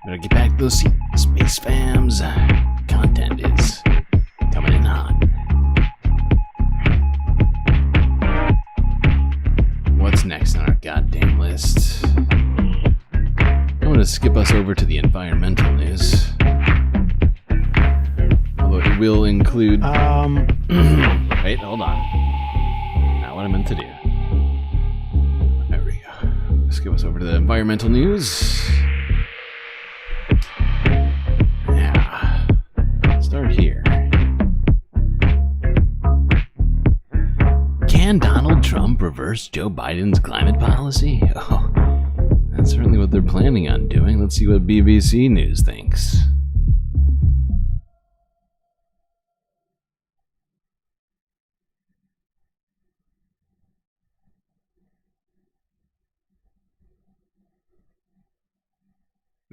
Better get back to those seats, Space Fams. Content is coming in hot. What's next on our goddamn list? I'm going to skip us over to the environmental news. Although it will include... Wait, hold on. Not what I meant to do. There we go. Skip us over to the environmental news. Yeah. Start here. Can Donald Trump reverse Joe Biden's climate policy? Oh, that's certainly what they're planning on doing. Let's see what BBC News thinks.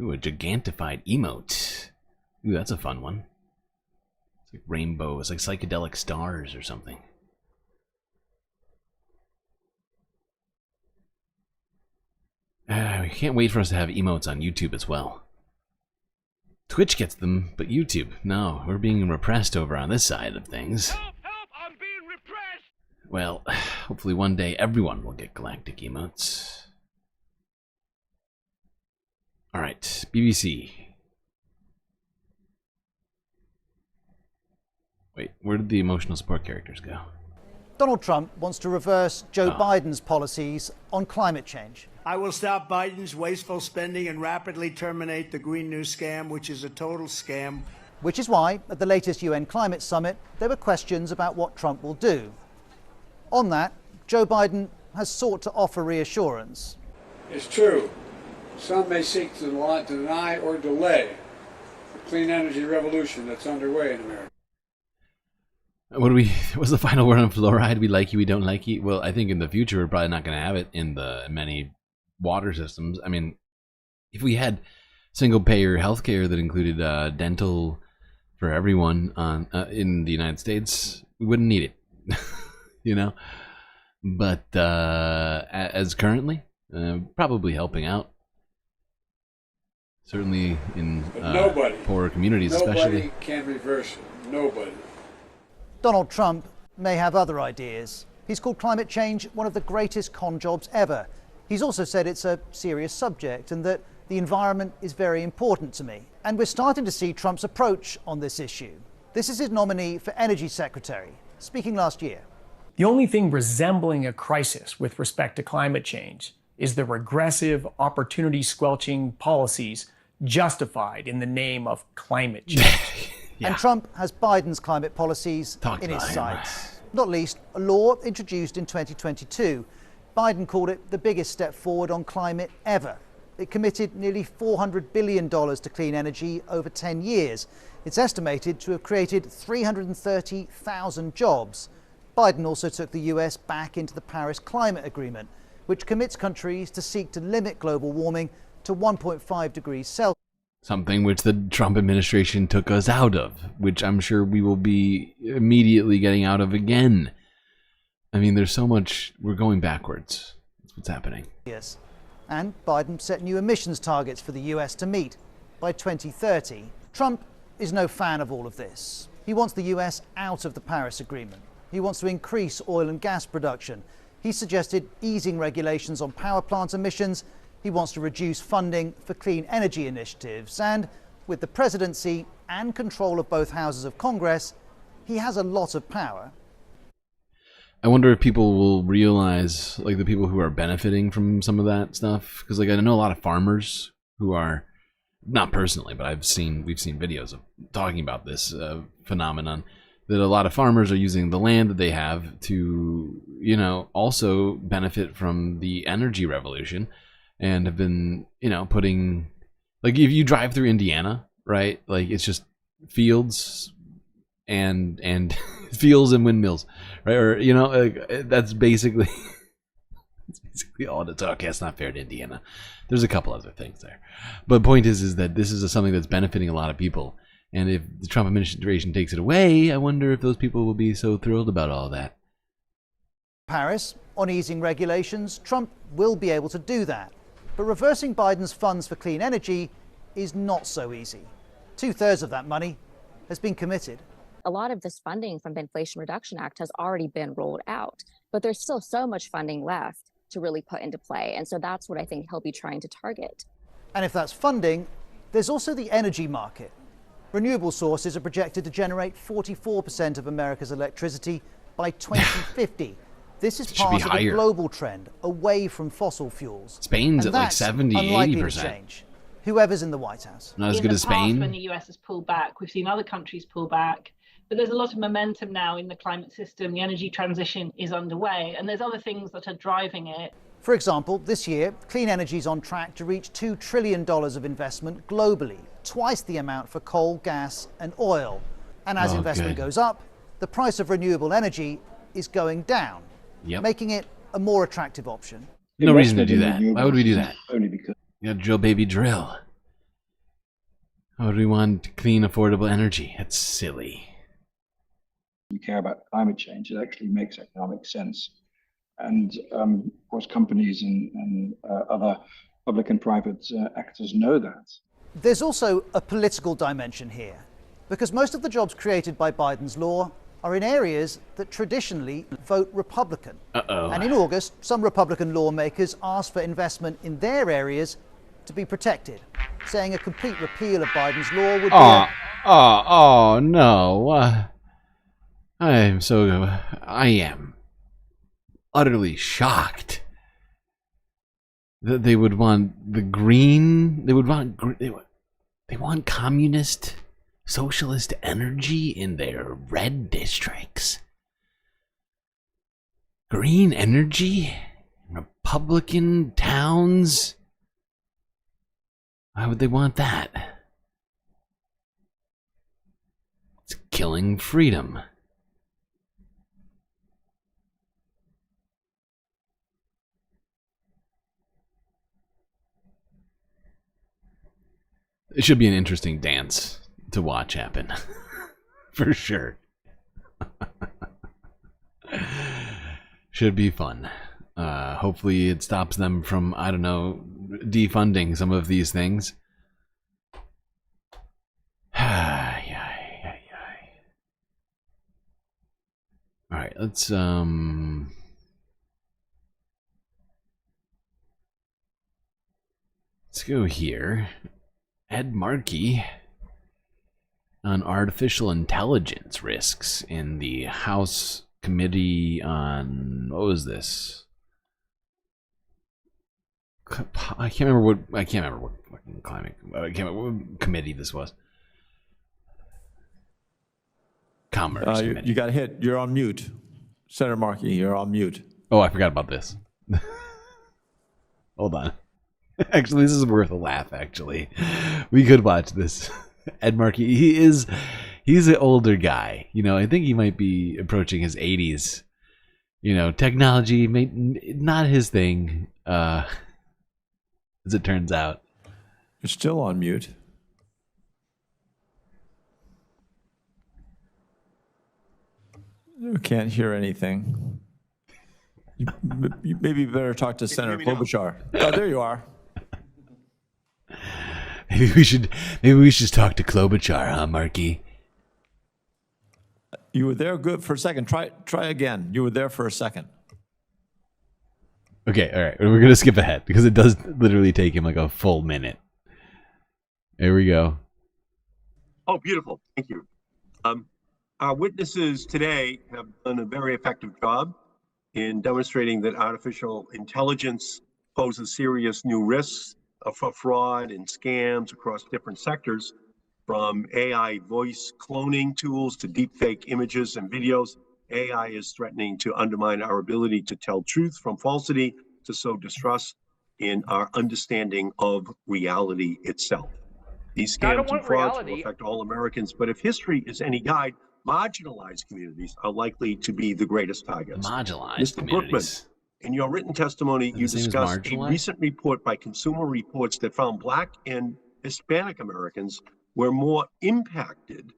Ooh, a gigantified emote. Ooh, that's a fun one. It's like rainbow. It's like psychedelic stars or something. I can't wait for us to have emotes on YouTube as well. Twitch gets them, but YouTube, no. We're being repressed over on this side of things. Help! I'm being repressed! Well, hopefully one day everyone will get galactic emotes. Alright, BBC. Wait, where did the emotional support characters go? Donald Trump wants to reverse Joe Biden's policies on climate change. I will stop Biden's wasteful spending and rapidly terminate the Green New Scam, which is a total scam. Which is why, at the latest UN climate summit, there were questions about what Trump will do. On that, Joe Biden has sought to offer reassurance. It's true. Some may seek to deny or delay the clean energy revolution that's underway in America. What's the final word on fluoride? We like you, we don't like you. Well, I think in the future we're probably not going to have it in the many water systems. I mean, if we had single-payer healthcare that included dental for everyone in the United States, we wouldn't need it, you know. But as currently, probably helping out. Certainly in poorer communities, especially. Nobody can reverse it. Nobody. Donald Trump may have other ideas. He's called climate change one of the greatest con jobs ever. He's also said it's a serious subject and that the environment is very important to me. And we're starting to see Trump's approach on this issue. This is his nominee for Energy Secretary, speaking last year. The only thing resembling a crisis with respect to climate change is the regressive, opportunity-squelching policies justified in the name of climate change. And Trump has Biden's climate policies in his sights. Not least, a law introduced in 2022. Biden called it the biggest step forward on climate ever. It committed nearly $400 billion to clean energy over 10 years. It's estimated to have created 330,000 jobs. Biden also took the US back into the Paris Climate Agreement, which commits countries to seek to limit global warming to 1.5 degrees Celsius. Something which the Trump administration took us out of, which I'm sure we will be immediately getting out of again. I mean, there's so much, we're going backwards. That's what's happening. Yes. And Biden set new emissions targets for the US to meet by 2030. Trump is no fan of all of this. He wants the US out of the Paris Agreement. He wants to increase oil and gas production. He suggested easing regulations on power plant emissions. He wants to reduce funding for clean energy initiatives. And with the presidency and control of both houses of Congress, he has a lot of power. I wonder if people will realize, like the people who are benefiting from some of that stuff. Because like I know a lot of farmers who are, not personally, but we've seen videos of talking about this phenomenon. That a lot of farmers are using the land that they have to, you know, also benefit from the energy revolution. And have been, you know, putting, like if you drive through Indiana, right? Like it's just fields and fields and windmills, right? Or, you know, that's basically, all it's okay. It's not fair to Indiana. There's a couple other things there. But point is that this is something that's benefiting a lot of people. And if the Trump administration takes it away, I wonder if those people will be so thrilled about all that. Paris, on easing regulations, Trump will be able to do that. But reversing Biden's funds for clean energy is not so easy. 2/3 of that money has been committed. A lot of this funding from the Inflation Reduction Act has already been rolled out, but there's still so much funding left to really put into play. And so that's what I think he'll be trying to target. And if that's funding, there's also the energy market. Renewable sources are projected to generate 44% of America's electricity by 2050. This is part of a global trend away from fossil fuels. Spain's and at like that's 70, unlikely to 80%. change, whoever's in the White House. Not as in good the as past, Spain. when the US has pulled back, we've seen other countries pull back. But there's a lot of momentum now in the climate system. The energy transition is underway, and there's other things that are driving it. For example, this year, clean energy is on track to reach $2 trillion of investment globally, twice the amount for coal, gas, and oil. And as investment goes up, the price of renewable energy is going down, making it a more attractive option. No reason to do that. Why would we do that? Only because You gotta drill, baby, drill. Why would we want clean, affordable energy? That's silly. you care about climate change, it actually makes economic sense. And of course, companies and other public and private actors know that. There's also a political dimension here, because most of the jobs created by Biden's law are in areas that traditionally vote Republican. And in August, some Republican lawmakers asked for investment in their areas to be protected, saying a complete repeal of Biden's law would be no. I am utterly shocked that they would want the green, they want communist, socialist energy in their red districts. Green energy in Republican towns. Why would they want that? It's killing freedom. It should be an interesting dance to watch happen. For sure. Should be fun. Hopefully it stops them from, I don't know, defunding some of these things. Alright, let's go here. Ed Markey on artificial intelligence risks in the House Committee on, what was this? I can't remember what fucking climate. I can't remember what committee this was. Commerce Committee. You got hit. You're on mute, Senator Markey. You're on mute. Oh, I forgot about this. Hold on. Actually, this is worth a laugh. Actually, we could watch this. Ed Markey. He's an older guy. You know, I think he might be approaching his 80s. You know, technology not his thing. As it turns out. You're still on mute. You can't hear anything. You maybe better talk to Senator Klobuchar. Oh, there you are. Maybe we should just talk to Klobuchar, huh, Markey? You were there good for a second. Try again. You were there for a second. Okay, all right. We're gonna skip ahead because it does literally take him like a full minute. There we go. Oh, beautiful. Thank you. Our witnesses today have done a very effective job in demonstrating that artificial intelligence poses serious new risks for fraud and scams across different sectors, from AI voice cloning tools to deepfake images and videos. AI is threatening to undermine our ability to tell truth from falsity, to sow distrust in our understanding of reality itself. These scams and frauds will affect all Americans, but if history is any guide, marginalized communities are likely to be the greatest targets. Marginalized Mr. communities. Brookman, in your written testimony, you discussed a recent report by Consumer Reports that found Black and Hispanic Americans were more impacted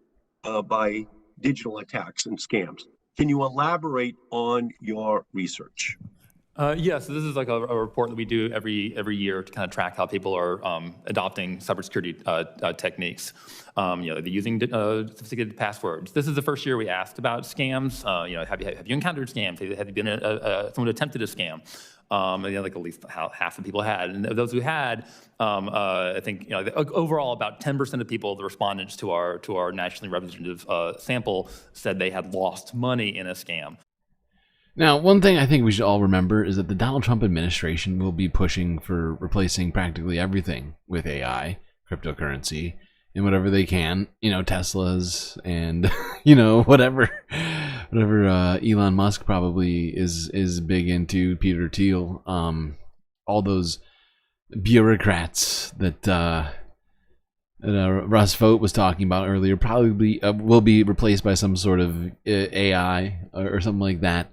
by digital attacks and scams. Can you elaborate on your research? Yeah, so this is like a report that we do every year to kind of track how people are adopting cybersecurity techniques. They're using sophisticated passwords. This is the first year we asked about scams. Have you encountered scams? Have you been someone attempted a scam? Like at least half the people had, and those who had, I think overall about 10% of people, the respondents to our nationally representative sample, said they had lost money in a scam. Now, one thing I think we should all remember is that the Donald Trump administration will be pushing for replacing practically everything with AI, cryptocurrency, and whatever they can. Teslas and whatever Elon Musk probably is big into, Peter Thiel, all those bureaucrats that Russ Vought was talking about earlier probably will be replaced by some sort of AI or something like that.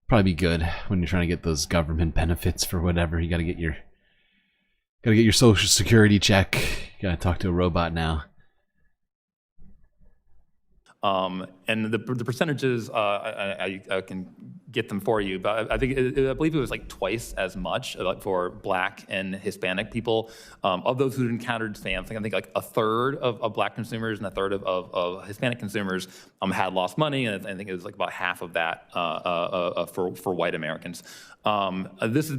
Probably be good when you're trying to get those government benefits for whatever. You gotta get your social security check. You gotta talk to a robot now. And the percentages, I can get them for you, but I believe it was like twice as much for Black and Hispanic people. Of those who encountered scams, I think like a third of Black consumers and a third of Hispanic consumers had lost money, and I think it was like about half of that for white Americans. This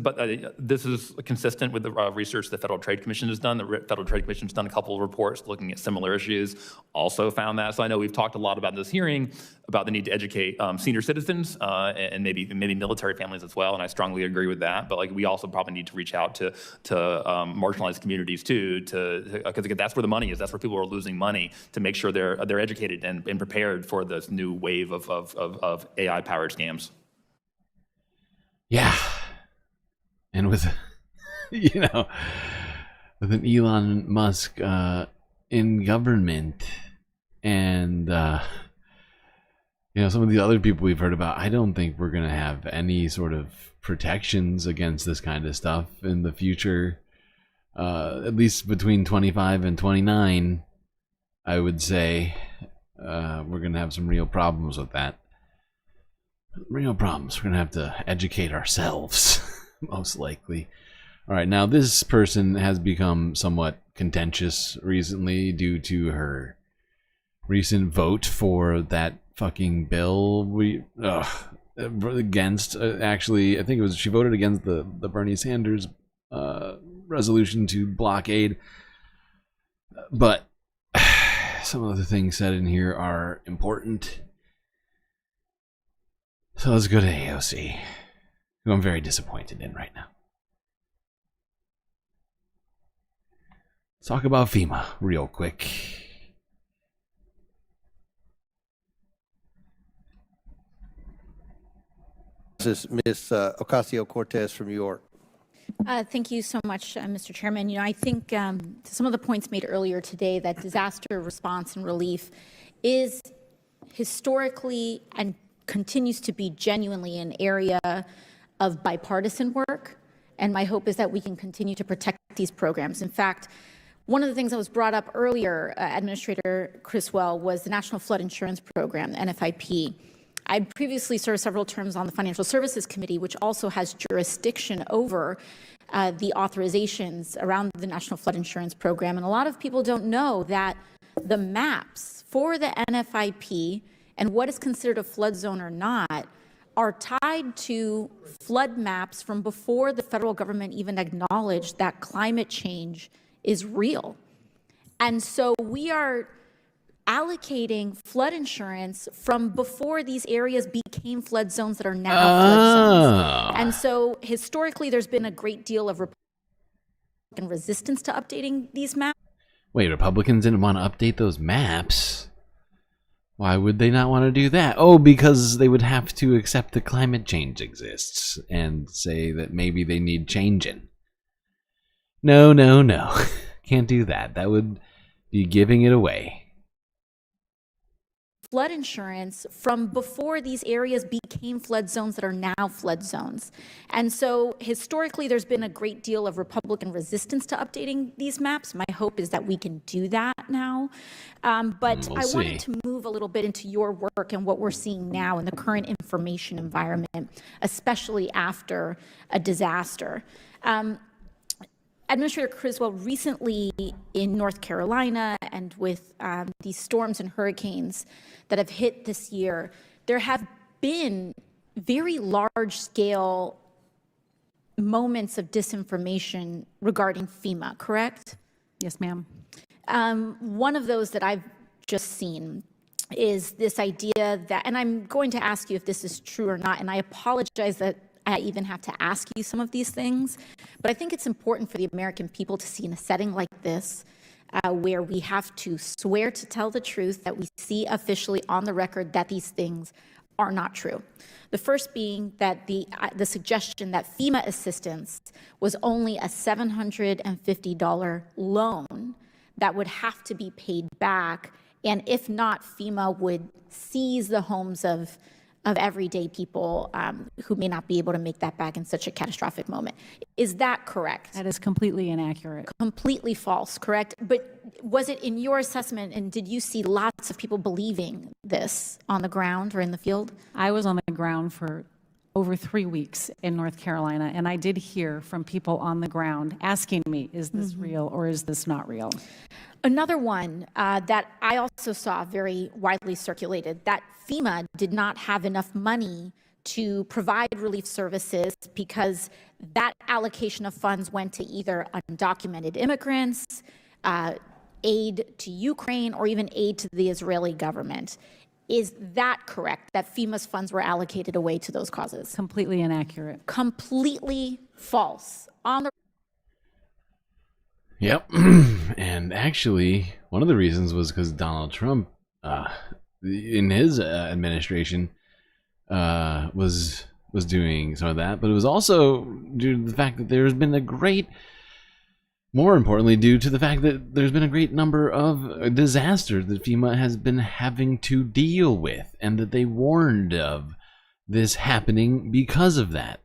is consistent with the research the Federal Trade Commission has done. The Federal Trade Commission has done a couple of reports looking at similar issues, also found that. So I know we've talked a lot about this hearing about the need to educate senior citizens and maybe military families as well, and I strongly agree with that. But we also probably need to reach out to marginalized communities too, because that's where the money is. That's where people are losing money, to make sure they're educated and prepared for this new wave of AI-powered scams. Yeah, and with with an Elon Musk in government, and some of the other people we've heard about, I don't think we're gonna have any sort of protections against this kind of stuff in the future. At least between 25 and 29, I would say we're gonna have some real problems with that. Real problems. We're gonna have to educate ourselves, most likely. All right, now this person has become somewhat contentious recently due to her recent vote for that fucking bill against. Actually, I think she voted against the Bernie Sanders resolution to blockade. But some of the things said in here are important. So let's go to AOC, who I'm very disappointed in right now. Let's talk about FEMA real quick. This is Ms. Ocasio-Cortez from New York. Thank you so much, Mr. Chairman. I think some of the points made earlier today, that disaster response and relief is historically and continues to be genuinely an area of bipartisan work, and my hope is that we can continue to protect these programs. In fact, one of the things that was brought up earlier, Administrator Criswell, was the National Flood Insurance Program, the NFIP. I'd previously served several terms on the Financial Services Committee, which also has jurisdiction over the authorizations around the National Flood Insurance Program, and a lot of people don't know that the maps for the NFIP and what is considered a flood zone or not are tied to flood maps from before the federal government even acknowledged that climate change is real. And so we are allocating flood insurance from before these areas became flood zones that are now flood zones. And so historically, there's been a great deal of Republican resistance to updating these maps. Wait, Republicans didn't want to update those maps? Why would they not want to do that? Oh, because they would have to accept that climate change exists and say that maybe they need changing. No. Can't do that. That would be giving it away. flood insurance from before these areas became flood zones that are now flood zones. And so historically, there's been a great deal of Republican resistance to updating these maps. My hope is that we can do that now. But I wanted to move a little bit into your work and what we're seeing now in the current information environment, especially after a disaster. Administrator Criswell, recently in North Carolina and with these storms and hurricanes that have hit this year, there have been very large-scale moments of disinformation regarding FEMA, correct? Yes, ma'am. One of those that I've just seen is this idea that, and I'm going to ask you if this is true or not, and I apologize that I even have to ask you some of these things, but I think it's important for the American people to see in a setting like this, where we have to swear to tell the truth, that we see officially on the record that these things are not true. The first being that the suggestion that FEMA assistance was only a $750 loan that would have to be paid back, and if not, FEMA would seize the homes of everyday people who may not be able to make that back in such a catastrophic moment. Is that correct? That is completely inaccurate. Completely false, correct? But was it in your assessment, and did you see lots of people believing this on the ground or in the field? I was on the ground for over 3 weeks in North Carolina, and I did hear from people on the ground asking me, is this real or is this not real? Another one that I also saw very widely circulated, that FEMA did not have enough money to provide relief services because that allocation of funds went to either undocumented immigrants, aid to Ukraine, or even aid to the Israeli government. Is that correct, that FEMA's funds were allocated away to those causes? Completely inaccurate. Completely false. On the Yep. And actually, one of the reasons was because Donald Trump, in his administration, was doing some of that, but it was also due to the fact that there's been a great, more importantly, due to the fact that there's been a great number of disasters that FEMA has been having to deal with, and that they warned of this happening because of that.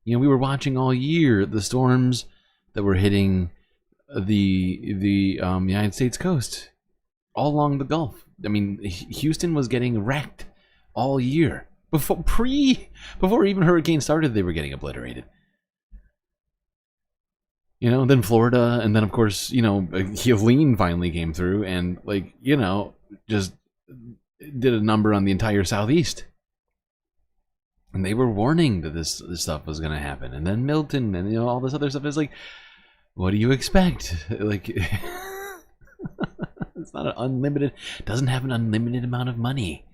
You know, we were watching all year the storms that were hitting the United States coast, all along the Gulf. I mean, Houston was getting wrecked all year. Before even hurricane started, they were getting obliterated. You know, then Florida, and then of course, you know, Helene finally came through and, like, you know, just did a number on the entire Southeast. And they were warning that this stuff was going to happen. And then Milton and, you know, all this other stuff is like, what do you expect? Like, it's not an unlimited, doesn't have an unlimited amount of money.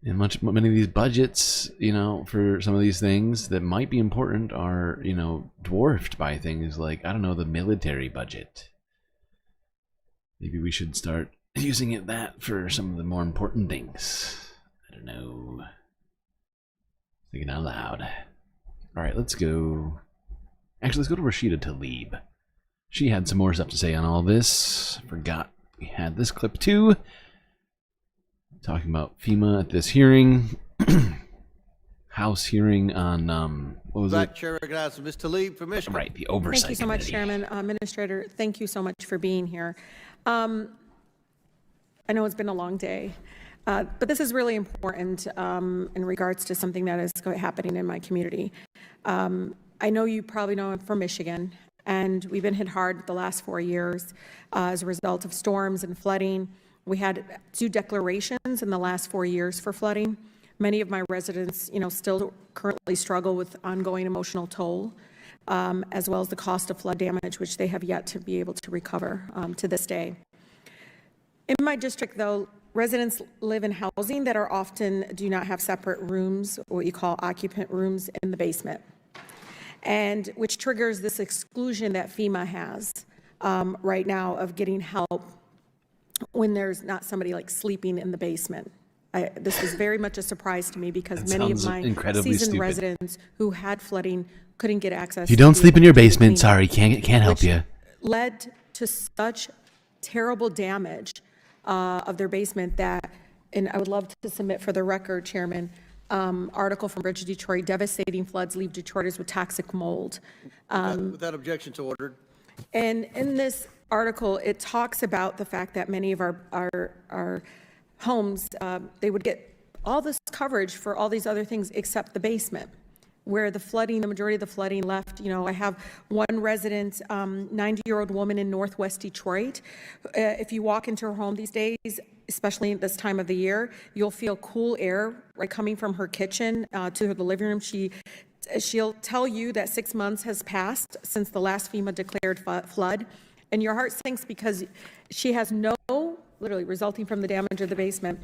And many of these budgets, you know, for some of these things that might be important are, you know, dwarfed by things like, I don't know, the military budget. Maybe we should start using that for some of the more important things. I don't know. Thinking out loud. All right, let's go. Actually, let's go to Rashida Tlaib. She had some more stuff to say on all this. Forgot we had this clip too. Talking about FEMA at this hearing. House hearing on, what was it? Chair recognizes Ms. Tlaib for Michigan. Right, the oversight Thank you so much, committee. Chairman. Administrator, thank you so much for being here. I know it's been a long day, but this is really important in regards to something that is happening in my community. I know you probably know I'm from Michigan, and we've been hit hard the last 4 years as a result of storms and flooding. We had 2 declarations in the last 4 years for flooding. Many of my residents, you know, still currently struggle with ongoing emotional toll, as well as the cost of flood damage, which they have yet to be able to recover to this day. In my district, though, residents live in housing that are often do not have separate rooms, or what you call occupant rooms, in the basement, and which triggers this exclusion that FEMA has right now of getting help when there's not somebody like sleeping in the basement. This was very much a surprise to me because That many of sounds my incredibly seasoned stupid. residents who had flooding couldn't get access. If you don't to sleep in your clean basement, water, sorry, can't help which you. led to such terrible damage of their basement that, and I would love to submit for the record, Chairman, article from Bridge Detroit, devastating floods leave Detroiters with toxic mold. Without objection to ordered. And in this article, it talks about the fact that many of our homes, they would get all this coverage for all these other things except the basement, where the flooding, the majority of the flooding left. You know, I have one resident, 90-year-old woman in Northwest Detroit. If you walk into her home these days, especially at this time of the year, you'll feel cool air right coming from her kitchen to the living room. She'll tell you that 6 months has passed since the last FEMA declared flood, and your heart sinks because she has no, literally resulting from the damage of the basement,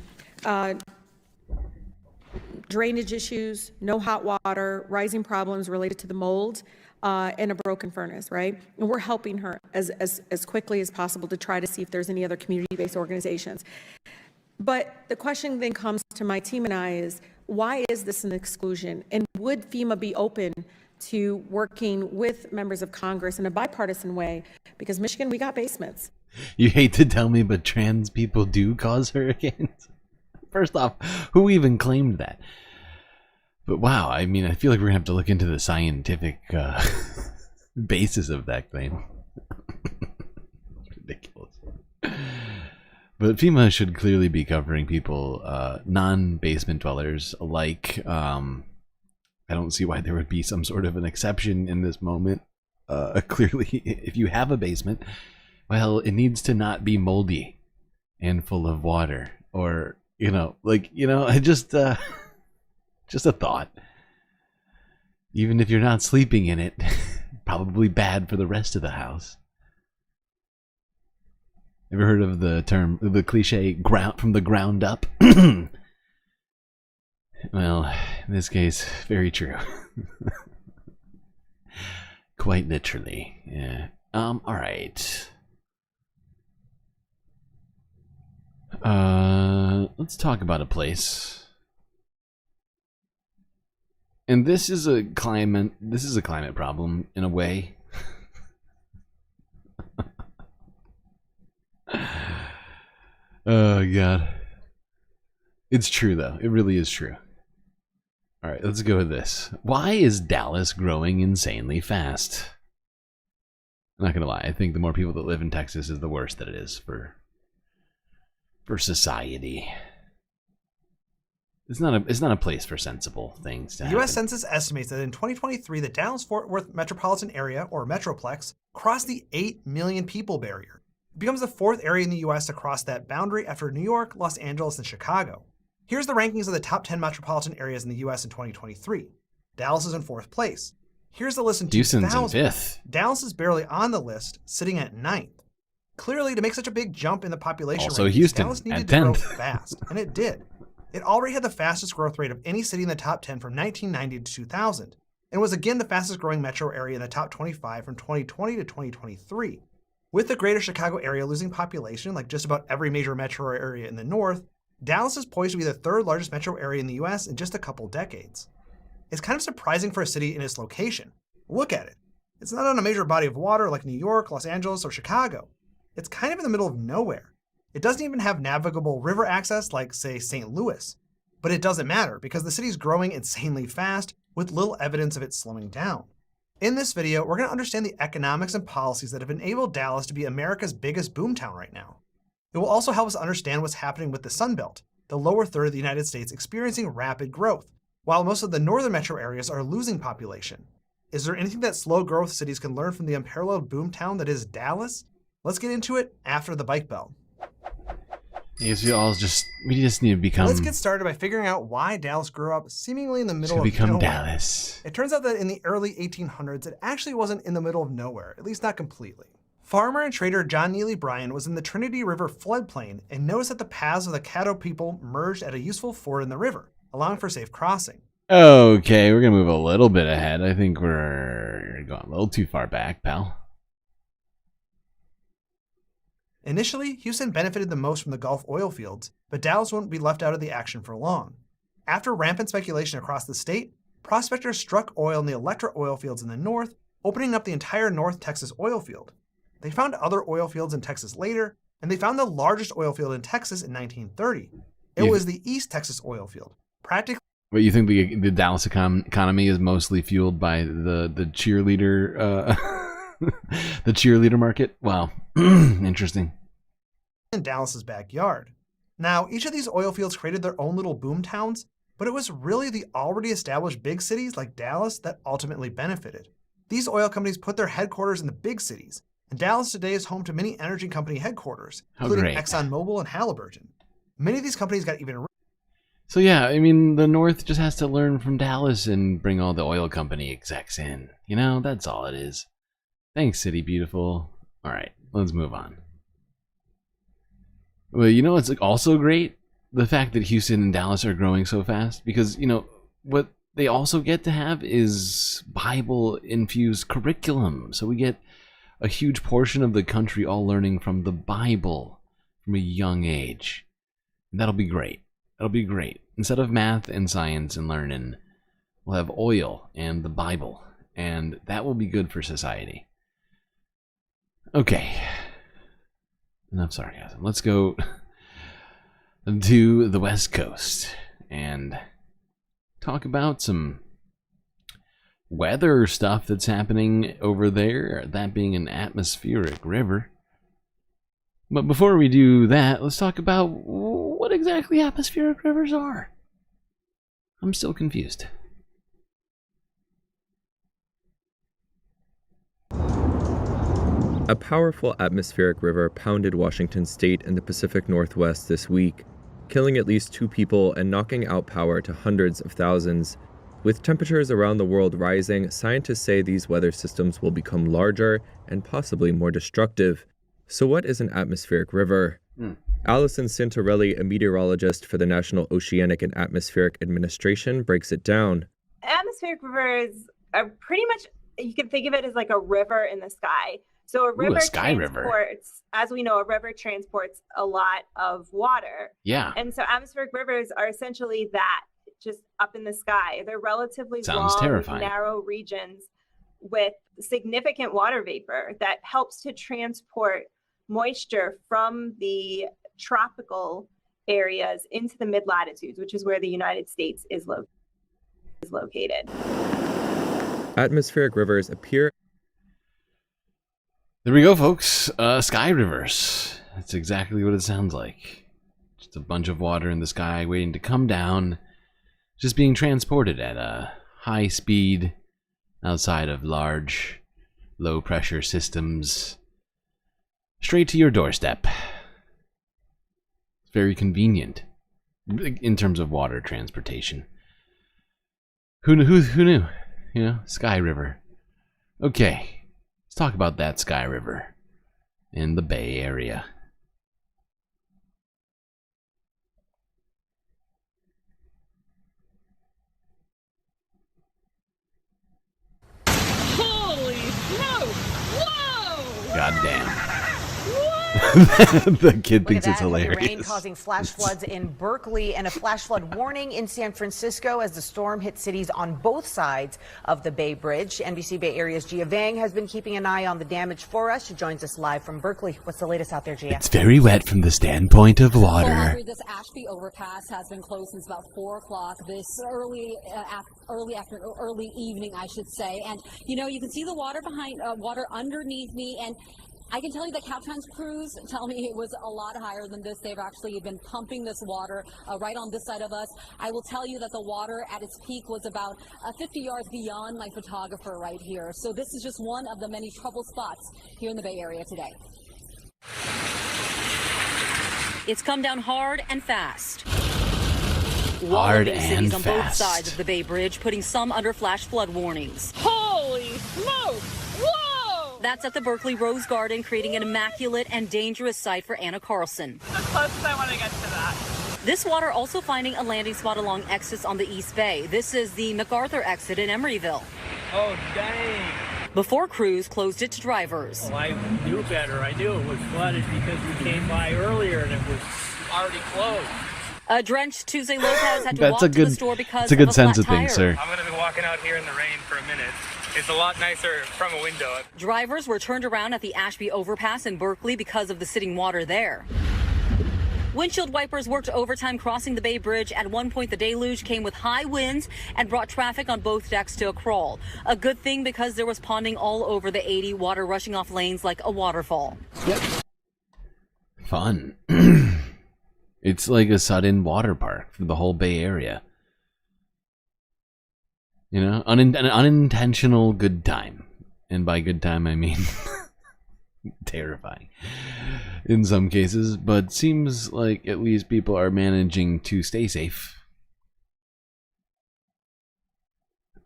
drainage issues, no hot water, rising problems related to the mold, and a broken furnace, right? And we're helping her as quickly as possible to try to see if there's any other community-based organizations. But the question then comes to my team and I is, why is this an exclusion? And would FEMA be open to working with members of Congress in a bipartisan way? Because Michigan, we got basements. You hate to tell me, but trans people do cause hurricanes? First off, who even claimed that? But wow, I mean, I feel like we're going to have to look into the scientific basis of that claim. Ridiculous. But FEMA should clearly be covering people, non-basement dwellers alike. I don't see why there would be some sort of an exception in this moment. Clearly, if you have a basement, well, it needs to not be moldy and full of water, or just a thought. Even if you're not sleeping in it, probably bad for the rest of the house. Ever heard of the cliche from the ground up? Well, in this case, very true. Quite literally, yeah. All right. Let's talk about a place. And this is a climate problem in a way. Oh god. It's true though. It really is true. All right, let's go with this. Why is Dallas growing insanely fast? I'm not gonna lie. I think the more people that live in Texas is the worse that it is for society. It's not a place for sensible things to The happen. U.S. Census estimates that in 2023, the Dallas-Fort Worth metropolitan area, or Metroplex, crossed the 8 million people barrier. It becomes the fourth area in the U.S. to cross that boundary after New York, Los Angeles, and Chicago. Here's the rankings of the top 10 metropolitan areas in the U.S. in 2023. Dallas is in fourth place. Here's the list in 2000. Houston's in fifth. Dallas is barely on the list, sitting at 9th. Clearly, to make such a big jump in the population Also rankings, Houston Dallas needed at to grow 10th. fast, and it did. It already had the fastest growth rate of any city in the top 10 from 1990 to 2000, and was again the fastest growing metro area in the top 25 from 2020 to 2023. With the greater Chicago area losing population, like just about every major metro area in the north, Dallas is poised to be the third largest metro area in the US in just a couple decades. It's kind of surprising for a city in its location. Look at it. It's not on a major body of water like New York, Los Angeles, or Chicago. It's kind of in the middle of nowhere. It doesn't even have navigable river access like, say, St. Louis. But it doesn't matter because the city's growing insanely fast with little evidence of it slowing down. In this video, we're going to understand the economics and policies that have enabled Dallas to be America's biggest boomtown right now. It will also help us understand what's happening with the Sun Belt, the lower third of the United States experiencing rapid growth, while most of the northern metro areas are losing population. Is there anything that slow growth cities can learn from the unparalleled boomtown that is Dallas? Let's get into it after the bike bell. Yes, we just need to become. Let's get started by figuring out why Dallas grew up seemingly in the middle of become nowhere. Dallas. It turns out that in the early 1800s, it actually wasn't in the middle of nowhere, at least not completely. Farmer and trader John Neely Bryan was in the Trinity River floodplain and noticed that the paths of the Caddo people merged at a useful ford in the river, allowing for safe crossing. Okay, we're gonna move a little bit ahead. I think we're going a little too far back, pal. Initially, Houston benefited the most from the Gulf oil fields, but Dallas wouldn't be left out of the action for long. After rampant speculation across the state, prospectors struck oil in the Electra oil fields in the north, opening up the entire North Texas oil field. They found other oil fields in Texas later, and they found the largest oil field in Texas in 1930. It was the East Texas oil field. Practically. But you think the Dallas economy is mostly fueled by the cheerleader the cheerleader market? Wow, interesting. In Dallas's backyard. Now, each of these oil fields created their own little boom towns, but it was really the already established big cities like Dallas that ultimately benefited. These oil companies put their headquarters in the big cities, and Dallas today is home to many energy company headquarters, including ExxonMobil and Halliburton. Many of these companies got even. So yeah, I mean, the North just has to learn from Dallas and bring all the oil company execs in. You know, that's all it is. Thanks, City Beautiful. All right, let's move on. Well, you know what's also great? The fact that Houston and Dallas are growing so fast. Because, you know, what they also get to have is Bible-infused curriculum. So we get a huge portion of the country all learning from the Bible from a young age. And that'll be great. That'll be great. Instead of math and science and learning, we'll have oil and the Bible. And that will be good for society. Okay. Enough sarcasm. Let's go to the West Coast and talk about some weather stuff that's happening over there, that being an atmospheric river. But before we do that, let's talk about what exactly atmospheric rivers are. I'm still confused. A powerful atmospheric river pounded Washington state and the Pacific Northwest this week, killing at least 2 people and knocking out power to hundreds of thousands. With temperatures around the world rising, scientists say these weather systems will become larger and possibly more destructive. So what is an atmospheric river? Allison Cintarelli, a meteorologist for the National Oceanic and Atmospheric Administration, breaks it down. Atmospheric rivers are pretty much, you can think of it as like a river in the sky. So a river transports, as we know, a river transports a lot of water. Yeah. And so atmospheric rivers are essentially that, just up in the sky. They're relatively terrifying. narrow regions with significant water vapor that helps to transport moisture from the tropical areas into the mid-latitudes, which is where the United States is located. Atmospheric rivers appear. There we go, folks. Sky rivers. That's exactly what it sounds like. Just a bunch of water in the sky waiting to come down, just being transported at a high speed outside of large, low-pressure systems, straight to your doorstep. It's very convenient in terms of water transportation. Who knew? You know, Sky River. Okay. Let's talk about that Sky River in the Bay Area. Holy smoke! Whoa! Goddamn. The kid thinks it's Heavy hilarious. rain causing flash floods in Berkeley and a flash flood warning in San Francisco as the storm hit cities on both sides of the Bay Bridge. NBC Bay Area's Gia Vang has been keeping an eye on the damage for us. She joins us live from Berkeley. What's the latest out there, Gia? It's very wet from the standpoint of water. This Ashby overpass has been closed since about 4 o'clock this early evening, I should say. And you know, you can see the water water underneath me, and I can tell you that Caltrans crews tell me it was a lot higher than this. They've actually been pumping this water right on this side of us. I will tell you that the water at its peak was about 50 yards beyond my photographer right here. So this is just one of the many trouble spots here in the Bay Area today. It's come down hard and fast. Hard Walloping and cities on both fast. sides of the Bay Bridge, putting some under flash flood warnings. Holy smoke! Whoa! That's at the Berkeley Rose Garden, creating an immaculate and dangerous site for Anna Carlson. The closest I want to get to that. This water also finding a landing spot along exits on the East Bay. This is the MacArthur exit in Emeryville. Oh, dang. Before crews closed it to drivers. Well, I knew better. I knew it was flooded because we came by earlier and it was already closed. A drenched Tuesday Lopez had to That's walk a to good- the store because that's a good of a flat sense of tire. things, sir. I'm going to be walking out here in the rain for a minute. It's a lot nicer from a window. Drivers were turned around at the Ashby overpass in Berkeley because of the sitting water there. Windshield wipers worked overtime crossing the Bay Bridge. At one point, the deluge came with high winds and brought traffic on both decks to a crawl. A good thing because there was ponding all over the 80, water rushing off lanes like a waterfall. Yep. Fun. It's like a sudden water park for the whole Bay Area. You know, an unintentional good time. And by good time, I mean terrifying in some cases, but seems like at least people are managing to stay safe.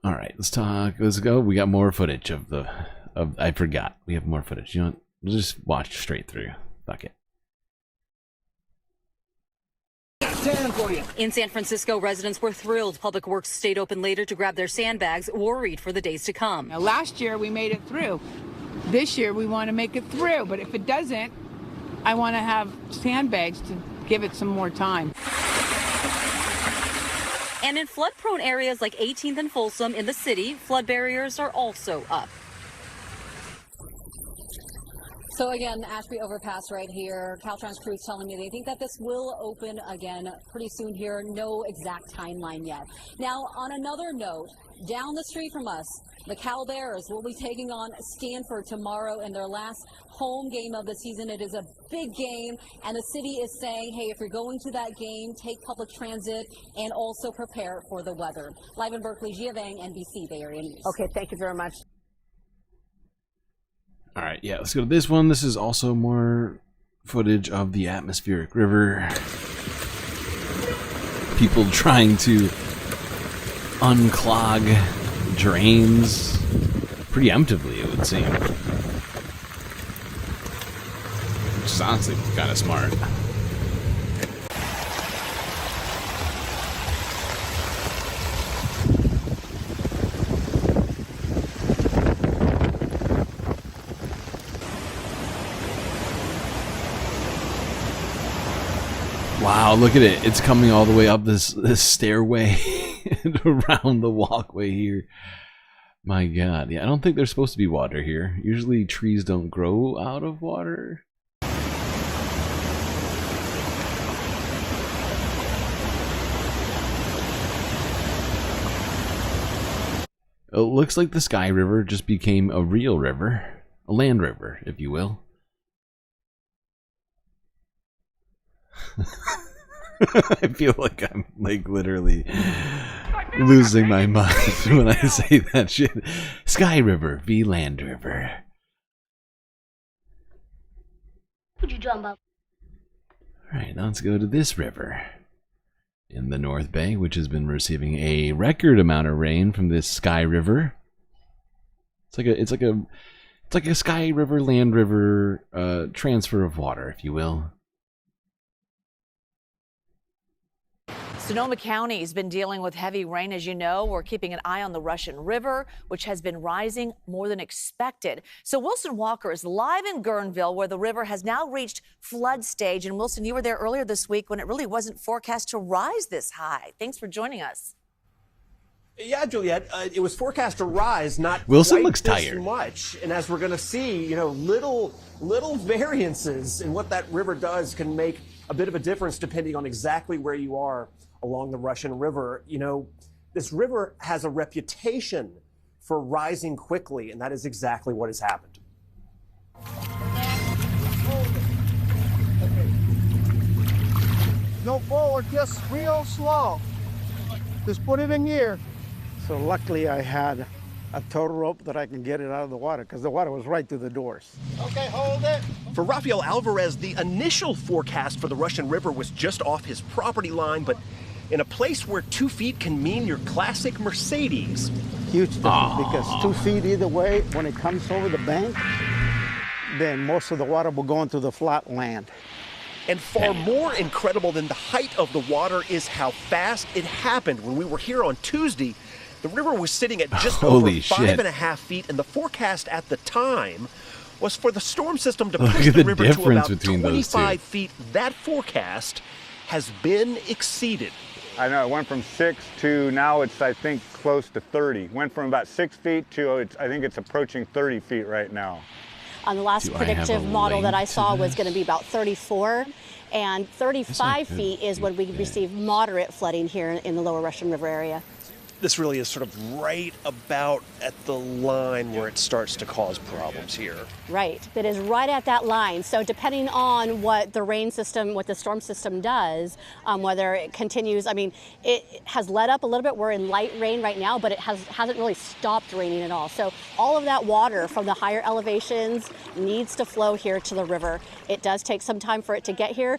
All right, let's go. We got more footage of I forgot. We have more footage. You know what? We'll just watch straight through. Fuck it. In San Francisco, residents were thrilled Public Works stayed open later to grab their sandbags, worried for the days to come. Now, last year we made it through. This year we want to make it through, but if it doesn't, I want to have sandbags to give it some more time. And in flood-prone areas like 18th and Folsom in the city, flood barriers are also up. So again, Ashby Overpass right here. Caltrans crews telling me they think that this will open again pretty soon here. No exact timeline yet. Now, on another note, down the street from us, the Cal Bears will be taking on Stanford tomorrow in their last home game of the season. It is a big game, and the city is saying, hey, if you're going to that game, take public transit and also prepare for the weather. Live in Berkeley, Gia Vang, NBC Bay Area News. Okay, thank you very much. All right, yeah, let's go to this one. This is also more footage of the atmospheric river. People trying to unclog drains preemptively, it would seem. Which is honestly kind of smart. Wow, look at it. It's coming all the way up this stairway and around the walkway here. My God. Yeah, I don't think there's supposed to be water here. Usually trees don't grow out of water. It looks like the Sky River just became a real river. A land river, if you will. I feel like I'm like literally losing my mind when I say that shit. Sky River v Land River. What you talking about? Alright, now let's go to this river in the North Bay, which has been receiving a record amount of rain from this Sky River. It's like a Sky River, Land River transfer of water, if you will. Sonoma County has been dealing with heavy rain, as you know. We're keeping an eye on the Russian River, which has been rising more than expected. So Wilson Walker is live in Guerneville, where the river has now reached flood stage. And Wilson, you were there earlier this week when it really wasn't forecast to rise this high. Thanks for joining us. Yeah, Juliet, it was forecast to rise, not Wilson quite looks this tired. much. And as we're going to see, you know, little variances in what that river does can make a bit of a difference depending on exactly where you are along the Russian River. You know, this river has a reputation for rising quickly, and that is exactly what has happened. No forward, just real slow. Just put it in gear. So luckily I had a tow rope that I can get it out of the water, because the water was right through the doors. Okay, hold it. For Rafael Alvarez, the initial forecast for the Russian River was just off his property line, but in a place where 2 feet can mean your classic Mercedes. Huge difference, because 2 feet either way, when it comes over the bank, then most of the water will go into the flat land. And far more incredible than the height of the water is how fast it happened. When we were here on Tuesday, the river was sitting at just over 5.5 feet, and the forecast at the time was for the storm system to push the river to about 25 feet. That forecast has been exceeded. I know, it went from 6 to now it's, I think, close to 30. Went from about 6 feet to, I think it's approaching 30 feet right now. On the last predictive model that I saw was going to be about 34, and 35 feet is when we receive moderate flooding here in the lower Russian River area. This really is sort of right about at the line where it starts to cause problems here. Right, it is right at that line. So depending on what the rain system, what the storm system does, whether it continues, I mean, it has let up a little bit. We're in light rain right now, but it hasn't really stopped raining at all. So all of that water from the higher elevations needs to flow here to the river. It does take some time for it to get here.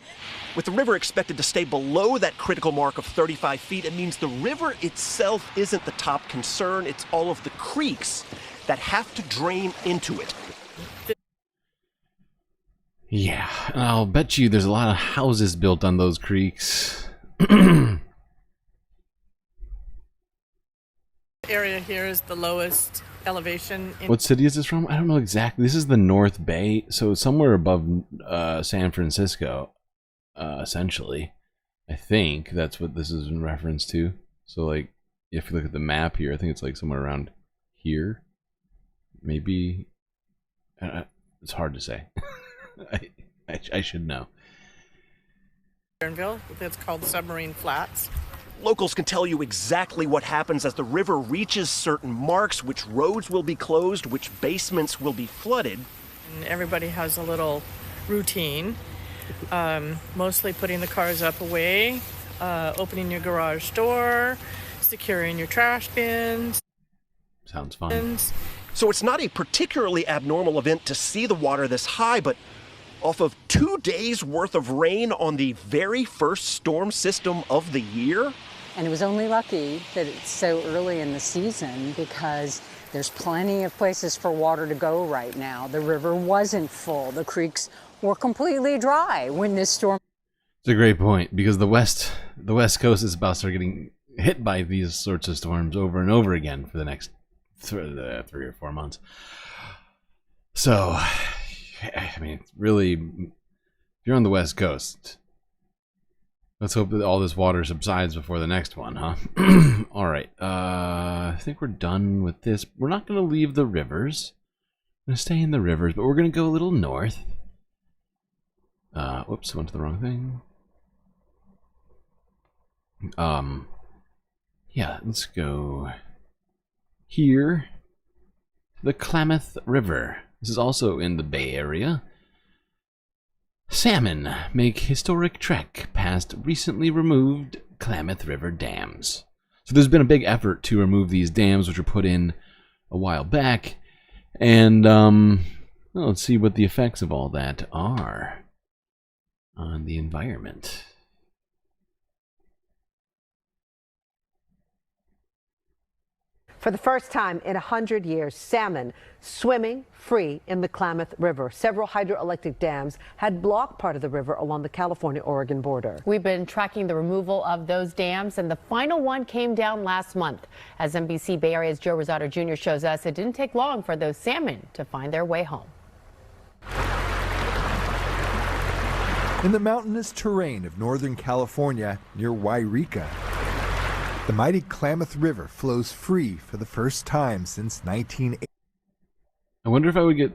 With the river expected to stay below that critical mark of 35 feet, it means the river itself isn't the top concern. It's all of the creeks that have to drain into it. Yeah, and I'll bet you there's a lot of houses built on those creeks. Area here is the lowest elevation. What city is this from? I don't know exactly. This is the North Bay, so somewhere above San Francisco, essentially. I think that's what this is in reference to. So, like, if you look at the map here, I think it's like somewhere around here. Maybe. It's hard to say. I should know. That's called Submarine Flats. Locals can tell you exactly what happens as the river reaches certain marks, which roads will be closed, which basements will be flooded. And everybody has a little routine, mostly putting the cars up away, opening your garage door, securing your trash bins. Sounds fun. So it's not a particularly abnormal event to see the water this high, but off of 2 days worth of rain on the very first storm system of the year. And it was only lucky that it's so early in the season because there's plenty of places for water to go right now. The river wasn't full. The creeks were completely dry when this storm. It's a great point because the West Coast is about to start getting hit by these sorts of storms over and over again for the next 3 or 4 months. So, I mean, really, if you're on the West Coast, let's hope that all this water subsides before the next one, huh? All right, I think we're done with this. We're not going to leave the rivers. We're going to stay in the rivers, but we're going to go a little north. Whoops, went to the wrong thing. Yeah, let's go here. The Klamath River. This is also in the Bay Area. Salmon make historic trek past recently removed Klamath River dams. So there's been a big effort to remove these dams, which were put in a while back. And well, let's see what the effects of all that are on the environment. For the first time in 100 years, salmon swimming free in the Klamath River. Several hydroelectric dams had blocked part of the river along the California-Oregon border. We've been tracking the removal of those dams, and the final one came down last month. As NBC Bay Area's Joe Rosado Jr. shows us, it didn't take long for those salmon to find their way home. In the mountainous terrain of Northern California near Wairika, the mighty Klamath River flows free for the first time since 1980. I wonder if I would get,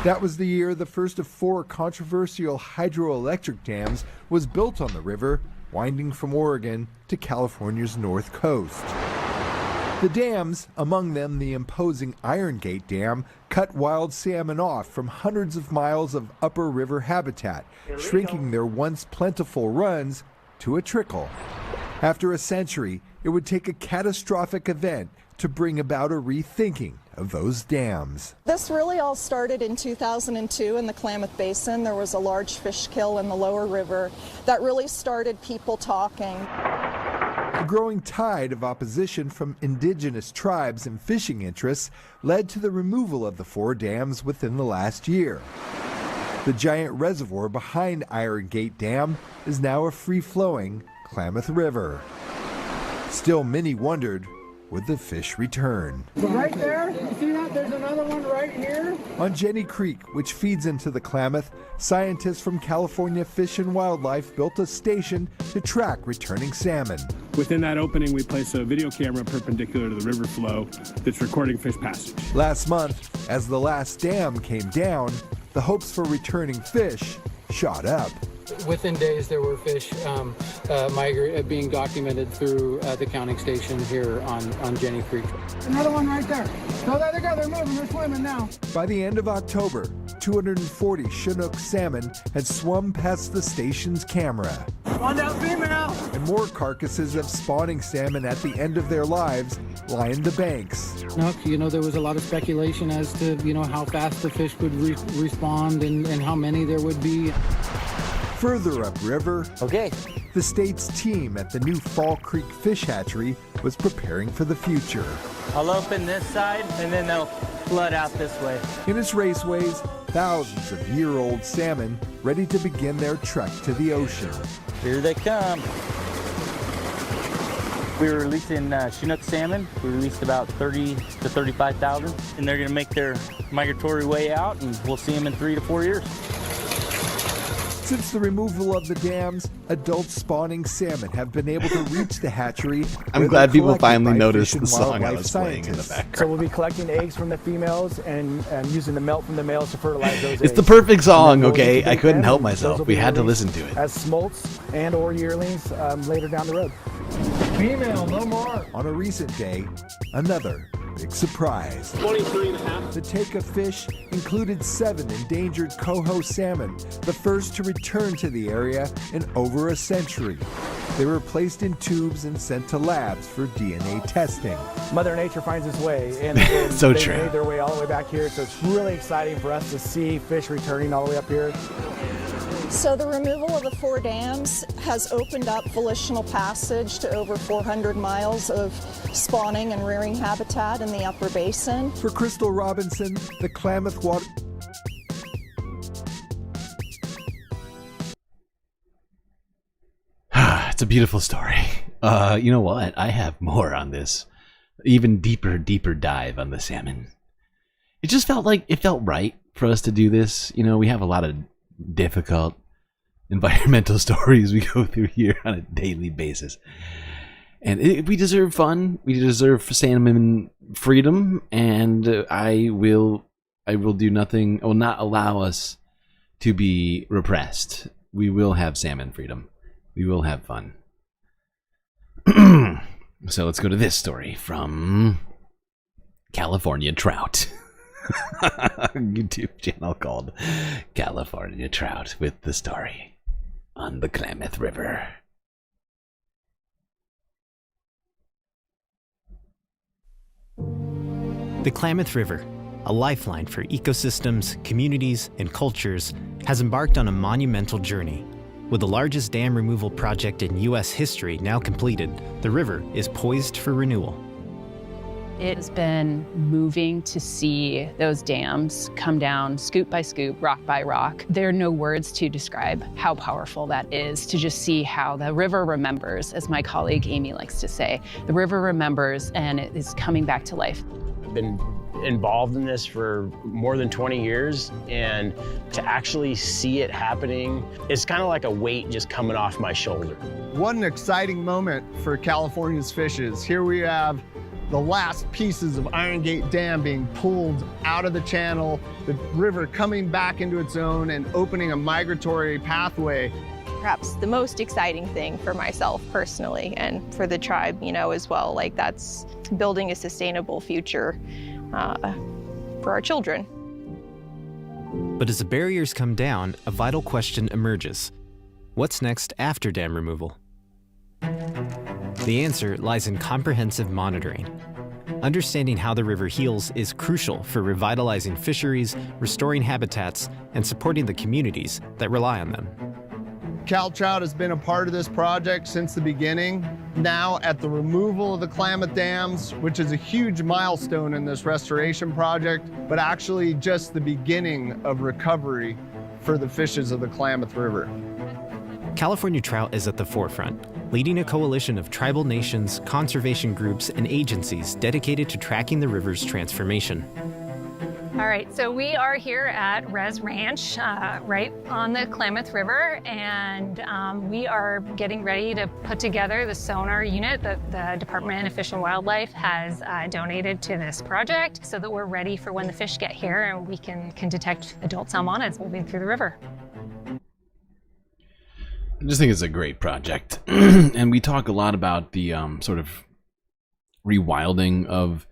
That was the year the first of 4 controversial hydroelectric dams was built on the river, winding from Oregon to California's north coast. The dams, among them the imposing Iron Gate Dam, cut wild salmon off from hundreds of miles of upper river habitat, shrinking their once plentiful runs to a trickle. After a century, it would take a catastrophic event to bring about a rethinking of those dams. This really all started in 2002 in the Klamath Basin. There was a large fish kill in the lower river that really started people talking. A growing tide of opposition from indigenous tribes and fishing interests led to the removal of the 4 dams within the last year. The giant reservoir behind Iron Gate Dam is now a free-flowing Klamath River. Still, many wondered, would the fish return? Right there, you see that? There's another one right here. On Jenny Creek, which feeds into the Klamath, scientists from California Fish and Wildlife built a station to track returning salmon. Within that opening, we place a video camera perpendicular to the river flow that's recording fish passage. Last month, as the last dam came down, the hopes for returning fish shot up. Within days, there were fish being documented through the counting station here on Jenny Creek. Another one right there. No, there they go. They're moving. They're swimming now. By the end of October, 240 Chinook salmon had swum past the station's camera. One down female. And more carcasses of spawning salmon at the end of their lives lined the banks. There was a lot of speculation as to, how fast the fish would respond and how many there would be. Further upriver, the state's team at the new Fall Creek Fish Hatchery was preparing for the future. I'll open this side and then they'll flood out this way. In its raceways, thousands of year-old salmon ready to begin their trek to the ocean. Here they come. We were releasing Chinook salmon. We released about 30 to 35,000, and they're going to make their migratory way out, and we'll see them in 3 to 4 years. Since the removal of the dams, adult spawning salmon have been able to reach the hatchery. I'm glad people finally noticed the song I was playing in the background. So we'll be collecting eggs from the females and using the milk from the males to fertilize those eggs. It's the perfect song, okay? I couldn't help myself. We had to listen to it. As smolts and or yearlings later down the road. Female, no more. On a recent day, another big surprise. 23.5. The take of fish included 7 endangered coho salmon, the first to return to the area in over a century. They were placed in tubes and sent to labs for DNA testing. Mother Nature finds its way, and so they true. made their way all the way back here, so it's really exciting for us to see fish returning all the way up here. So the removal of the 4 dams has opened up volitional passage to over 400 miles of spawning and rearing habitat in the upper basin. For Crystal Robinson, the Klamath water... It's a beautiful story. You know what? I have more on this. Even deeper dive on the salmon. It just felt right for us to do this. We have a lot of difficult environmental stories we go through here on a daily basis. And we deserve fun. We deserve salmon freedom. And I will do nothing. I will not allow us to be repressed. We will have salmon freedom. We will have fun. So let's go to this story from California Trout. YouTube channel called California Trout with the story on the Klamath River. The Klamath River, a lifeline for ecosystems, communities, and cultures, has embarked on a monumental journey. With the largest dam removal project in U.S. history now completed, the river is poised for renewal. It has been moving to see those dams come down scoop by scoop, rock by rock. There are no words to describe how powerful that is, to just see how the river remembers, as my colleague Amy likes to say. The river remembers and it is coming back to life. I've been involved in this for more than 20 years, and to actually see it happening, it's kind of like a weight just coming off my shoulder. What an exciting moment for California's fishes. Here we have the last pieces of Iron Gate Dam being pulled out of the channel, the river coming back into its own and opening a migratory pathway. Perhaps the most exciting thing for myself personally and for the tribe, as well, that's building a sustainable future for our children. But as the barriers come down, a vital question emerges. What's next after dam removal? The answer lies in comprehensive monitoring. Understanding how the river heals is crucial for revitalizing fisheries, restoring habitats, and supporting the communities that rely on them. Cal Trout has been a part of this project since the beginning. Now at the removal of the Klamath dams, which is a huge milestone in this restoration project, but actually just the beginning of recovery for the fishes of the Klamath River. California Trout is at the forefront, leading a coalition of tribal nations, conservation groups, and agencies dedicated to tracking the river's transformation. All right, so we are here at Res Ranch, right on the Klamath River, and we are getting ready to put together the sonar unit that the Department of Fish and Wildlife has donated to this project so that we're ready for when the fish get here and we can detect adult salmonids moving through the river. I just think it's a great project. And we talk a lot about the sort of rewilding of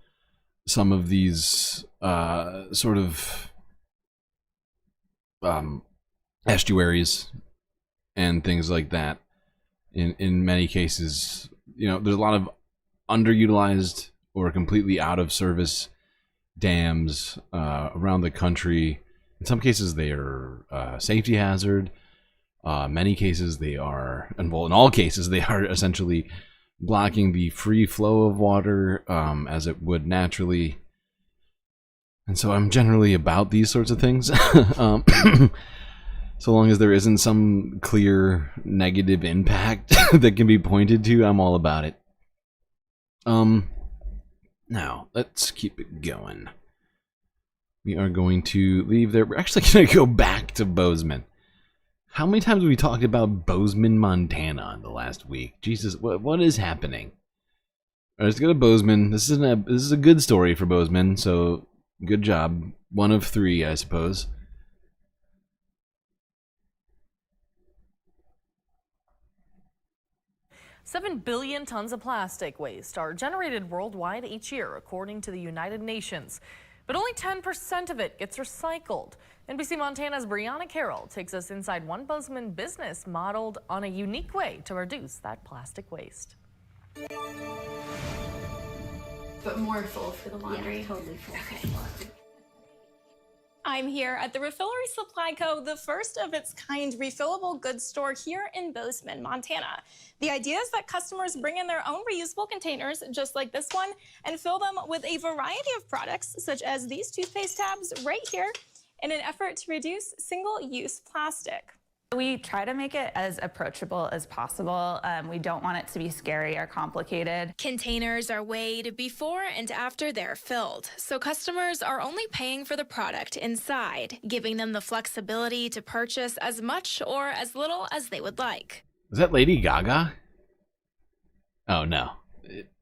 some of these sort of estuaries and things like that. In many cases, you know, there's a lot of underutilized or completely out of service dams around the country. In some cases, they are a safety hazard. Many cases they are, and well, in all cases, they are essentially blocking the free flow of water as it would naturally. And so I'm generally about these sorts of things. So long as there isn't some clear negative impact that can be pointed to, I'm all about it. Now, let's keep it going. We are going to leave there. We're actually going to go back to Bozeman. How many times have we talked about Bozeman, Montana in the last week? Jesus, what is happening? All right, let's go to Bozeman. This is a good story for Bozeman, so good job. 1 of 3, I suppose. Seven billion tons of plastic waste are generated worldwide each year, according to the United Nations. But only 10% of it gets recycled. NBC Montana's Brianna Carroll takes us inside one Bozeman business modeled on a unique way to reduce that plastic waste. But more full for the laundry? Yeah, totally full. Okay. I'm here at the Refillery Supply Co., the first of its kind refillable goods store here in Bozeman, Montana. The idea is that customers bring in their own reusable containers, just like this one, and fill them with a variety of products, such as these toothpaste tabs right here, in an effort to reduce single-use plastic. We try to make it as approachable as possible. We don't want it to be scary or complicated. Containers are weighed before and after they're filled, so customers are only paying for the product inside, giving them the flexibility to purchase as much or as little as they would like. Is that Lady Gaga? Oh, no.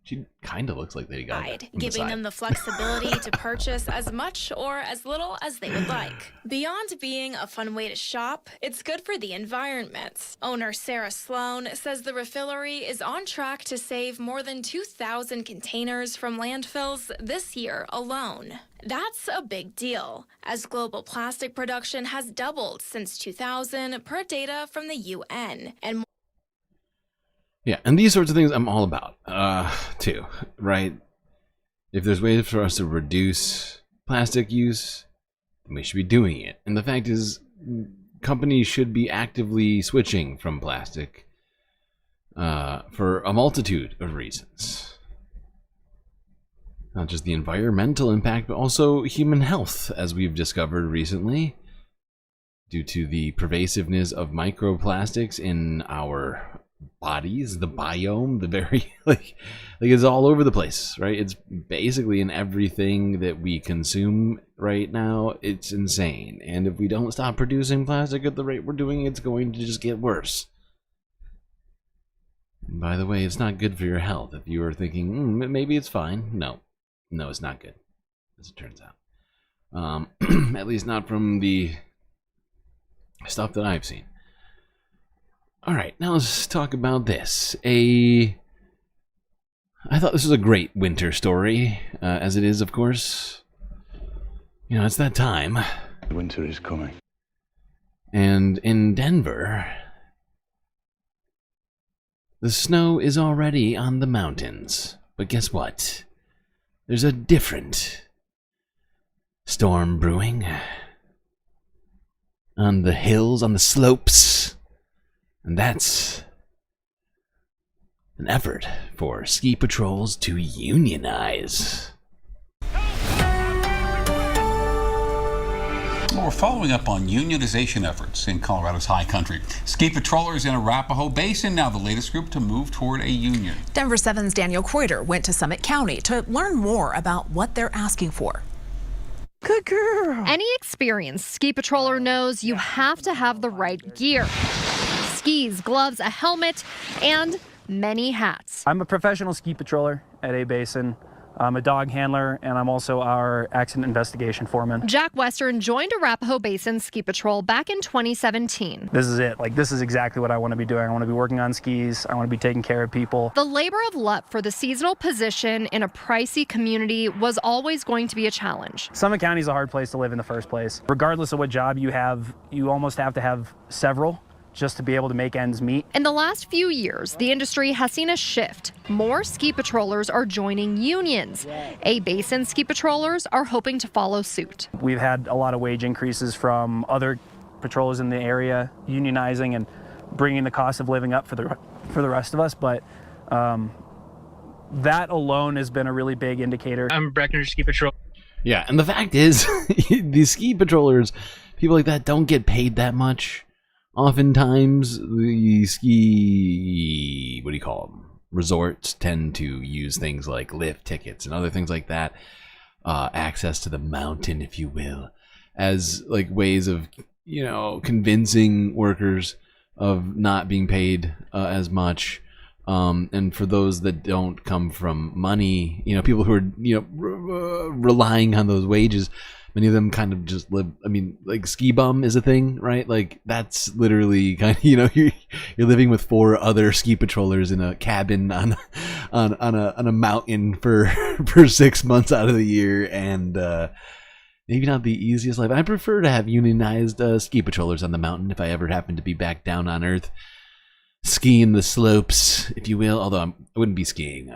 She kind of looks like Lady Gaga. Giving them the flexibility to purchase as much or as little as they would like. Beyond being a fun way to shop, it's good for the environment. Owner Sarah Sloan says the Refillery is on track to save more than 2,000 containers from landfills this year alone. That's a big deal, as global plastic production has doubled since 2000 per data from the UN. And yeah, and these sorts of things I'm all about, too, right? If there's ways for us to reduce plastic use, then we should be doing it. And the fact is, companies should be actively switching from plastic for a multitude of reasons. Not just the environmental impact, but also human health, as we've discovered recently, due to the pervasiveness of microplastics in our bodies, the biome, the very like it's all over the place, right? It's basically in everything that we consume right now. It's insane, and if we don't stop producing plastic at the rate we're doing, it's going to just get worse. And by the way, it's not good for your health. If you are thinking maybe it's fine, no, it's not good, as it turns out. At least not from the stuff that I've seen. All right, now let's talk about this. I thought this was a great winter story, as it is, of course. You know, it's that time. Winter is coming. And in Denver, the snow is already on the mountains. But guess what? There's a different storm brewing. On the hills, on the slopes. And that's an effort for ski patrols to unionize. Well, we're following up on unionization efforts in Colorado's high country. Ski patrollers in Arapahoe Basin, now the latest group to move toward a union. Denver 7's Daniel Kreuter went to Summit County to learn more about what they're asking for. Good girl. Any experienced ski patroller knows you have to have the right gear. Skis, gloves, a helmet, and many hats. I'm a professional ski patroller at A Basin. I'm a dog handler, and I'm also our accident investigation foreman. Jack Western joined Arapahoe Basin Ski Patrol back in 2017. This is it. This is exactly what I want to be doing. I want to be working on skis. I want to be taking care of people. The labor of love for the seasonal position in a pricey community was always going to be a challenge. Summit County is a hard place to live in the first place. Regardless of what job you have, you almost have to have several just to be able to make ends meet. In the last few years, the industry has seen a shift. More ski patrollers are joining unions. A Basin ski patrollers are hoping to follow suit. We've had a lot of wage increases from other patrollers in the area unionizing and bringing the cost of living up for the rest of us, but that alone has been a really big indicator. I'm Breckenridge Ski Patrol. Yeah, and the fact is, these ski patrollers, people like that don't get paid that much. Oftentimes, the ski, resorts tend to use things like lift tickets and other things like that, access to the mountain, if you will, as like ways of, convincing workers of not being paid as much. And for those that don't come from money, people who are, relying on those wages, many of them kind of just live. I mean, like ski bum is a thing, right? Like that's literally kind of, you're living with 4 other ski patrollers in a cabin on a mountain for 6 months out of the year, and maybe not the easiest life. I prefer to have unionized ski patrollers on the mountain if I ever happen to be back down on Earth, skiing the slopes, if you will. Although I wouldn't be skiing,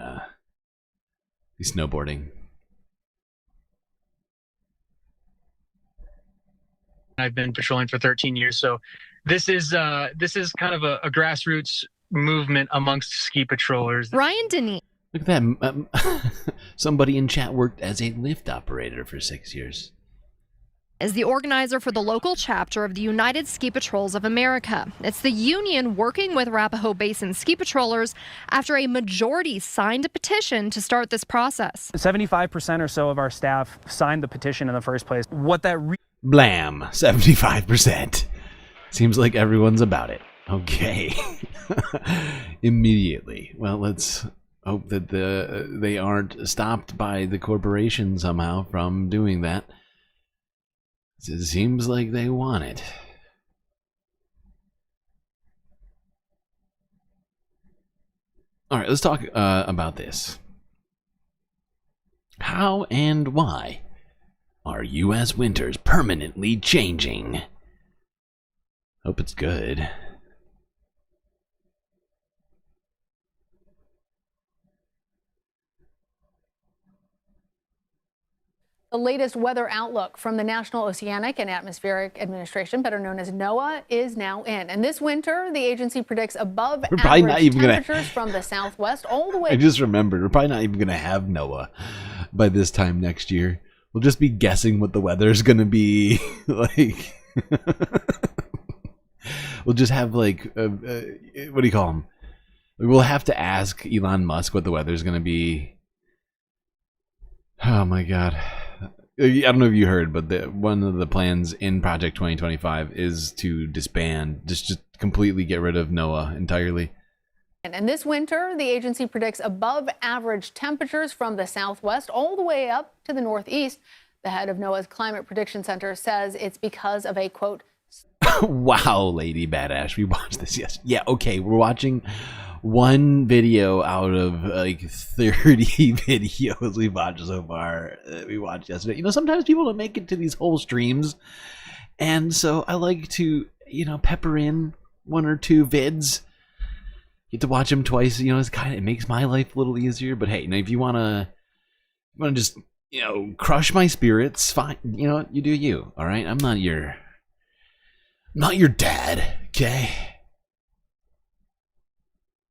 be snowboarding. I've been patrolling for 13 years, so this is kind of a grassroots movement amongst ski patrollers. Ryan Denny. Look at that. Somebody in chat worked as a lift operator for 6 years. Is the organizer for the local chapter of the United Ski Patrols of America. It's the union working with Arapahoe Basin ski patrollers after a majority signed a petition to start this process. 75% or so of our staff signed the petition in the first place. What that Blam, 75%. Seems like everyone's about it. Okay. Immediately. Well, let's hope that they aren't stopped by the corporation somehow from doing that. It seems like they want it. All right, let's talk about this. How and why are U.S. winters permanently changing? Hope it's good. The latest weather outlook from the National Oceanic and Atmospheric Administration, better known as NOAA, is now in. And this winter, the agency predicts above average temperatures from the southwest all the way. I just remembered, we're probably not even going to have NOAA by this time next year. We'll just be guessing what the weather's going to be like. We'll just have like, what do you call them? We'll have to ask Elon Musk what the weather's going to be. Oh my God. I don't know if you heard, but one of the plans in Project 2025 is to disband, just completely get rid of NOAA entirely. And this winter, the agency predicts above average temperatures from the southwest all the way up to the northeast. The head of NOAA's Climate Prediction Center says it's because of a, quote, wow, Lady Badass, we watched this. Yes. Yeah, okay, we're watching one video out of like 30 videos we've watched so far. We watched yesterday. Sometimes people don't make it to these whole streams, and so I like to, pepper in 1 or 2 vids. Get to watch them twice. It makes my life a little easier. But hey, if you wanna just crush my spirits, fine. You do you. All right, I'm not your dad. Okay.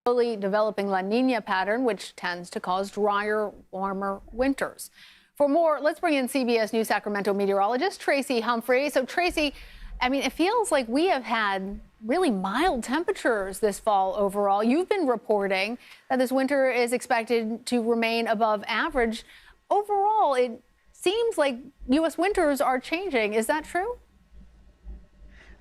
Slowly developing La Nina pattern, which tends to cause drier, warmer winters. For more, let's bring in CBS News Sacramento meteorologist Tracy Humphrey. So Tracy, I mean, it feels like we have had really mild temperatures this fall overall. You've been reporting that this winter is expected to remain above average. Overall, it seems like U.S. winters are changing. Is that true?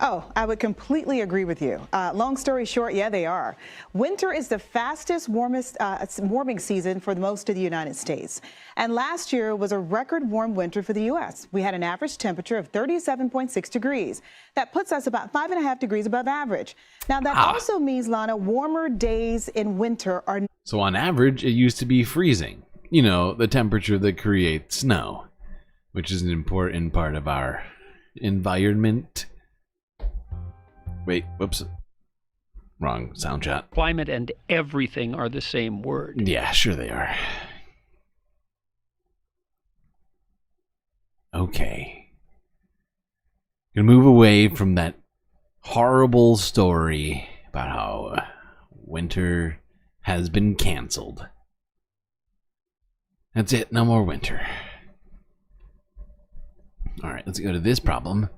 Oh, I would completely agree with you. Long story short, yeah, they are. Winter is the fastest, warmest warming season for most of the United States. And last year was a record warm winter for the U.S. We had an average temperature of 37.6 degrees. That puts us about 5.5 degrees above average. Now, that also means, Lana, warmer days in winter are... So on average, it used to be freezing. You know, the temperature that creates snow, which is an important part of our environment. Wait, whoops. Wrong sound shot. Climate and everything are the same word. Yeah, sure they are. Okay. Gonna move away from that horrible story about how winter has been canceled. That's it, no more winter. Alright, let's go to this problem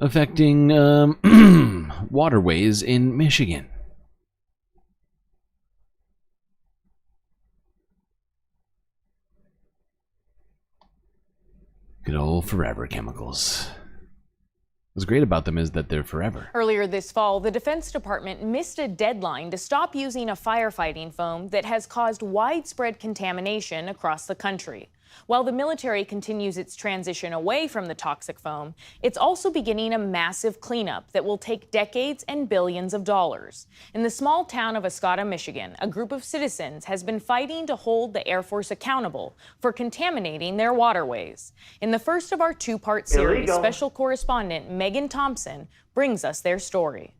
affecting waterways in Michigan. Good old forever chemicals. What's great about them is that they're forever. Earlier this fall, the Defense Department missed a deadline to stop using a firefighting foam that has caused widespread contamination across the country. While the military continues its transition away from the toxic foam, it's also beginning a massive cleanup that will take decades and billions of dollars. In the small town of Escata, Michigan, a group of citizens has been fighting to hold the Air Force accountable for contaminating their waterways. In the first of our two-part series, special correspondent Megan Thompson brings us their story.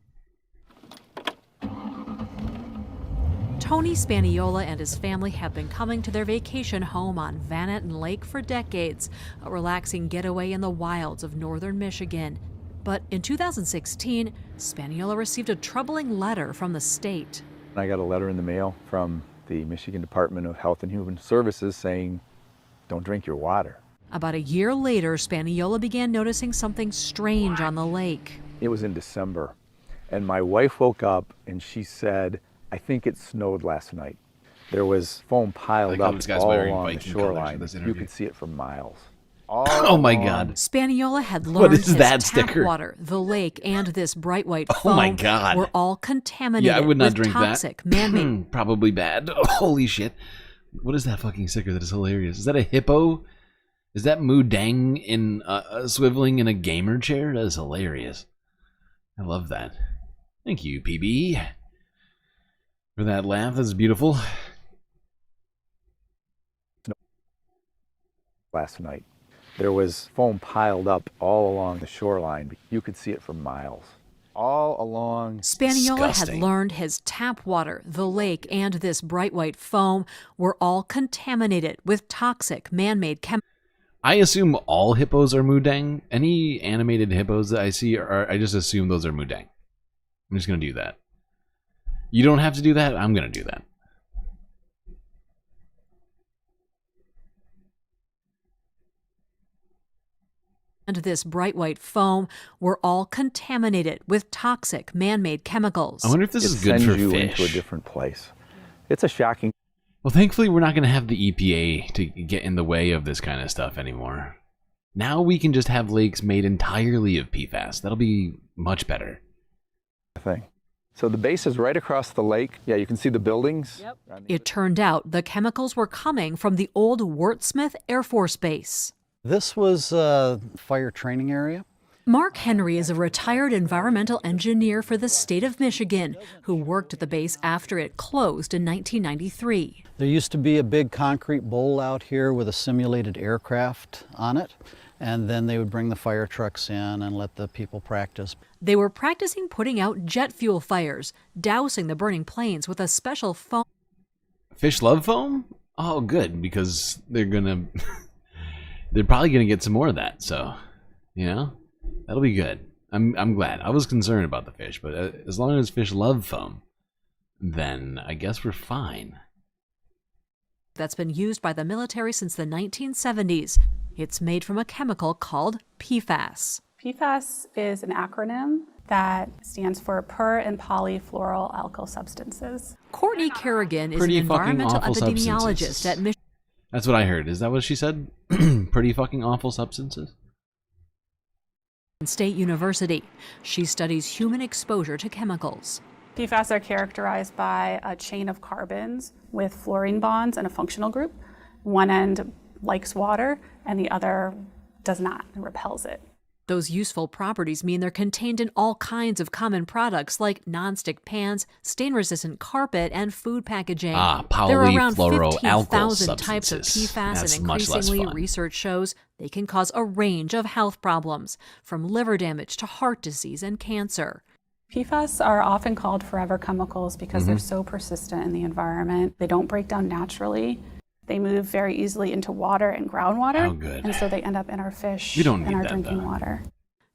Tony Spaniola and his family have been coming to their vacation home on Van Etten Lake for decades, a relaxing getaway in the wilds of northern Michigan. But in 2016, Spaniola received a troubling letter from the state. I got a letter in the mail from the Michigan Department of Health and Human Services saying, don't drink your water. About a year later, Spaniola began noticing something strange on the lake. It was in December, and my wife woke up and she said, I think it snowed last night. There was foam piled up all along the shoreline. You could see it for miles. Oh my God. Spaniola had learned his tap sticker? water, the lake, and this bright white foam were all contaminated Yeah, I would not with drink toxic that. man-made. Probably bad. Holy shit. What is that fucking sticker? That is hilarious. Is that a hippo? Is that Moo Dang in swiveling in a gamer chair? That is hilarious. I love that. Thank you, PB. For that laugh, that's beautiful. Last night, there was foam piled up all along the shoreline. You could see it for miles. All along. Spaniola had learned his tap water, the lake, and this bright white foam were all contaminated with toxic man-made chemicals. I assume all hippos are Mudang. Any animated hippos that I see, I just assume those are Mudang. I'm just going to do that. You don't have to do that. I'm going to do that. And this bright white foam were all contaminated with toxic man-made chemicals. I wonder if this is good for you fish. Into a different place. It's a shocking. Well, thankfully, we're not going to have the EPA to get in the way of this kind of stuff anymore. Now we can just have lakes made entirely of PFAS. That'll be much better. Thing. So the base is right across the lake. Yeah, you can see the buildings. Yep. It turned out the chemicals were coming from the old Wurtsmith Air Force Base. This was a fire training area. Mark Henry is a retired environmental engineer for the state of Michigan who worked at the base after it closed in 1993. There used to be a big concrete bowl out here with a simulated aircraft on it, and then they would bring the fire trucks in and let the people practice. They were practicing putting out jet fuel fires, dousing the burning planes with a special foam. Fish love foam? Oh, good, because they're gonna they're probably gonna get some more of that, so you know, that'll be good. I'm glad. I was concerned about the fish, but as long as fish love foam, then I guess we're fine. that's been used by the military since the 1970s. It's made from a chemical called PFAS. PFAS is an acronym that stands for per and polyfluoroalkyl substances. Courtney Kerrigan is an environmental epidemiologist at Michigan. That's what I heard. Is that what she said? Pretty fucking awful substances? State University. She studies human exposure to chemicals. PFAS are characterized by a chain of carbons with fluorine bonds and a functional group. One end likes water and the other does not and repels it. Those useful properties mean they're contained in all kinds of common products like nonstick pans, stain-resistant carpet, and food packaging. There are around 15,000 types of PFAS, and increasingly research shows they can cause a range of health problems, from liver damage to heart disease and cancer. PFAS are often called forever chemicals because they're so persistent in the environment. They don't break down naturally. They move very easily into water and groundwater, and so they end up in our fish and our drinking water.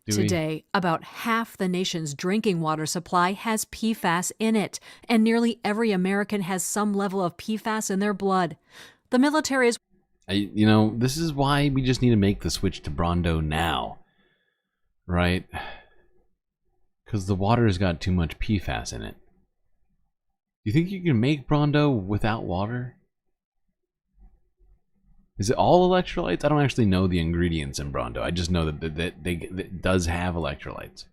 Today, about half the nation's drinking water supply has PFAS in it, and nearly every American has some level of PFAS in their blood. The military is... You know, this is why we just need to make the switch to Brawndo now, right? Because the water's got too much PFAS in it. Do you think you can make Brawndo without water? Is it all electrolytes? I don't actually know the ingredients in Brawndo. I just know that it does have electrolytes,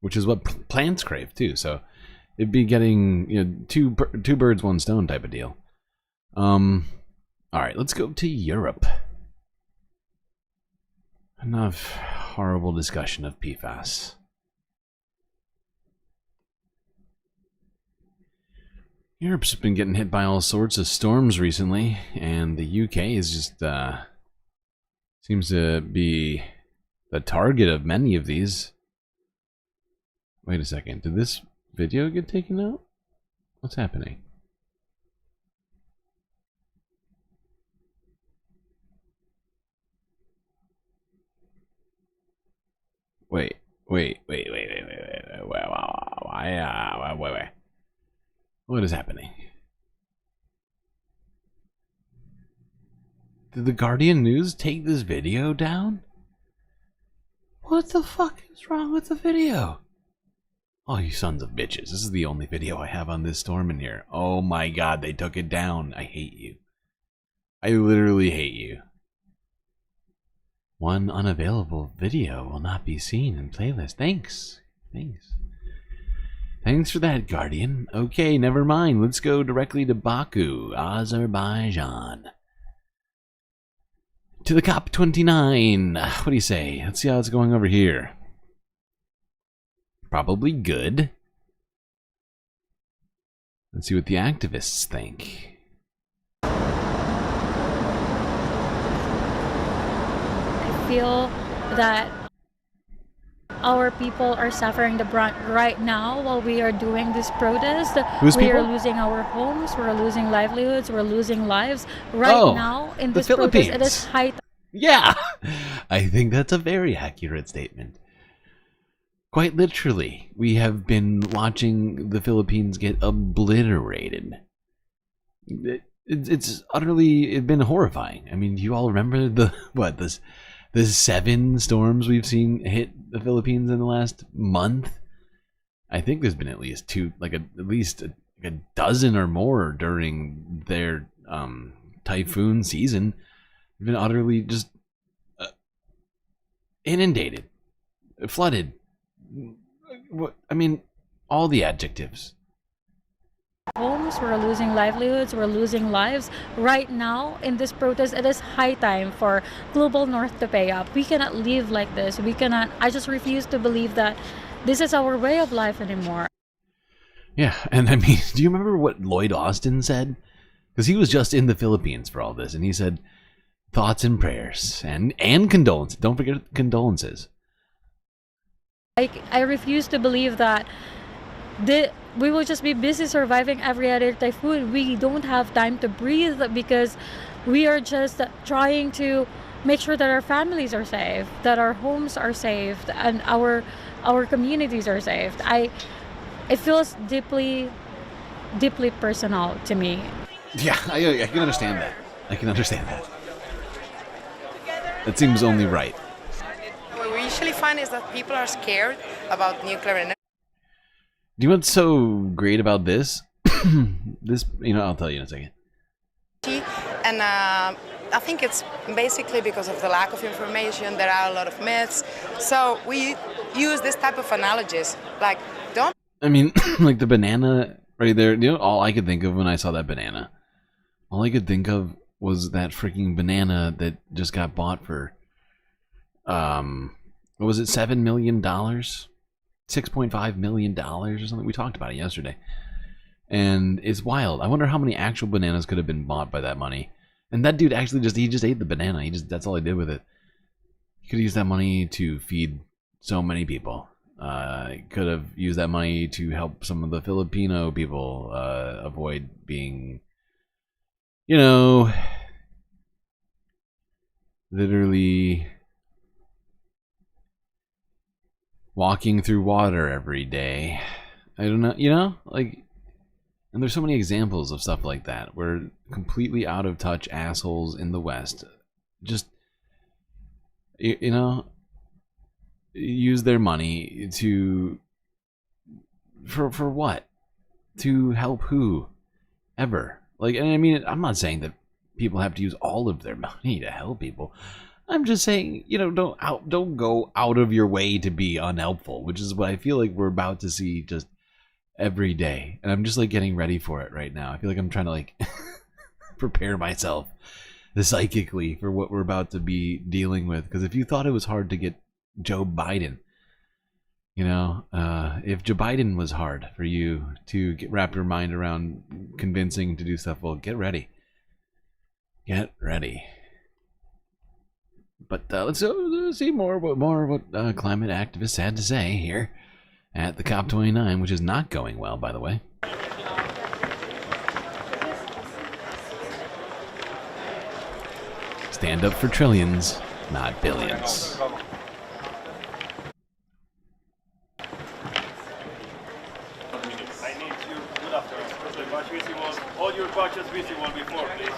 which is what plants crave too. So it'd be getting, you know, two birds, one stone type of deal. All right, let's go to Europe. Enough horrible discussion of PFAS. Europe's been getting hit by all sorts of storms recently, and the UK is just, seems to be the target of many of these. Wait a second, did this video get taken out? What's happening? Wait. What is happening? Did the Guardian News take this video down? What the fuck is wrong with the video? Oh, you sons of bitches. This is the only video I have on this storm in here. Oh my god, they took it down. I hate you. I literally hate you. One unavailable video will not be seen in playlist. Thanks. Thanks for that, Guardian. Okay, never mind. Let's go directly to Baku, Azerbaijan. To the COP29. What do you say? Let's see how it's going over here. Probably good. Let's see what the activists think. I feel that our people are suffering the brunt right now while we are doing this protest. We are losing our homes, we're losing livelihoods, we're losing lives. Right now in this protest, it is high time. Yeah, I think that's a very accurate statement. Quite literally, we have been watching the Philippines get obliterated. It's been horrifying. I mean, do you all remember the 7 storms we've seen hit the Philippines in the last month? I think there's been at least at least a dozen or more during their typhoon season. They've been utterly just inundated, flooded. I mean, all the adjectives. Homes, we're losing livelihoods, we're losing lives. Right now in this protest, it is high time for Global North to pay up. We cannot live like this. I just refuse to believe that this is our way of life anymore. Yeah, and I mean, do you remember what Lloyd Austin said? Because he was just in the Philippines for all this, and he said, thoughts and prayers, and condolences. Don't forget condolences. I refuse to believe that we will just be busy surviving every other typhoon. We don't have time to breathe because we are just trying to make sure that our families are safe, that our homes are safe, and our communities are safe. It feels deeply personal to me. Yeah, I can understand that. I can understand that. That seems only right. What we usually find is that people are scared about nuclear energy. Do you know what's so great about this? This, I'll tell you in a second. And I think it's basically because of the lack of information. There are a lot of myths. So we use this type of analogies. Like, don't... I mean, like the banana right there. All I could think of when I saw that banana, all I could think of was that freaking banana that just got bought for, what was it, $7 million? $6.5 million or something? We talked about it yesterday. And it's wild. I wonder how many actual bananas could have been bought by that money. And that dude actually he just ate the banana. That's all he did with it. He could have used that money to feed so many people. Could have used that money to help some of the Filipino people avoid being, literally walking through water every day. I don't know, and there's so many examples of stuff like that where completely out of touch assholes in the West just, use their money for what? To help who? Ever. And I mean, I'm not saying that people have to use all of their money to help people. I'm just saying, don't go out of your way to be unhelpful, which is what I feel like we're about to see just every day. And I'm just getting ready for it right now. I feel like I'm trying to prepare myself psychically for what we're about to be dealing with. Because if you thought it was hard to get Joe Biden, if Joe Biden was hard for you to wrap your mind around convincing to do stuff, well, get ready. Get ready. But let's see more of what climate activists had to say here at the COP29, which is not going well, by the way. Stand up for trillions, not billions. All your budgets visible before, please.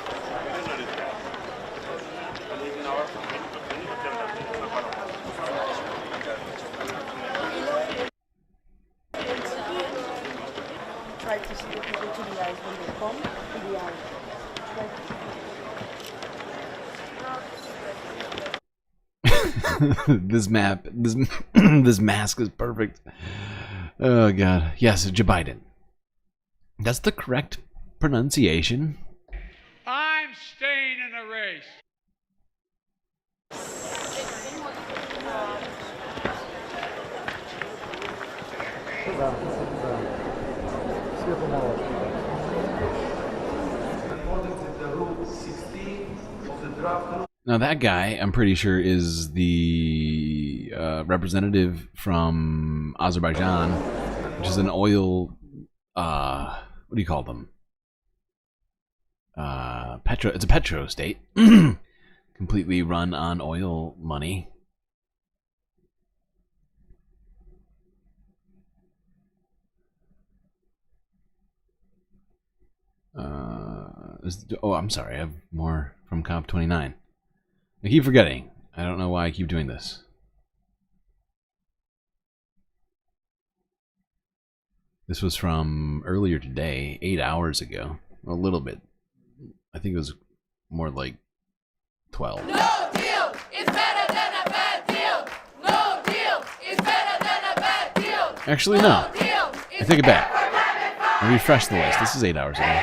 Try to see the people to the eyes when they come to the eyes. This map, this mask is perfect. Oh god, yes, Joe Biden. That's the correct pronunciation. I'm staying in the race. Now that guy, I'm pretty sure, is the representative from Azerbaijan, which is an oil, what do you call them? It's a petro state, completely run on oil money. I'm sorry, I have more from COP29. I keep forgetting. I don't know why I keep doing this. This was from earlier today, 8 hours ago. A little bit. I think it was more like 12. No deal is better than a bad deal. No deal is better than a bad deal. Actually, no. I take it back. I refreshed the list. This is 8 hours ago.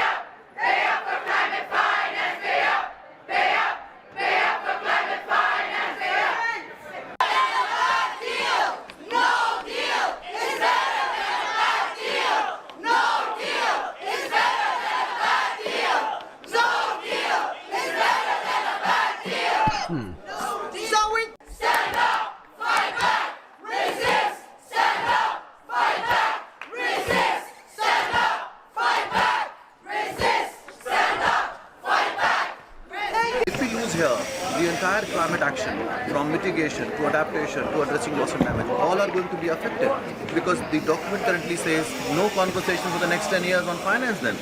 To adaptation, to addressing loss and damage, all are going to be affected because the document currently says no conversation for the next 10 years on finance then.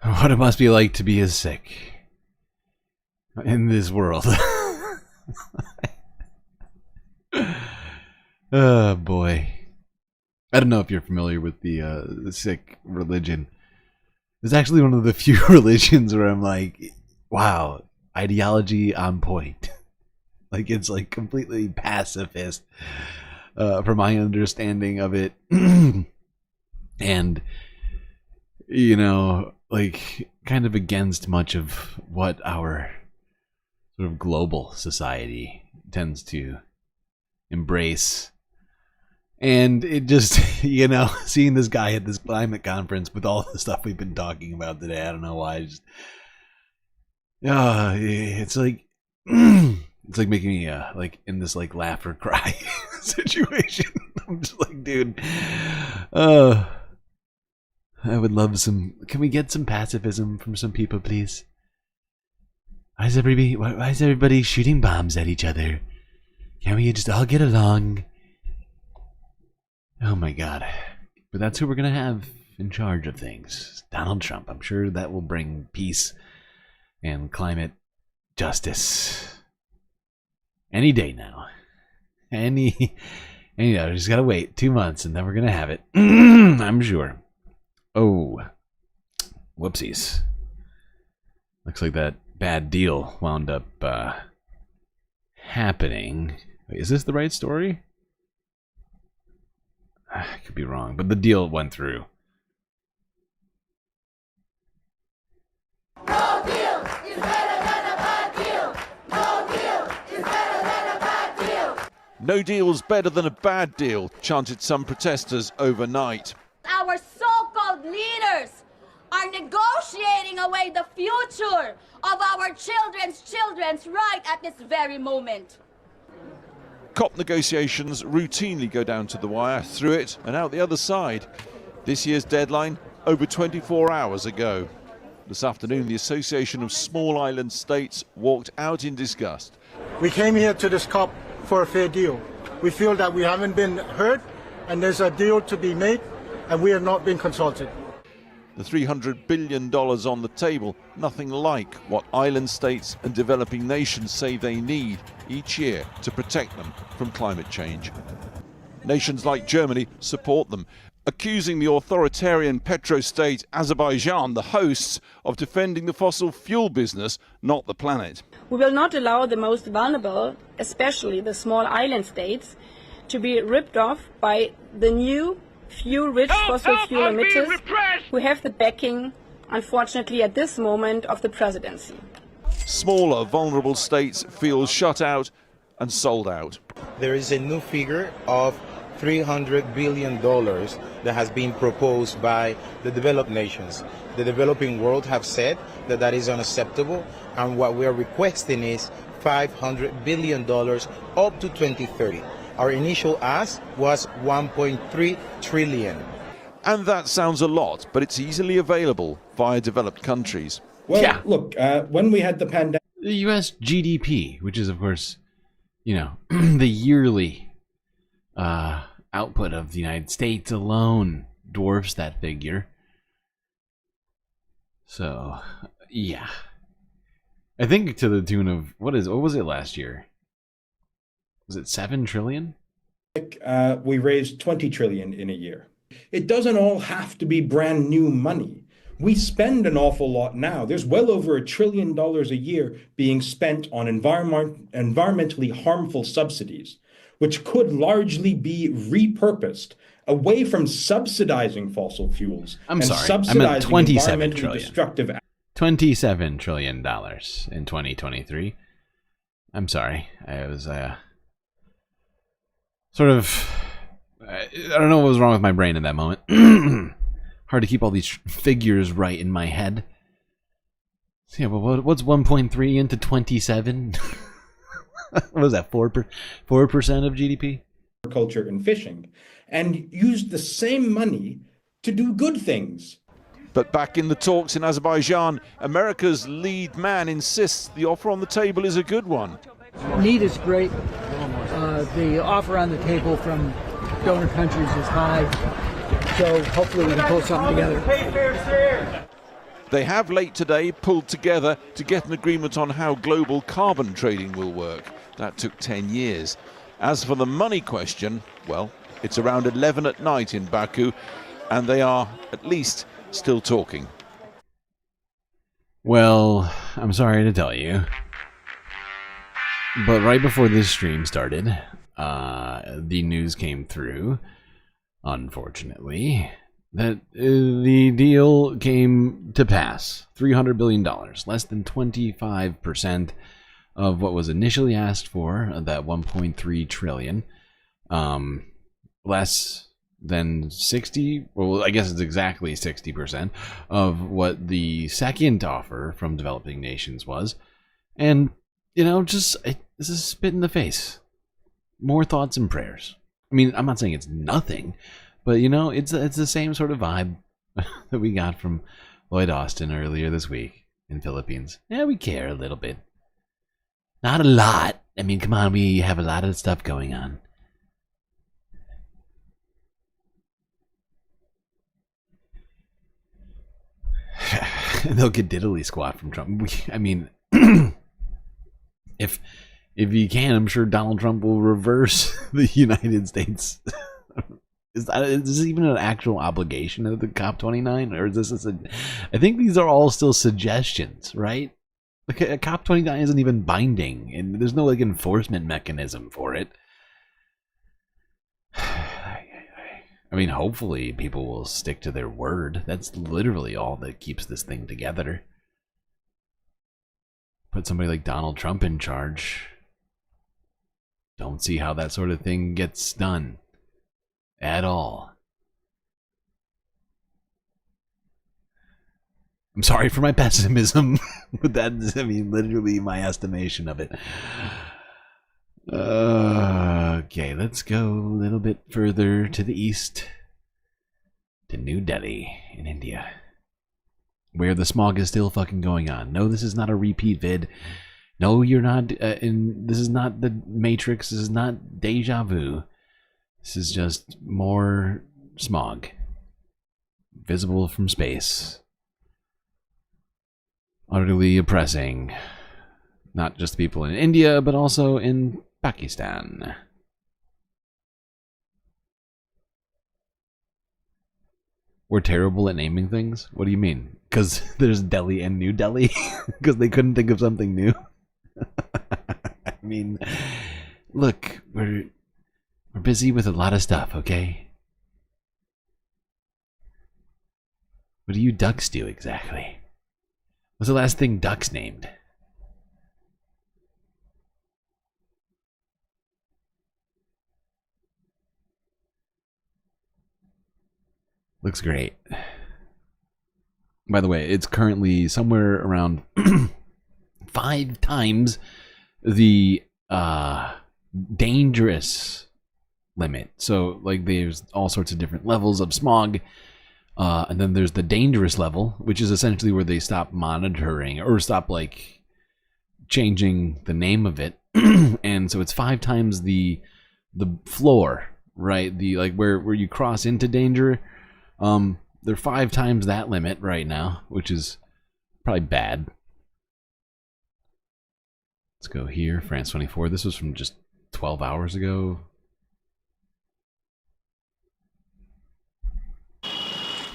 what it must be like to be as sick in this world. Oh boy. I don't know if you're familiar with the Sikh religion. It's actually one of the few religions where I'm like, wow, ideology on point. Like, it's like completely pacifist from my understanding of it. And, you know, like, kind of against much of what our sort of global society tends to embrace. And it just, you know, seeing this guy at this climate conference with all the stuff we've been talking about today, I don't know why. It's like, it's like making me like in this like laugh or cry situation. I'm just like, dude, I would love some. Can we get some pacifism from some people, please? Why is everybody shooting bombs at each other? Can we just all get along? Oh my god. But that's who we're going to have in charge of things. Donald Trump. I'm sure that will bring peace and climate justice. Any day now. Any day. Just got to wait 2 months and then we're going to have it. I'm sure. Oh. Whoopsies. Looks like that bad deal wound up happening. Wait, is this the right story? I could be wrong, but the deal went through. No deal is better than a bad deal. No deal is better than a bad deal. No deal's better than a bad deal, chanted some protesters overnight. Our so-called leaders are negotiating away the future of our children's right at this very moment. COP negotiations routinely go down to the wire, through it and out the other side. This year's deadline, over 24 hours ago. This afternoon, the Association of Small Island States walked out in disgust. We came here to this COP for a fair deal. We feel that we haven't been heard, and there's a deal to be made, and we have not been consulted. The $300 billion on the table, nothing like what island states and developing nations say they need each year to protect them from climate change. Nations like Germany support them, accusing the authoritarian petrostate Azerbaijan, the hosts, of defending the fossil fuel business, not the planet. We will not allow the most vulnerable, especially the small island states, to be ripped off by the new fuel-rich fossil fuel emitters who have the backing, unfortunately, at this moment of the presidency. Smaller, vulnerable states feel shut out and sold out. There is a new figure of $300 billion that has been proposed by the developed nations. The developing world have said that that is unacceptable, and what we are requesting is $500 billion up to 2030. Our initial ask was $1.3 trillion. And that sounds a lot, but it's easily available via developed countries. Well, yeah. Look, when we had the pandemic... The U.S. GDP, which is, of course, you know, the yearly output of the United States alone dwarfs that figure. So, yeah. I think to the tune of, what was it last year? Was it 7 trillion? We raised 20 trillion in a year. It doesn't all have to be brand new money. We spend an awful lot now. There's well over $1 trillion a year being spent on environmentally harmful subsidies, which could largely be repurposed away from subsidizing fossil fuels. I'm and sorry, subsidizing I meant 27 environmentally trillion. destructive. $27 trillion in 2023. I'm sorry. I was sort of, I don't know what was wrong with my brain in that moment. Hard to keep all these figures right in my head. So yeah, but what's 1.3 into 27? What was that, 4% of GDP? Agriculture and fishing, and used the same money to do good things. But back in the talks in Azerbaijan, America's lead man insists the offer on the table is a good one. Need is great. The offer on the table from donor countries is high. So hopefully we can pull something together. They have late today pulled together to get an agreement on how global carbon trading will work. That took 10 years. As for the money question, well, it's around 11 at night in Baku, and they are at least still talking. Well, I'm sorry to tell you, but right before this stream started, the news came through, unfortunately, that the deal came to pass. $300 billion, less than 25% of what was initially asked for, that 1.3 trillion, less than 60, well, I guess it's exactly 60% of what the second offer from developing nations was. And, you know, just, this is a spit in the face. More thoughts and prayers. I mean, I'm not saying it's nothing, but, you know, it's the same sort of vibe that we got from Lloyd Austin earlier this week in Philippines. Yeah, we care a little bit. Not a lot. I mean, come on, we have a lot of stuff going on. They'll get diddly squat from Trump. I mean, if you can, I'm sure Donald Trump will reverse the United States. Is this even an actual obligation of the COP29, or is this I think these are all still suggestions, right? Like a COP29 isn't even binding, and there's no like enforcement mechanism for it. I mean, hopefully people will stick to their word. That's literally all that keeps this thing together. Put somebody like Donald Trump in charge. Don't see how that sort of thing gets done. At all. I'm sorry for my pessimism, but that's, I mean, literally my estimation of it. Okay, let's go a little bit further to the east, to New Delhi in India, where the smog is still fucking going on. No, this is not a repeat vid. No, you're not this is not the Matrix. This is not deja vu. This is just more smog, visible from space, utterly oppressing not just people in India, but also in Pakistan. We're terrible at naming things? What do you mean? Because there's Delhi and New Delhi? Because they couldn't think of something new? I mean, look, we're busy with a lot of stuff, okay? What do you ducks do exactly? What's the last thing ducks named? Looks great. By the way, it's currently somewhere around 5 times the dangerous limit. So, like, there's all sorts of different levels of smog. And then there's the dangerous level, which is essentially where they stop monitoring or stop, like, changing the name of it. And so it's 5 times the floor, right? The, like, where you cross into danger. They're 5 times that limit right now, which is probably bad. Let's go here, France 24. This was from just 12 hours ago.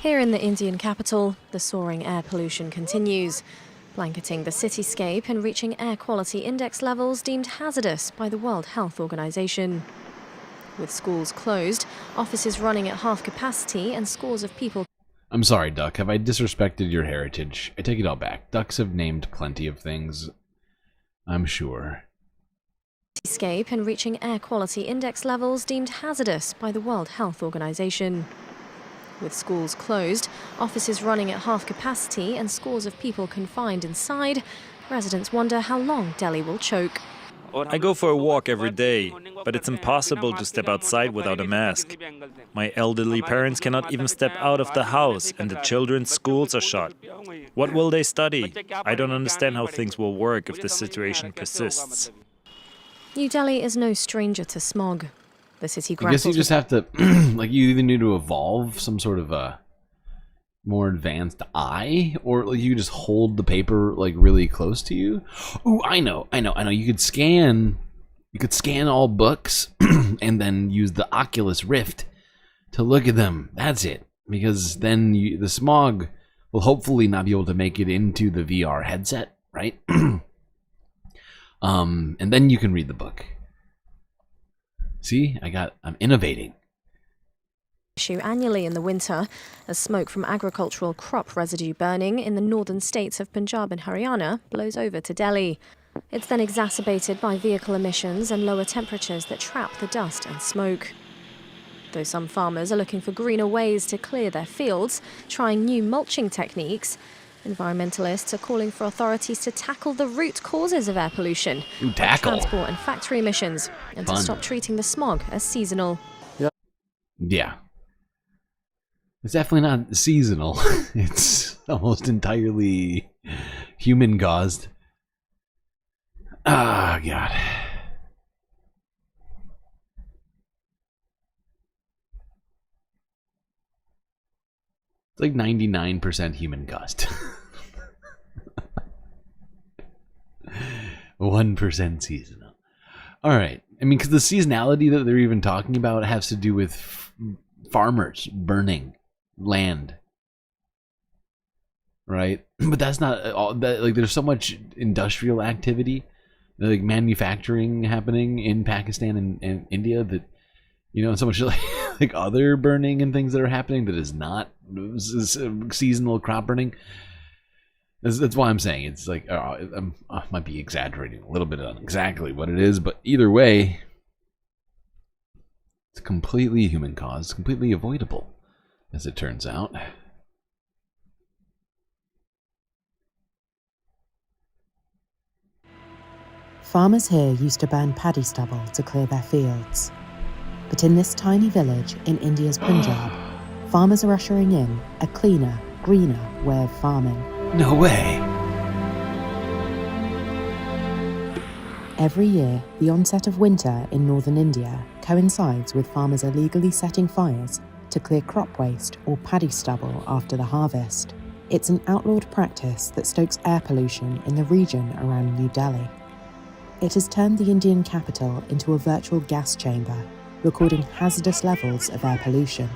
Here in the Indian capital, the soaring air pollution continues, blanketing the cityscape and reaching air quality index levels deemed hazardous by the World Health Organization. With schools closed, offices running at half capacity, and scores of people... I'm sorry, Duck. Have I disrespected your heritage? I take it all back. Ducks have named plenty of things, I'm sure. Cityscape and reaching air quality index levels deemed hazardous by the World Health Organization. With schools closed, offices running at half capacity, and scores of people confined inside, residents wonder how long Delhi will choke. I go for a walk every day, but it's impossible to step outside without a mask. My elderly parents cannot even step out of the house, and the children's schools are shut. What will they study? I don't understand how things will work if the situation persists. New Delhi is no stranger to smog. The city I guess you just have to, like, you either need to evolve some sort of more advanced eye, or like you just hold the paper like really close to you. Oh, I know. You could scan all books and then use the Oculus Rift to look at them. That's it. Because then the smog will hopefully not be able to make it into the VR headset, right? And then you can read the book. See, I'm innovating. Annually in the winter, as smoke from agricultural crop residue burning in the northern states of Punjab and Haryana blows over to Delhi. It's then exacerbated by vehicle emissions and lower temperatures that trap the dust and smoke. Though some farmers are looking for greener ways to clear their fields, trying new mulching techniques, environmentalists are calling for authorities to tackle the root causes of air pollution, like transport and factory emissions, and to stop treating the smog as seasonal. Yeah. It's definitely not seasonal. It's almost entirely human-caused. Ah, God. It's like 99% human-caused. 1% seasonal. All right. I mean, because the seasonality that they're even talking about has to do with farmers burning land, right? But that's not all that. Like, there's so much industrial activity, like manufacturing happening in Pakistan and India that, you know, so much like other burning and things that are happening that is not seasonal crop burning. That's why I'm saying it's like I might be exaggerating a little bit on exactly what it is, but either way, it's completely human caused, completely avoidable, as it turns out. Farmers here used to burn paddy stubble to clear their fields. But in this tiny village in India's Punjab, farmers are ushering in a cleaner, greener way of farming. No way. Every year, the onset of winter in northern India coincides with farmers illegally setting fires to clear crop waste or paddy stubble after the harvest. It's an outlawed practice that stokes air pollution in the region around New Delhi. It has turned the Indian capital into a virtual gas chamber, recording hazardous levels of air pollution.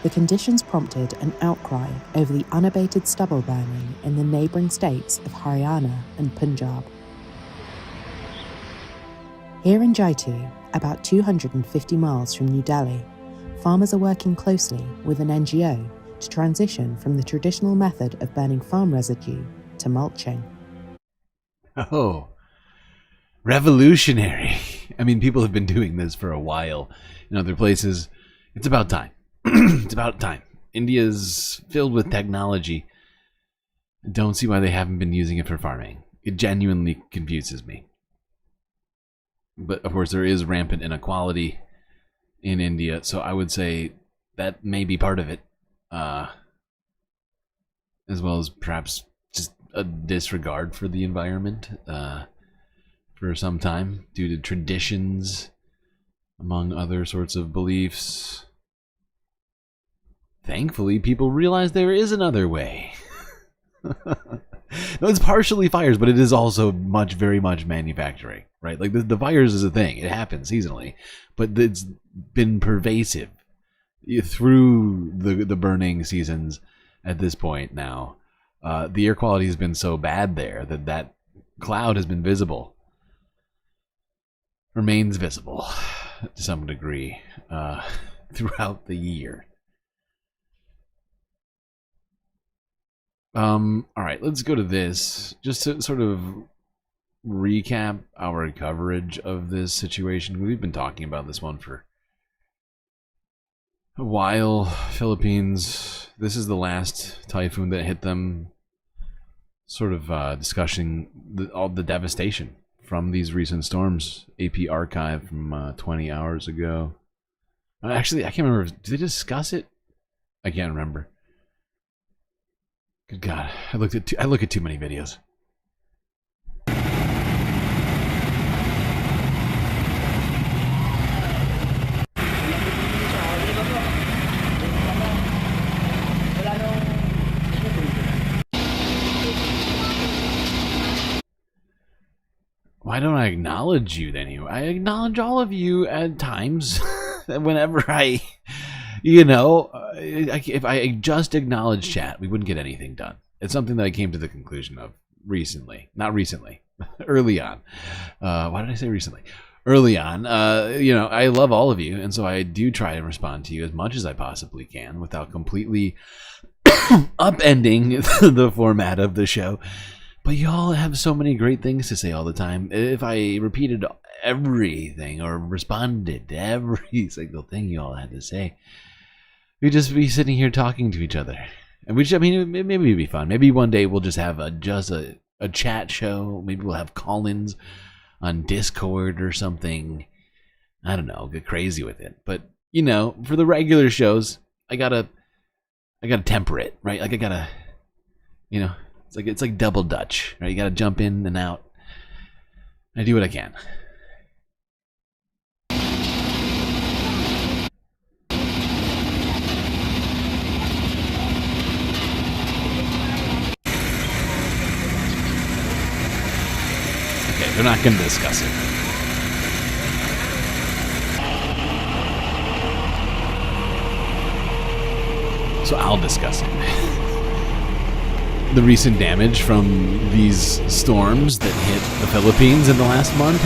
The conditions prompted an outcry over the unabated stubble burning in the neighbouring states of Haryana and Punjab. Here in Jaitu, about 250 miles from New Delhi, farmers are working closely with an NGO to transition from the traditional method of burning farm residue to mulching. Oh, revolutionary. I mean, people have been doing this for a while in other places. It's about time. It's about time. India's filled with technology. Don't see why they haven't been using it for farming. It genuinely confuses me. But of course, there is rampant inequality in India, so I would say that may be part of it, as well as perhaps just a disregard for the environment for some time due to traditions, among other sorts of beliefs. Thankfully, people realize there is another way. No, it's partially fires, but it is also very much manufacturing, right? Like the fires is a thing; it happens seasonally, but it's been pervasive through the burning seasons. At this point now, the air quality has been so bad there that cloud has been visible, remains visible to some degree throughout the year. All right, let's go to this just to sort of recap our coverage of this situation. We've been talking about this one for a while. Philippines, this is the last typhoon that hit them. Sort of discussing all the devastation from these recent storms. AP archive from 20 hours ago. Actually, I can't remember. Did they discuss it? I can't remember. Good God, I look at too many videos. Wala nung Why don't I acknowledge you then? I acknowledge all of you at times. Whenever I, if I just acknowledge chat, we wouldn't get anything done. It's something that I came to the conclusion of recently. Not recently. Early on. Why did I say recently? Early on. I love all of you, and so I do try to respond to you as much as I possibly can without completely upending the format of the show. But y'all have so many great things to say all the time. If I repeated everything or responded to every single thing you all had to say, we'd just be sitting here talking to each other. And maybe it'd be fun. Maybe one day we'll just have a chat show. Maybe we'll have call-ins on Discord or something. I don't know, get crazy with it. But, for the regular shows, I gotta temper it, right? Like I gotta, it's like double Dutch, right? You gotta jump in and out. I do what I can. Okay, they're not gonna discuss it. So I'll discuss it. The recent damage from these storms that hit the Philippines in the last month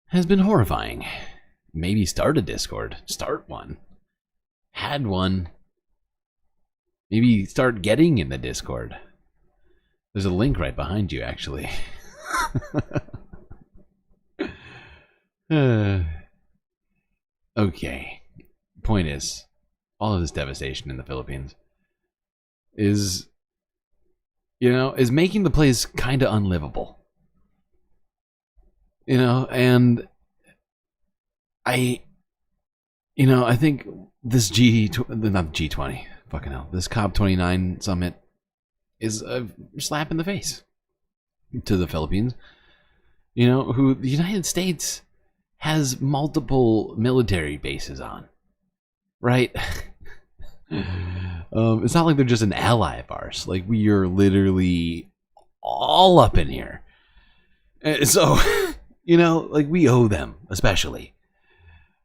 has been horrifying. Maybe start a Discord. Start one. Had one. Maybe start getting in the Discord. There's a link right behind you, actually. Okay. Point is, all of this devastation in the Philippines is making the place kind of unlivable. And I think this not G20, fucking hell, this COP29 summit is a slap in the face to the Philippines, who the United States has multiple military bases on, right? It's not like they're just an ally of ours. Like, we are literally all up in here. So, we owe them, especially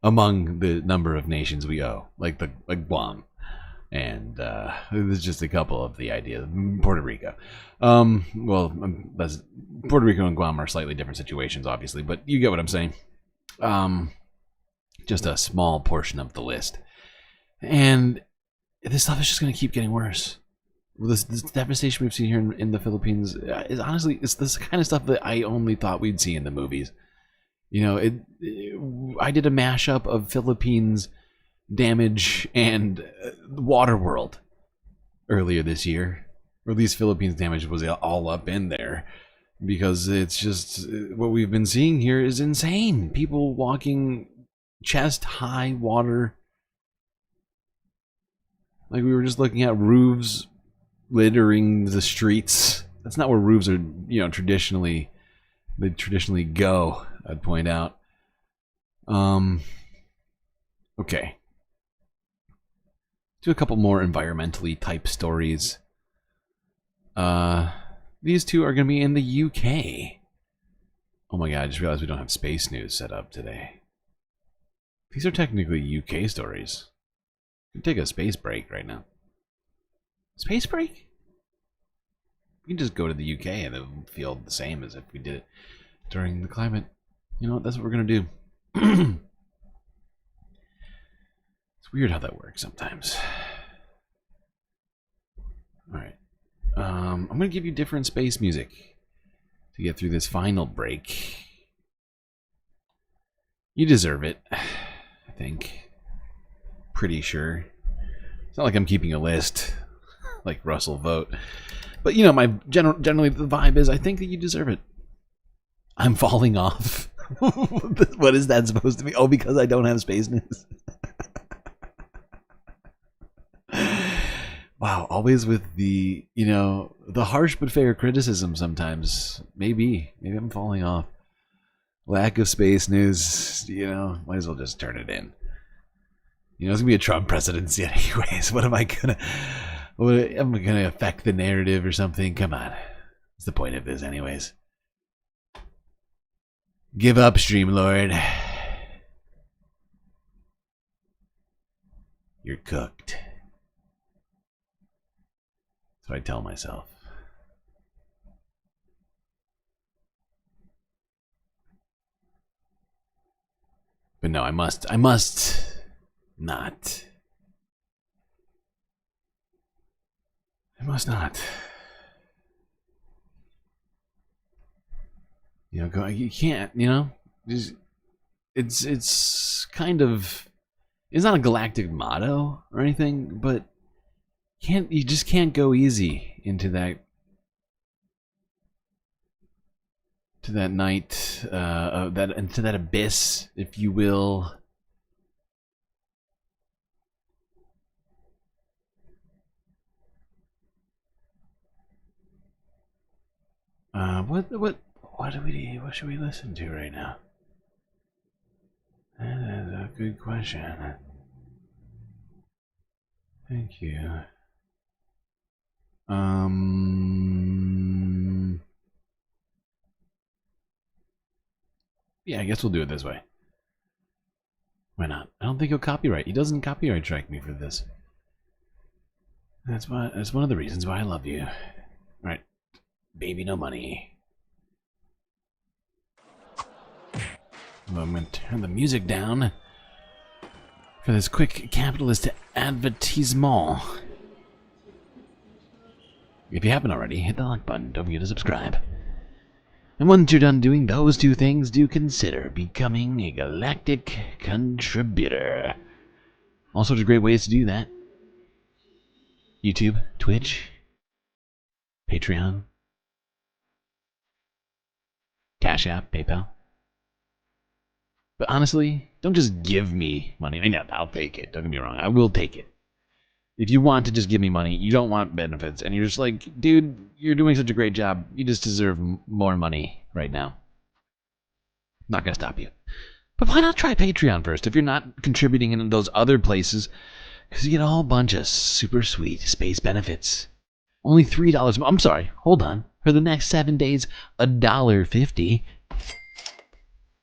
among the number of nations we owe, like Guam. And there's just a couple of the ideas. Puerto Rico. Puerto Rico and Guam are slightly different situations, obviously, but you get what I'm saying. Just a small portion of the list. And this stuff is just going to keep getting worse. This devastation we've seen here in the Philippines is honestly, it's this kind of stuff that I only thought we'd see in the movies. I did a mashup of Philippines damage and Waterworld earlier this year. Or at least Philippines damage was all up in there. Because it's just, what we've been seeing here is insane. People walking chest high water. Like, we were just looking at roofs littering the streets. That's not where roofs are, traditionally go, I'd point out. Okay. Do a couple more environmentally type stories. These two are going to be in the UK. Oh my god, I just realized we don't have space news set up today. These are technically UK stories. We can take a space break right now. Space break? We can just go to the UK and it'll feel the same as if we did it during the climate. You know what? That's what we're going to do. It's weird how that works sometimes. Alright. I'm going to give you different space music to get through this final break. You deserve it, I think. Pretty sure. It's not like I'm keeping a list like Russell Vought. But, my generally the vibe is I think that you deserve it. I'm falling off. What is that supposed to be? Oh, because I don't have space news. Wow, always with the, the harsh but fair criticism sometimes. Maybe I'm falling off. Lack of space news, might as well just turn it in. It's going to be a Trump presidency anyways. Am I going to affect the narrative or something? Come on. What's the point of this, anyways? Give up, StreamLord. You're cooked. That's what I tell myself. But no, I must not. I must not. You know, you can't, you know? It's kind of, it's not a galactic motto or anything, but you just can't go easy into that night, into that abyss, if you will. What should we listen to right now? That is a good question. Thank you. Yeah, I guess we'll do it this way. Why not? I don't think he'll copyright. He doesn't copyright strike me for this. That's one of the reasons why I love you. Right. Baby, no money. I'm going to turn the music down for this quick capitalist advertisement. If you haven't already, hit the like button. Don't forget to subscribe. And once you're done doing those two things, do consider becoming a galactic contributor. All sorts of great ways to do that. YouTube, Twitch, Patreon, Cash App, PayPal. But honestly, don't just give me money. I know, I'll take it. Don't get me wrong. I will take it. If you want to just give me money, you don't want benefits, and you're just like, dude, you're doing such a great job. You just deserve more money right now. Not going to stop you. But why not try Patreon first if you're not contributing in those other places? Because you get a whole bunch of super sweet space benefits. Only $3. I'm sorry, hold on. For the next 7 days, $1.50.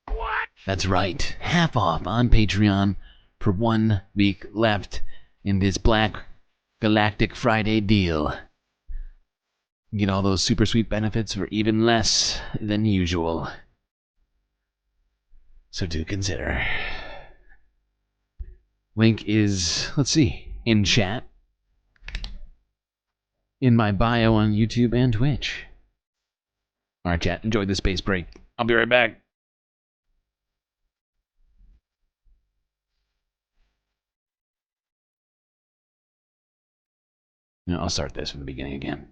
What? That's right. Half off on Patreon for 1 week left in this Black Galactic Friday deal. You get all those super sweet benefits for even less than usual. So do consider. Link is, let's see, in chat, in my bio on YouTube and Twitch. Alright, chat, enjoy the space break. I'll be right back. No, I'll start this from the beginning again.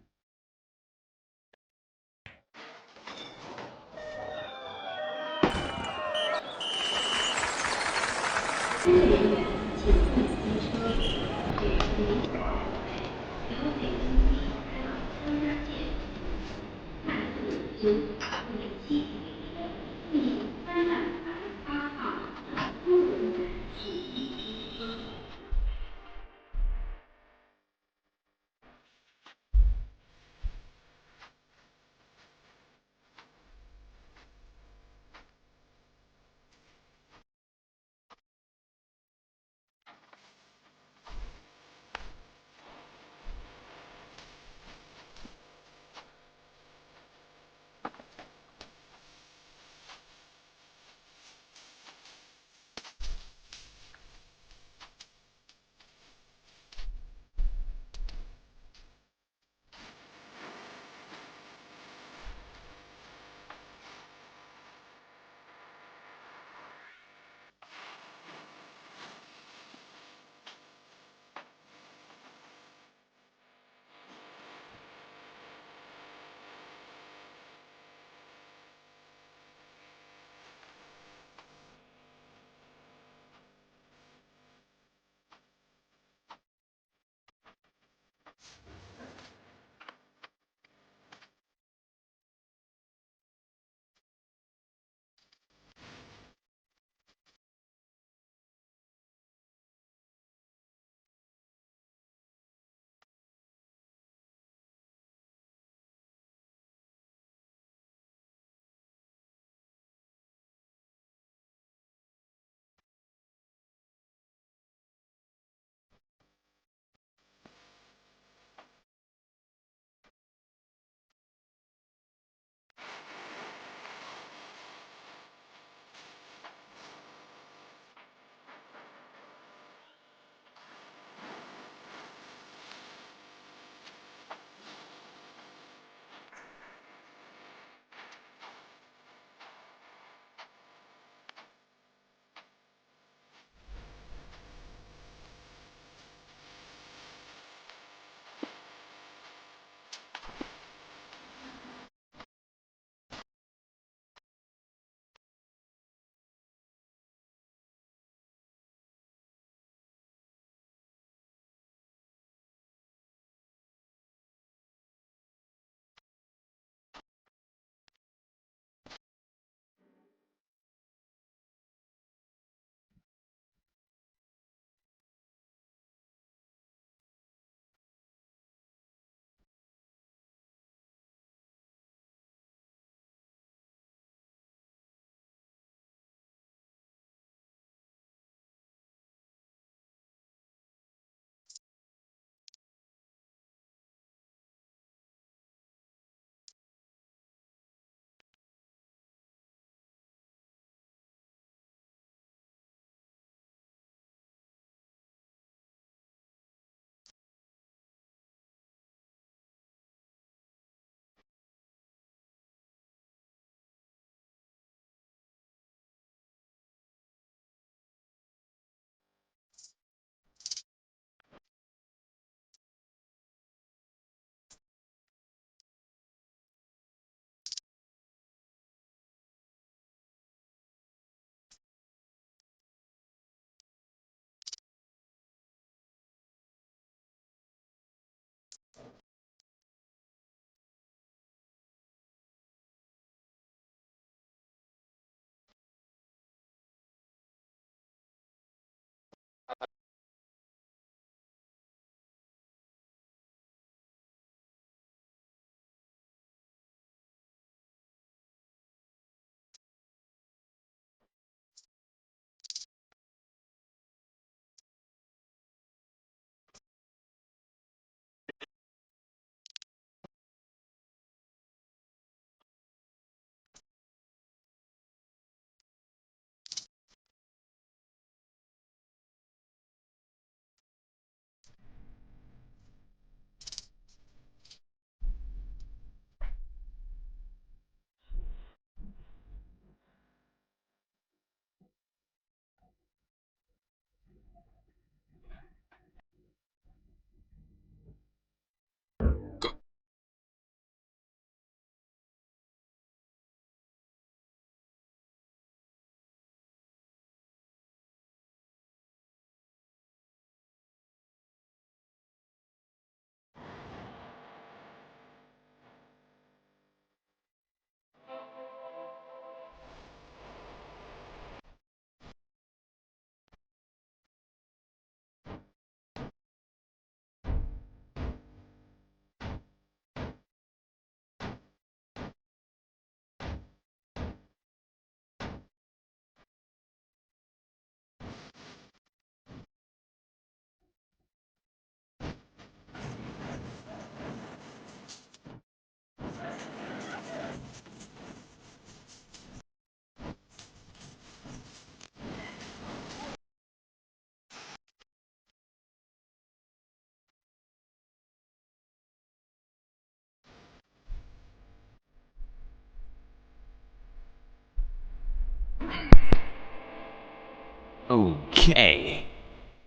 Okay,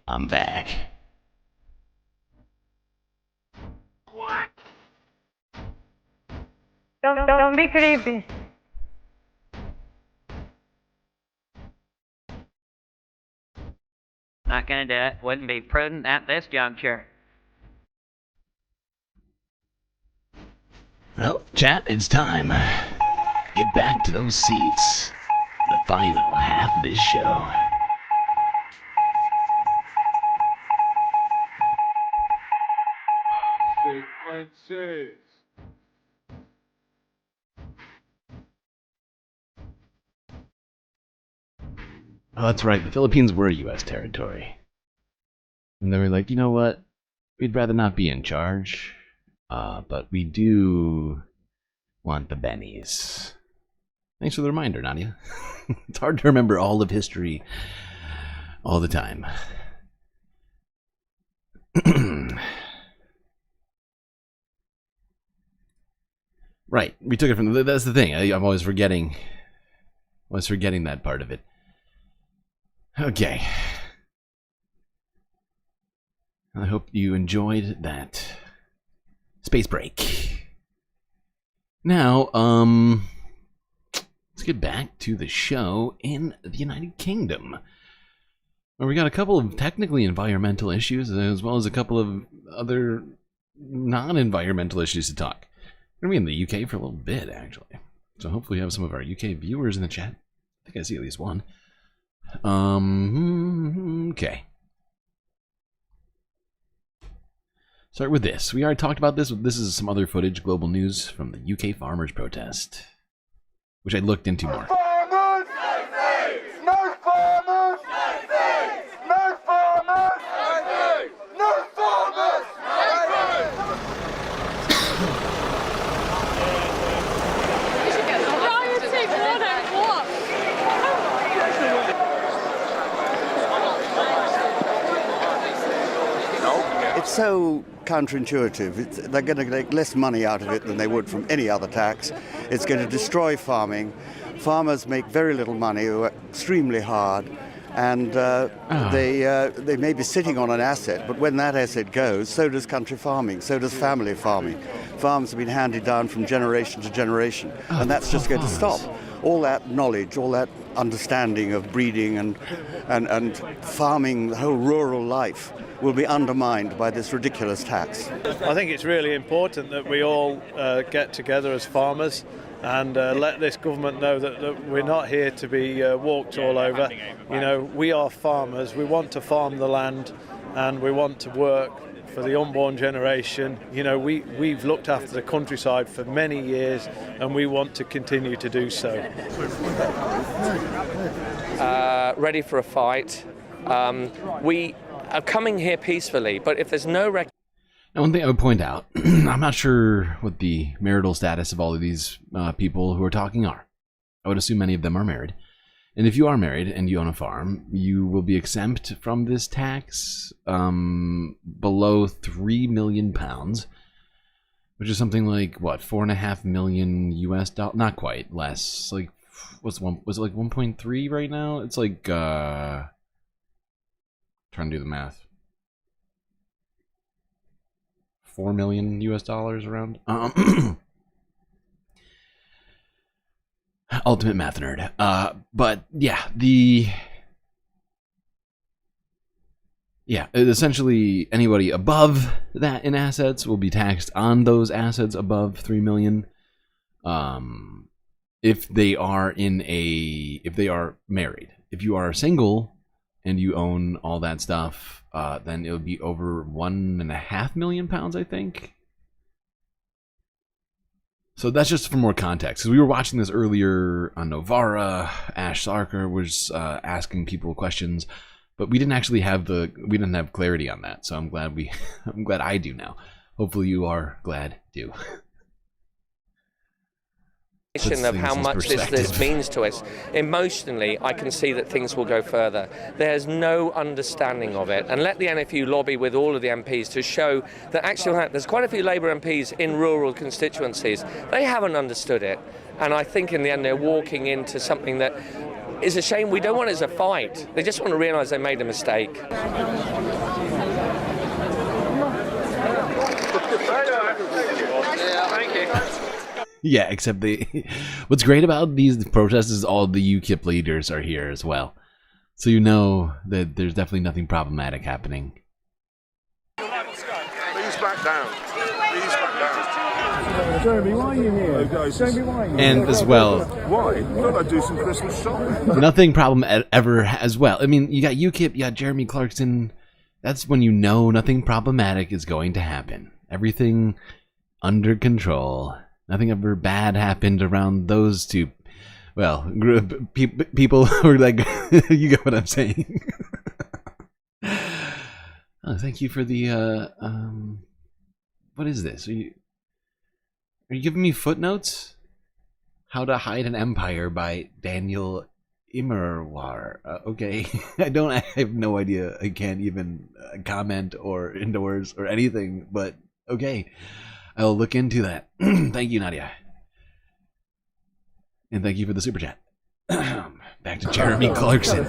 I'm back. Don't be creepy. Not gonna do it. Wouldn't be prudent at this juncture. Well, chat, it's time. Get back to those seats. The final half of this show. Sequences. Oh, that's right. The Philippines were U.S. territory. And they were like, you know what? We'd rather not be in charge. But we do want the bennies. Thanks for the reminder, Nadia. It's hard to remember all of history all the time. Right. We took it from... That's the thing. I'm always forgetting... that part of it. Okay. I hope you enjoyed that space break. Now, let's get back to the show in the United Kingdom. Where we got a couple of technically environmental issues, as well as a couple of other non-environmental issues to talk. We're going to be in the UK for a little bit, actually. So hopefully we have some of our UK viewers in the chat. I think I see at least one. Okay. Start with this. We already talked about this. This is some other footage, global news from the UK farmers' protest, which I looked into more. Farmers! No face! No farmers! No face! No farmers! No face! No farmers! No face! We should get some rioting on it. What? It's so counterintuitive. They're going to get less money out of it than they would from any other tax. It's going to destroy farming. Farmers make very little money, they work extremely hard, and they may be sitting on an asset, but when that asset goes, so does country farming, so does family farming. Farms have been handed down from generation to generation, and that's just going to stop. All that knowledge, all that understanding of breeding and farming, the whole rural life, will be undermined by this ridiculous tax. I think it's really important that we all get together as farmers and let this government know that we're not here to be walked all over. You know, we are farmers, we want to farm the land and we want to work for the unborn generation. You know, we've looked after the countryside for many years and we want to continue to do so. Ready for a fight. We are coming here peacefully, but if there's no Now, one thing I would point out, I'm not sure what the marital status of all of these people who are talking are. I would assume many of them are married. And if you are married and you own a farm, you will be exempt from this tax below £3 million, which is something like, what, $4.5 million US dollars? Not quite, less. Like, was it like 1.3 right now? It's like, trying to do the math. 4 million US dollars around. Ultimate math nerd. But yeah, essentially anybody above that in assets will be taxed on those assets above 3 million. If they are married. If you are single and you own all that stuff, then it would be over £1.5 million, I think. So that's just for more context. Because we were watching this earlier on Novara. Ash Sarkar was asking people questions, but we didn't actually have clarity on that. So I'm glad I do now. Hopefully you are glad too. of how much this means to us. Emotionally, I can see that things will go further. There's no understanding of it. And let the NFU lobby with all of the MPs to show that actually there's quite a few Labour MPs in rural constituencies. They haven't understood it. And I think in the end they're walking into something that is a shame. We don't want it as a fight. They just want to realise they made a mistake. Thank you. Yeah, except what's great about these protests is all the UKIP leaders are here as well. So you know that there's definitely nothing problematic happening. Please back down. Please back down. Jeremy, why are you here? Jeremy, why are you here? And as well... Why? Thought I'd do some Christmas shopping. Nothing problem ever as well. I mean, you got UKIP, you got Jeremy Clarkson. That's when you know nothing problematic is going to happen. Everything under control. Nothing ever bad happened around those two. Well, people who are like, you get what I'm saying. Oh, thank you for the, what is this? Are you giving me footnotes? How to Hide an Empire by Daniel Immerwahr. Okay, I have no idea. I can't even comment or endorse or anything, but okay. I'll look into that. Thank you, Nadia. And thank you for the super chat. Back to Jeremy Clarkson.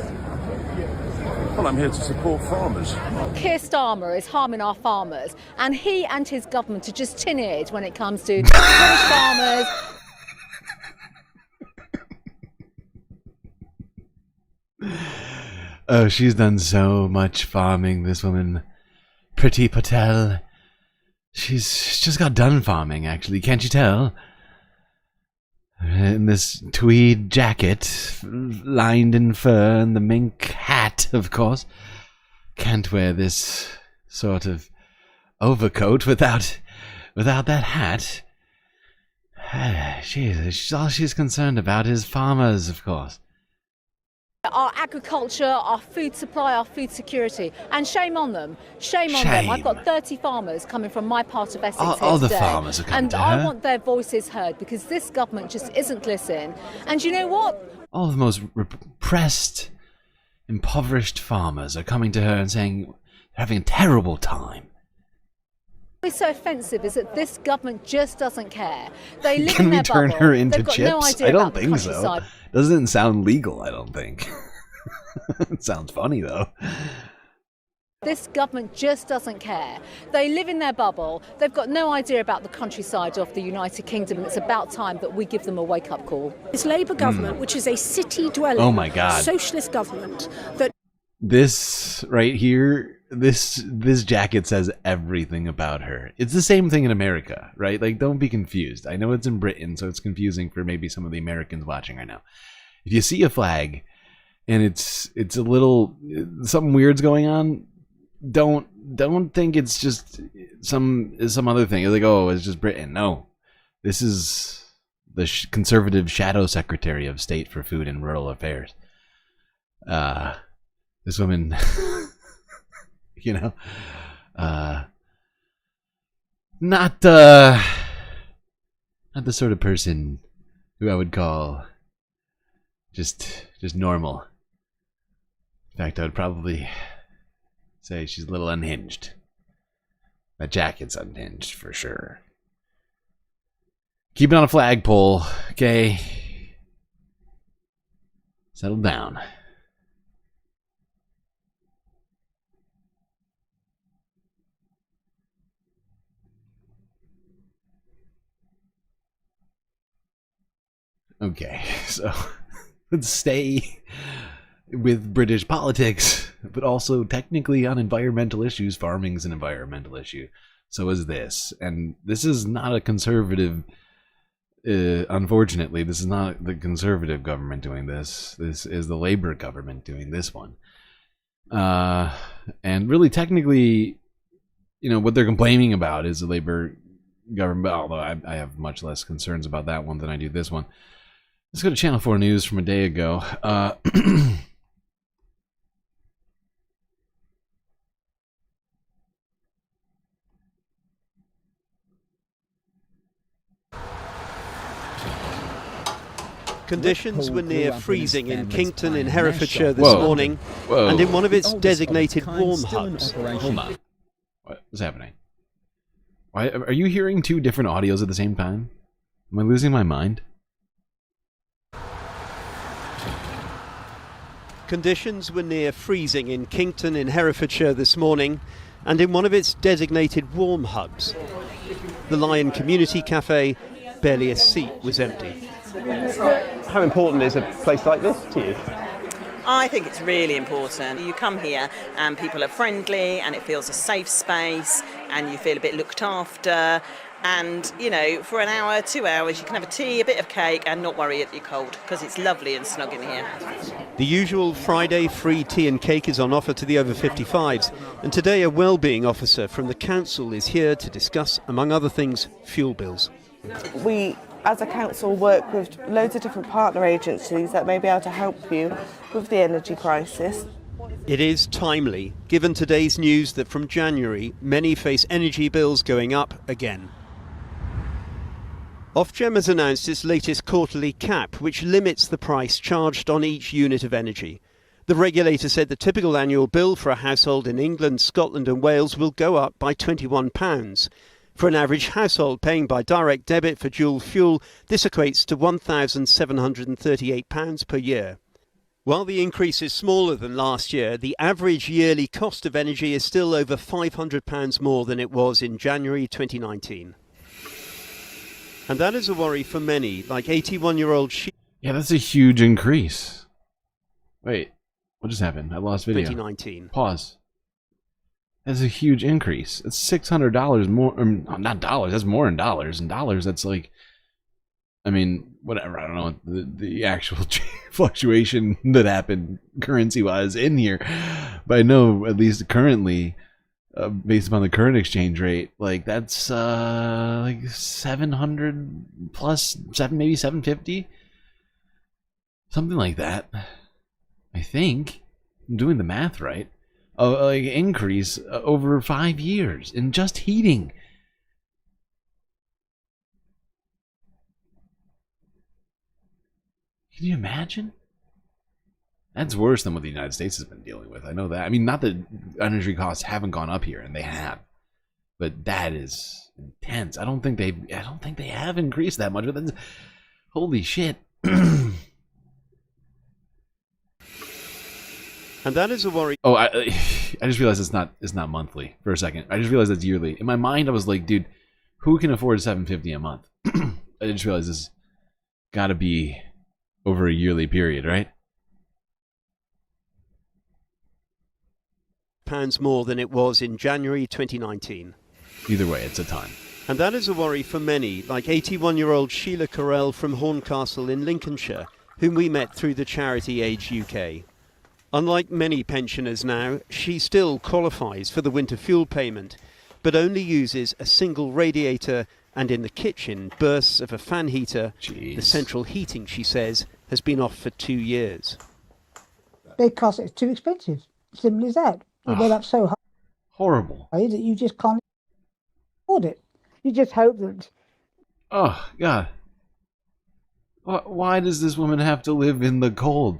Well, I'm here to support farmers. Keir Starmer is harming our farmers, and he and his government are just tin-eared when it comes to British farmers. Oh, she's done so much farming, this woman. Priti Patel. She's just got done farming, actually. Can't you tell? In this tweed jacket, lined in fur, and the mink hat, of course. Can't wear this sort of overcoat without that hat. All she's concerned about is farmers, of course. Our agriculture, our food supply, our food security. And shame on them. Shame on them. I've got 30 farmers coming from my part of Essex all here the today. farmers are coming and to I her. want their voices heard because this government just isn't listening. And you know what? All the most repressed, impoverished farmers are coming to her and saying they're having a terrible time. What's so offensive is that this government just doesn't care. They live Can in we their turn bubble. her into They've got chips? no idea I don't about the think so. countryside. Doesn't sound legal, I don't think. It sounds funny, though. This government just doesn't care. They live in their bubble. They've got no idea about the countryside of the United Kingdom. It's about time that we give them a wake-up call. This Labour government, which is a city-dwelling Oh my God. socialist government that... This right here, this jacket says everything about her. It's the same thing in America, right? Like, don't be confused. I know it's in Britain, so it's confusing for maybe some of the Americans watching right now. If you see a flag and it's a little something weird's going on, don't think it's just some other thing. It's like, oh, it's just Britain. No, this is the conservative shadow secretary of state for food and rural affairs. This woman, you know, not the sort of person who I would call just normal. In fact, I would probably say she's a little unhinged. That jacket's unhinged for sure. Keep it on a flagpole, okay? Settle down. Okay, so let's stay with British politics, but also technically on environmental issues. Farming's an environmental issue. So is this. And this is not a conservative, unfortunately, this is not the conservative government doing this. This is the Labour government doing this one. And really, technically, you know, what they're complaining about is the Labour government, although I have much less concerns about that one than I do this one. Let's go to Channel 4 News from a day ago. Conditions were near freezing in Kington in Herefordshire this morning, and in one of its designated warm hubs. Hold on. What's happening? Why are you hearing two different audios at the same time? Am I losing my mind? Conditions were near freezing in Kington in Herefordshire this morning, and in one of its designated warm hubs. The Lion Community Cafe, barely a seat was empty. How important is a place like this to you? I think it's really important. You come here and people are friendly and it feels a safe space and you feel a bit looked after. And, you know, for an hour, 2 hours, you can have a tea, a bit of cake and not worry that you're cold because it's lovely and snug in here. The usual Friday free tea and cake is on offer to the over 55s. And today a wellbeing officer from the council is here to discuss, among other things, fuel bills. We, as a council, work with loads of different partner agencies that may be able to help you with the energy crisis. It is timely, given today's news that from January, many face energy bills going up again. Ofgem has announced its latest quarterly cap, which limits the price charged on each unit of energy. The regulator said the typical annual bill for a household in England, Scotland and Wales will go up by £21. For an average household paying by direct debit for dual fuel, this equates to £1,738 per year. While the increase is smaller than last year, the average yearly cost of energy is still over £500 more than it was in January 2019. And that is a worry for many, like 81-year-old Yeah, that's a huge increase. Wait, what just happened? I lost video. 2019. Pause. That's a huge increase. It's $600 more. Not dollars. That's more in dollars. In dollars, that's like, I mean, whatever. I don't know the actual fluctuation that happened currency-wise in here, but I know at least currently, based upon the current exchange rate, like that's like 700 plus maybe 750, something like that. I think I'm doing the math right. Like increase over 5 years in just heating. Can you imagine? That's worse than what the United States has been dealing with. I know that. I mean, not that energy costs haven't gone up here, and they have, but that is intense. I don't think they have increased that much. But that's, holy shit! And that is a worry. Oh, I just realized it's not monthly for a second. I just realized it's yearly. In my mind, I was like, dude, who can afford $750 a month? I just realized this got to be over a yearly period, right? Pounds more than it was in January 2019. Either way, it's a ton. And that is a worry for many, like 81-year-old Sheila Carell from Horncastle in Lincolnshire, whom we met through the charity Age UK. Unlike many pensioners now, she still qualifies for the winter fuel payment, but only uses a single radiator and in the kitchen bursts of a fan heater. Jeez. The central heating, she says, has been off for 2 years. Because it's too expensive. Simple as that. It went up so high. Horrible. That you just can't afford it. You just hope that... Oh, God. Why does this woman have to live in the cold?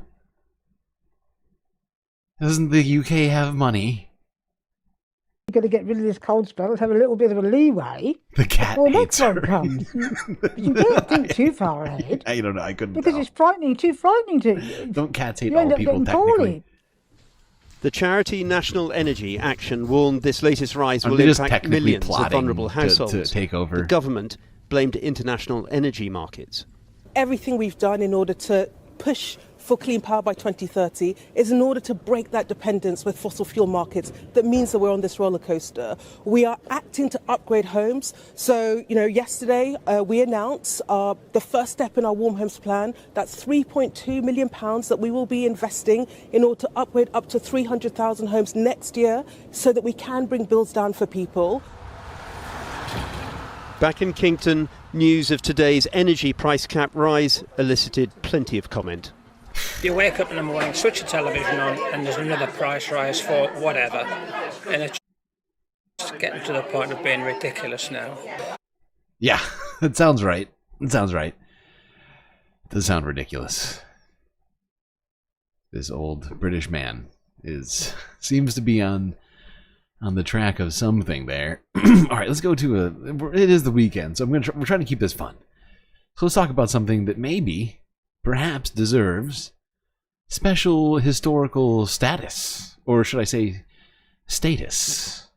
Doesn't the UK have money? You've got to get rid of this cold spell. Let's have a little bit of a leeway. The cat hates her. Comes. But you don't think too far ahead. I don't know. I couldn't Because tell. it's frightening, too frightening to you. Don't cats hate You all end up people, getting technically? poorly. The charity National Energy Action warned this latest rise Are will they just impact technically millions of plotting vulnerable households. to take over? The government blamed international energy markets. Everything we've done in order to push for clean power by 2030 is in order to break that dependence with fossil fuel markets. That means that we're on this roller coaster. We are acting to upgrade homes. So, yesterday we announced the first step in our Warm Homes Plan. That's £3.2 million that we will be investing in order to upgrade up to 300,000 homes next year so that we can bring bills down for people. Back in Kington, news of today's energy price cap rise elicited plenty of comment. You wake up in the morning, switch the television on, and there's another price rise for whatever. And it's just getting to the point of being ridiculous now. Yeah, that sounds right. It sounds right. It does sound ridiculous. This old British man seems to be on the track of something there. All right, let's go to it is the weekend, so we're trying to keep this fun. So let's talk about something that maybe, perhaps, deserves special historical status, or should I say status.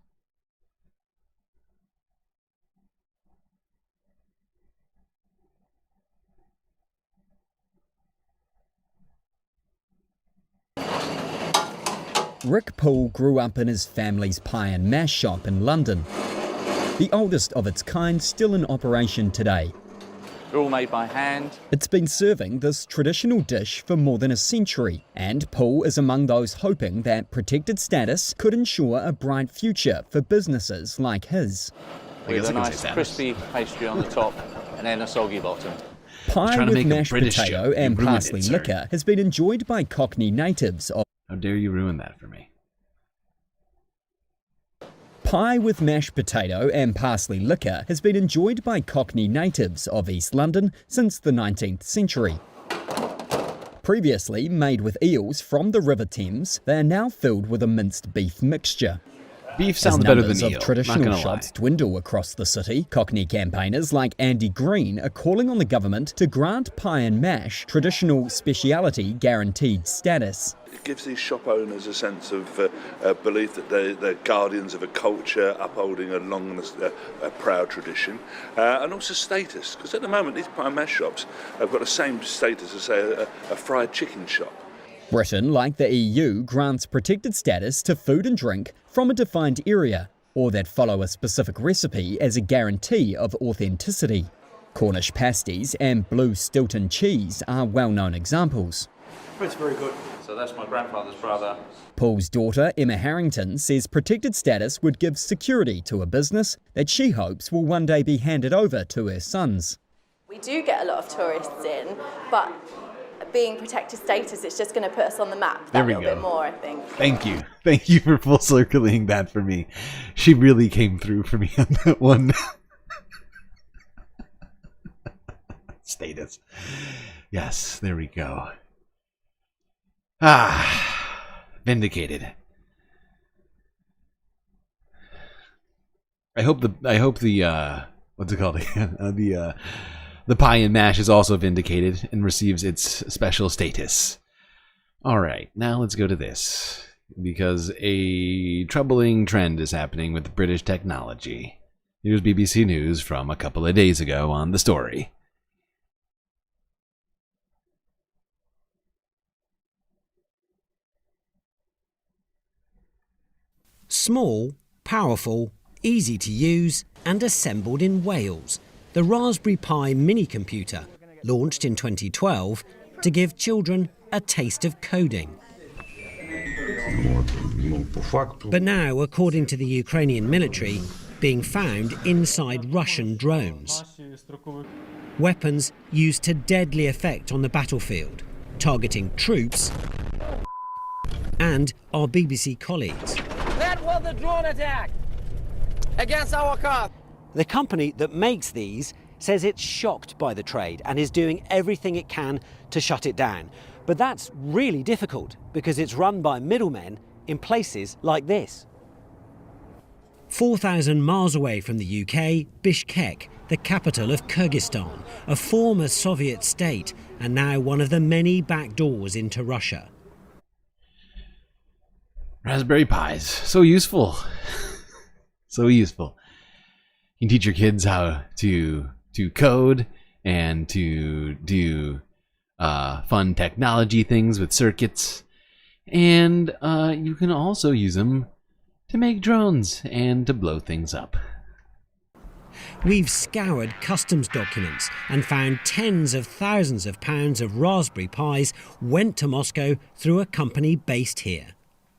Rick Poole grew up in his family's pie and mash shop in London, the oldest of its kind still in operation today. They're all made by hand. It's been serving this traditional dish for more than a century, and Poole is among those hoping that protected status could ensure a bright future for businesses like his. With a nice crispy pastry on the top and then a soggy bottom. Pie with mashed potato and parsley liquor has been enjoyed by Cockney natives of... How dare you ruin that for me? Pie with mashed potato and parsley liquor has been enjoyed by Cockney natives of East London since the 19th century. Previously made with eels from the River Thames, they are now filled with a minced beef mixture. Beef sounds better than eel. As numbers of traditional shops dwindle across the city, Cockney campaigners like Andy Green are calling on the government to grant pie and mash traditional speciality guaranteed status. It gives these shop owners a sense of belief that they're guardians of a culture, upholding a long and a proud tradition, and also status, because at the moment these pie and mash shops have got the same status as, say, a fried chicken shop. Britain, like the EU, grants protected status to food and drink from a defined area, or that follow a specific recipe as a guarantee of authenticity. Cornish pasties and blue Stilton cheese are well-known examples. It's very good. So that's my grandfather's brother. Paul's daughter, Emma Harrington, says protected status would give security to a business that she hopes will one day be handed over to her sons. We do get a lot of tourists in, but being protected status, it's just going to put us on the map that little bit more, I think. Thank you. Thank you for full circling that for me. She really came through for me on that one. Status. Yes, there we go. Vindicated. I hope the what's it called? The pie and mash is also vindicated and receives its special status. All right, now let's go to this, because a troubling trend is happening with British technology. Here's BBC News from a couple of days ago on the story. Small, powerful, easy to use and assembled in Wales, the Raspberry Pi mini computer, launched in 2012 to give children a taste of coding. But now, according to the Ukrainian military, being found inside Russian drones. Weapons used to deadly effect on the battlefield, targeting troops and our BBC colleagues. That was the drone attack against our car. The company that makes these says it's shocked by the trade and is doing everything it can to shut it down. But that's really difficult because it's run by middlemen in places like this. 4,000 miles away from the UK, Bishkek, the capital of Kyrgyzstan, a former Soviet state and now one of the many back doors into Russia. Raspberry Pis, so useful. So useful. You can teach your kids how to code and to do fun technology things with circuits. And you can also use them to make drones and to blow things up. We've scoured customs documents and found tens of thousands of pounds of Raspberry Pis went to Moscow through a company based here.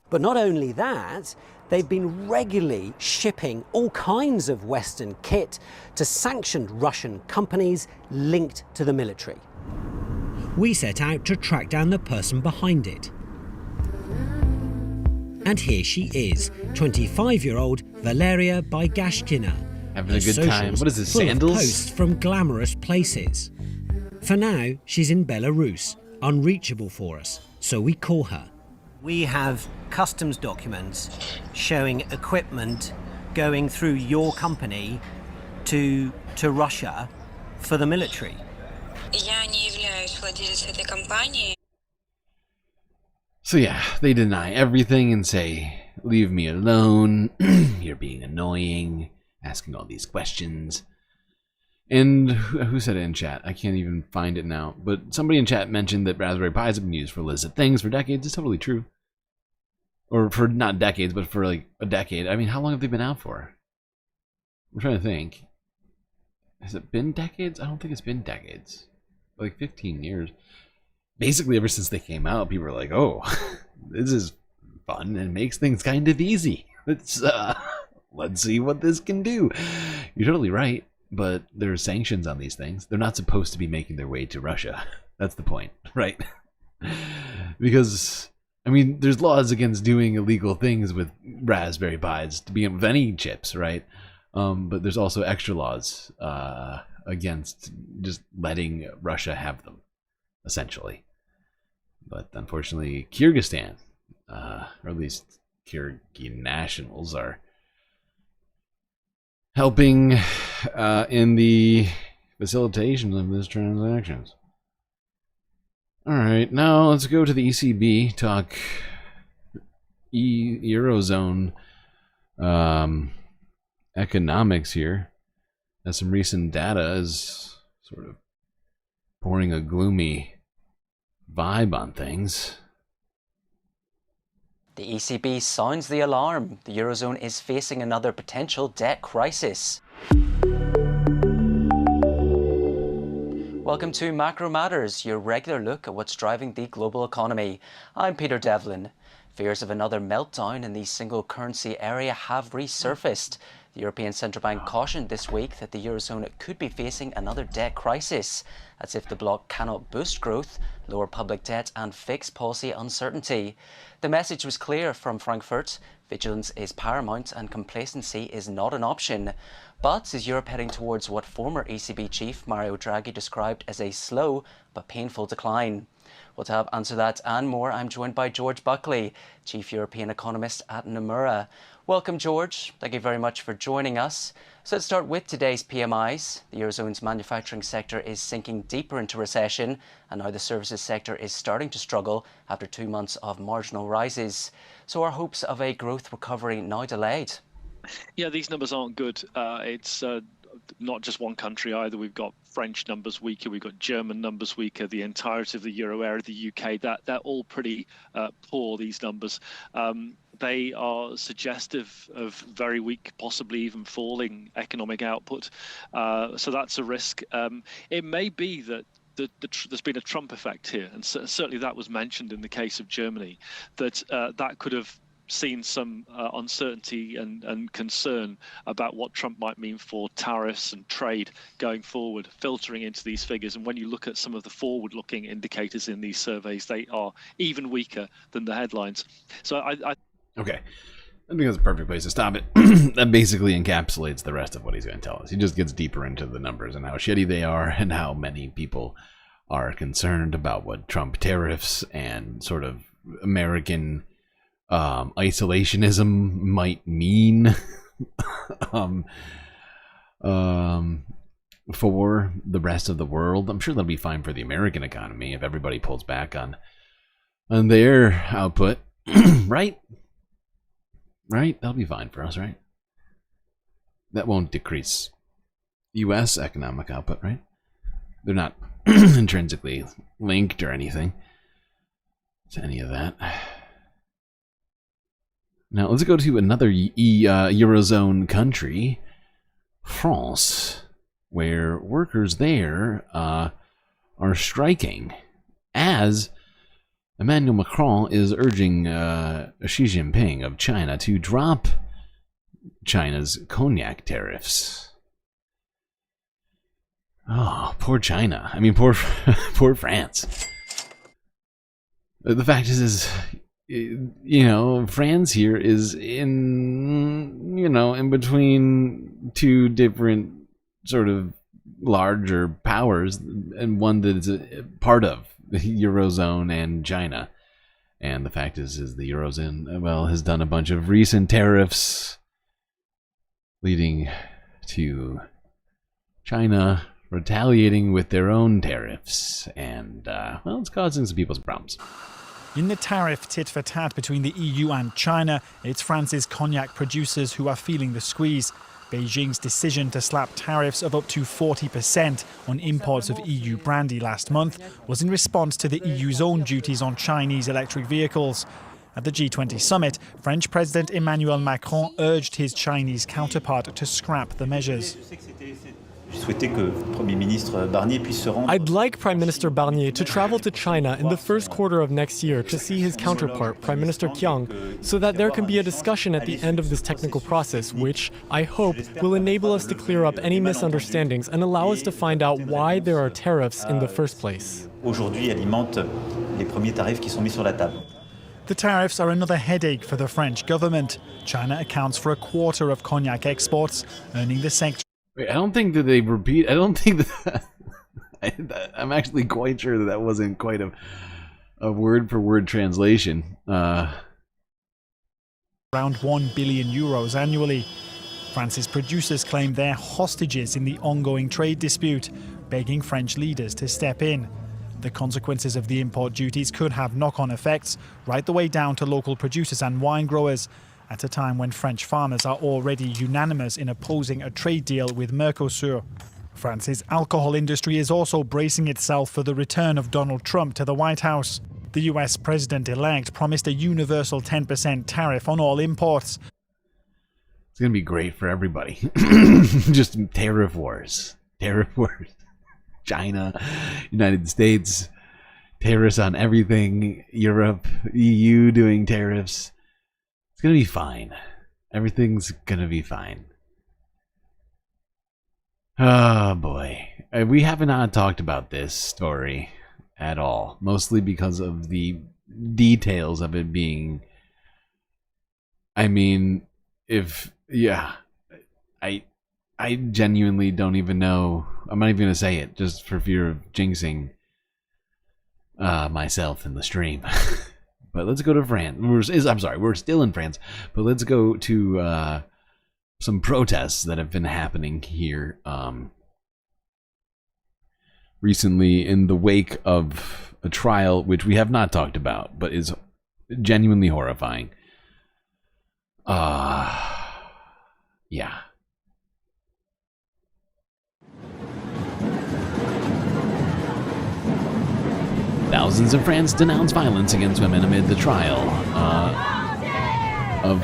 But not only that, they've been regularly shipping all kinds of Western kit to sanctioned Russian companies linked to the military. We set out to track down the person behind it. And here she is, 25-year-old Valeria Bygashkina. Having a good time. What is this, sandals? Posts from glamorous places. For now, she's in Belarus, unreachable for us, so we call her. We have customs documents showing equipment going through your company to Russia for the military. So yeah, they deny everything and say, leave me alone, you're being annoying, asking all these questions. And who said it in chat? I can't even find it now. But somebody in chat mentioned that Raspberry Pis have been used for illicit things for decades. It's totally true. Or for not decades, but for like a decade. I mean, how long have they been out for? I'm trying to think. Has it been decades? I don't think it's been decades. Like 15 years. Basically, ever since they came out, people were like, oh, this is fun and makes things kind of easy. Let's see what this can do. You're totally right. But there are sanctions on these things. They're not supposed to be making their way to Russia. That's the point, right? Because, I mean, there's laws against doing illegal things with Raspberry Pis, to begin with any chips, right? But there's also extra laws against just letting Russia have them, essentially. But unfortunately, Kyrgyzstan, or at least Kyrgyz nationals, are helping in the facilitation of these transactions. Alright, now let's go to the ECB, talk Eurozone economics here. As some recent data is sort of pouring a gloomy vibe on things. The ECB sounds the alarm. The Eurozone is facing another potential debt crisis. Welcome to Macro Matters, your regular look at what's driving the global economy. I'm Peter Devlin. Fears of another meltdown in the single currency area have resurfaced. The European Central Bank cautioned this week that the Eurozone could be facing another debt crisis, as if the bloc cannot boost growth, lower public debt and fix policy uncertainty. The message was clear from Frankfurt. Vigilance is paramount and complacency is not an option. But is Europe heading towards what former ECB chief Mario Draghi described as a slow but painful decline? Well, to help answer that and more, I'm joined by George Buckley, Chief European Economist at Nomura. Welcome, George. Thank you very much for joining us. So let's start with today's PMIs. The Eurozone's manufacturing sector is sinking deeper into recession, and now the services sector is starting to struggle after 2 months of marginal rises. So are hopes of a growth recovery now delayed? Yeah, these numbers aren't good. It's not just one country either. We've got French numbers weaker, we've got German numbers weaker, the entirety of the euro area, the UK, they're all pretty poor, these numbers. They are suggestive of very weak, possibly even falling economic output. So that's a risk. It may be that there's been a Trump effect here, and certainly that was mentioned in the case of Germany, that that could have seen some uncertainty and concern about what Trump might mean for tariffs and trade going forward, filtering into these figures. And when you look at some of the forward-looking indicators in these surveys, they are even weaker than the headlines. So Okay. I think that's a perfect place to stop it. That basically encapsulates the rest of what he's going to tell us. He just gets deeper into the numbers and how shitty they are and how many people are concerned about what Trump tariffs and sort of American isolationism might mean for the rest of the world. I'm sure that'll be fine for the American economy if everybody pulls back on their output. Right? That'll be fine for us, right? That won't decrease U.S. economic output, right? They're not intrinsically linked or anything to any of that. Now, let's go to another Eurozone country, France, where workers there are striking as Emmanuel Macron is urging Xi Jinping of China to drop China's cognac tariffs. Oh, poor China. I mean, poor France. The fact is, France here is in between two different sort of larger powers, and one that is a part of the Eurozone and China. And the fact is the Eurozone, well, has done a bunch of recent tariffs, leading to China retaliating with their own tariffs. And, well, it's causing some people's problems. In the tariff tit-for-tat between the EU and China, it's France's cognac producers who are feeling the squeeze. Beijing's decision to slap tariffs of up to 40% on imports of EU brandy last month was in response to the EU's own duties on Chinese electric vehicles. At the G20 summit, French President Emmanuel Macron urged his Chinese counterpart to scrap the measures. I'd like Prime Minister Barnier to travel to China in the first quarter of next year to see his counterpart, Prime Minister Qiang, so that there can be a discussion at the end of this technical process, which, I hope, will enable us to clear up any misunderstandings and allow us to find out why there are tariffs in the first place. The tariffs are another headache for the French government. China accounts for a quarter of cognac exports, earning the sector. Wait, I don't think that they repeat. I don't think that. I'm actually quite sure that wasn't quite a word-for-word translation. Around 1 billion euros annually. France's producers claim they're hostages in the ongoing trade dispute, begging French leaders to step in. The consequences of the import duties could have knock-on effects right the way down to local producers and wine growers, at a time when French farmers are already unanimous in opposing a trade deal with Mercosur. France's alcohol industry is also bracing itself for the return of Donald Trump to the White House. The US president-elect promised a universal 10% tariff on all imports. It's going to be great for everybody. Just tariff wars. Tariff wars. China, United States, tariffs on everything. Europe, EU doing tariffs. It's going to be fine. Everything's going to be fine. Oh boy. We have not talked about this story at all. Mostly because of the details of it being... I mean, I I genuinely don't even know. I'm not even going to say it just for fear of jinxing myself in the stream. But let's go to France. We're still in France, but let's go to some protests that have been happening here recently in the wake of a trial which we have not talked about, but is genuinely horrifying. Yeah. Thousands of France denounce violence against women amid the trial of...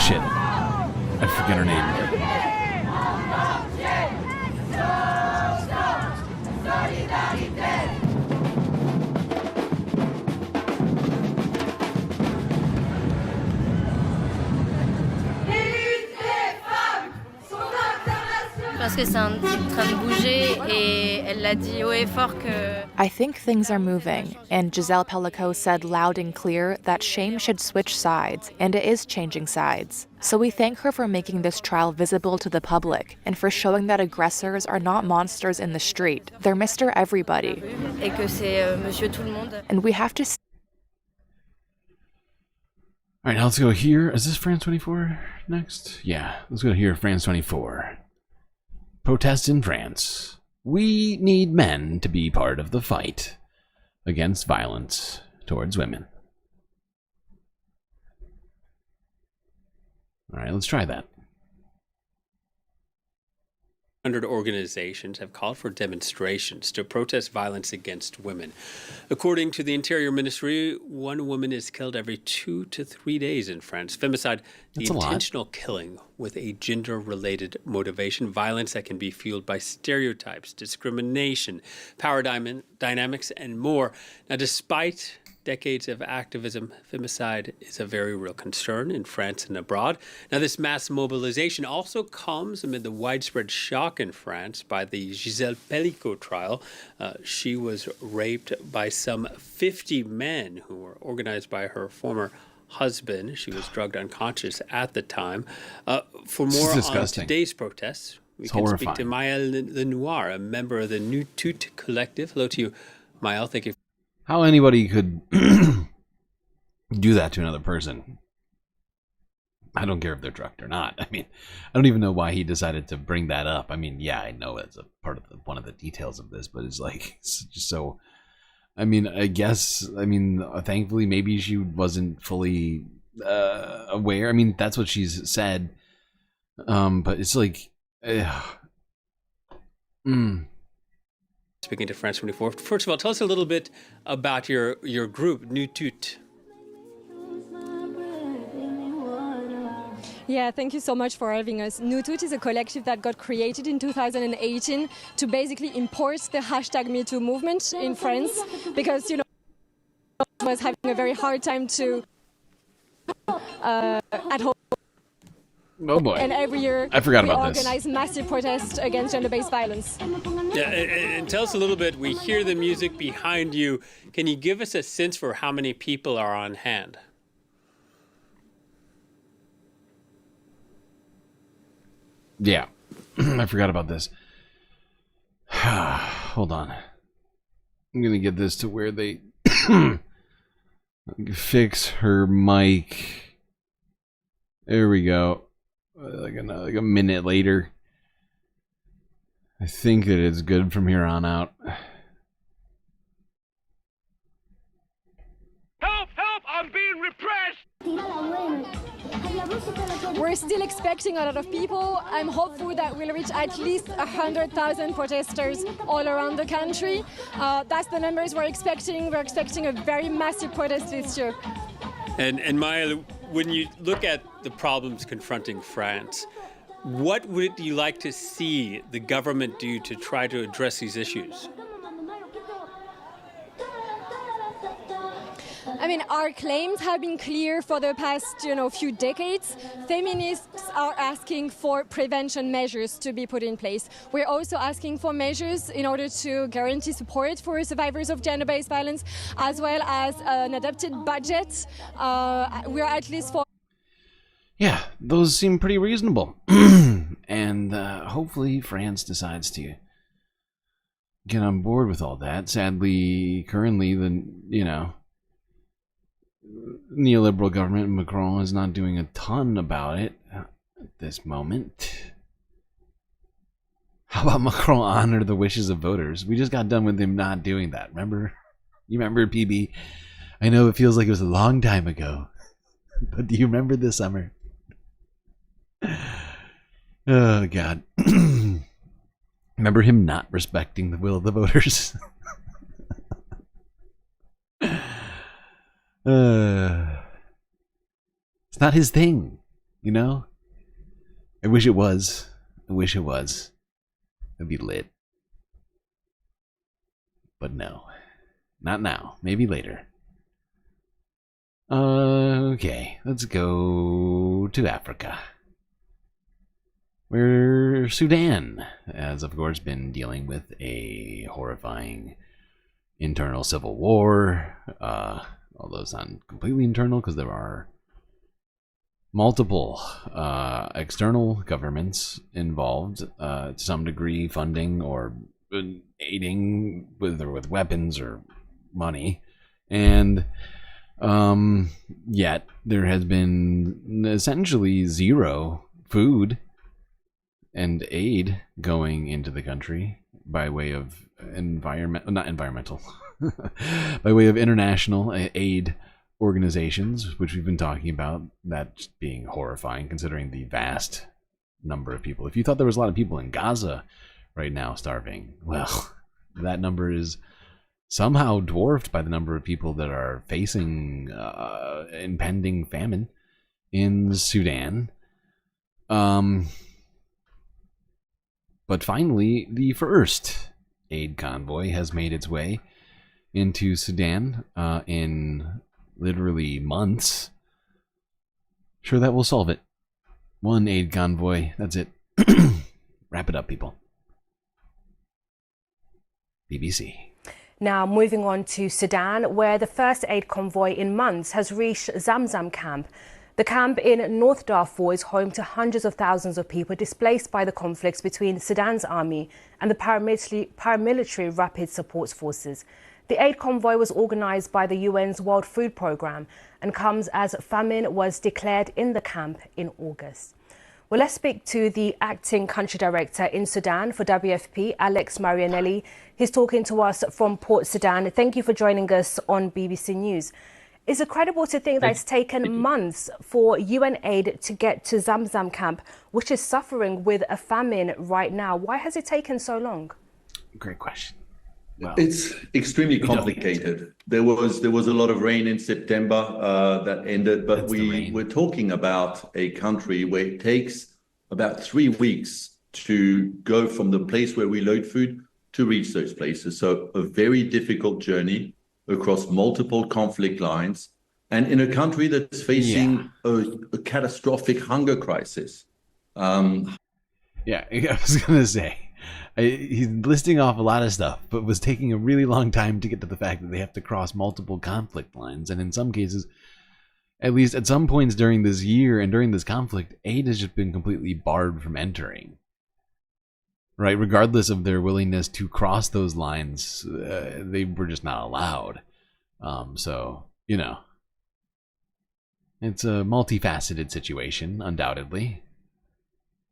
shit. I forget her name. Parce que c'est en train de bouger et elle l'a dit haut et fort que... I think things are moving, and Giselle Pellico said loud and clear that shame should switch sides, and it is changing sides. So we thank her for making this trial visible to the public, and for showing that aggressors are not monsters in the street. They're Mr. Everybody. Et que c'est Monsieur Tout le Monde. And we have to... Alright, now let's go here. Is this France 24 next? Yeah, let's go here, France 24. Protests in France. We need men to be part of the fight against violence towards women. All right, let's try that. 100 organizations have called for demonstrations to protest violence against women. According to the Interior Ministry, one woman is killed every 2 to 3 days in France. Femicide, the intentional killing with a gender-related motivation, violence that can be fueled by stereotypes, discrimination, power dynamics, and more. Now, despite decades of activism, femicide is a very real concern in France and abroad. Now, this mass mobilization also comes amid the widespread shock in France by the Giselle Pellico trial. She was raped by some 50 men who were organized by her former husband. She was drugged unconscious at the time. For more on today's protests, we can speak to Maëlle Lenoir, a member of the New Tout collective. Hello to you, Maëlle. Thank you. How anybody could do that to another person, I don't care if they're drugged or not. I mean, I don't even know why he decided to bring that up. I mean, yeah, I know it's a part of one of the details of this, but it's like, it's just so, I mean, thankfully, maybe she wasn't fully aware. I mean, that's what she's said. But it's like, Speaking to France 24, first of all, tell us a little bit about your group, New Tout. Yeah, thank you so much for having us. New Tout is a collective that got created in 2018 to basically import the hashtag #MeToo movement in France because, was having a very hard time to at home. Oh boy. And every year I forgot about we organize massive protests against gender-based violence. Yeah, and tell us a little bit, we hear the music behind you. Can you give us a sense for how many people are on hand? Yeah, I forgot about this. Hold on. I'm going to get this to where they fix her mic. There we go. Like a minute later. I think that it's good from here on out. Help! Help! I'm being repressed! We're still expecting a lot of people. I'm hopeful that we'll reach at least 100,000 protesters all around the country. That's the numbers we're expecting. We're expecting a very massive protest this year. And Maëlle, when you look at the problems confronting France, what would you like to see the government do to try to address these issues? I mean, our claims have been clear for the past, few decades. Feminists are asking for prevention measures to be put in place. We're also asking for measures in order to guarantee support for survivors of gender-based violence, as well as an adapted budget. We're at least for... Yeah, those seem pretty reasonable. And hopefully France decides to get on board with all that. Sadly, currently, the neoliberal government, Macron, is not doing a ton about it at this moment. How about Macron honor the wishes of voters? We just got done with him not doing that. Remember? You remember, PB? I know it feels like it was a long time ago, but do you remember this summer? Oh, God. Remember him not respecting the will of the voters? It's not his thing, you know? I wish it was. I wish it was. It'd be lit. But no. Not now. Maybe later. Okay, let's go to Africa, where Sudan has, of course, been dealing with a horrifying internal civil war, although it's not completely internal because there are multiple external governments involved to some degree, funding or aiding with weapons or money, and yet there has been essentially zero food and aid going into the country by way of by way of international aid organizations, which we've been talking about, that being horrifying considering the vast number of people. If you thought there was a lot of people in Gaza right now starving, well, that number is somehow dwarfed by the number of people that are facing impending famine in Sudan. But finally, the first aid convoy has made its way into Sudan in literally months. Sure, that will solve it. One aid convoy, that's it. Wrap it up, people. BBC. Now, moving on to Sudan, where the first aid convoy in months has reached Zamzam camp. The camp in North Darfur is home to hundreds of thousands of people displaced by the conflicts between Sudan's army and the paramilitary Rapid Support Forces. The aid convoy was organised by the UN's World Food Programme and comes as famine was declared in the camp in August. Well, let's speak to the acting country director in Sudan for WFP, Alex Marianelli. He's talking to us from Port Sudan. Thank you for joining us on BBC News. Is it credible to think that it's taken months for UN aid to get to Zamzam camp, which is suffering with a famine right now? Why has it taken so long? Great question. Well, it's extremely complicated. There was a lot of rain in September that ended, but we're talking about a country where it takes about 3 weeks to go from the place where we load food to reach those places. So a very difficult journey across multiple conflict lines, and in a country that's facing a catastrophic hunger crisis. I was going to say, he's listing off a lot of stuff, but was taking a really long time to get to the fact that they have to cross multiple conflict lines. And in some cases, at least at some points during this year and during this conflict, aid has just been completely barred from entering. Right? Regardless of their willingness to cross those lines, they were just not allowed. So, you know, it's a multifaceted situation, undoubtedly.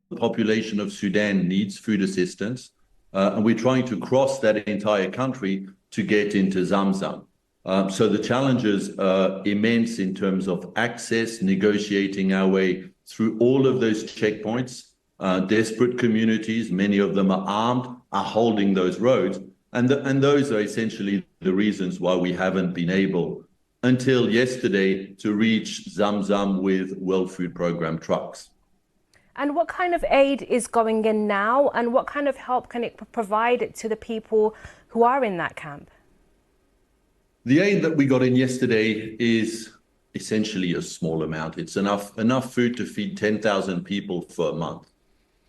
The population of Sudan needs food assistance, and we're trying to cross that entire country to get into Zamzam. So the challenges are immense in terms of access, negotiating our way through all of those checkpoints. Desperate communities, many of them are armed, are holding those roads. And those are essentially the reasons why we haven't been able, until yesterday, to reach Zamzam with World Food Programme trucks. And what kind of aid is going in now, and what kind of help can it provide to the people who are in that camp? The aid that we got in yesterday is essentially a small amount. It's enough food to feed 10,000 people for a month.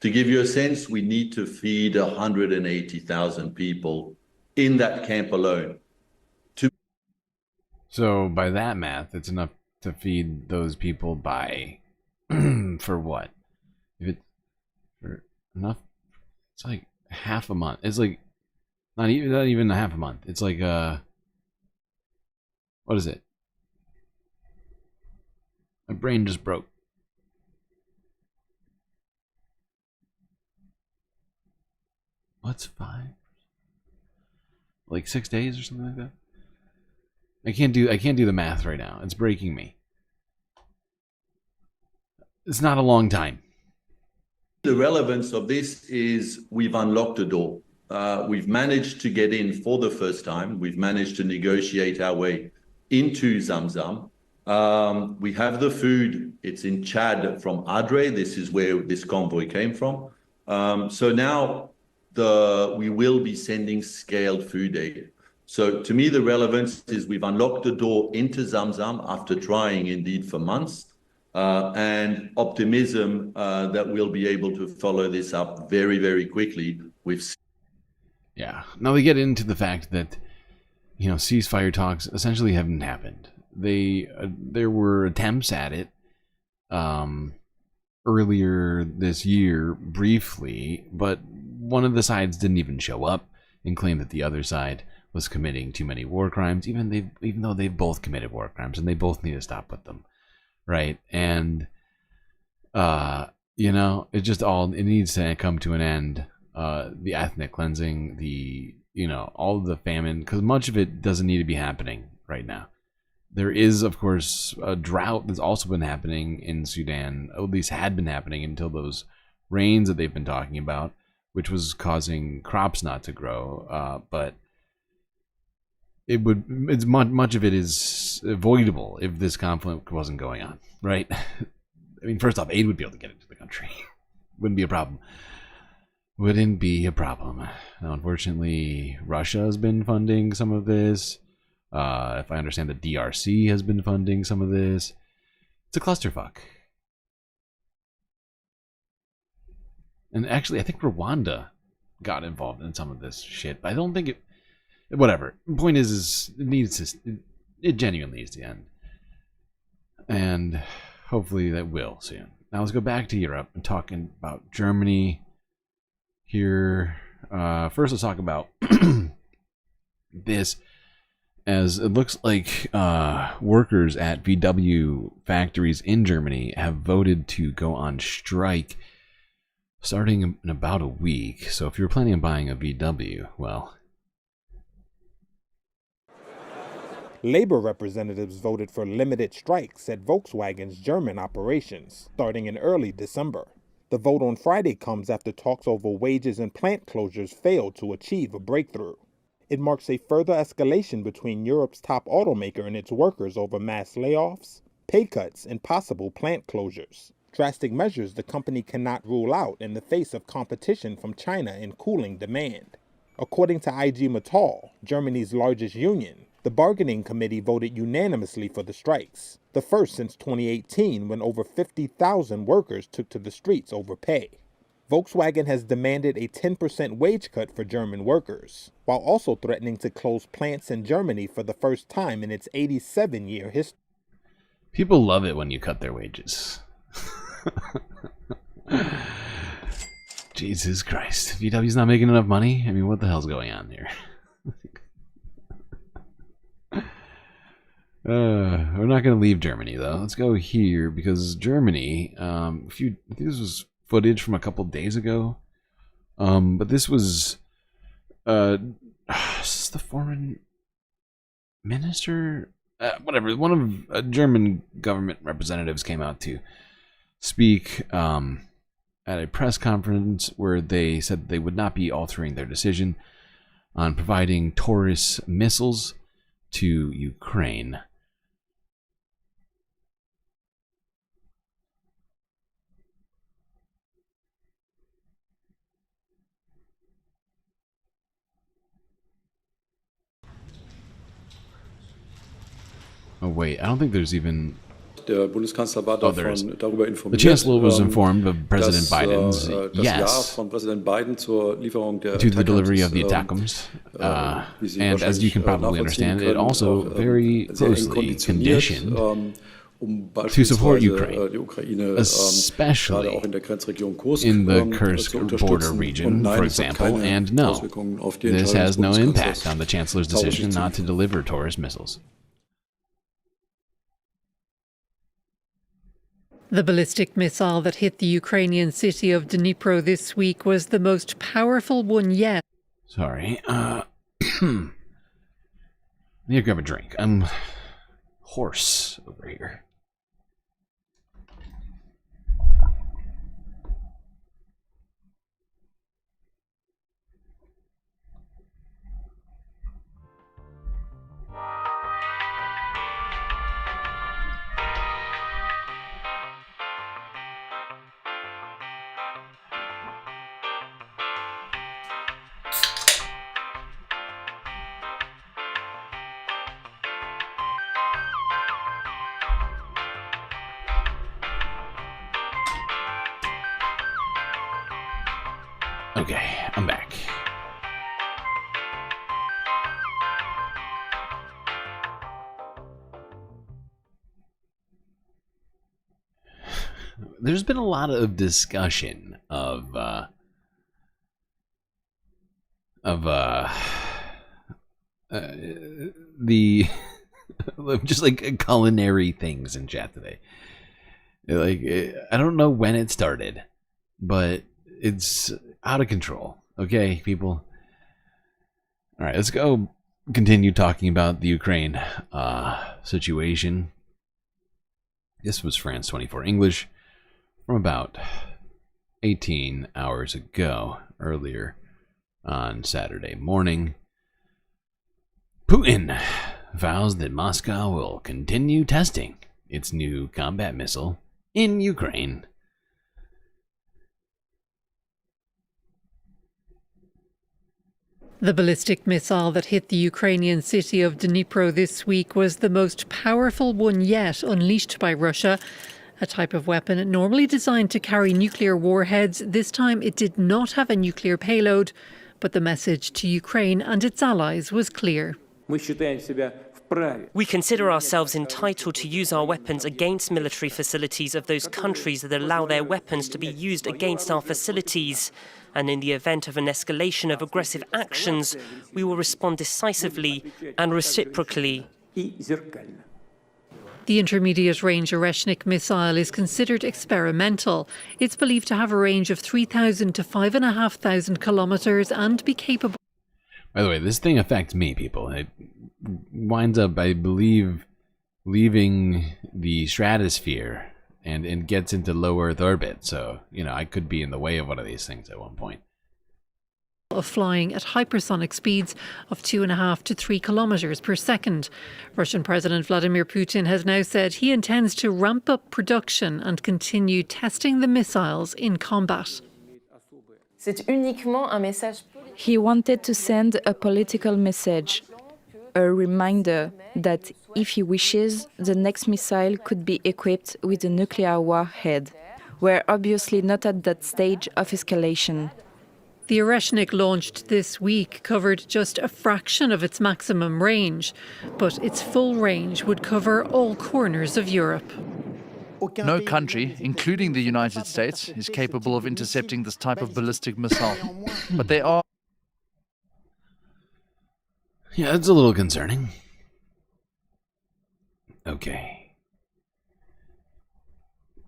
To give you a sense, we need to feed 180,000 people in that camp alone. So by that math, it's enough to feed those people by, for what? For enough. It's like half a month. It's like not even a half a month. It's like what is it? My brain just broke. What's 5? Like 6 days or something like that? I can't do the math right now. It's breaking me. It's not a long time. The relevance of this is we've unlocked a door. We've managed to get in for the first time. We've managed to negotiate our way into Zamzam. We have the food. It's in Chad from Adre. This is where this convoy came from. So now we will be sending scaled food aid. So to me, the relevance is we've unlocked the door into Zamzam after trying indeed for months. And optimism that we'll be able to follow this up very, very quickly. Yeah. Now we get into the fact that, ceasefire talks essentially haven't happened. There were attempts at it earlier this year, briefly, but one of the sides didn't even show up and claimed that the other side was committing too many war crimes, even though they've both committed war crimes and they both need to stop with them. Right, and it needs to come to an end. The ethnic cleansing, all of the famine, because much of it doesn't need to be happening right now. There is, of course, a drought that's also been happening in Sudan, at least had been happening until those rains that they've been talking about, which was causing crops not to grow. But much of it is avoidable if this conflict wasn't going on, right? I mean, first off, aid would be able to get into the country. Wouldn't be a problem. Now, unfortunately, Russia has been funding some of this. If I understand, the DRC has been funding some of this. It's a clusterfuck. And actually, I think Rwanda got involved in some of this shit, but I don't think it... Whatever. The point is it genuinely needs to end. And hopefully that will soon. Now let's go back to Europe and talking about Germany here. First let's talk about this, as it looks like workers at VW factories in Germany have voted to go on strike starting in about a week. So if you're planning on buying a VW, well... Labor representatives voted for limited strikes at Volkswagen's German operations, starting in early December. The vote on Friday comes after talks over wages and plant closures failed to achieve a breakthrough. It marks a further escalation between Europe's top automaker and its workers over mass layoffs, pay cuts, and possible plant closures. Drastic measures the company cannot rule out in the face of competition from China and cooling demand. According to IG Metall, Germany's largest union, the bargaining committee voted unanimously for the strikes, the first since 2018 when over 50,000 workers took to the streets over pay. Volkswagen has demanded a 10% wage cut for German workers, while also threatening to close plants in Germany for the first time in its 87-year history. People love it when you cut their wages. Jesus Christ. VW's not making enough money? I mean, what the hell's going on here? We're not going to leave Germany, though. Let's go here, because Germany, I think this was footage from a couple days ago, but this was, is this the foreign minister? Whatever, one of German government representatives came out to speak at a press conference where they said they would not be altering their decision on providing Taurus missiles to Ukraine. Oh wait, I don't think there's even... The Chancellor was informed of President Biden's yes to the delivery of the ATACMS, and as you can probably understand, it also very closely conditioned to support Ukraine, especially in the Kursk border region, for example, and no, this has no impact on the Chancellor's decision not to deliver Taurus missiles. The ballistic missile that hit the Ukrainian city of Dnipro this week was the most powerful one yet. Sorry, I need to grab a drink. I'm hoarse over here. Okay, I'm back. There's been a lot of discussion of the just like culinary things in chat today. Like, I don't know when it started, but it's out of control. Okay, people. All right, let's go continue talking about the Ukraine situation. This was France 24 English from about 18 hours ago, earlier on Saturday morning. Putin vows that Moscow will continue testing its new combat missile in Ukraine. The ballistic missile that hit the Ukrainian city of Dnipro this week was the most powerful one yet unleashed by Russia. A type of weapon normally designed to carry nuclear warheads. This time it did not have a nuclear payload, but the message to Ukraine and its allies was clear. We consider ourselves entitled to use our weapons against military facilities of those countries that allow their weapons to be used against our facilities. And in the event of an escalation of aggressive actions, we will respond decisively and reciprocally. The intermediate-range Oreshnik missile is considered experimental. It's believed to have a range of 3,000 to 5,500 kilometers and be capable... By the way, this thing affects me, people. It winds up, I believe, leaving the stratosphere and gets into low Earth orbit. So, you know, I could be in the way of one of these things at one point. Of flying at hypersonic speeds of 2.5 to 3 kilometers per second. Russian President Vladimir Putin has now said he intends to ramp up production and continue testing the missiles in combat. He wanted to send a political message, a reminder that if he wishes, the next missile could be equipped with a nuclear warhead. We're obviously not at that stage of escalation. The Oreshnik launched this week covered just a fraction of its maximum range, but its full range would cover all corners of Europe. No country, including the United States, is capable of intercepting this type of ballistic missile. But they are... Yeah, it's a little concerning. Okay.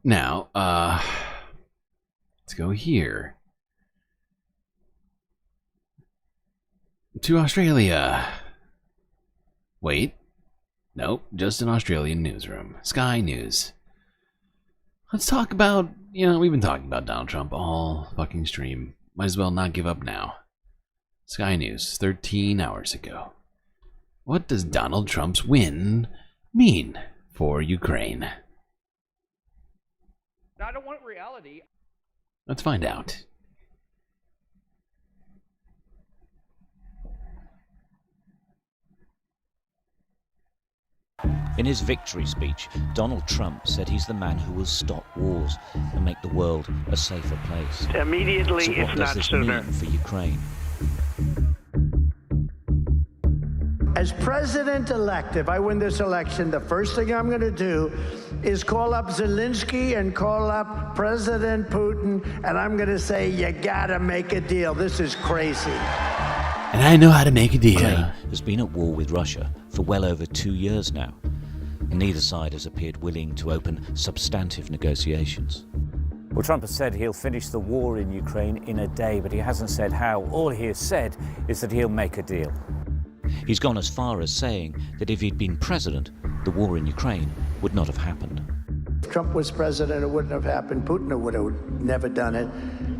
Now, let's go here. To Australia. Wait. Nope, just an Australian newsroom. Sky News. Let's talk about, you know, we've been talking about Donald Trump all fucking stream. Might as well not give up now. Sky News, 13 hours ago. What does Donald Trump's win mean for Ukraine? I don't want reality. Let's find out. In his victory speech, Donald Trump said he's the man who will stop wars and make the world a safer place. Immediately, so what does this mean for Ukraine? As president-elect, if I win this election, the first thing I'm going to do is call up Zelensky and call up President Putin, and I'm going to say, you gotta make a deal. This is crazy. And I know how to make a deal. Ukraine has been at war with Russia for well over 2 years now. Neither side has appeared willing to open substantive negotiations. Well, Trump has said he'll finish the war in Ukraine in a day, but he hasn't said how. All he has said is that he'll make a deal. He's gone as far as saying that if he'd been president, the war in Ukraine would not have happened. If Trump was president, it wouldn't have happened. Putin would have never done it.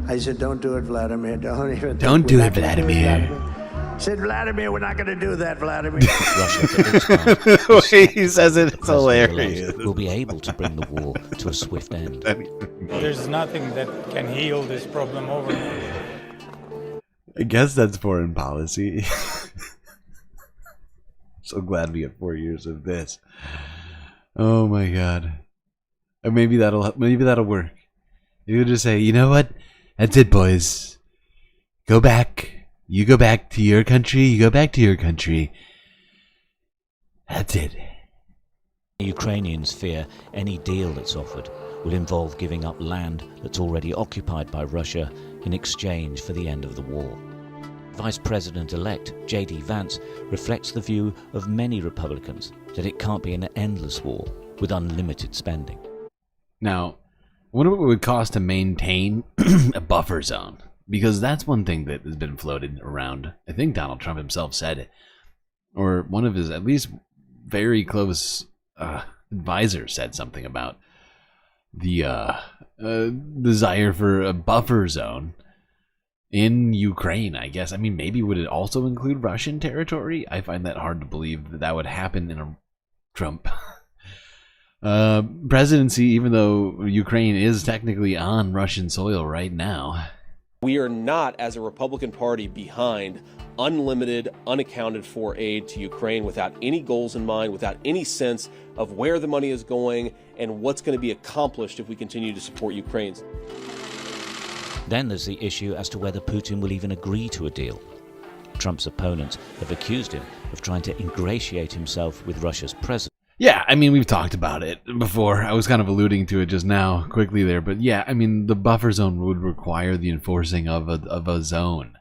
I said, don't do it, Vladimir. Don't do it, Vladimir. I said, Vladimir, we're not going to do that, Vladimir. The way he says it, it's hilarious. Will be able to bring the war to a swift end. There's nothing that can heal this problem overnight. I guess that's foreign policy. So glad we have 4 years of this. Oh my god. And maybe that'll work. You just say, you know what? That's it, boys. Go back. You go back to your country. You go back to your country. That's it. The Ukrainians fear any deal that's offered will involve giving up land that's already occupied by Russia in exchange for the end of the war. Vice President-elect J.D. Vance reflects the view of many Republicans that it can't be an endless war with unlimited spending. Now, I wonder what it would cost to maintain a buffer zone, because that's one thing that has been floated around. I think Donald Trump himself said it, or one of his at least very close advisors said something about the desire for a buffer zone in Ukraine, I guess. I mean, maybe would it also include Russian territory? I find that hard to believe that would happen in a Trump presidency, even though Ukraine is technically on Russian soil right now. We are not, as a Republican Party, behind unlimited, unaccounted for aid to Ukraine without any goals in mind, without any sense of where the money is going and what's going to be accomplished if we continue to support Ukrainians. Then there's the issue as to whether Putin will even agree to a deal. Trump's opponents have accused him of trying to ingratiate himself with Russia's president. Yeah, I mean, we've talked about it before. I was kind of alluding to it just now quickly there. But yeah, I mean, the buffer zone would require the enforcing of a zone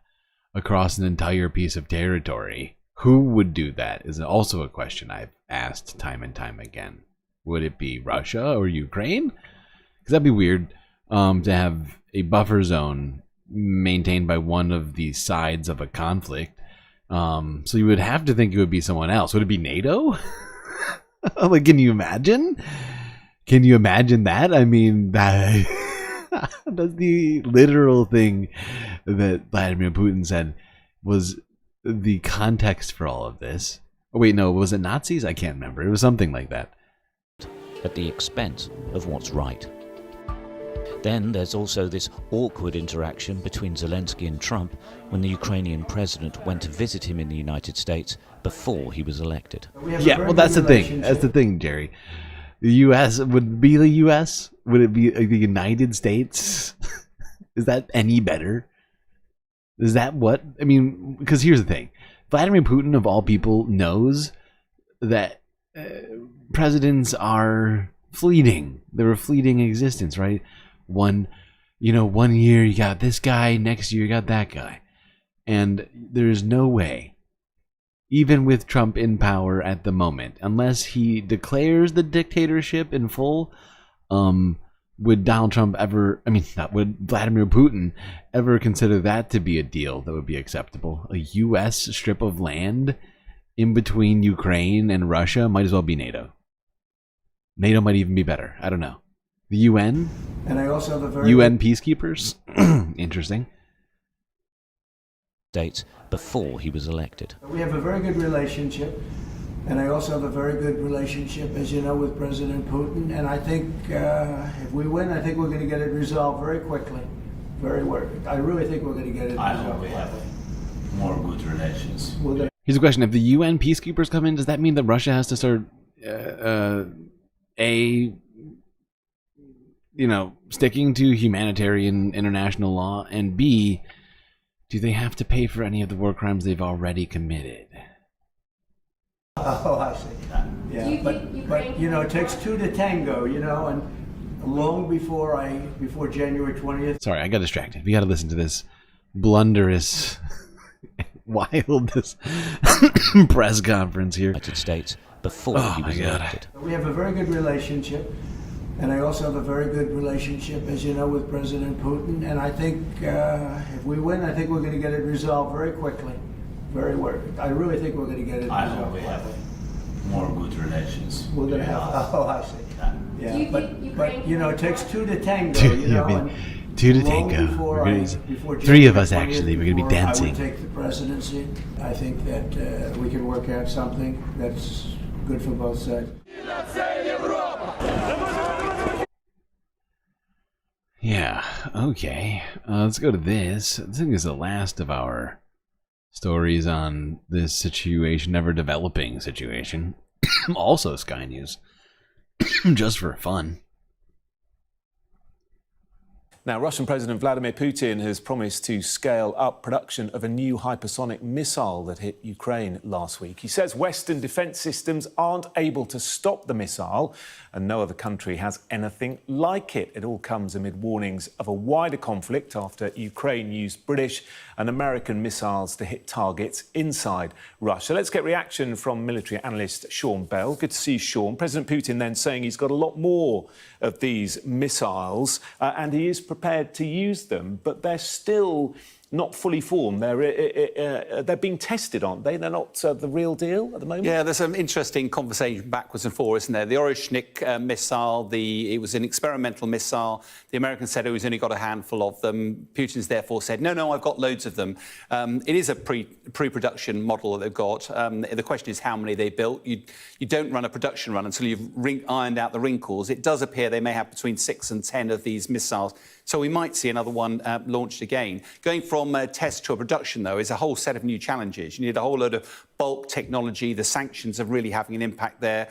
across an entire piece of territory. Who would do that is also a question I've asked time and time again. Would it be Russia or Ukraine? Because that'd be weird to have a buffer zone maintained by one of the sides of a conflict. So you would have to think it would be someone else. Would it be NATO? Like, can you imagine? Can you imagine that? I mean, that's the literal thing that Vladimir Putin said was the context for all of this. Oh, wait, no, was it Nazis? I can't remember. It was something like that. At the expense of what's right. Then there's also this awkward interaction between Zelensky and Trump when the Ukrainian president went to visit him in the United States before he was elected. Yeah, well, that's the thing. That's the thing, Jerry. The U.S. would be the U.S.? Would it be the United States? Is that any better? Is that what? I mean, because here's the thing. Vladimir Putin, of all people, knows that presidents are fleeting. They're a fleeting existence, right? One year you got this guy, next year you got that guy. And there's no way, even with Trump in power at the moment, unless he declares the dictatorship in full, would Donald Trump ever, would Vladimir Putin ever consider that to be a deal that would be acceptable? A U.S. strip of land in between Ukraine and Russia might as well be NATO. NATO might even be better. I don't know. The UN? And I also have a very UN peacekeepers? Interesting. States before he was elected. We have a very good relationship, and I also have a very good relationship, as you know, with President Putin. And I think if we win, I think we're going to get it resolved very quickly. I really think we're going to get it resolved. I hope we have more good relations. Here's a question. If the UN peacekeepers come in, does that mean that Russia has to start sticking to humanitarian international law, and B, do they have to pay for any of the war crimes they've already committed? Oh, I see. Yeah, but you know, it takes two to tango, you know, and long before January 20th. Sorry, I got distracted. We got to listen to this blunderous, wildest press conference here. United States before he was elected. We have a very good relationship, and I also have a very good relationship, as you know, with President Putin. And I think if we win, I think we're going to get it resolved very quickly. I really think we're going to get it resolved. I hope we have more good relations. We're going to have. Oh, I see. Yeah, but you know, it takes two to tango. You know, and two to tango. Three of us actually. We're going to be dancing. I would take the presidency. I think that we can work out something that's good for both sides. Yeah. Okay. Let's go to this. I think this is the last of our stories on this situation, ever developing situation. Also Sky News. Just for fun. Now, Russian President Vladimir Putin has promised to scale up production of a new hypersonic missile that hit Ukraine last week. He says Western defence systems aren't able to stop the missile, and no other country has anything like it. It all comes amid warnings of a wider conflict after Ukraine used British and American missiles to hit targets inside Russia. Let's get reaction from military analyst Sean Bell. Good to see you, Sean. President Putin then saying he's got a lot more of these missiles, and he is prepared to use them, but they're still not fully formed. They're being tested, aren't they? They're not the real deal at the moment? Yeah, there's some interesting conversation backwards and forwards, isn't there? The Orishnik missile, it was an experimental missile. The Americans said he's only got a handful of them. Putin's therefore said, no, I've got loads of them. It is a pre-production model that they've got. The question is how many they built. You don't run a production run until you've ironed out the wrinkles. It does appear they may have between 6 and 10 of these missiles. So we might see another one launched again. Going from a test to a production, though, is a whole set of new challenges. You need a whole load of bulk technology. The sanctions are really having an impact there,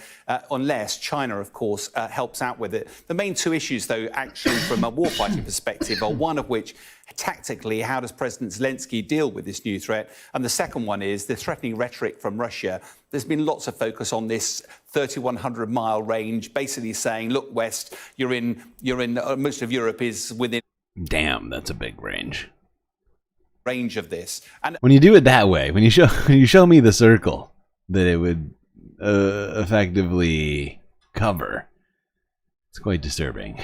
unless China, of course, helps out with it. The main two issues, though, actually, from a warfighting perspective, are one of which, tactically, how does President Zelensky deal with this new threat? And the second one is the threatening rhetoric from Russia. There's been lots of focus on this 3,100-mile range, basically saying, look, West, you're in most of Europe is within. Damn, that's a big range. Range of this. And when you do it that way, when you show me the circle that it would effectively cover, it's quite disturbing.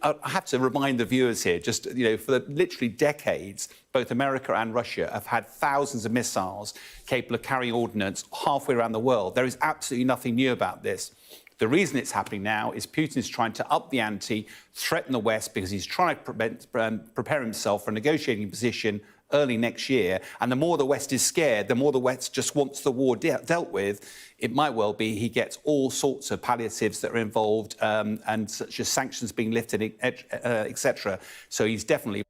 I have to remind the viewers here, just, for literally decades, both America and Russia have had thousands of missiles capable of carrying ordnance halfway around the world. There is absolutely nothing new about this. The reason it's happening now is Putin's trying to up the ante, threaten the West, because he's trying to prepare himself for a negotiating position early next year. And the more the West is scared, the more the West just wants the war dealt with. It might well be he gets all sorts of palliatives that are involved, and such as sanctions being lifted, etc. So he's definitely.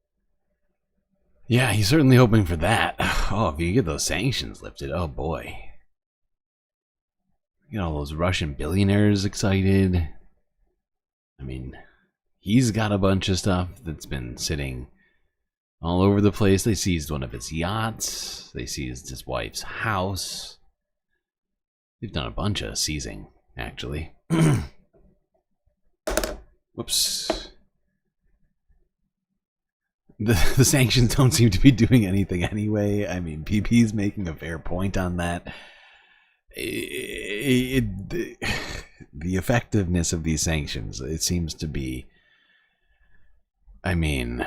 Yeah, he's certainly hoping for that. Oh, if you get those sanctions lifted, oh boy. You know, all those Russian billionaires excited. I mean, he's got a bunch of stuff that's been sitting all over the place. They seized one of his yachts. They seized his wife's house. They've done a bunch of seizing, actually. Whoops. The sanctions don't seem to be doing anything anyway. I mean, PP's making a fair point on that. The effectiveness of these sanctions, it seems to be, I mean,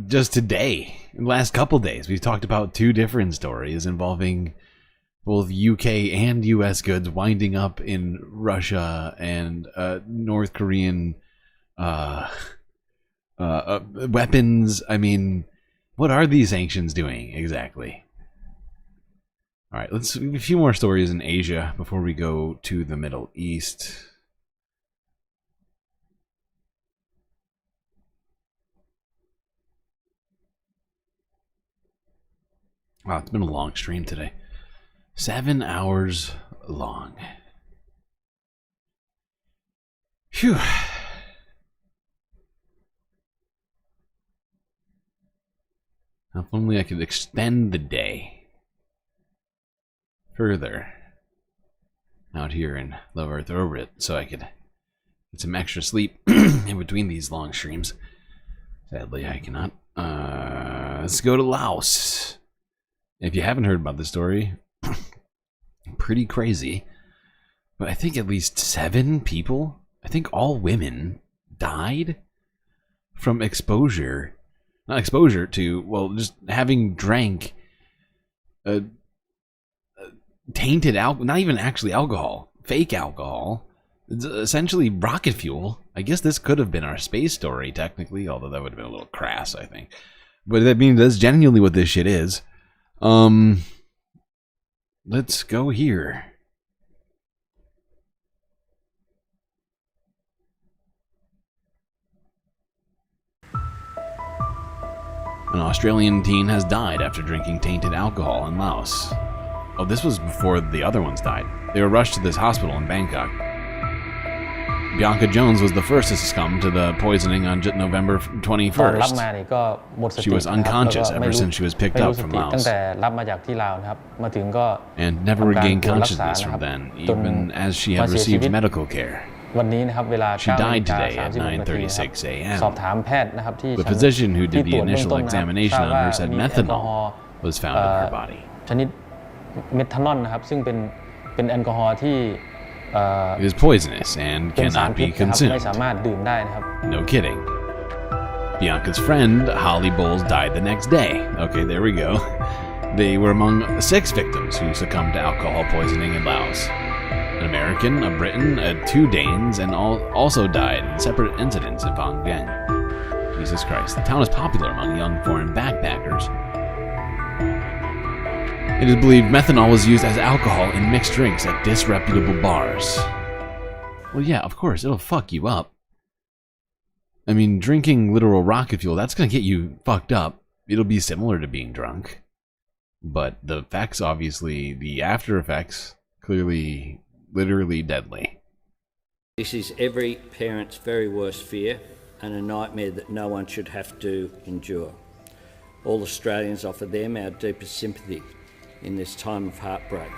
just today, in the last couple days, we've talked about two different stories involving both UK and US goods winding up in Russia and North Korean weapons. I mean, what are these sanctions doing exactly? All right, let's a few more stories in Asia before we go to the Middle East. Wow, it's been a long stream today. 7 hours long. Phew. If only I could extend the day further out here in low Earth orbit so I could get some extra sleep in between these long streams. Sadly, I cannot. Let's go to Laos. If you haven't heard about this story, pretty crazy. But I think at least 7 people, I think all women, died from exposure. Not exposure to, well, just having drank tainted alcohol, not even actually alcohol, fake alcohol. It's essentially rocket fuel. I guess this could have been our space story, technically, although that would have been a little crass, I think. But that means that's genuinely what this shit is. Let's go here. An Australian teen has died after drinking tainted alcohol in Laos. Oh, this was before the other ones died. They were rushed to this hospital in Bangkok. Bianca Jones was the first to succumb to the poisoning on November 21st. She was unconscious ever since she was picked up from Laos and never regained consciousness from then, even as she had received medical care. She died today at 9:36 a.m. The physician who did the initial examination on her said methanol was found in her body. It is poisonous and cannot be consumed. No kidding. Bianca's friend, Holly Bowles, died the next day. Okay, there we go. They were among 6 victims who succumbed to alcohol poisoning in Laos. An American, a Briton, 2 Danes, and also died in separate incidents in Phang Bien. Jesus Christ, the town is popular among young foreign backpackers. It is believed methanol was used as alcohol in mixed drinks at disreputable bars. Well, yeah, of course, it'll fuck you up. I mean, drinking literal rocket fuel, that's gonna get you fucked up. It'll be similar to being drunk. But the effects, obviously, the after effects, clearly, literally deadly. This is every parent's very worst fear and a nightmare that no one should have to endure. All Australians offer them our deepest sympathy in this time of heartbreak.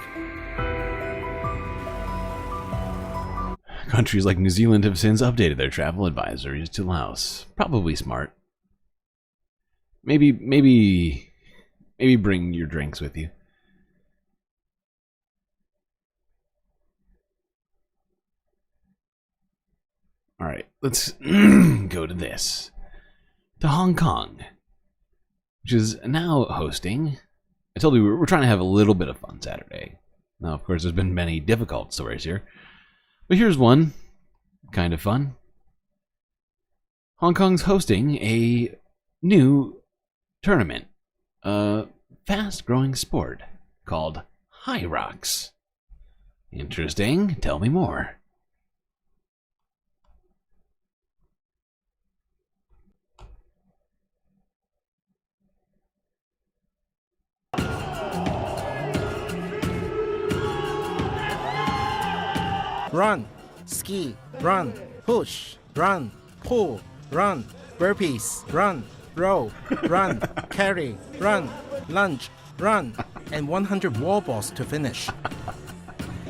Countries like New Zealand have since updated their travel advisories to Laos. Probably smart. Maybe bring your drinks with you. All right, let's go to this. To Hong Kong, which is now hosting. I told you we're trying to have a little bit of fun Saturday. Now, of course, there's been many difficult stories here. But here's one. Kind of fun. Hong Kong's hosting a new tournament. A fast-growing sport called High Rocks. Interesting. Tell me more. Run, ski, run, push, run, pull, run, burpees, run, row, run, carry, run, lunge, run, and 100 wall balls to finish.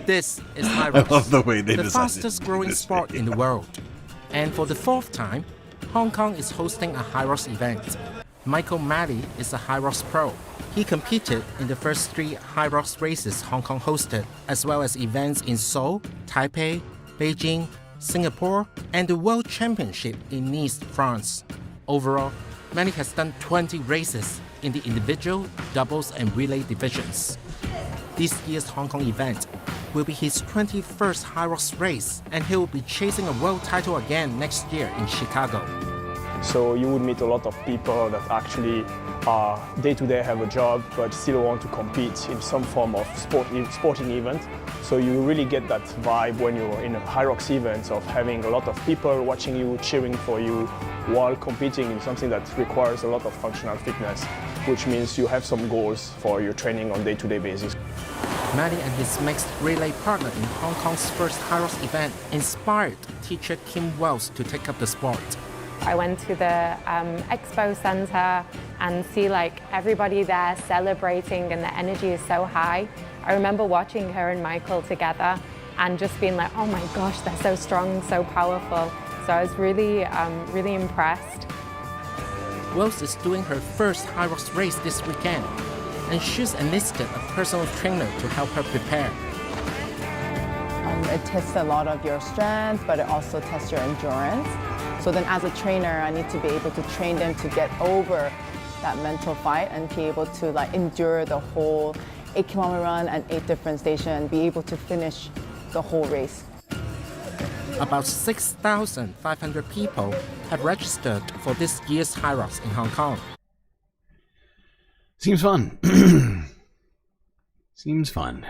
This is High Rocks, I love the way they the decided fastest growing sport in the world. And for the 4th time, Hong Kong is hosting a High Rocks event. Michael Malley is a High Rocks pro. He competed in the first 3 High Rocks races Hong Kong hosted, as well as events in Seoul, Taipei, Beijing, Singapore, and the World Championship in Nice, France. Overall, Malley has done 20 races in the individual, doubles, and relay divisions. This year's Hong Kong event will be his 21st High Rocks race, and he will be chasing a world title again next year in Chicago. So you would meet a lot of people that actually day-to-day have a job but still want to compete in some form of sporting event. So you really get that vibe when you're in a High Rocks event of having a lot of people watching you, cheering for you while competing in something that requires a lot of functional fitness, which means you have some goals for your training on day-to-day basis. Malley and his mixed relay partner in Hong Kong's first High Rocks event inspired teacher Kim Wells to take up the sport. I went to the expo center and see like everybody there celebrating and the energy is so high. I remember watching her and Michael together and just being like, oh my gosh, they're so strong, so powerful. So I was really, really impressed. Wills is doing her first Hyrox race this weekend, and she's enlisted a personal trainer to help her prepare. It tests a lot of your strength, but it also tests your endurance. So then as a trainer, I need to be able to train them to get over that mental fight and be able to like endure the whole 8-kilometer run and 8 different stations and be able to finish the whole race. About 6,500 people have registered for this year's Hyrox in Hong Kong. Seems fun. Seems fun.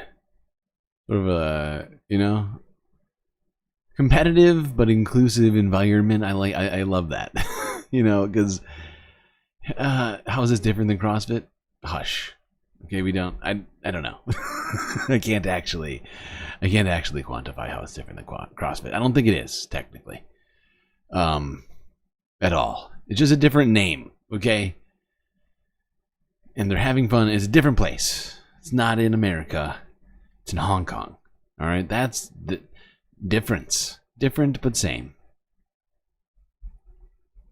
Sort of a, you know, competitive but inclusive environment. I love that. You know, because how is this different than CrossFit? Hush. Okay, we don't. I don't know. I can't actually quantify how it's different than CrossFit. I don't think it is technically, at all. It's just a different name. Okay, and they're having fun. It's a different place. It's not in America. It's in Hong Kong. All right, that's the difference. Different but same.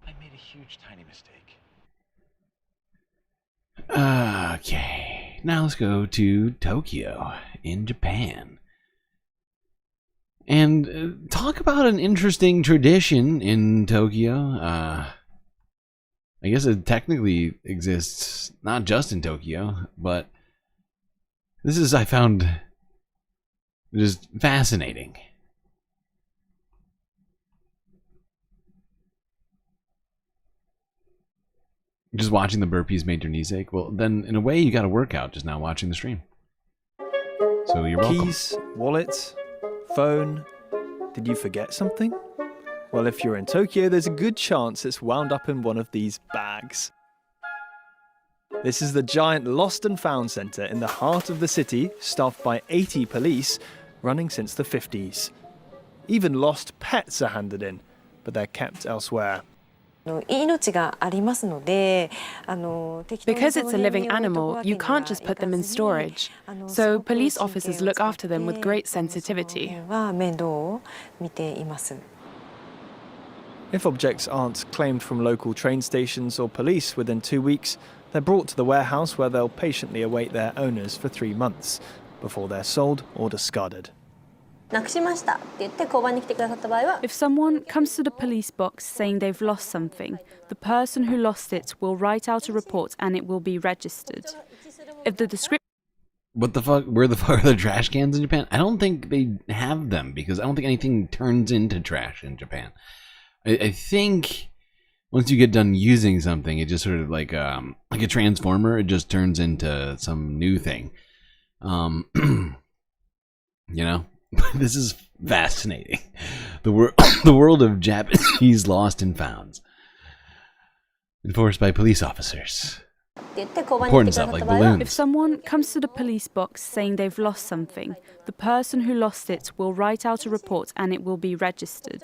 I made a huge, tiny mistake. Okay, now let's go to Tokyo in Japan. And talk about an interesting tradition in Tokyo. I guess it technically exists not just in Tokyo, but this is, I found, just fascinating. Just watching the burpees made your knees ache. Well, then in a way you got a workout just now watching the stream. So you're welcome. Keys, wallet, phone. Did you forget something? Well, if you're in Tokyo, there's a good chance it's wound up in one of these bags. This is the giant Lost and Found Centre in the heart of the city, staffed by 80 police, running since the 50s. Even lost pets are handed in, but they're kept elsewhere. Because it's a living animal, you can't just put them in storage. So police officers look after them with great sensitivity. If objects aren't claimed from local train stations or police within 2 weeks, they're brought to the warehouse where they'll patiently await their owners for 3 months before they're sold or discarded. If someone comes to the police box saying they've lost something, the person who lost it will write out a report and it will be registered. If the description... What the fuck? Where the fuck are the trash cans in Japan? I don't think they have them because I don't think anything turns into trash in Japan. I think once you get done using something, it just sort of like a transformer. It just turns into some new thing. You know? This is fascinating. The world of Japanese lost and founds. Enforced by police officers. Important stuff like balloons. If someone comes to the police box saying they've lost something, the person who lost it will write out a report and it will be registered.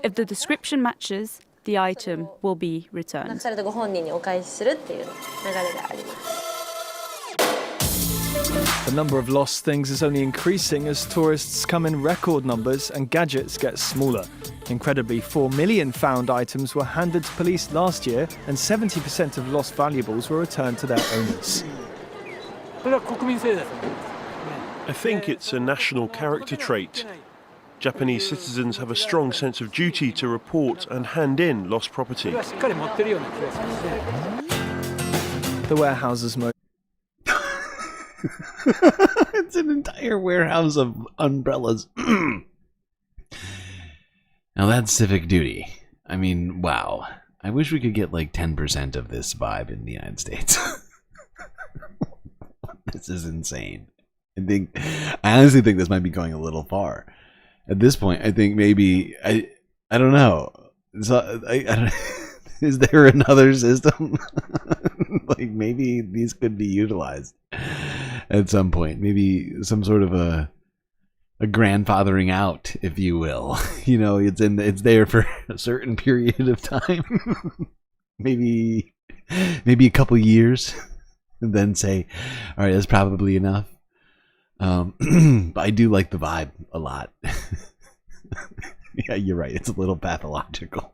If the description matches, the item will be returned. The number of lost things is only increasing as tourists come in record numbers and gadgets get smaller. Incredibly, 4 million found items were handed to police last year, and 70% of lost valuables were returned to their owners. I think it's a national character trait. Japanese citizens have a strong sense of duty to report and hand in lost property. The warehouse's It's an entire warehouse of umbrellas. Now that's civic duty. I mean, wow. I wish we could get like 10% of this vibe in the United States. This is insane. I honestly think this might be going a little far. At this point, I think maybe I don't know. So, I don't, is there another system? Like maybe these could be utilized at some point. Maybe some sort of a a grandfathering out, if you will. You know, it's there for a certain period of time, maybe a couple years, and then say, all right, that's probably enough. But I do like the vibe a lot. Yeah, you're right. It's a little pathological.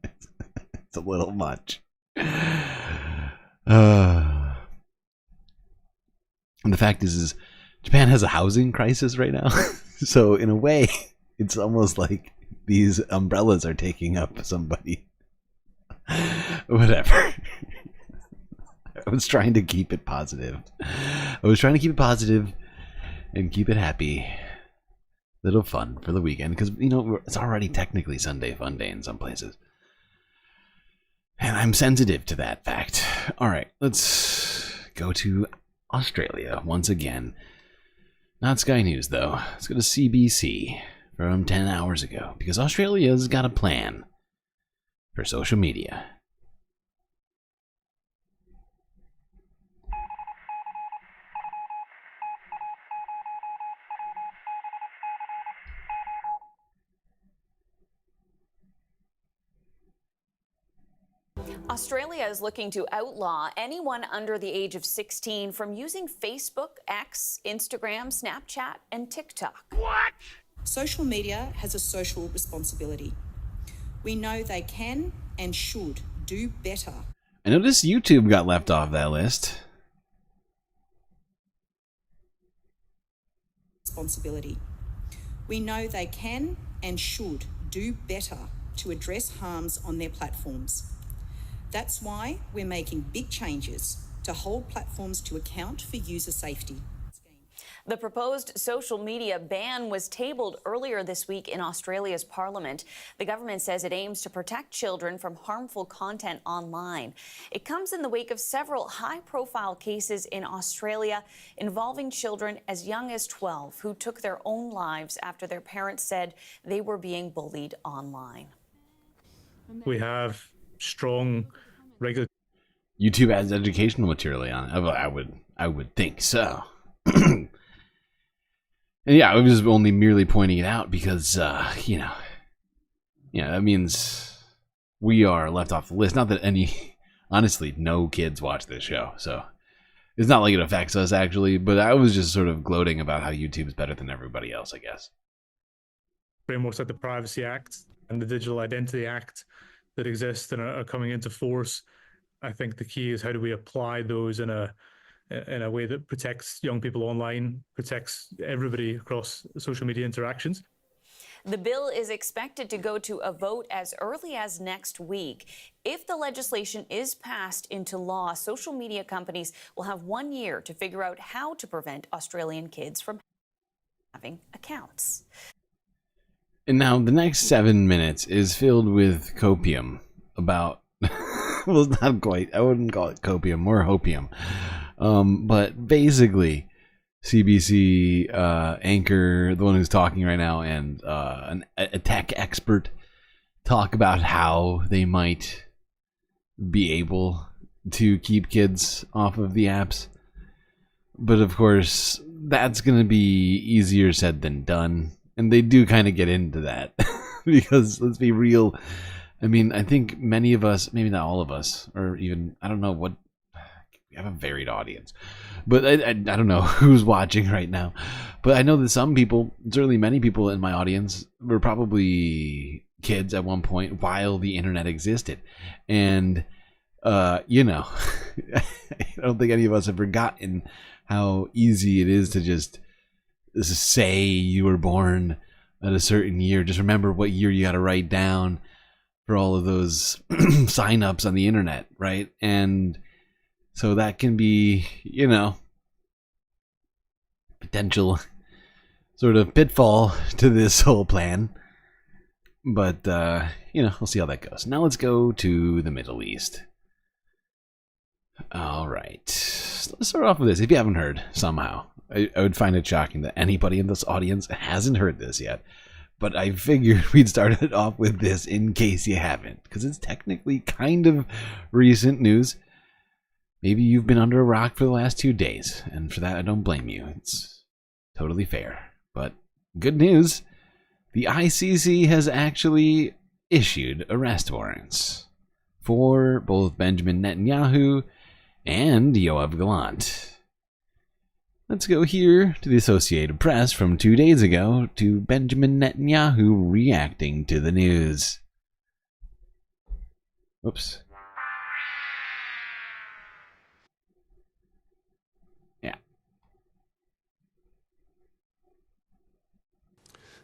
It's a little much. And the fact is Japan has a housing crisis right now. So in a way, it's almost like these umbrellas are taking up somebody. Whatever. I was trying to keep it positive. And keep it happy. Little fun for the weekend, because, you know, it's already technically Sunday fun day in some places. And I'm sensitive to that fact. All right, let's go to Australia once again. Not Sky News, though. Let's go to CBC from 10 hours ago, because Australia's got a plan for social media. Australia is looking to outlaw anyone under the age of 16 from using Facebook, X, Instagram, Snapchat, and TikTok. What? Social media has a social responsibility. We know they can and should do better. I noticed YouTube got left off that list. Responsibility. We know they can and should do better to address harms on their platforms. That's why we're making big changes to hold platforms to account for user safety. The proposed social media ban was tabled earlier this week in Australia's parliament. The government says it aims to protect children from harmful content online. It comes in the wake of several high-profile cases in Australia involving children as young as 12 who took their own lives after their parents said they were being bullied online. We have strong regular. YouTube has educational material on it. I would think so. And yeah, I was only merely pointing it out because that means we are left off the list. Not that honestly, no kids watch this show, so it's not like it affects us actually. But I was just sort of gloating about how YouTube is better than everybody else, I guess. Frameworks like the Privacy Act and the Digital Identity Act that exist and are coming into force. I think the key is how do we apply those in a way that protects young people online, protects everybody across social media interactions. The bill is expected to go to a vote as early as next week. If the legislation is passed into law, social media companies will have 1 year to figure out how to prevent Australian kids from having accounts. And now the next 7 minutes is filled with copium about, well, it's not quite, I wouldn't call it copium, more hopium. But basically, CBC anchor, the one who's talking right now, and a tech expert talk about how they might be able to keep kids off of the apps. But of course, that's going to be easier said than done. And they do kind of get into that because let's be real. I mean, I think many of us, maybe not all of us, or even, I don't know what, we have a varied audience, but I don't know who's watching right now. But I know that some people, certainly many people in my audience, were probably kids at one point while the internet existed. And, I don't think any of us have forgotten how easy it is to just say you were born at a certain year. Just remember what year you got to write down for all of those sign-ups on the internet, right? And so that can be, potential sort of pitfall to this whole plan. But, we'll see how that goes. Now let's go to the Middle East. All right. Let's start off with this. If you haven't heard somehow, I would find it shocking that anybody in this audience hasn't heard this yet. But I figured we'd start it off with this in case you haven't, because it's technically kind of recent news. Maybe you've been under a rock for the last 2 days, and for that I don't blame you. It's totally fair. But good news, the ICC has actually issued arrest warrants for both Benjamin Netanyahu and Yoav Gallant. Let's go here to the Associated Press from 2 days ago to Benjamin Netanyahu reacting to the news. Whoops. Yeah.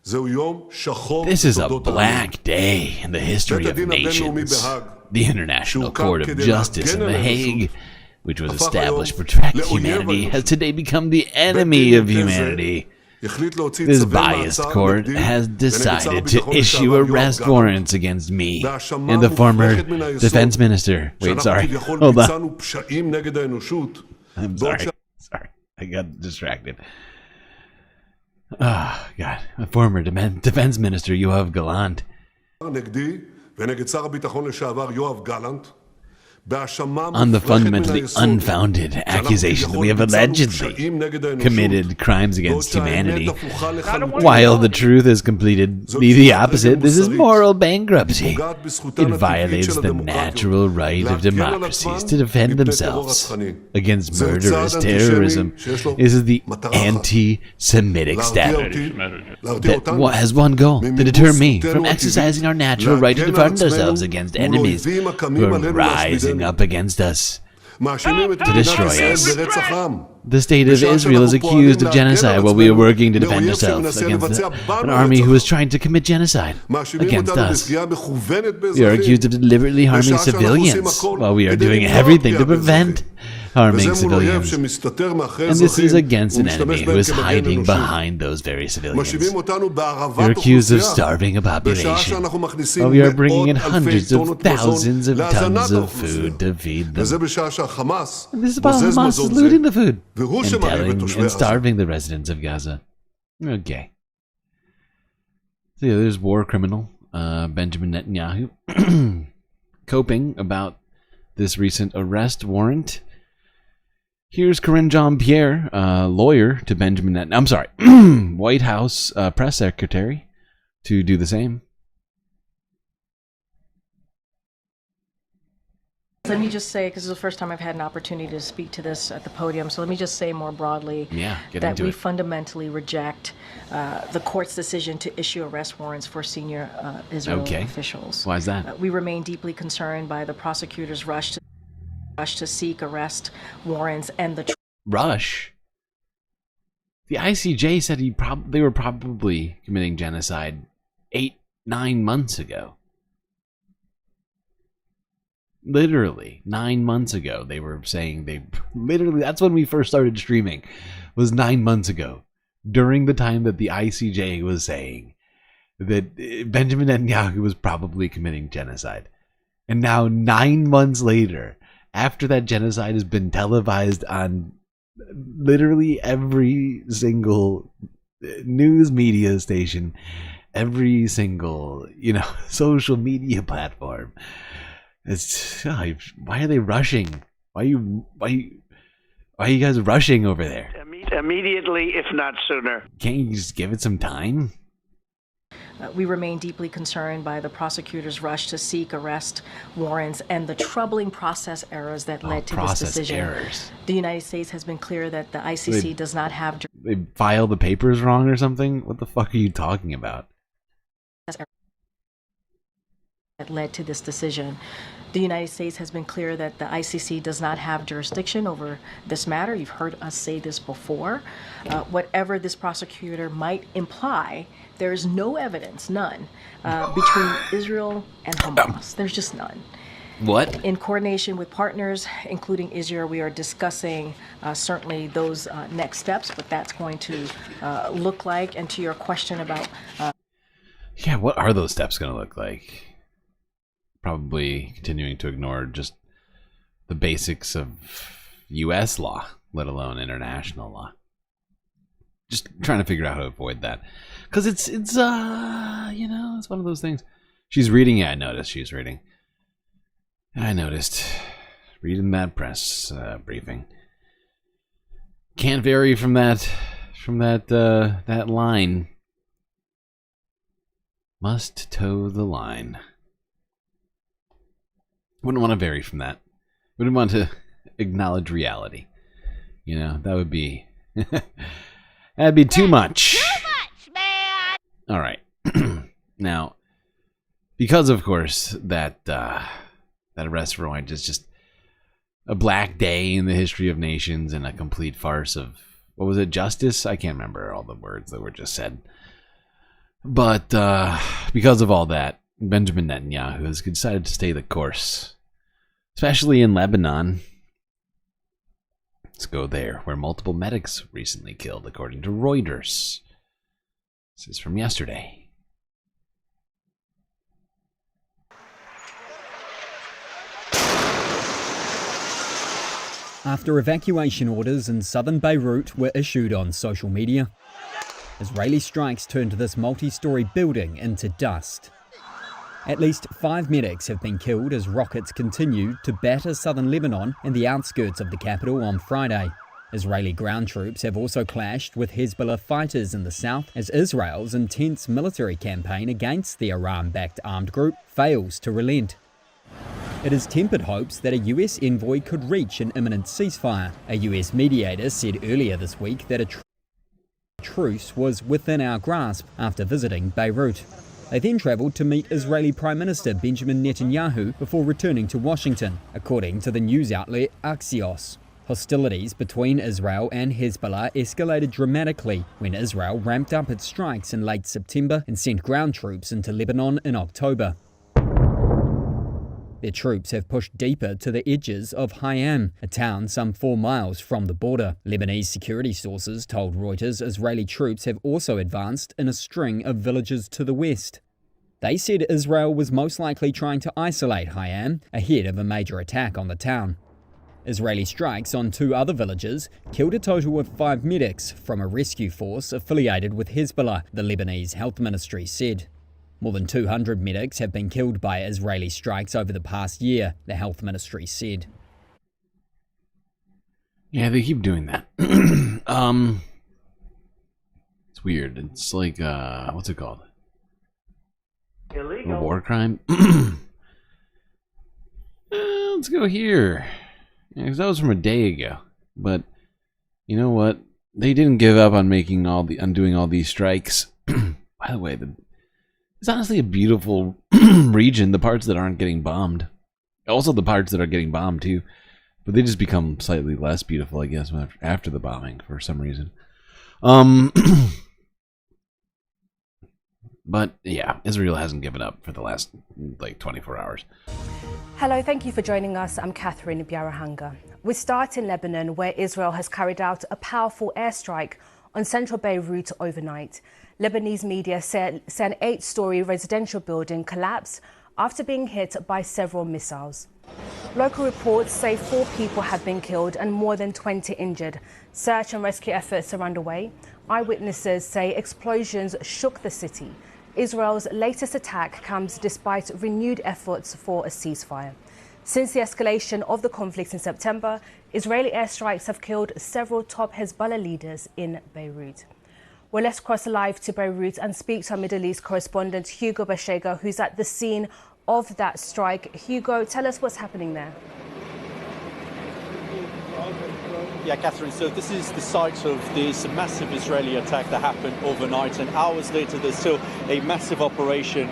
This is a black day in the history of nations. The International Court of Justice in The Hague, which was established to protect humanity, has today become the enemy of humanity. This biased court has decided to issue arrest warrants against me and the former defense minister. Wait, sorry. Hold on. I'm sorry. Sorry. I got distracted. Oh, God. A former defense minister, Yoav Gallant. On the fundamentally unfounded accusation that we have allegedly committed crimes against humanity, while the truth is completely the opposite. This is moral bankruptcy. It violates the natural right of democracies to defend themselves against murderous terrorism. This is the anti-Semitic standard that has one goal: to deter me from exercising our natural right to defend ourselves against enemies who are rising up against us to destroy us. The state of Israel is accused of genocide while we are working to defend ourselves against an army who is trying to commit genocide against us. We are accused of deliberately harming civilians while we are doing everything to prevent harming civilians. And this is against an enemy who is hiding behind those very civilians. We are accused of starving a population while we are bringing in hundreds of thousands of tons of food to feed them. And this is while Hamas is looting the food and starving the residents of Gaza. Okay. So yeah, there's war criminal Benjamin Netanyahu coping about this recent arrest warrant. Here's Karine Jean-Pierre, lawyer to Benjamin Netanyahu. I'm sorry, White House press secretary, to do the same. Let me just say, because this is the first time I've had an opportunity to speak to this at the podium, so let me just say more broadly that we fundamentally reject the court's decision to issue arrest warrants for senior Israeli officials. Why is that? We remain deeply concerned by the prosecutor's rush to seek arrest warrants and the rush. The ICJ said they were probably committing genocide 8-9 months ago. Literally 9 months ago, they were saying that's when we first started streaming, was 9 months ago, during the time that the ICJ was saying that Benjamin Netanyahu was probably committing genocide. And now 9 months later, after that genocide has been televised on literally every single news media station, every single, social media platform, it's why are they rushing? Why are you guys rushing over there? Immediately, if not sooner. Can't you just give it some time? We remain deeply concerned by the prosecutor's rush to seek arrest warrants and the troubling process errors that led to this decision. The United States has been clear that the ICC does not have... They filed the papers wrong or something? What the fuck are you talking about? That led to this decision. The United States has been clear that the ICC does not have jurisdiction over this matter. You've heard us say this before. Whatever this prosecutor might imply, there is no evidence, none, between Israel and Hamas. There's just none. What? In coordination with partners, including Israel, we are discussing certainly those next steps, what that's going to look like. And to your question about... yeah, what are those steps going to look like? Probably continuing to ignore just the basics of U.S. law, let alone international law. Just trying to figure out how to avoid that, because it's it's one of those things. She's reading. Yeah, I noticed she's reading. I noticed reading that press briefing. Can't vary from that from that line. Must toe the line. Wouldn't want to vary from that. Wouldn't want to acknowledge reality. You know, that would be that'd be too much. Too much, man. All right. Now, because of course that arrest warrant is just a black day in the history of nations and a complete farce of, what was it, justice? I can't remember all the words that were just said. But because of all that, Benjamin Netanyahu has decided to stay the course, especially in Lebanon. Let's go there, where multiple medics recently killed, according to Reuters. This is from yesterday. After evacuation orders in southern Beirut were issued on social media, Israeli strikes turned this multi-story building into dust. At least 5 medics have been killed as rockets continued to batter southern Lebanon and the outskirts of the capital on Friday. Israeli ground troops have also clashed with Hezbollah fighters in the south as Israel's intense military campaign against the Iran-backed armed group fails to relent. It has tempered hopes that a US envoy could reach an imminent ceasefire. A US mediator said earlier this week that a truce was within our grasp after visiting Beirut. They then travelled to meet Israeli Prime Minister Benjamin Netanyahu before returning to Washington, according to the news outlet Axios. Hostilities between Israel and Hezbollah escalated dramatically when Israel ramped up its strikes in late September and sent ground troops into Lebanon in October. Their troops have pushed deeper to the edges of Hayam, a town some 4 miles from the border. Lebanese security sources told Reuters Israeli troops have also advanced in a string of villages to the west. They said Israel was most likely trying to isolate Hayam ahead of a major attack on the town. Israeli strikes on 2 other villages killed a total of 5 medics from a rescue force affiliated with Hezbollah, the Lebanese health ministry said. More than 200 medics have been killed by Israeli strikes over the past year, the health ministry said. Yeah, they keep doing that. It's weird. It's like, what's it called? Illegal. A war crime? Let's go here. Yeah, 'cause that was from a day ago. But, you know what? They didn't give up on undoing all these strikes. By the way, it's honestly a beautiful region, the parts that aren't getting bombed. Also the parts that are getting bombed too. But they just become slightly less beautiful, I guess, after the bombing for some reason. But yeah, Israel hasn't given up for the last 24 hours. Hello, thank you for joining us. I'm Catherine Biarahanga. We start in Lebanon, where Israel has carried out a powerful airstrike on central Beirut overnight. Lebanese media said an 8-story residential building collapsed after being hit by several missiles. Local reports say 4 people have been killed and more than 20 injured. Search and rescue efforts are underway. Eyewitnesses say explosions shook the city. Israel's latest attack comes despite renewed efforts for a ceasefire. Since the escalation of the conflict in September, Israeli airstrikes have killed several top Hezbollah leaders in Beirut. Well, let's cross live to Beirut and speak to our Middle East correspondent, Hugo Bashega, who's at the scene of that strike. Hugo, tell us what's happening there. Yeah, Catherine, so this is the site of this massive Israeli attack that happened overnight, and hours later there's still a massive operation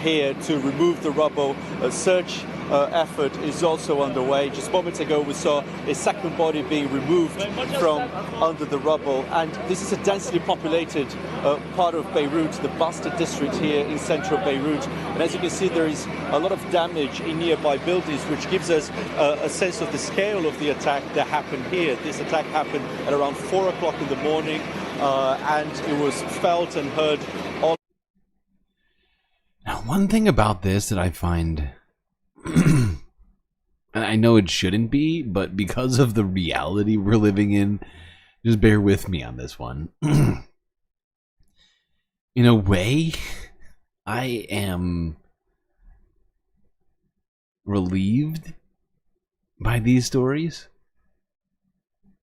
here to remove the rubble. A search effort is also underway. Just moments ago we saw a second body being removed from under the rubble, and this is a densely populated part of Beirut, the Basta district here in central Beirut, and as you can see there is a lot of damage in nearby buildings, which gives us a sense of the scale of the attack that happened here. This attack happened at around 4 o'clock in the morning, and it was felt and heard all. Now, one thing about this that I find, and I know it shouldn't be, but because of the reality we're living in, just bear with me on this one. In a way, I am relieved by these stories.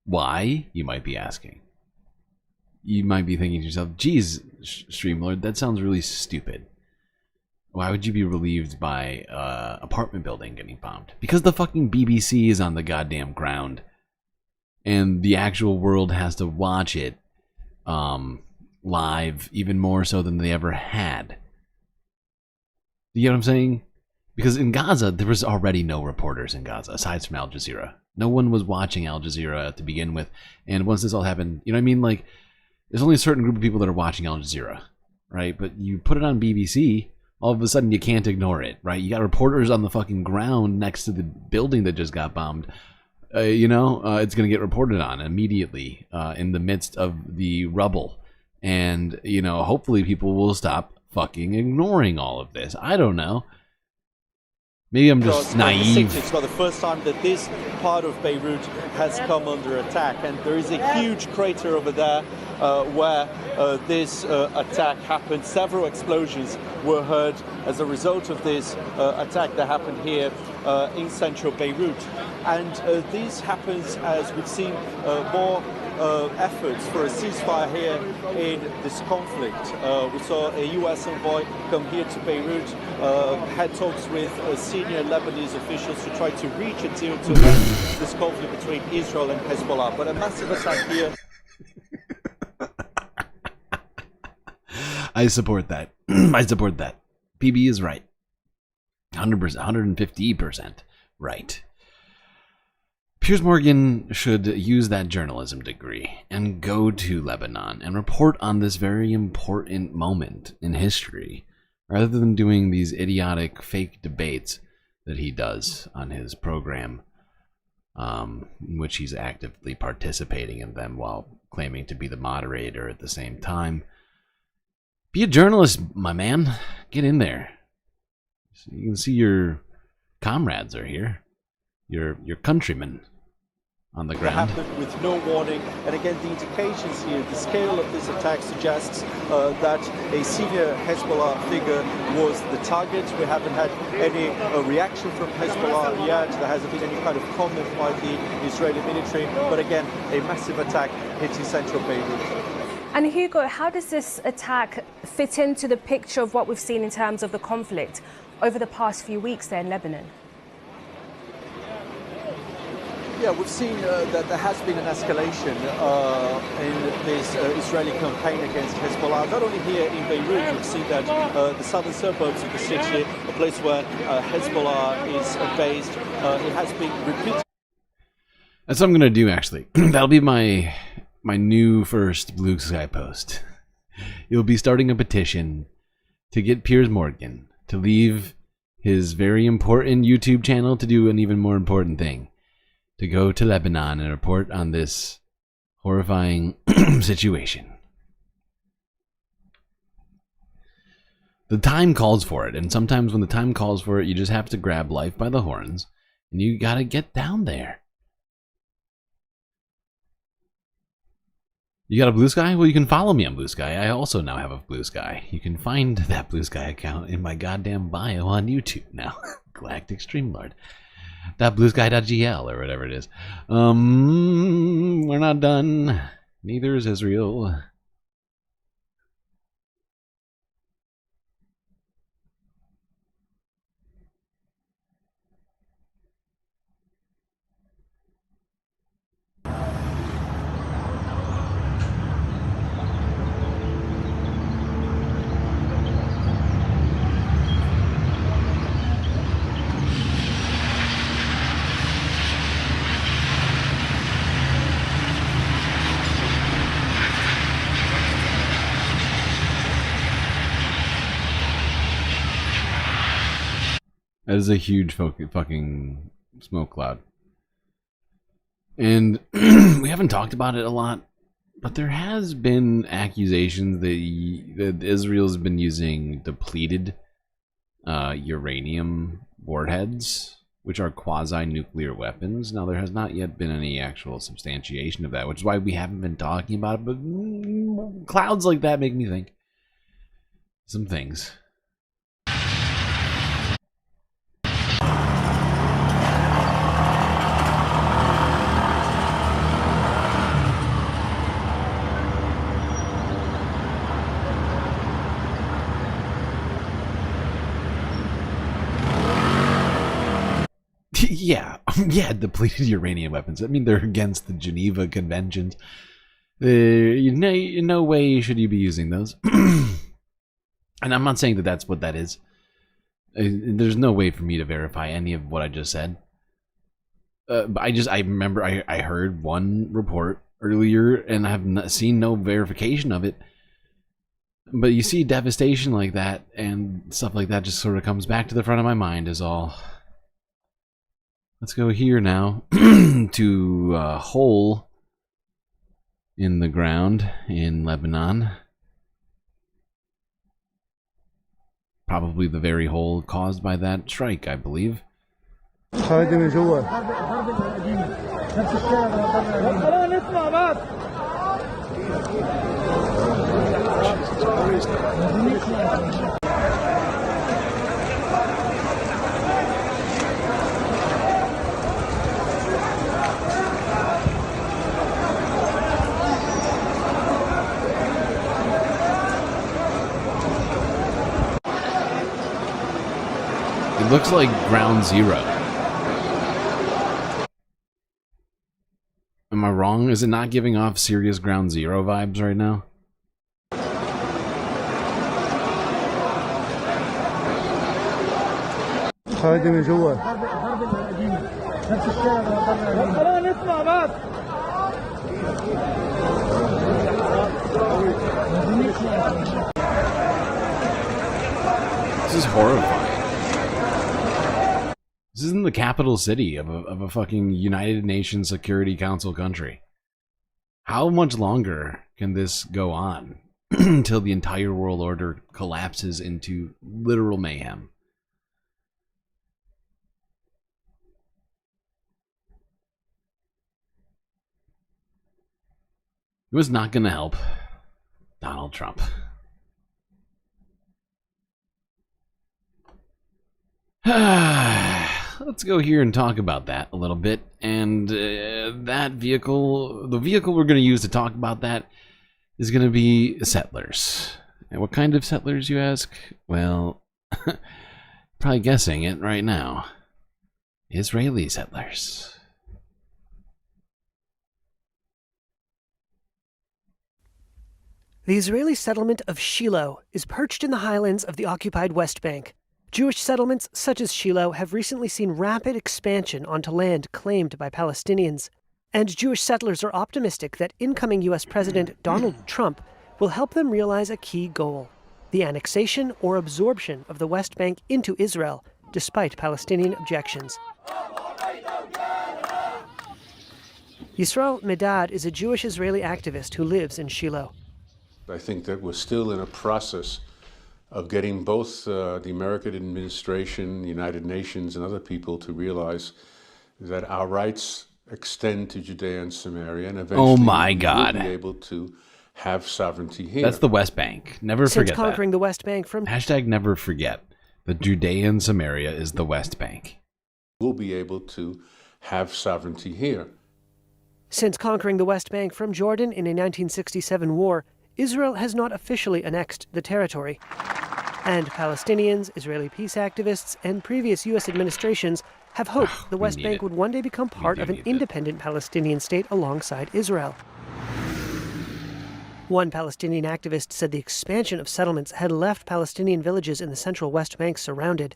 Why, you might be asking. you might be thinking to yourself, geez, Streamlord, that sounds really stupid. Why would you be relieved by apartment building getting bombed? Because the fucking BBC is on the goddamn ground. And the actual world has to watch it live even more so than they ever had. You know what I'm saying? Because in Gaza, there was already no reporters in Gaza, aside from Al Jazeera. No one was watching Al Jazeera to begin with. And once this all happened, you know what I mean? Like, there's only a certain group of people that are watching Al Jazeera, right? But you put it on BBC, all of a sudden you can't ignore it, right? You got reporters on the fucking ground next to the building that just got bombed. It's going to get reported on immediately in the midst of the rubble. And, hopefully people will stop fucking ignoring all of this. I don't know. Maybe I'm just naive. It's not the first time that this part of Beirut has come under attack, and there is a huge crater over there where this attack happened. Several explosions were heard as a result of this attack that happened here in central Beirut. And this happens as we've seen more efforts for a ceasefire here in this conflict. We saw a US envoy come here to Beirut, had talks with senior Lebanese officials to try to reach a deal to end this conflict between Israel and Hezbollah. But a massive attack here. I support that. I support that. PB is right. 100%, 150% right. Piers Morgan should use that journalism degree and go to Lebanon and report on this very important moment in history, rather than doing these idiotic fake debates that he does on his program, in which he's actively participating in them while claiming to be the moderator at the same time. Be a journalist, my man. Get in there. So you can see your comrades are here. Your countrymen on the ground. It happened with no warning, and again the indications here, the scale of this attack suggests that a senior Hezbollah figure was the target. We haven't had any reaction from Hezbollah yet. There hasn't been any kind of comment by the Israeli military, but again a massive attack hitting central Beirut. And Hugo, how does this attack fit into the picture of what we've seen in terms of the conflict over the past few weeks there in Lebanon? Yeah, we've seen that there has been an escalation in this Israeli campaign against Hezbollah. Not only here in Beirut, we've seen that the southern suburbs of the city, a place where Hezbollah is based, it has been repeated. That's what I'm going to do, actually. That'll be my new first Blue Sky post. You'll be starting a petition to get Piers Morgan to leave his very important YouTube channel to do an even more important thing. To go to Lebanon and report on this horrifying situation. The time calls for it, and sometimes when the time calls for it, you just have to grab life by the horns, and you gotta get down there. You got a Blue Sky? Well, you can follow me on Blue Sky. I also now have a Blue Sky. You can find that Blue Sky account in my goddamn bio on YouTube now. GalacticStreamLord. .bluesky.gl or whatever it is. We're not done. Neither is Israel. That is a huge fucking smoke cloud. And we haven't talked about it a lot, but there has been accusations that Israel's been using depleted uranium warheads, which are quasi-nuclear weapons. Now, there has not yet been any actual substantiation of that, which is why we haven't been talking about it, but clouds like that make me think some things. Yeah, depleted uranium weapons. I mean, they're against the Geneva Conventions. In no way should you be using those. And I'm not saying that that's what that is. There's no way for me to verify any of what I just said. But I remember I heard one report earlier, and I have seen no verification of it. But you see devastation like that and stuff like that just sort of comes back to the front of my mind is all. Let's go here now to a hole in the ground in Lebanon. Probably the very hole caused by that strike, I believe. It looks like Ground Zero. Am I wrong? Is it not giving off serious Ground Zero vibes right now? This is horrifying. This isn't the capital city of a fucking United Nations Security Council country. How much longer can this go on until the entire world order collapses into literal mayhem? It was not going to help Donald Trump. Let's go here and talk about that a little bit. And that vehicle, the vehicle we're going to use to talk about that is going to be settlers. And what kind of settlers, you ask? Well, probably guessing it right now. Israeli settlers. The Israeli settlement of Shiloh is perched in the highlands of the occupied West Bank. Jewish settlements such as Shiloh have recently seen rapid expansion onto land claimed by Palestinians. And Jewish settlers are optimistic that incoming U.S. President Donald Trump will help them realize a key goal: the annexation or absorption of the West Bank into Israel, despite Palestinian objections. Yisrael Medad is a Jewish Israeli activist who lives in Shiloh. I think that we're still in a process of getting both the American administration, the United Nations, and other people to realize that our rights extend to Judea and Samaria, and eventually oh my God. we'll be able to have sovereignty here. That's the West Bank. Never Since forget conquering that. the West Bank from Hashtag never forget that Judea and Samaria is the West Bank. We'll be able to have sovereignty here. Since conquering the West Bank from Jordan in a 1967 war, Israel has not officially annexed the territory. And Palestinians, Israeli peace activists, and previous U.S. administrations have hoped the West Bank would one day become part of an independent Palestinian state alongside Israel. One Palestinian activist said the expansion of settlements had left Palestinian villages in the central West Bank surrounded.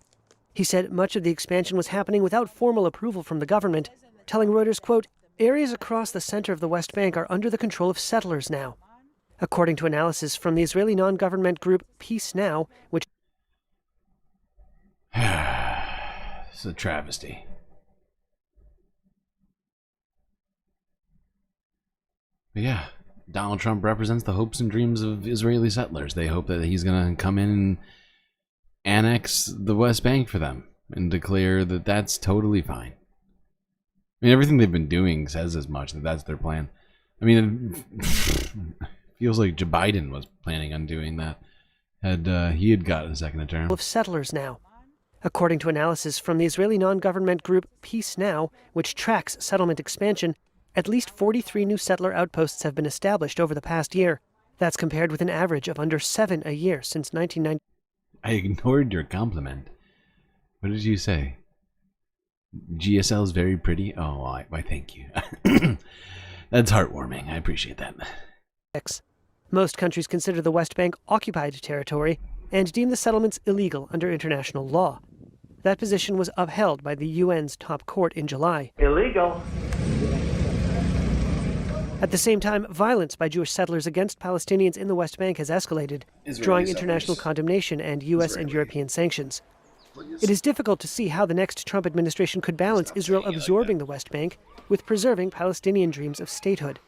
He said much of the expansion was happening without formal approval from the government, telling Reuters, quote, "Areas across the center of the West Bank are under the control of settlers now." According to analysis from the Israeli non-government group Peace Now, which It's a travesty. But yeah, Donald Trump represents the hopes and dreams of Israeli settlers. They hope that he's going to come in and annex the West Bank for them and declare that that's totally fine. I mean, everything they've been doing says as much, that that's their plan. I mean, feels like Joe Biden was planning on doing that had he had got a second term. Of settlers now. According to analysis from the Israeli non-government group Peace Now, which tracks settlement expansion, at least 43 new settler outposts have been established over the past year. That's compared with an average of under 7 a year since 1990. I ignored your compliment. What did you say? GSL is very pretty. Oh, why thank you. That's heartwarming. I appreciate that. Most countries consider the West Bank occupied territory and deem the settlements illegal under international law. That position was upheld by the UN's top court in July. Illegal. At the same time, violence by Jewish settlers against Palestinians in the West Bank has escalated, drawing international condemnation and U.S. and European sanctions. It is difficult to see how the next Trump administration could balance Israel absorbing the West Bank with preserving Palestinian dreams of statehood.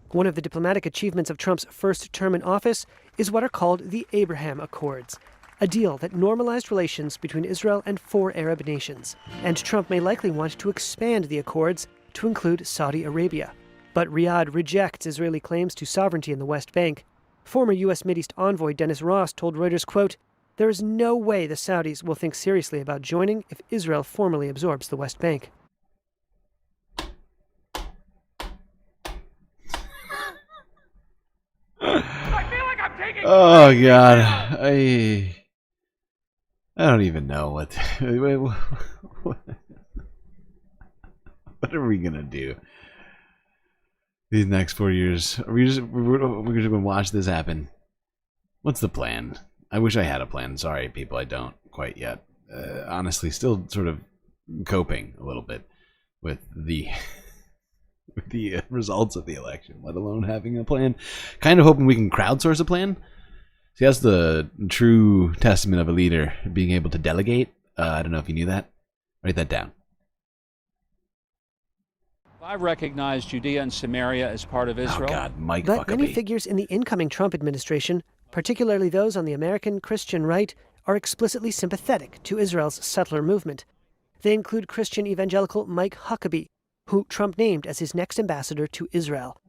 One of the diplomatic achievements of Trump's first term in office is what are called the Abraham Accords, a deal that normalized relations between Israel and 4 Arab nations. And Trump may likely want to expand the accords to include Saudi Arabia. But Riyadh rejects Israeli claims to sovereignty in the West Bank. Former U.S. Mideast envoy Dennis Ross told Reuters, quote, "There is no way the Saudis will think seriously about joining if Israel formally absorbs the West Bank." Oh God, I don't even know what are we gonna do these next 4 years? We're just gonna watch this happen. What's the plan? I wish I had a plan. Sorry, people, I don't quite yet. Honestly, still sort of coping a little bit with the results of the election, let alone having a plan. Kind of hoping we can crowdsource a plan. See, that's the true testament of a leader, being able to delegate. I don't know if you knew that. Write that down. I recognize Judea and Samaria as part of Israel. Oh God, Mike But many Huckabee. figures in the incoming Trump administration, particularly those on the American Christian right, are explicitly sympathetic to Israel's settler movement. They include Christian evangelical Mike Huckabee, who Trump named as his next ambassador to Israel.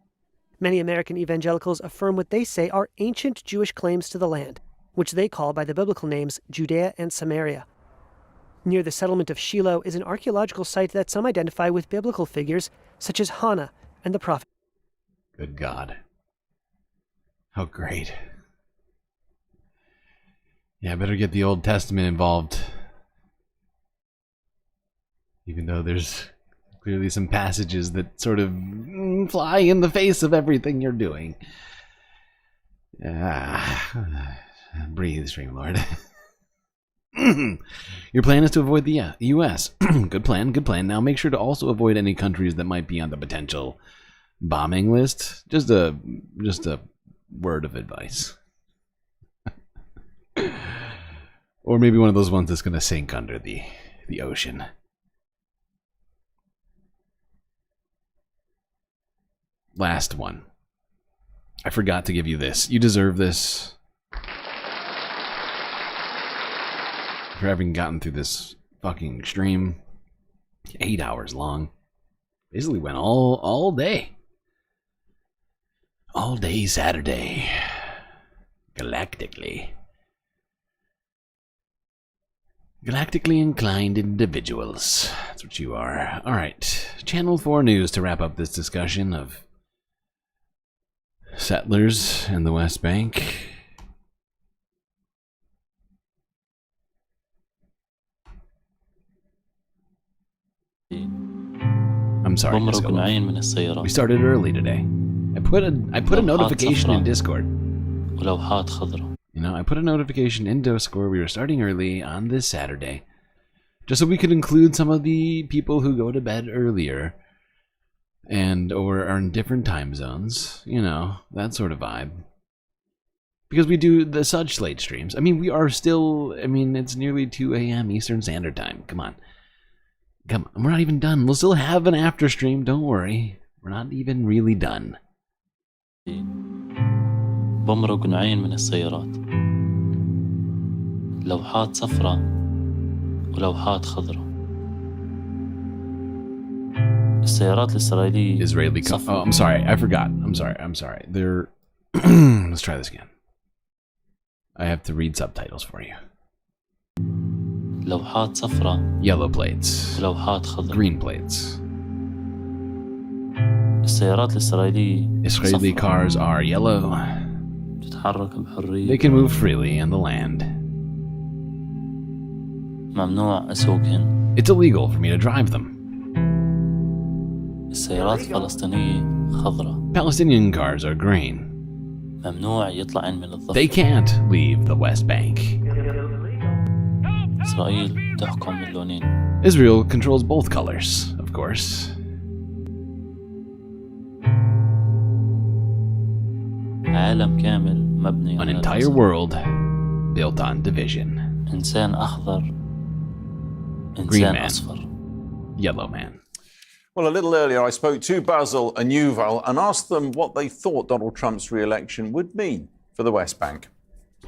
Many American evangelicals affirm what they say are ancient Jewish claims to the land, which they call by the biblical names Judea and Samaria. Near the settlement of Shiloh is an archaeological site that some identify with biblical figures such as Hannah and the prophet. Good God. How great. Yeah, I better get the Old Testament involved. Even though there's clearly some passages that sort of fly in the face of everything you're doing. Breathe, Streamlord. Your plan is to avoid the U.S. Good plan, good plan. Now make sure to also avoid any countries that might be on the potential bombing list. Just a word of advice. Or maybe one of those ones that's going to sink under the ocean. Last one. I forgot to give you this. You deserve this. For having gotten through this fucking stream. 8 hours long. Basically went all day. All day Saturday. Galactically. Galactically inclined individuals. That's what you are. Alright. Channel 4 News to wrap up this discussion of settlers in the West Bank. I'm sorry. We started early today. I put a notification in Discord. You know, I put a notification in Discord. We were starting early on this Saturday, just so we could include some of the people who go to bed earlier and or are in different time zones. You know, that sort of vibe. Because we do the such late streams. I mean, we are still. I mean, it's nearly 2 a.m. Eastern Standard Time. Come on. Come on, we're not even done. We'll still have an after stream, don't worry. We're not even really done. بمرق نوعين من السيارات لوحات صفراء ولوحات خضراء السيارات الإسرائيلية Israeli Oh, I'm sorry, I forgot. I'm sorry. They're let's try this again. I have to read subtitles for you. لوحات صفراء Yellow plates. ولوحات خضراء Green plates. السيارات الإسرائيلية Israeli cars are yellow. تتحرك بحرية. They can move freely on the land. ممنوع أسوقهن it's illegal for me to drive them. السيارات الفلسطينية خضراء. Palestinian cars are green. ممنوع يطلعن من الضفة. They can't leave the West Bank. إسرائيل تحكم باللونين. Israel controls both colors, of course. عالم كامل مبني An على entire world built on division. إنسان أخضر. Green إنسان man. أصفر. Yellow man. Well, a little earlier, I spoke to Basil and Yuval and asked them what they thought Donald Trump's re-election would mean for the West Bank.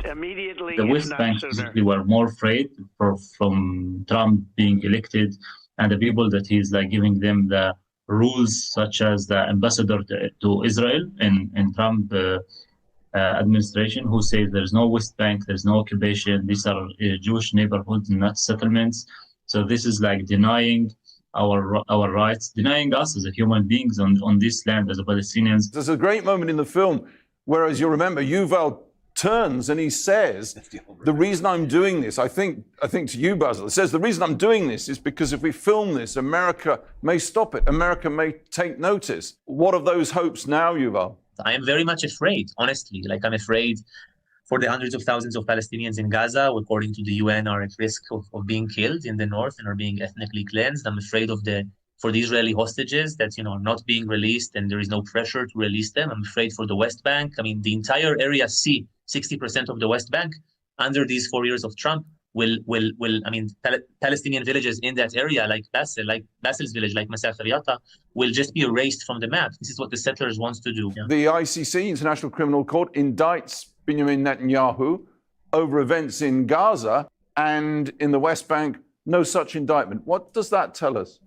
Immediately, the West Bank specifically were more afraid from Trump being elected and the people that he's like giving them the rules, such as the ambassador to Israel in Trump administration, who says there's no West Bank, there's no occupation, these are Jewish neighborhoods, not settlements. So this is like denying our rights, denying us as a human beings on this land as a Palestinians. There's a great moment in the film where, as you remember, Yuval turns and he says, the reason I'm doing this, I think to you, Basil, it says the reason I'm doing this is because if we film this, America may stop it. America may take notice. What are those hopes now, Yuval? I am very much afraid, honestly. Like, I'm afraid for the hundreds of thousands of Palestinians in Gaza, who, according to the UN, are at risk of being killed in the north and are being ethnically cleansed. I'm afraid for the Israeli hostages that, are not being released and there is no pressure to release them. I'm afraid for the West Bank. I mean, the entire Area C, 60% of the West Bank, under these 4 years of Trump, Palestinian villages in that area, like Basil's village, like Masafer Yatta, will just be erased from the map. This is what the settlers want to do. The ICC, International Criminal Court, indicts Benjamin Netanyahu over events in Gaza, and in the West Bank, no such indictment. What does that tell us?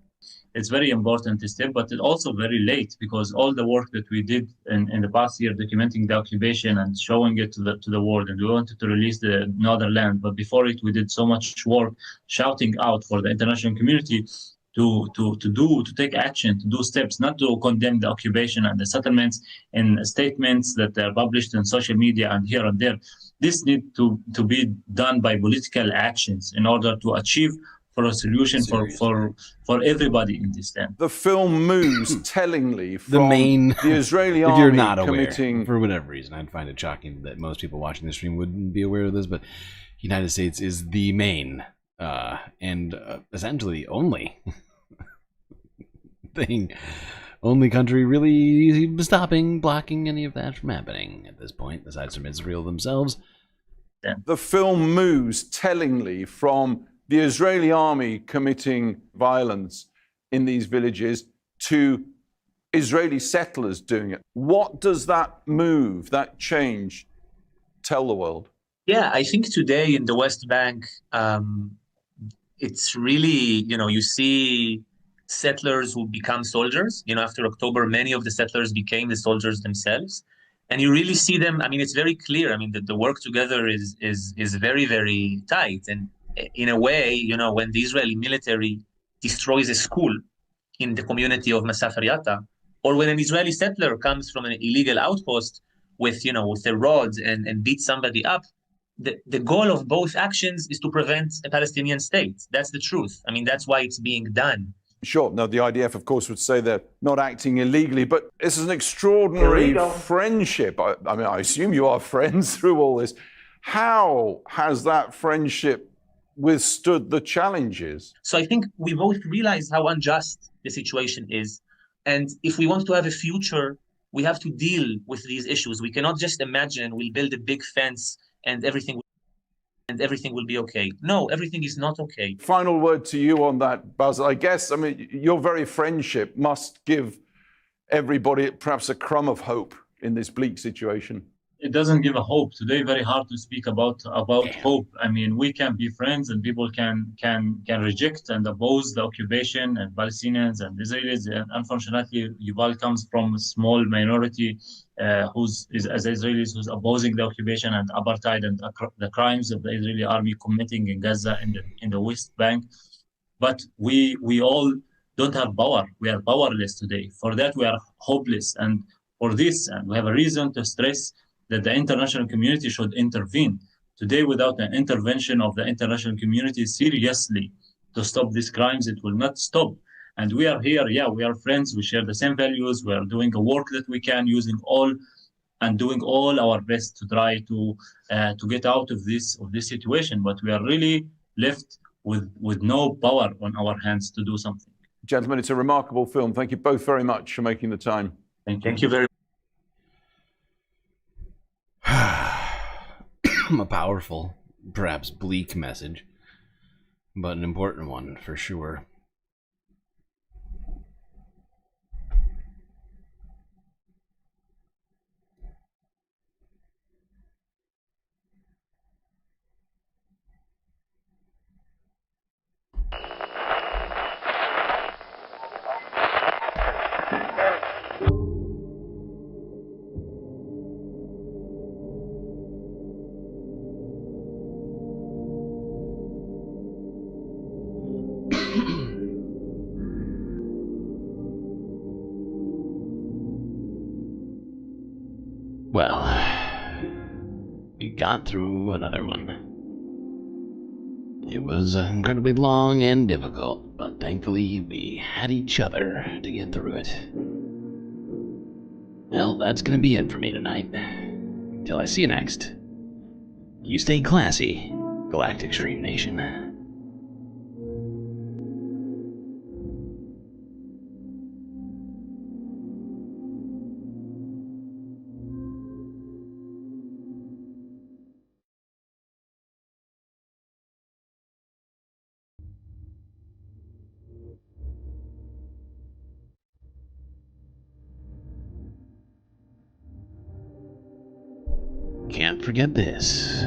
It's very important step, but it's also very late, because all the work that we did in the past year, documenting the occupation and showing it to the world, and we wanted to release the northern land. But before it, we did so much work shouting out for the international community to take action, to do steps, not to condemn the occupation and the settlements in statements that are published on social media and here and there. This needs to be done by political actions in order to achieve for a solution for everybody in this land. The film moves tellingly from the Israeli army if you're not aware, committing... for whatever reason, I'd find it shocking that most people watching the stream wouldn't be aware of this, but the United States is the main and essentially only only country really blocking any of that from happening at this point, aside from Israel themselves. The film moves tellingly from the Israeli army committing violence in these villages to Israeli settlers doing it. What does that move, that change, tell the world? Yeah, I think today in the West Bank, it's really, you see settlers who become soldiers. After October, many of the settlers became the soldiers themselves. And you really see them, it's very clear, that the work together is very, very tight. And in a way, when the Israeli military destroys a school in the community of Masafer Yatta, or when an Israeli settler comes from an illegal outpost with a rod and beats somebody up, the goal of both actions is to prevent a Palestinian state. That's the truth. That's why it's being done. Sure. No, the IDF, of course, would say they're not acting illegally, but this is an extraordinary friendship. I assume you are friends through all this. How has that friendship withstood the challenges? So I think we both realize how unjust the situation is. And if we want to have a future, we have to deal with these issues. We cannot just imagine we'll build a big fence and everything will be okay. No, everything is not okay. Final word to you on that, Basil. I guess, your very friendship must give everybody perhaps a crumb of hope in this bleak situation. It doesn't give a hope. Today, very hard to speak about hope. We can be friends, and people can reject and oppose the occupation and Palestinians and Israelis. And unfortunately, Yuval comes from a small minority as Israelis who's opposing the occupation and apartheid and the crimes of the Israeli army committing in Gaza and in the West Bank. But we all don't have power. We are powerless today. For that, we are hopeless. And for this, and we have a reason to stress that the international community should intervene. Today, without an intervention of the international community seriously, stop these crimes, it will not stop. And we are here, yeah, we are friends, we share the same values, we are doing the work that we can, doing all our best to try to get out of this situation. But we are really left with no power on our hands to do something. Gentlemen, it's a remarkable film. Thank you both very much for making the time. Thank you very A powerful, perhaps bleak message, but an important one for sure. Well, we got through another one. It was incredibly long and difficult, but thankfully we had each other to get through it. Well, that's gonna be it for me tonight. Till I see you next. You stay classy, Galactic Stream Nation. Can't forget this.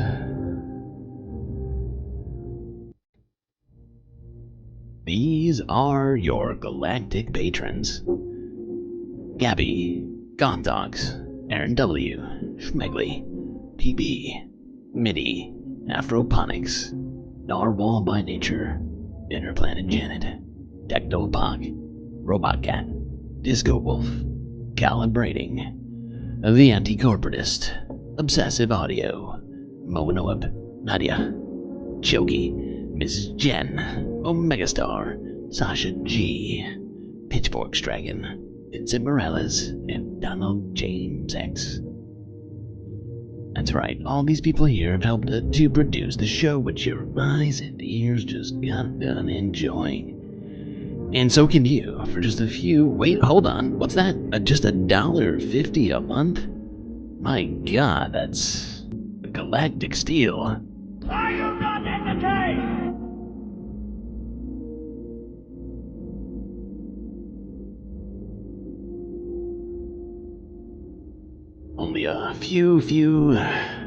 These are your galactic patrons. Gabby, Goth Dogs, Aaron W, Schmegley, PB, Midi, Afroponics, Narwhal by Nature, Interplanet Janet, Technopoc, Robot Cat, Disco Wolf, Calibrating, The Anti-Corporatist, Obsessive Audio, Monoab, Nadia, Choki, Mrs. Jen, Omega Star, Sasha G, Pitchforks Dragon, Vincent Morales, and Donald James X. That's right, all these people here have helped to produce the show, which your eyes and ears just got done enjoying. And so can you, for just a few... Wait, hold on, what's that? Just $1.50 a month? My god, that's a galactic steal. Are you not entertained? Only a few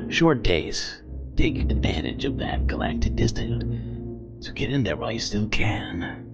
short days. Take advantage of that galactic discount. So get in there while you still can.